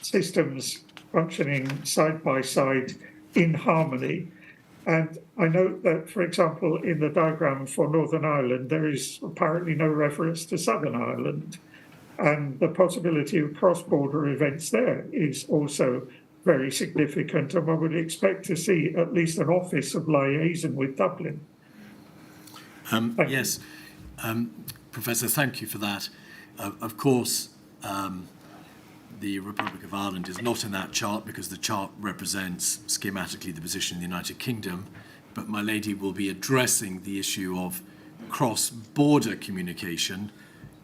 systems functioning side by side in harmony. And I note that, for example, in the diagram for Northern Ireland, there is apparently no reference to Southern Ireland. And the possibility of cross-border events there is also very significant, and I would expect to see at least an office of liaison with Dublin. Yes, Professor, thank you for that. Of course, the Republic of Ireland is not in that chart because the chart represents schematically the position in the United Kingdom, but my lady will be addressing the issue of cross-border communication,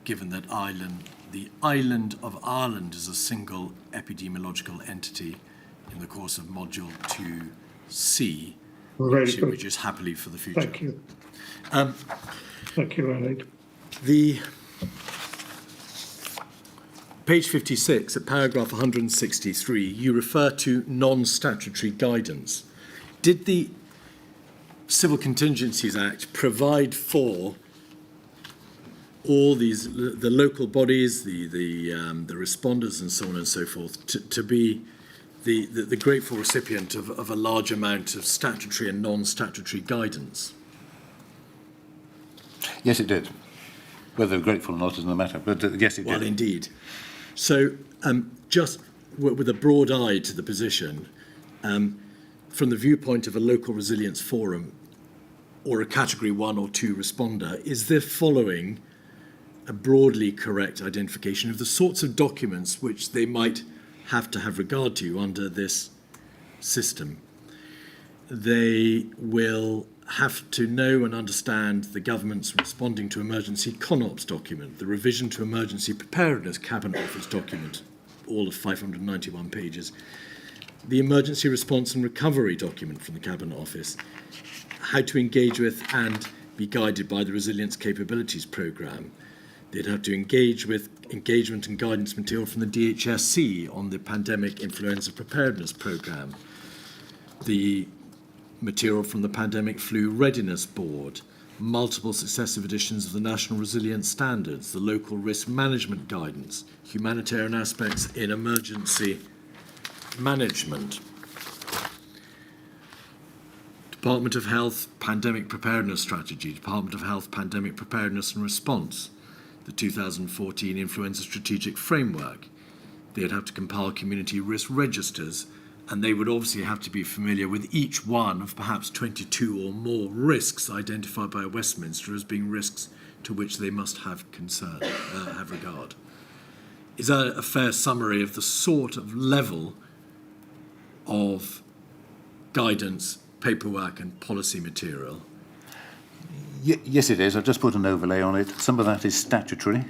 given that the island of Ireland is a single epidemiological entity in the course of Module 2C, which is happily for the future. Thank you. Thank you, Aled. The page 56 at paragraph 163, you refer to non-statutory guidance. Did the Civil Contingencies Act provide for all these, the local bodies, the responders and so on and so forth, to be the grateful recipient of a large amount of statutory and non-statutory guidance? Yes, it did. Whether they're grateful or not isn't a matter, but yes, it did. Well, indeed. So, just with a broad eye to the position, from the viewpoint of a local resilience forum or a category 1 or 2 responder, is there following a broadly correct identification of the sorts of documents which they might have to have regard to under this system? They will have to know and understand the government's responding to emergency CONOPS document, the revision to emergency preparedness Cabinet Office document, all of 591 pages, the emergency response and recovery document from the Cabinet Office, how to engage with and be guided by the Resilience Capabilities Programme. They'd have to engage with engagement and guidance material from the DHSC on the Pandemic Influenza Preparedness Programme, the material from the Pandemic Flu Readiness Board, multiple successive editions of the National Resilience Standards, the Local Risk Management Guidance, humanitarian aspects in emergency management, Department of Health Pandemic Preparedness Strategy, Department of Health Pandemic Preparedness and Response, the 2014 Influenza Strategic Framework. They'd have to compile community risk registers, and they would obviously have to be familiar with each one of perhaps 22 or more risks identified by Westminster as being risks to which they must have concern, have regard. Is that a fair summary of the sort of level of guidance, paperwork and policy material? Yes, it is. I've just put an overlay on it. Some of that is statutory,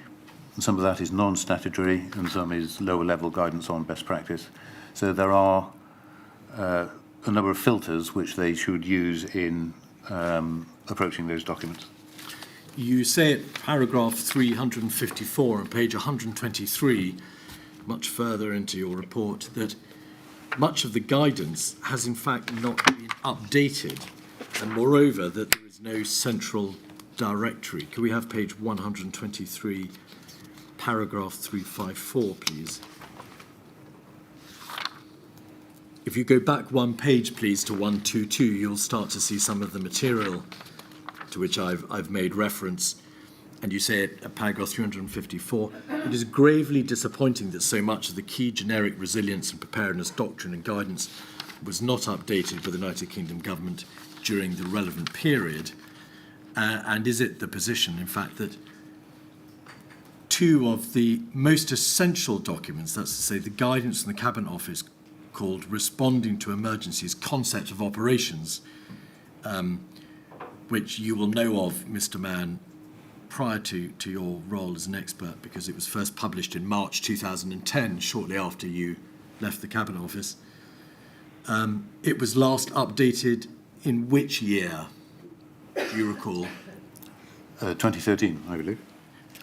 and some of that is non-statutory, and some is lower-level guidance on best practice. So there are a number of filters which they should use in approaching those documents. You say at paragraph 354 on page 123, much further into your report, that much of the guidance has in fact not been updated, and moreover that there is no central directory. Can we have page 123, paragraph 354, please? If you go back one page, please, to 122, you'll start to see some of the material to which I've made reference. And you say at paragraph 354, it is gravely disappointing that so much of the key generic resilience and preparedness doctrine and guidance was not updated by the United Kingdom government during the relevant period. And is it the position, in fact, that two of the most essential documents, that's to say the guidance from the Cabinet Office called Responding to Emergencies, Concept of Operations, which you will know of, Mr. Mann, prior to your role as an expert, because it was first published in March 2010, shortly after you left the Cabinet Office. It was last updated in which year, do you recall? 2013, I believe.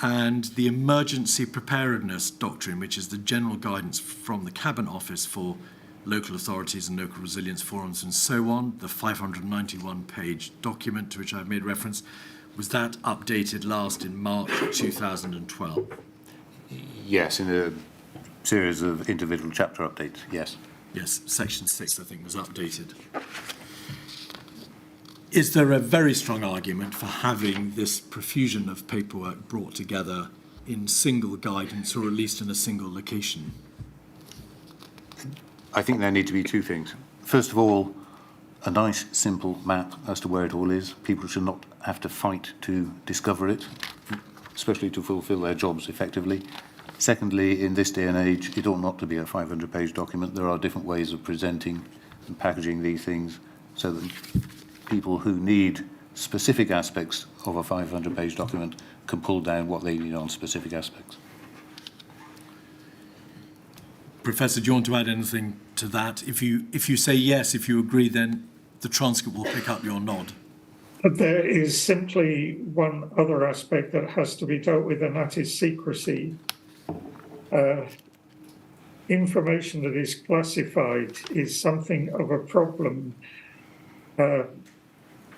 And the Emergency Preparedness Doctrine, which is the general guidance from the Cabinet Office for local authorities and local resilience forums and so on, the 591-page document to which I've made reference, was that updated last in March 2012? Yes, in a series of individual chapter updates, yes. Yes, section 6, I think, was updated. Is there a very strong argument for having this profusion of paperwork brought together in single guidance, or at least in a single location? I think there need to be two things. First of all, a nice, simple map as to where it all is. People should not have to fight to discover it, especially to fulfil their jobs effectively. Secondly, in this day and age, it ought not to be a 500-page document. There are different ways of presenting and packaging these things so that people who need specific aspects of a 500-page document can pull down what they need on specific aspects. Professor, do you want to add anything to that? If you say yes, if you agree, then the transcript will pick up your nod. There is simply one other aspect that has to be dealt with, and that is secrecy. Information that is classified is something of a problem.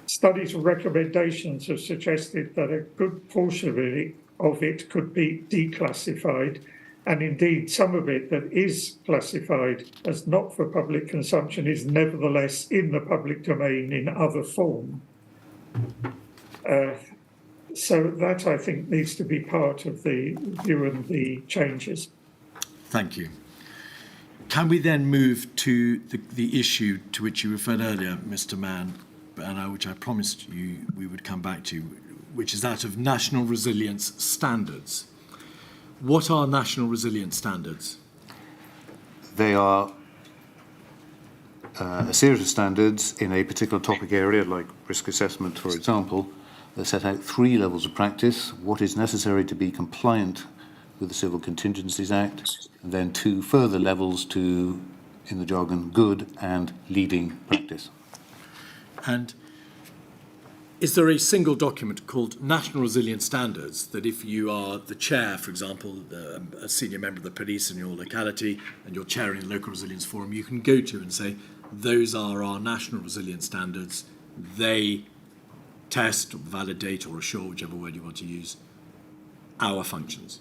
Studies and recommendations have suggested that a good portion of it could be declassified, and indeed some of it that is classified as not for public consumption is nevertheless in the public domain in other form. So that, I think, needs to be part of the review and the changes. Thank you. Can we then move to the issue to which you referred earlier, Mr. Mann, and which I promised you we would come back to, which is that of national resilience standards. What are national resilience standards? They are a series of standards in a particular topic area, like risk assessment, for example, that set out 3 levels of practice: what is necessary to be compliant with the Civil Contingencies Act, and then 2 further levels to, in the jargon, good and leading practice. And is there a single document called National Resilience Standards that if you are the chair, for example, a senior member of the police in your locality, and you're chairing the local resilience forum, you can go to and say, those are our national resilience standards, they test, or validate, or assure, whichever word you want to use, our functions?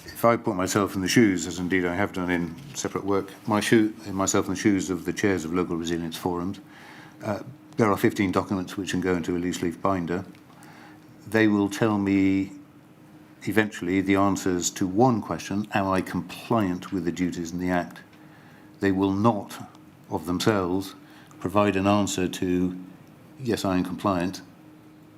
If I put myself in the shoes, as indeed I have done in separate work, myself in the shoes of the chairs of local resilience forums, there are 15 documents which can go into a loose leaf binder. They will tell me eventually the answers to one question: am I compliant with the duties in the Act? They will not, of themselves, provide an answer to, yes, I am compliant,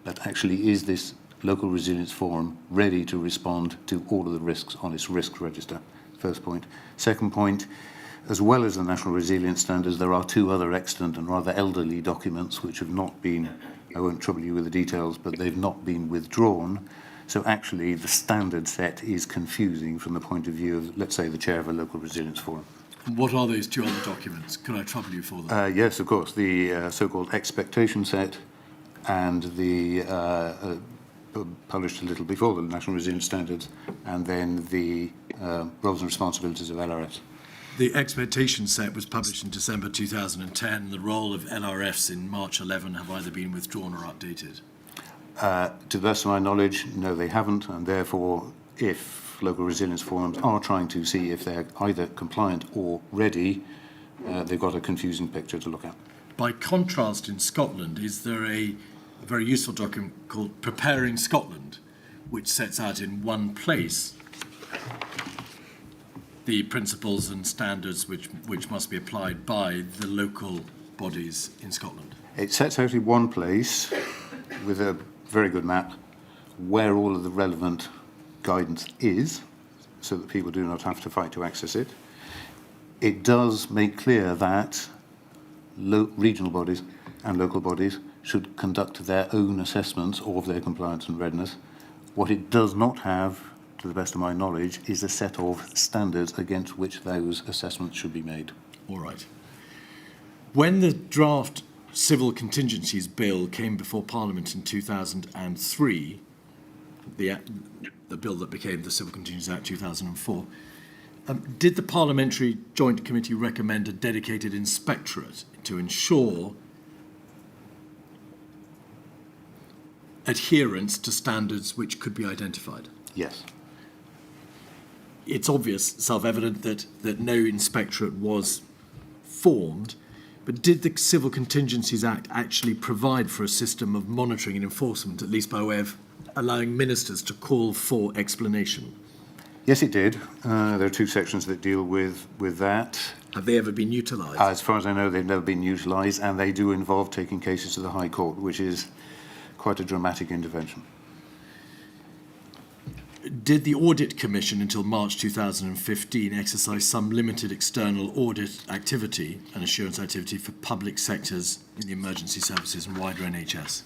but actually is this local resilience forum ready to respond to all of the risks on its risk register? First point. Second point, as well as the national resilience standards, there are 2 other extant and rather elderly documents which have not been, I won't trouble you with the details, but they've not been withdrawn. So actually the standard set is confusing from the point of view of, let's say, the chair of a local resilience forum. And what are those 2 other documents? Could I trouble you for them? Yes, of course. The so-called expectation set and the published a little before the national resilience standards, and then the roles and responsibilities of LRFs. The expectation set was published in December 2010. The role of LRFs in March 11 have either been withdrawn or updated. To the best of my knowledge, no, they haven't, and therefore, if local resilience forums are trying to see if they're either compliant or ready, they've got a confusing picture to look at. By contrast, in Scotland, is there a very useful document called Preparing Scotland, which sets out in one place the principles and standards which must be applied by the local bodies in Scotland? It sets out in one place with a very good map where all of the relevant guidance is, so that people do not have to fight to access it. It does make clear that regional bodies and local bodies should conduct their own assessments of their compliance and readiness. What it does not have, to the best of my knowledge, is a set of standards against which those assessments should be made. All right. When the draft Civil Contingencies Bill came before Parliament in 2003, the bill that became the Civil Contingencies Act 2004, did the Parliamentary Joint Committee recommend a dedicated inspectorate to ensure adherence to standards which could be identified? Yes. It's obvious, self-evident, that no inspectorate was formed, but did the Civil Contingencies Act actually provide for a system of monitoring and enforcement, at least by way of allowing ministers to call for explanation? Yes, it did. There are two sections that deal with that. Have they ever been utilised? As far as I know, they've never been utilised, and they do involve taking cases to the High Court, which is quite a dramatic intervention. Did the Audit Commission until March 2015 exercise some limited external audit activity and assurance activity for public sectors in the emergency services and wider NHS?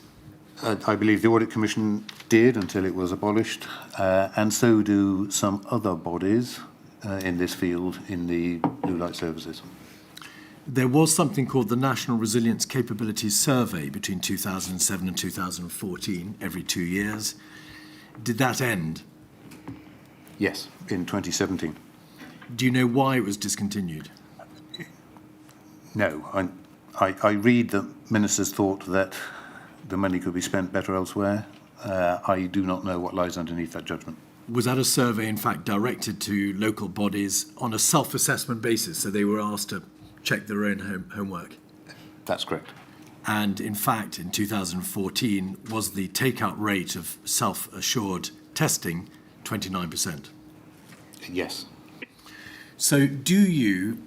I believe the Audit Commission did until it was abolished, and so do some other bodies in this field in the blue light services. There was something called the National Resilience Capabilities Survey between 2007 and 2014, every 2 years. Did that end? Yes, in 2017. Do you know why it was discontinued? No, I read that ministers thought that the money could be spent better elsewhere. I do not know what lies underneath that judgment. Was that a survey, in fact, directed to local bodies on a self-assessment basis, so they were asked to check their own homework? That's correct. And, in fact, in 2014, was the take-out rate of self-assured testing 29%? Yes. So do you,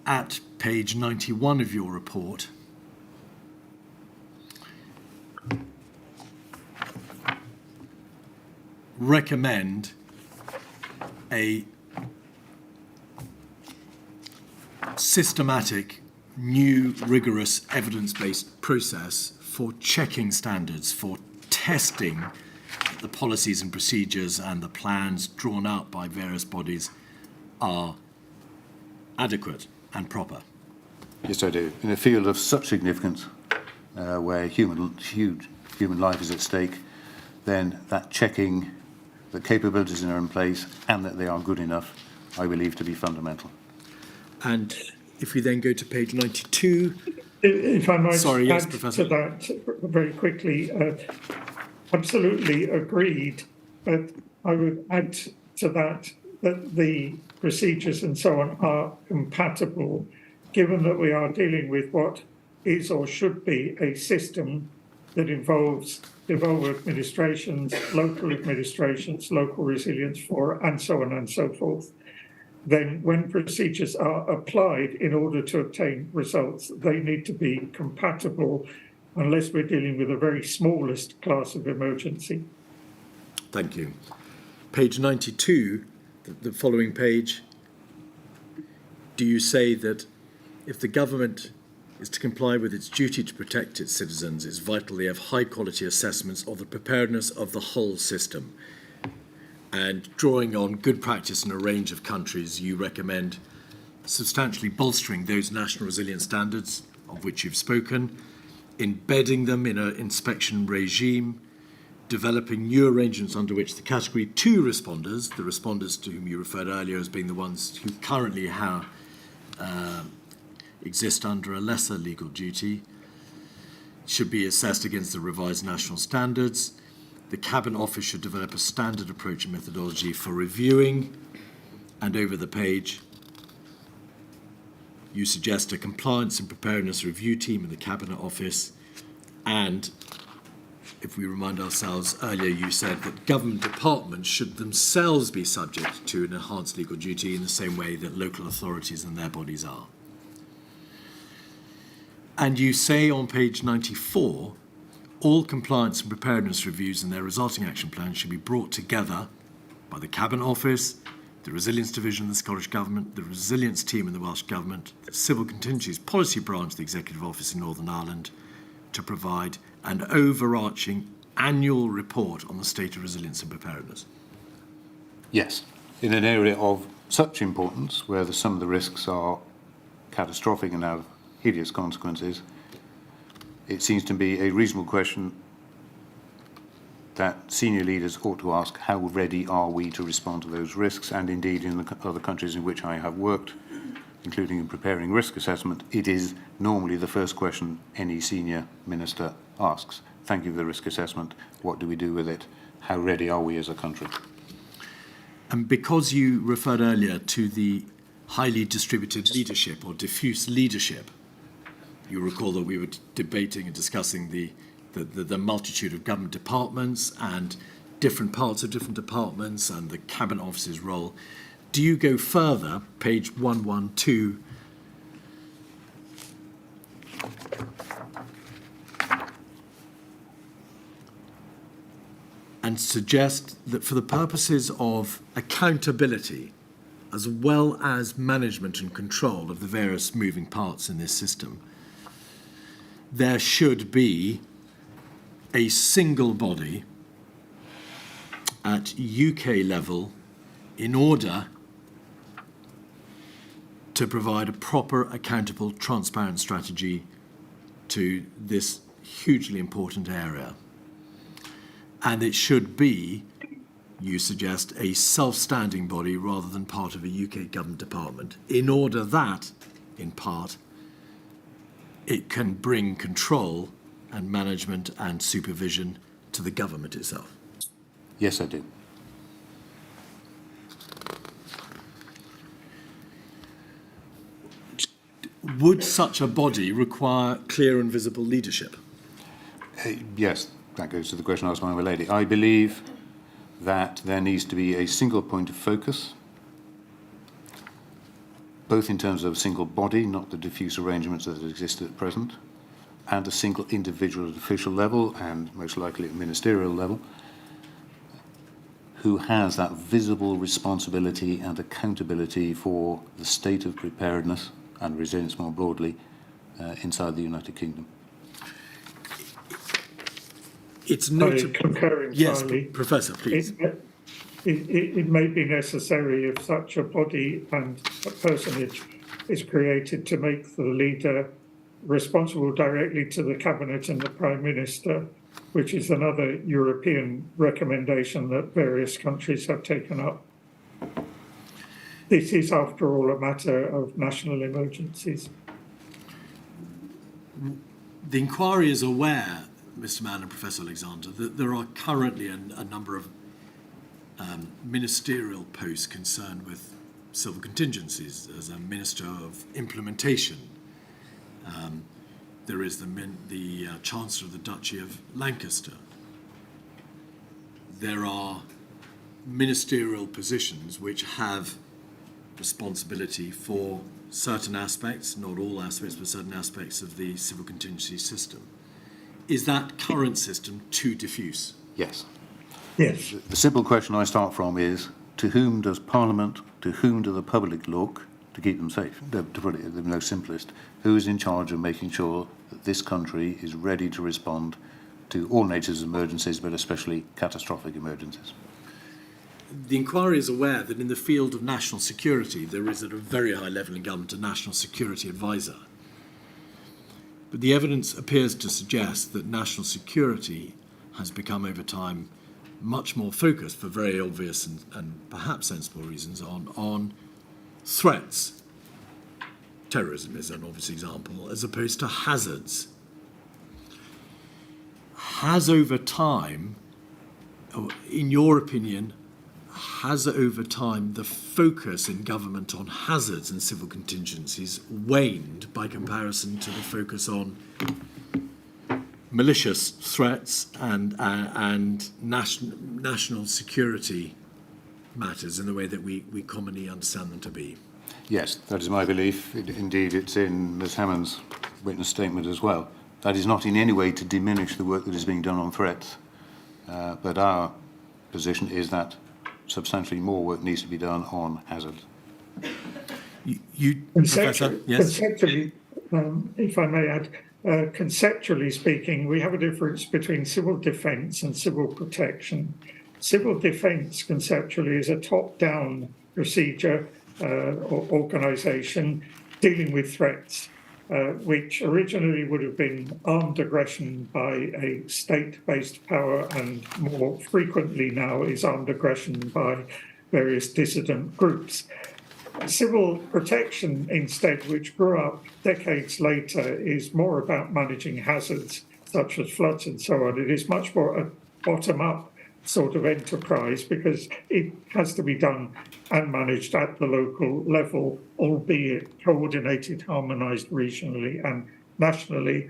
at page 91 of your report, recommend a systematic, new, rigorous, evidence-based process for checking standards, for testing the policies and procedures and the plans drawn out by various bodies are adequate and proper? Yes, I do. In a field of such significance, where human life is at stake, then that checking the capabilities are in place and that they are good enough, I believe to be fundamental. And if we then go to page 92... If I might Sorry, yes, add Professor. to that very quickly, absolutely agreed, but I would add to that the procedures and so on are compatible, given that we are dealing with what is or should be a system that involves devolved administrations, local resilience for, and so on and so forth. Then when procedures are applied in order to obtain results, they need to be compatible unless we're dealing with the very smallest class of emergency. Thank you. Page 92, the following page, do you say that if the government is to comply with its duty to protect its citizens, it's vital they have high-quality assessments of the preparedness of the whole system? And drawing on good practice in a range of countries, you recommend substantially bolstering those national resilience standards of which you've spoken, embedding them in an inspection regime, developing new arrangements under which the Category 2 responders, the responders to whom you referred earlier as being the ones who currently exist under a lesser legal duty, should be assessed against the revised national standards. The Cabinet Office should develop a standard approach and methodology for reviewing. And over the page, you suggest a compliance and preparedness review team in the Cabinet Office. And if we remind ourselves earlier, you said that government departments should themselves be subject to an enhanced legal duty in the same way that local authorities and their bodies are. And you say on page 94, all compliance and preparedness reviews and their resulting action plans should be brought together by the Cabinet Office, the Resilience Division of the Scottish Government, the Resilience Team in the Welsh Government, the Civil Contingencies Policy Branch of the Executive Office in Northern Ireland, to provide an overarching annual report on the state of resilience and preparedness. Yes, in an area of such importance, where some of the risks are catastrophic and have hideous consequences, it seems to be a reasonable question that senior leaders ought to ask: how ready are we to respond to those risks? And indeed, in the other countries in which I have worked, including in preparing risk assessment, it is normally the first question any senior minister asks. Thank you for the risk assessment. What do we do with it? How ready are we as a country? And because you referred earlier to the highly distributed leadership or diffuse leadership, you recall that we were debating and discussing the multitude of government departments and different parts of different departments and the Cabinet Office's role. Do you go further, page 112, and suggest that for the purposes of accountability, as well as management and control of the various moving parts in this system, there should be a single body at UK level in order to provide a proper, accountable, transparent strategy to this hugely important area? And it should be, you suggest, a self-standing body rather than part of a UK government department, in order that, in part, it can bring control and management and supervision to the government itself. Yes, I do. Would such a body require clear and visible leadership? Yes, that goes to the question asked by my lady. I believe that there needs to be a single point of focus, both in terms of a single body, not the diffuse arrangements that exist at present, and a single individual at official level, and most likely at ministerial level, who has that visible responsibility and accountability for the state of preparedness and resilience more broadly inside the United Kingdom. It's I not. concur Yes, entirely. Professor, please. It may be necessary if such a body and a personage is created to make the leader responsible directly to the Cabinet and the Prime Minister, which is another European recommendation that various countries have taken up. This is, after all, a matter of national emergencies. The inquiry is aware, Mr. Mann and Professor Alexander, that there are currently a number of ministerial posts concerned with civil contingencies. As a Minister of Implementation, there is the Chancellor of the Duchy of Lancaster. There are ministerial positions which have responsibility for certain aspects, not all aspects, but certain aspects of the civil contingency system. Is that current system too diffuse? Yes. Yes. The simple question I start from is, to whom does Parliament, to whom do the public look to keep them safe? To put it the most simplest, who is in charge of making sure that this country is ready to respond to all natures of emergencies, but especially catastrophic emergencies? The inquiry is aware that in the field of national security, there is at a very high level in government a national security advisor. But the evidence appears to suggest that national security has become over time much more focused, for very obvious and perhaps sensible reasons, on threats. Terrorism is an obvious example, as opposed to hazards. Has over time, in your opinion, has over time the focus in government on hazards and civil contingencies waned by comparison to the focus on malicious threats and national security matters in the way that we commonly understand them to be? Yes, that is my belief. Indeed, it's in Ms. Hammond's witness statement as well. That is not in any way to diminish the work that is being done on threats, but our position is that substantially more work needs to be done on hazards. Professor, yes? Conceptually, if I may add, conceptually speaking, we have a difference between civil defence and civil protection. Civil defence conceptually is a top-down procedure or organisation dealing with threats, which originally would have been armed aggression by a state-based power and more frequently now is armed aggression by various dissident groups. Civil protection, instead, which grew up decades later, is more about managing hazards such as floods and so on. It is much more a bottom-up sort of enterprise because it has to be done and managed at the local level, albeit coordinated, harmonised regionally and nationally.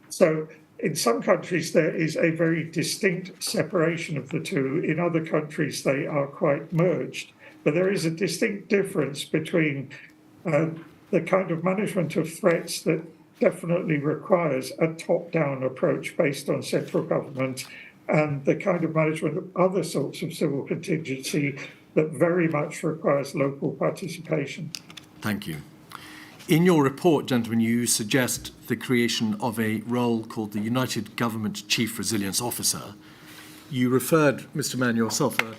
So in some countries, there is a very distinct separation of the two. In other countries, they are quite merged. But there is a distinct difference between the kind of management of threats that definitely requires a top-down approach based on central government and the kind of management of other sorts of civil contingency that very much requires local participation. Thank you. In your report, gentlemen, you suggest the creation of a role called the United Government Chief Resilience Officer. You referred, Mr. Mann, yourself earlier,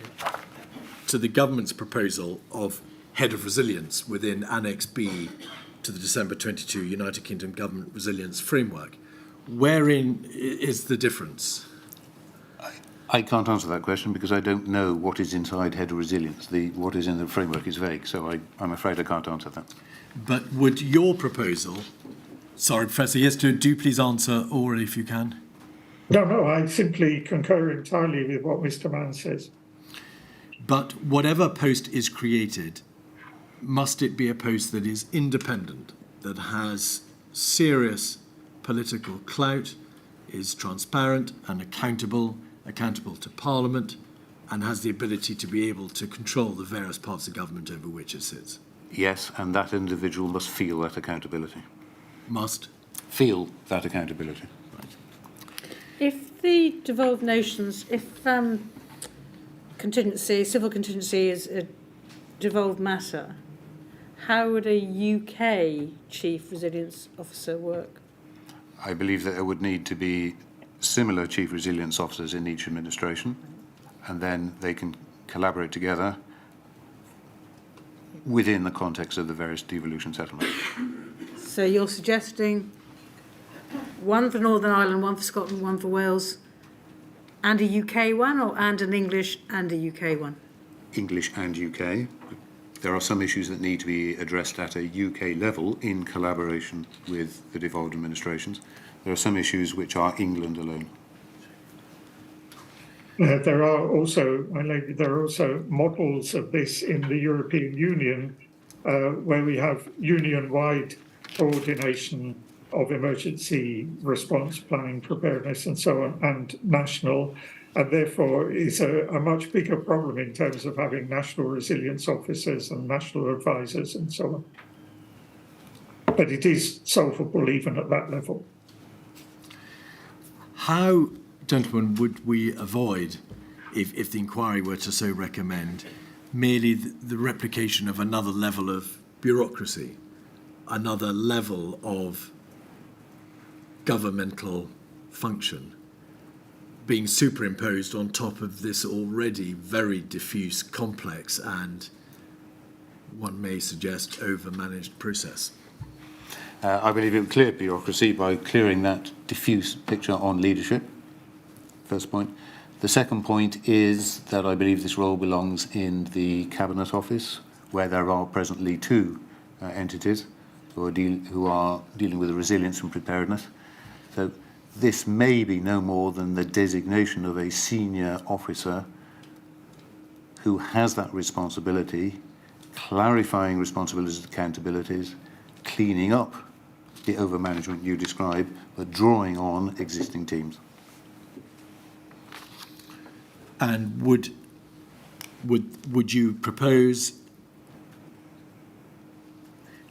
to the government's proposal of Head of Resilience within Annex B to the December 22 United Kingdom Government Resilience Framework. Wherein is the difference? I can't answer that question because I don't know what is inside Head of Resilience. What is in the framework is vague, so I'm afraid I can't answer that. But would your proposal, sorry, Professor, yes, do please answer orally if you can. No, I simply concur entirely with what Mr. Mann says. But whatever post is created, must it be a post that is independent, that has serious political clout, is transparent and accountable to Parliament, and has the ability to be able to control the various parts of government over which it sits? Yes, and that individual must feel that accountability. Must? Feel that accountability. Right. If the devolved nations, if civil contingency is a devolved matter, how would a UK Chief Resilience Officer work? I believe that there would need to be similar Chief Resilience Officers in each administration, and then they can collaborate together within the context of the various devolution settlements. So you're suggesting one for Northern Ireland, one for Scotland, one for Wales, and a UK one, or and an English and a UK one? English and UK. There are some issues that need to be addressed at a UK level in collaboration with the devolved administrations. There are some issues which are England alone. There are also models of this in the European Union, where we have union-wide coordination of emergency response planning, preparedness, and so on, and national, and therefore is a much bigger problem in terms of having national resilience officers and national advisors and so on. But it is solvable even at that level. How, gentlemen, would we avoid, if the inquiry were to so recommend, merely the replication of another level of bureaucracy, another level of governmental function being superimposed on top of this already very diffuse, complex, and one may suggest over-managed process? I believe it would clear bureaucracy by clearing that diffuse picture on leadership. First point. The second point is that I believe this role belongs in the Cabinet Office, where there are presently two entities who are dealing with resilience and preparedness. So this may be no more than the designation of a senior officer who has that responsibility, clarifying responsibilities and accountabilities, cleaning up the over-management you describe, but drawing on existing teams. And would you propose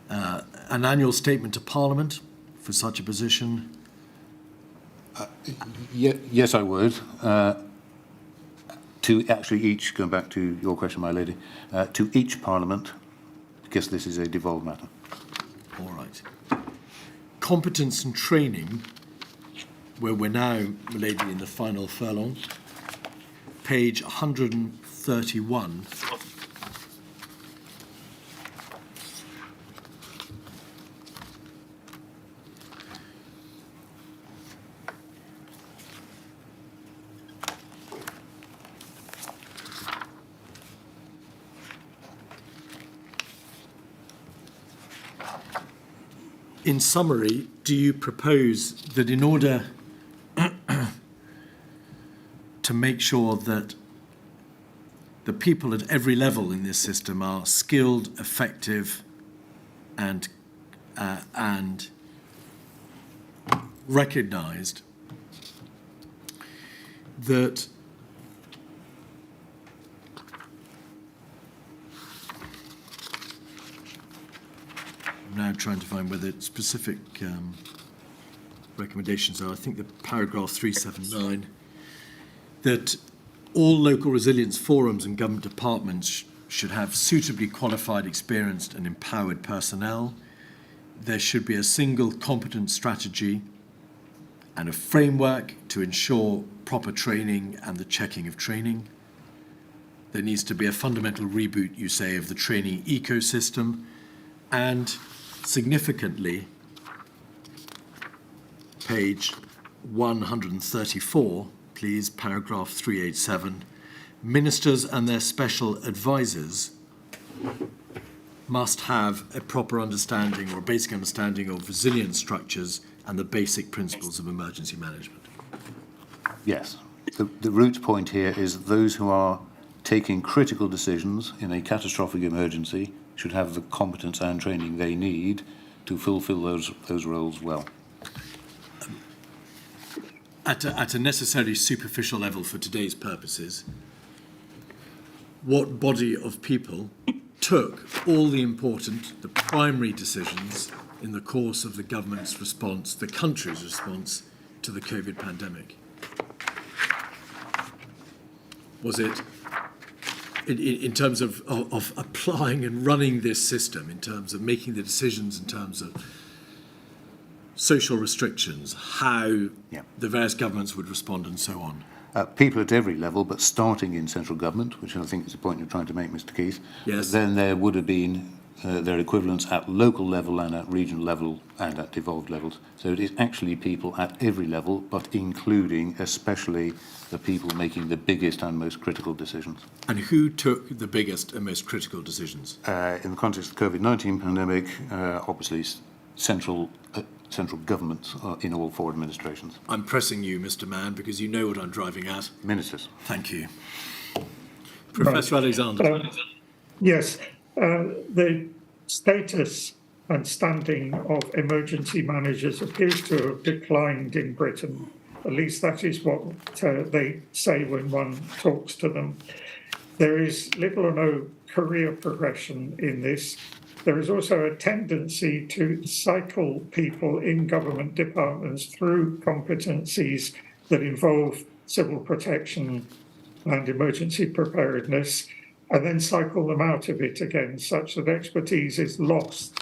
an annual statement to Parliament for such a position? Yes, I would. To actually each, going back to your question, my lady, to each Parliament, because this is a devolved matter. All right. Competence and training, where we're now, my lady, in the final furlong, page 131. In summary, do you propose that in order to make sure that the people at every level in this system are skilled, effective, and recognised, that I'm now trying to find whether specific recommendations are. I think the paragraph 379, that all local resilience forums and government departments should have suitably qualified, experienced and empowered personnel. There should be a single competent strategy and a framework to ensure proper training and the checking of training. There needs to be a fundamental reboot, you say, of the training ecosystem, and significantly, page 134, please, paragraph 387, ministers and their special advisors must have a proper understanding or a basic understanding of resilience structures and the basic principles of emergency management. Yes. The root point here is that those who are taking critical decisions in a catastrophic emergency should have the competence and training they need to fulfill those roles well. At a necessarily superficial level for today's purposes, what body of people took all the important, the primary decisions in the course of the government's response, the country's response to the COVID pandemic? Was it, in terms of applying and running this system, in terms of making the decisions, in terms of social restrictions, how the various governments would respond and so on? People at every level, but starting in central government, which I think is the point you're trying to make, Mr. Keith. Yes. Then there would have been their equivalents at local level and at regional level and at devolved levels. So it is actually people at every level, but including especially the people making the biggest and most critical decisions. And who took the biggest and most critical decisions? In the context of the COVID-19 pandemic, obviously central governments in all four administrations. I'm pressing you, Mr. Mann, because you know what I'm driving at. Ministers. Thank you. Professor Alexander. Yes, the status and standing of emergency managers appears to have declined in Britain. At least that is what they say when one talks to them. There is little or no career progression in this. There is also a tendency to cycle people in government departments through competencies that involve civil protection and emergency preparedness, and then cycle them out of it again, such that expertise is lost.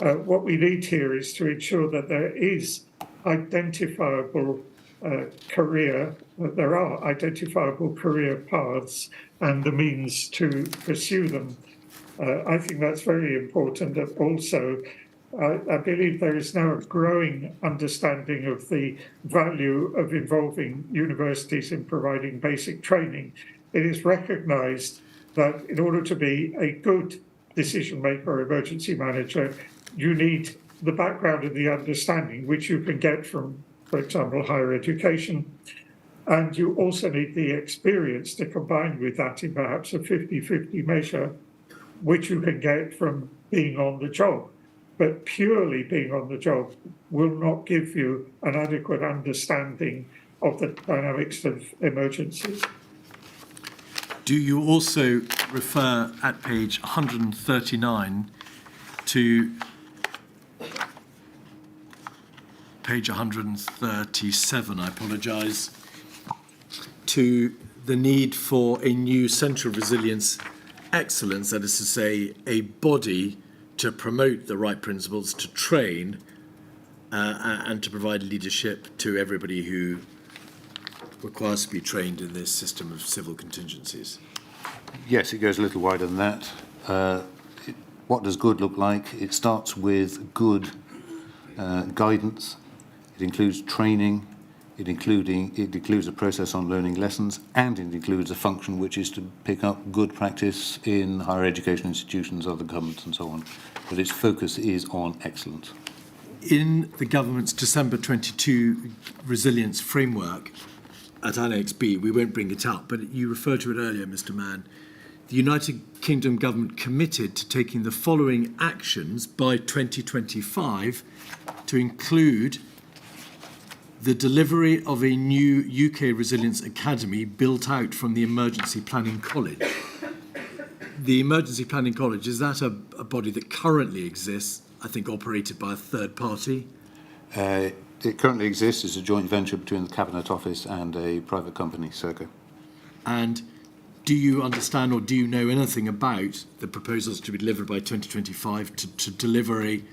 What we need here is to ensure that there is identifiable there are identifiable career paths and the means to pursue them. I think that's very important. Also, I believe there is now a growing understanding of the value of involving universities in providing basic training. It is recognised that in order to be a good decision maker or emergency manager, you need the background and the understanding, which you can get from, for example, higher education. And you also need the experience to combine with that in perhaps a 50-50 measure, which you can get from being on the job. But purely being on the job will not give you an adequate understanding of the dynamics of emergencies. Do you also refer at page 139 to page 137, I apologise, to the need for a new centre of resilience excellence, that is to say, a body to promote the right principles, to train and to provide leadership to everybody who requires to be trained in this system of civil contingencies? Yes, it goes a little wider than that. What does good look like? It starts with good guidance. It includes training. It includes a process on learning lessons, and it includes a function which is to pick up good practice in higher education institutions, other governments and so on. But its focus is on excellence. In the government's December 22 resilience framework at Annex B, we won't bring it up, but you referred to it earlier, Mr. Mann, the United Kingdom government committed to taking the following actions by 2025 to include the delivery of a new UK Resilience Academy built out from the Emergency Planning College. The Emergency Planning College, is that a body that currently exists, I think operated by a third party? It currently exists as a joint venture between the Cabinet Office and a private company, Circa. And do you understand or do you know anything about the proposals to be delivered by 2025 to deliver an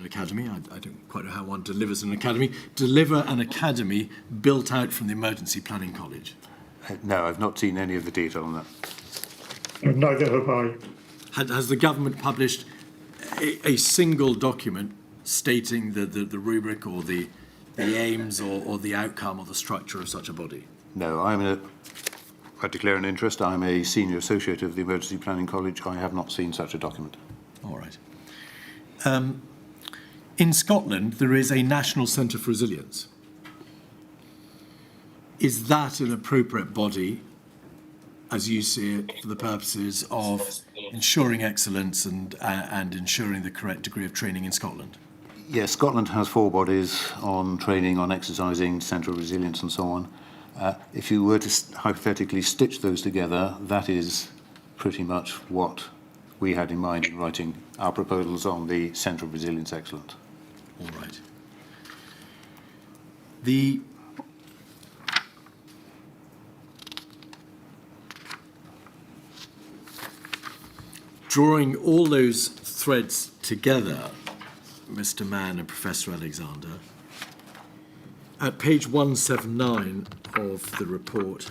academy? I don't quite know how one delivers an academy. Deliver an academy built out from the Emergency Planning College. No, I've not seen any of the detail on that. Neither have I. Has the government published a single document stating the rubric or the aims or the outcome or the structure of such a body? No, I declare an interest. I'm a senior associate of the Emergency Planning College. I have not seen such a document. All right. In Scotland, there is a National Centre for Resilience. Is that an appropriate body, as you see it, for the purposes of ensuring excellence and ensuring the correct degree of training in Scotland? Yes, Scotland has 4 bodies on training, on exercising, central resilience and so on. If you were to hypothetically stitch those together, that is pretty much what we had in mind in writing our proposals on the central resilience excellence. All right. Drawing all those threads together, Mr. Mann and Professor Alexander, at page 179 of the report,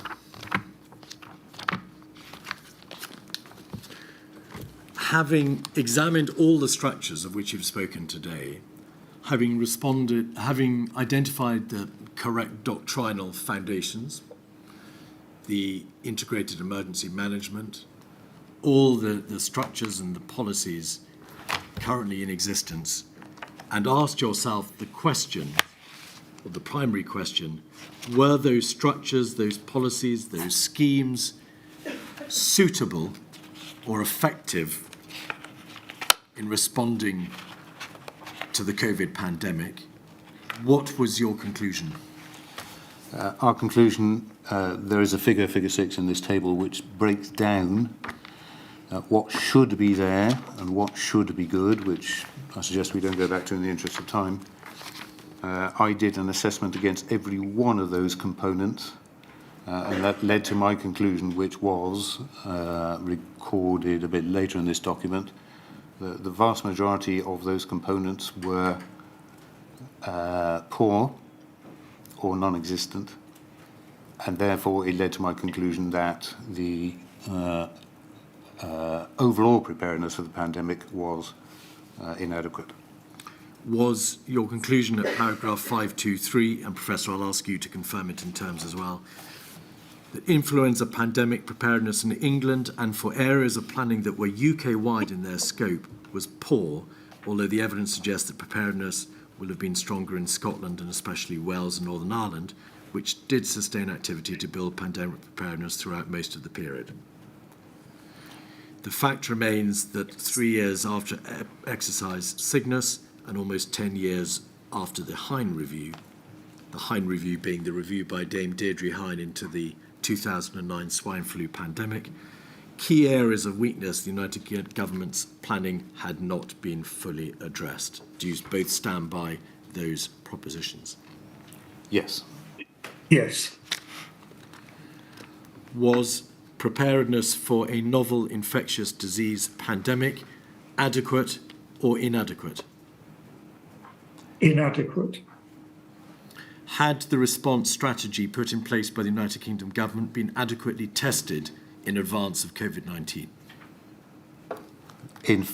having examined all the structures of which you've spoken today, having identified the correct doctrinal foundations, the integrated emergency management, all the structures and the policies currently in existence, and asked yourself the question, or the primary question, were those structures, those policies, those schemes suitable or effective in responding to the COVID pandemic? What was your conclusion? Our conclusion, there is a figure 6 in this table, which breaks down what should be there and what should be good, which I suggest we don't go back to in the interest of time. I did an assessment against every one of those components, and that led to my conclusion, which was recorded a bit later in this document. The vast majority of those components were poor or non-existent, and therefore it led to my conclusion that the overall preparedness for the pandemic was inadequate. Was your conclusion at paragraph 523, and Professor, I'll ask you to confirm it in terms as well, that influenza pandemic preparedness in England and for areas of planning that were UK-wide in their scope was poor, although the evidence suggests that preparedness will have been stronger in Scotland and especially Wales and Northern Ireland, which did sustain activity to build pandemic preparedness throughout most of the period? The fact remains that 3 years after exercise Cygnus and almost 10 years after the Heymann review being the review by Dame Deirdre Heymann into the 2009 swine flu pandemic, key areas of weakness the United government's planning had not been fully addressed. Do you both stand by those propositions? Yes. Yes. Was preparedness for a novel infectious disease pandemic adequate or inadequate? Inadequate. Had the response strategy put in place by the United Kingdom government been adequately tested in advance of COVID-19? In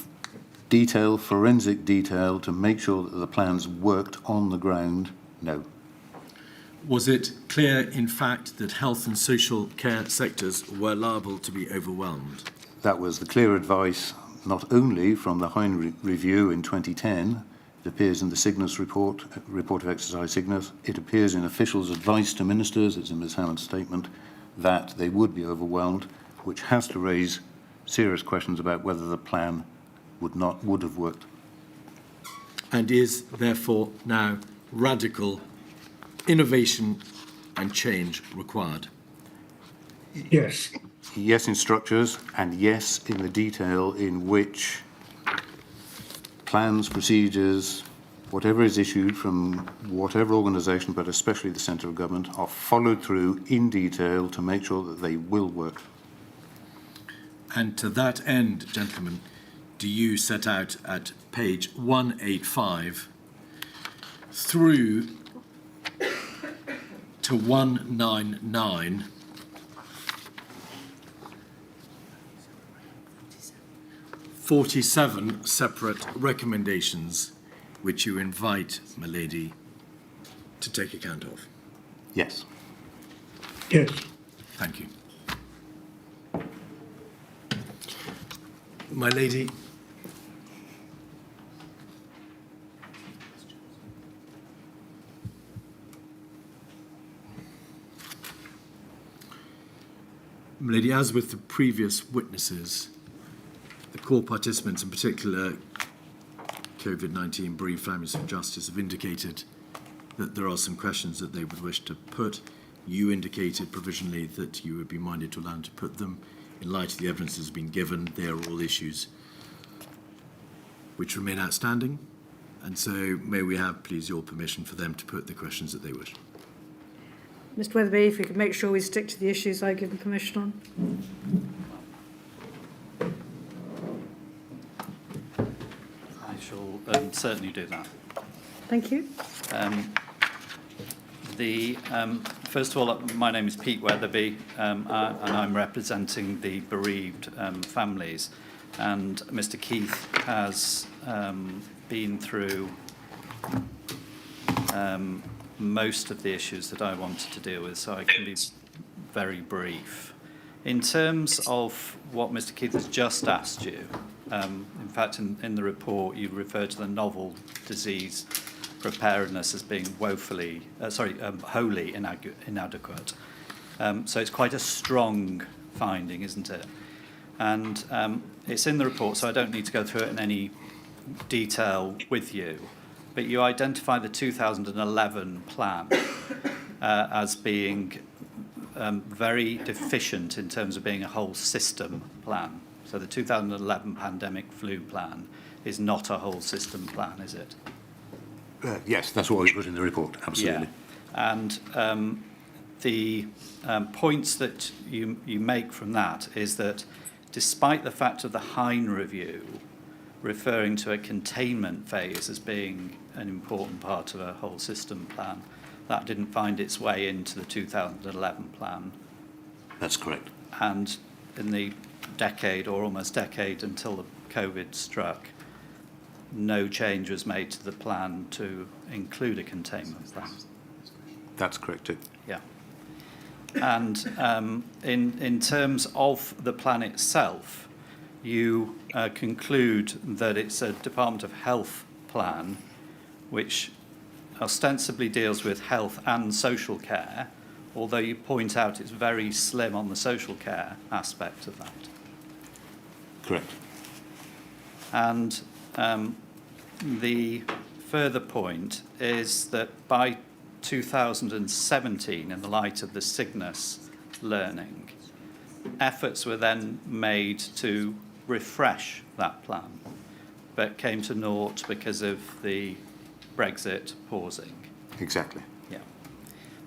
detail, forensic detail, to make sure that the plans worked on the ground, no. Was it clear, in fact, that health and social care sectors were liable to be overwhelmed? That was the clear advice, not only from the Heymann review in 2010, it appears in the Cygnus report of exercise Cygnus, it appears in officials' advice to ministers, it's in Ms. Hammond's statement, that they would be overwhelmed, which has to raise serious questions about whether the plan would have worked. And is, therefore, now radical innovation and change required? Yes. Yes in structures, and yes in the detail in which plans, procedures, whatever is issued from whatever organisation, but especially the centre of government, are followed through in detail to make sure that they will work. And to that end, gentlemen, do you set out at page 185 through to 199 47 separate recommendations which you invite my lady to take account of? Yes. Yes. Thank you. My lady, as with the previous witnesses, the core participants, in particular COVID-19 bereaved families of justice, have indicated that there are some questions that they would wish to put. You indicated provisionally that you would be minded to allow them to put them. In light of the evidence that has been given, they are all issues which remain outstanding. And so may we have, please, your permission for them to put the questions that they wish. Mr Weatherby, if we could make sure we stick to the issues I give them permission on. I shall certainly do that. Thank you. First of all, my name is Pete Weatherby, and I'm representing the bereaved families. And Mr Keith has been through most of the issues that I wanted to deal with, so I can be very brief. In terms of what Mr Keith has just asked you, in fact, in the report, you refer to the novel disease preparedness as being wholly inadequate. So it's quite a strong finding, isn't it? And it's in the report, so I don't need to go through it in any detail with you. But you identify the 2011 plan as being very deficient in terms of being a whole system plan. So the 2011 pandemic flu plan is not a whole system plan, is it? Yes, that's what we put in the report, absolutely. Yeah. And the points that you make from that is that despite the fact of the Hein review referring to a containment phase as being an important part of a whole system plan, that didn't find its way into the 2011 plan. That's correct. And in the decade or almost decade until the COVID struck, no change was made to the plan to include a containment plan. That's correct too. Yeah. And in terms of the plan itself, you conclude that it's a Department of Health plan which ostensibly deals with health and social care, although you point out it's very slim on the social care aspect of that. Correct. And the further point is that by 2017, in the light of the Cygnus learning, efforts were then made to refresh that plan, but came to naught because of the Brexit pausing. Exactly. Yeah.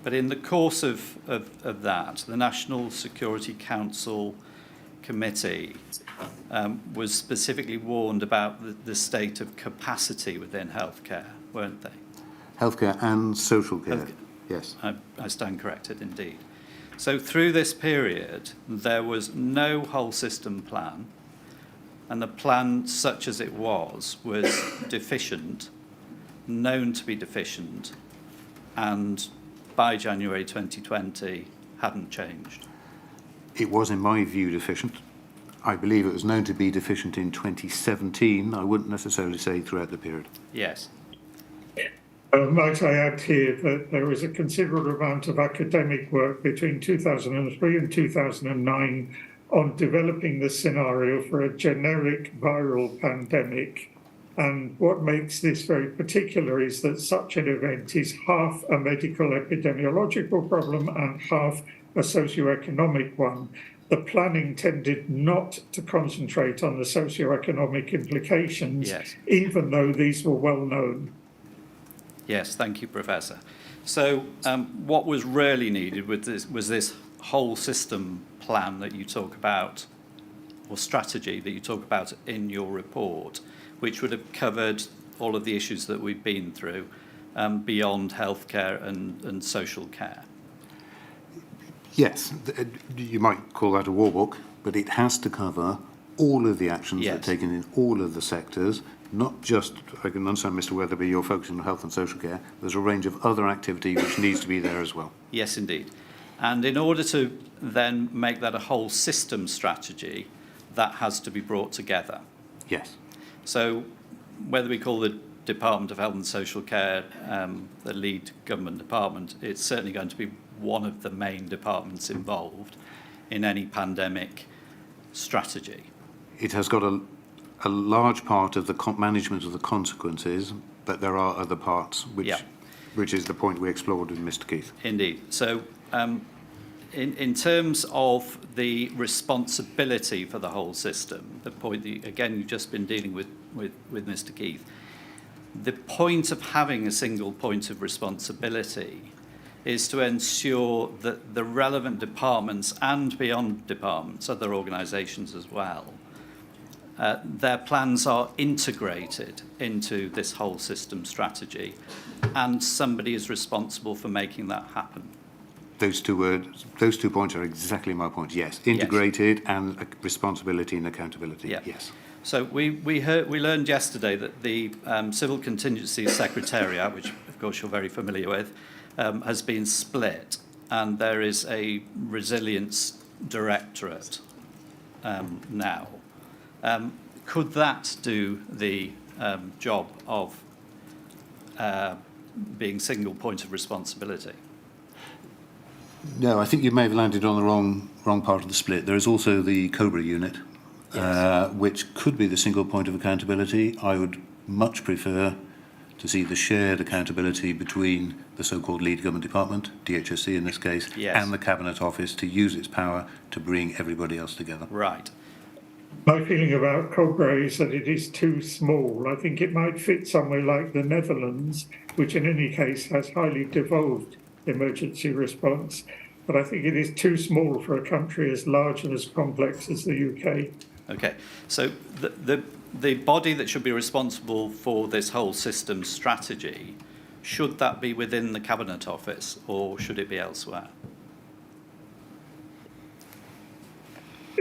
But in the course of that, the National Security Council Committee was specifically warned about the state of capacity within healthcare, weren't they? Healthcare and social care, Healthcare. yes. I stand corrected, indeed. So through this period, there was no whole system plan, and the plan, such as it was deficient, known to be deficient, and by January 2020 hadn't changed. It was, in my view, deficient. I believe it was known to be deficient in 2017. I wouldn't necessarily say throughout the period. Yes. Might I add here that there was a considerable amount of academic work between 2003 and 2009 on developing the scenario for a generic viral pandemic And what makes this very particular is that such an event is half a medical epidemiological problem and half a socio-economic one. The planning tended not to concentrate on the socio-economic implications, Yes. even though these were well known. Yes, thank you, Professor. So what was really needed with this was this whole system plan that you talk about, or strategy that you talk about in your report, which would have covered all of the issues that we've been through beyond healthcare and social care. Yes, you might call that a war book, but it has to cover all of the actions that are taken in all of the sectors, not just, I can understand, Mr. Weatherby, you're focusing on health and social care. There's a range of other activity which needs to be there as well. Yes, indeed. And in order to then make that a whole system strategy, that has to be brought together. Yes. So whether we call the Department of Health and Social Care the lead government department, it's certainly going to be one of the main departments involved in any pandemic strategy. It has got a large part of the management of the consequences, but there are other parts, which is the point we explored with Mr. Keith. Indeed. So in terms of the responsibility for the whole system, the point that, again, you've just been dealing with Mr. Keith, the point of having a single point of responsibility is to ensure that the relevant departments and beyond departments, other organisations as well, their plans are integrated into this whole system strategy, and somebody is responsible for making that happen. Those two points are exactly my point. Yes, integrated and responsibility and accountability. Yeah. Yes. So we learned yesterday that the Civil Contingency Secretariat, which of course you're very familiar with, has been split, and there is a resilience directorate now. Could that do the job of being single point of responsibility? No, I think you may have landed on the wrong part of the split. There is also the COBRA unit, which could be the single point of accountability. I would much prefer to see the shared accountability between the so-called lead government department, DHSC in this case, and the Cabinet Office to use its power to bring everybody else together. Right. My feeling about COBRA is that it is too small. I think it might fit somewhere like the Netherlands, which in any case has highly devolved emergency response. But I think it is too small for a country as large and as complex as the UK. Okay. So the body that should be responsible for this whole system strategy, should that be within the Cabinet Office or should it be elsewhere?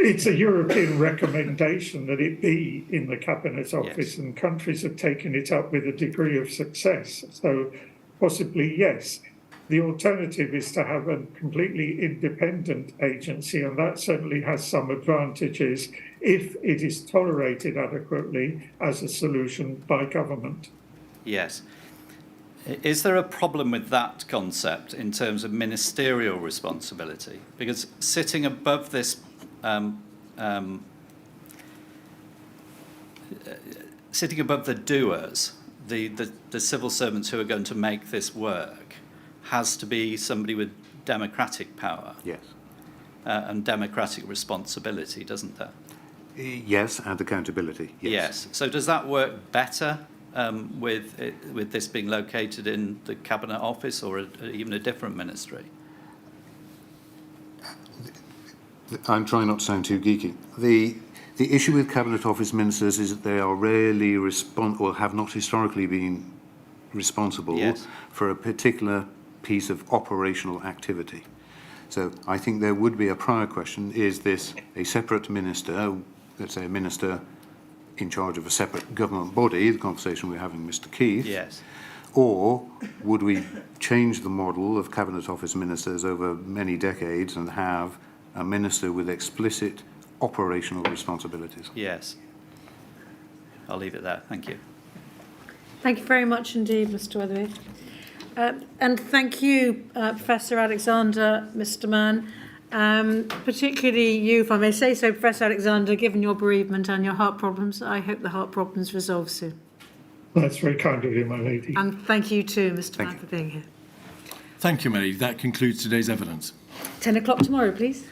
It's a European recommendation that it be in the Cabinet Office, and countries have taken it up with a degree of success. So possibly, yes. The alternative is to have a completely independent agency, and that certainly has some advantages if it is tolerated adequately as a solution by government. Yes. Is there a problem with that concept in terms of ministerial responsibility? Because sitting above this sitting above the doers, the civil servants who are going to make this work, has to be somebody with democratic power. Yes. And democratic responsibility, doesn't there? Yes, and accountability. Yes. So does that work better with this being located in the Cabinet Office or even a different ministry? I'm trying not to sound too geeky. The issue with Cabinet Office ministers is that they are rarely or have not historically been responsible for a particular piece of operational activity. So I think there would be a prior question: is this a separate minister, let's say a minister in charge of a separate government body, the conversation we're having with Mr. Keith? Yes. Or would we change the model of Cabinet Office ministers over many decades and have a minister with explicit operational responsibilities? Yes. I'll leave it there. Thank you. Thank you very much indeed, Mr. Weatherby. And thank you, Professor Alexander, Mr. Mann, particularly you, if I may say so, Professor Alexander, given your bereavement and your heart problems. I hope the heart problems resolve soon. That's very kind of you, my lady. And thank you too, Mr. Thank Mann, you. for being here. Thank you, Melody. That concludes today's evidence. 10 o'clock tomorrow, please.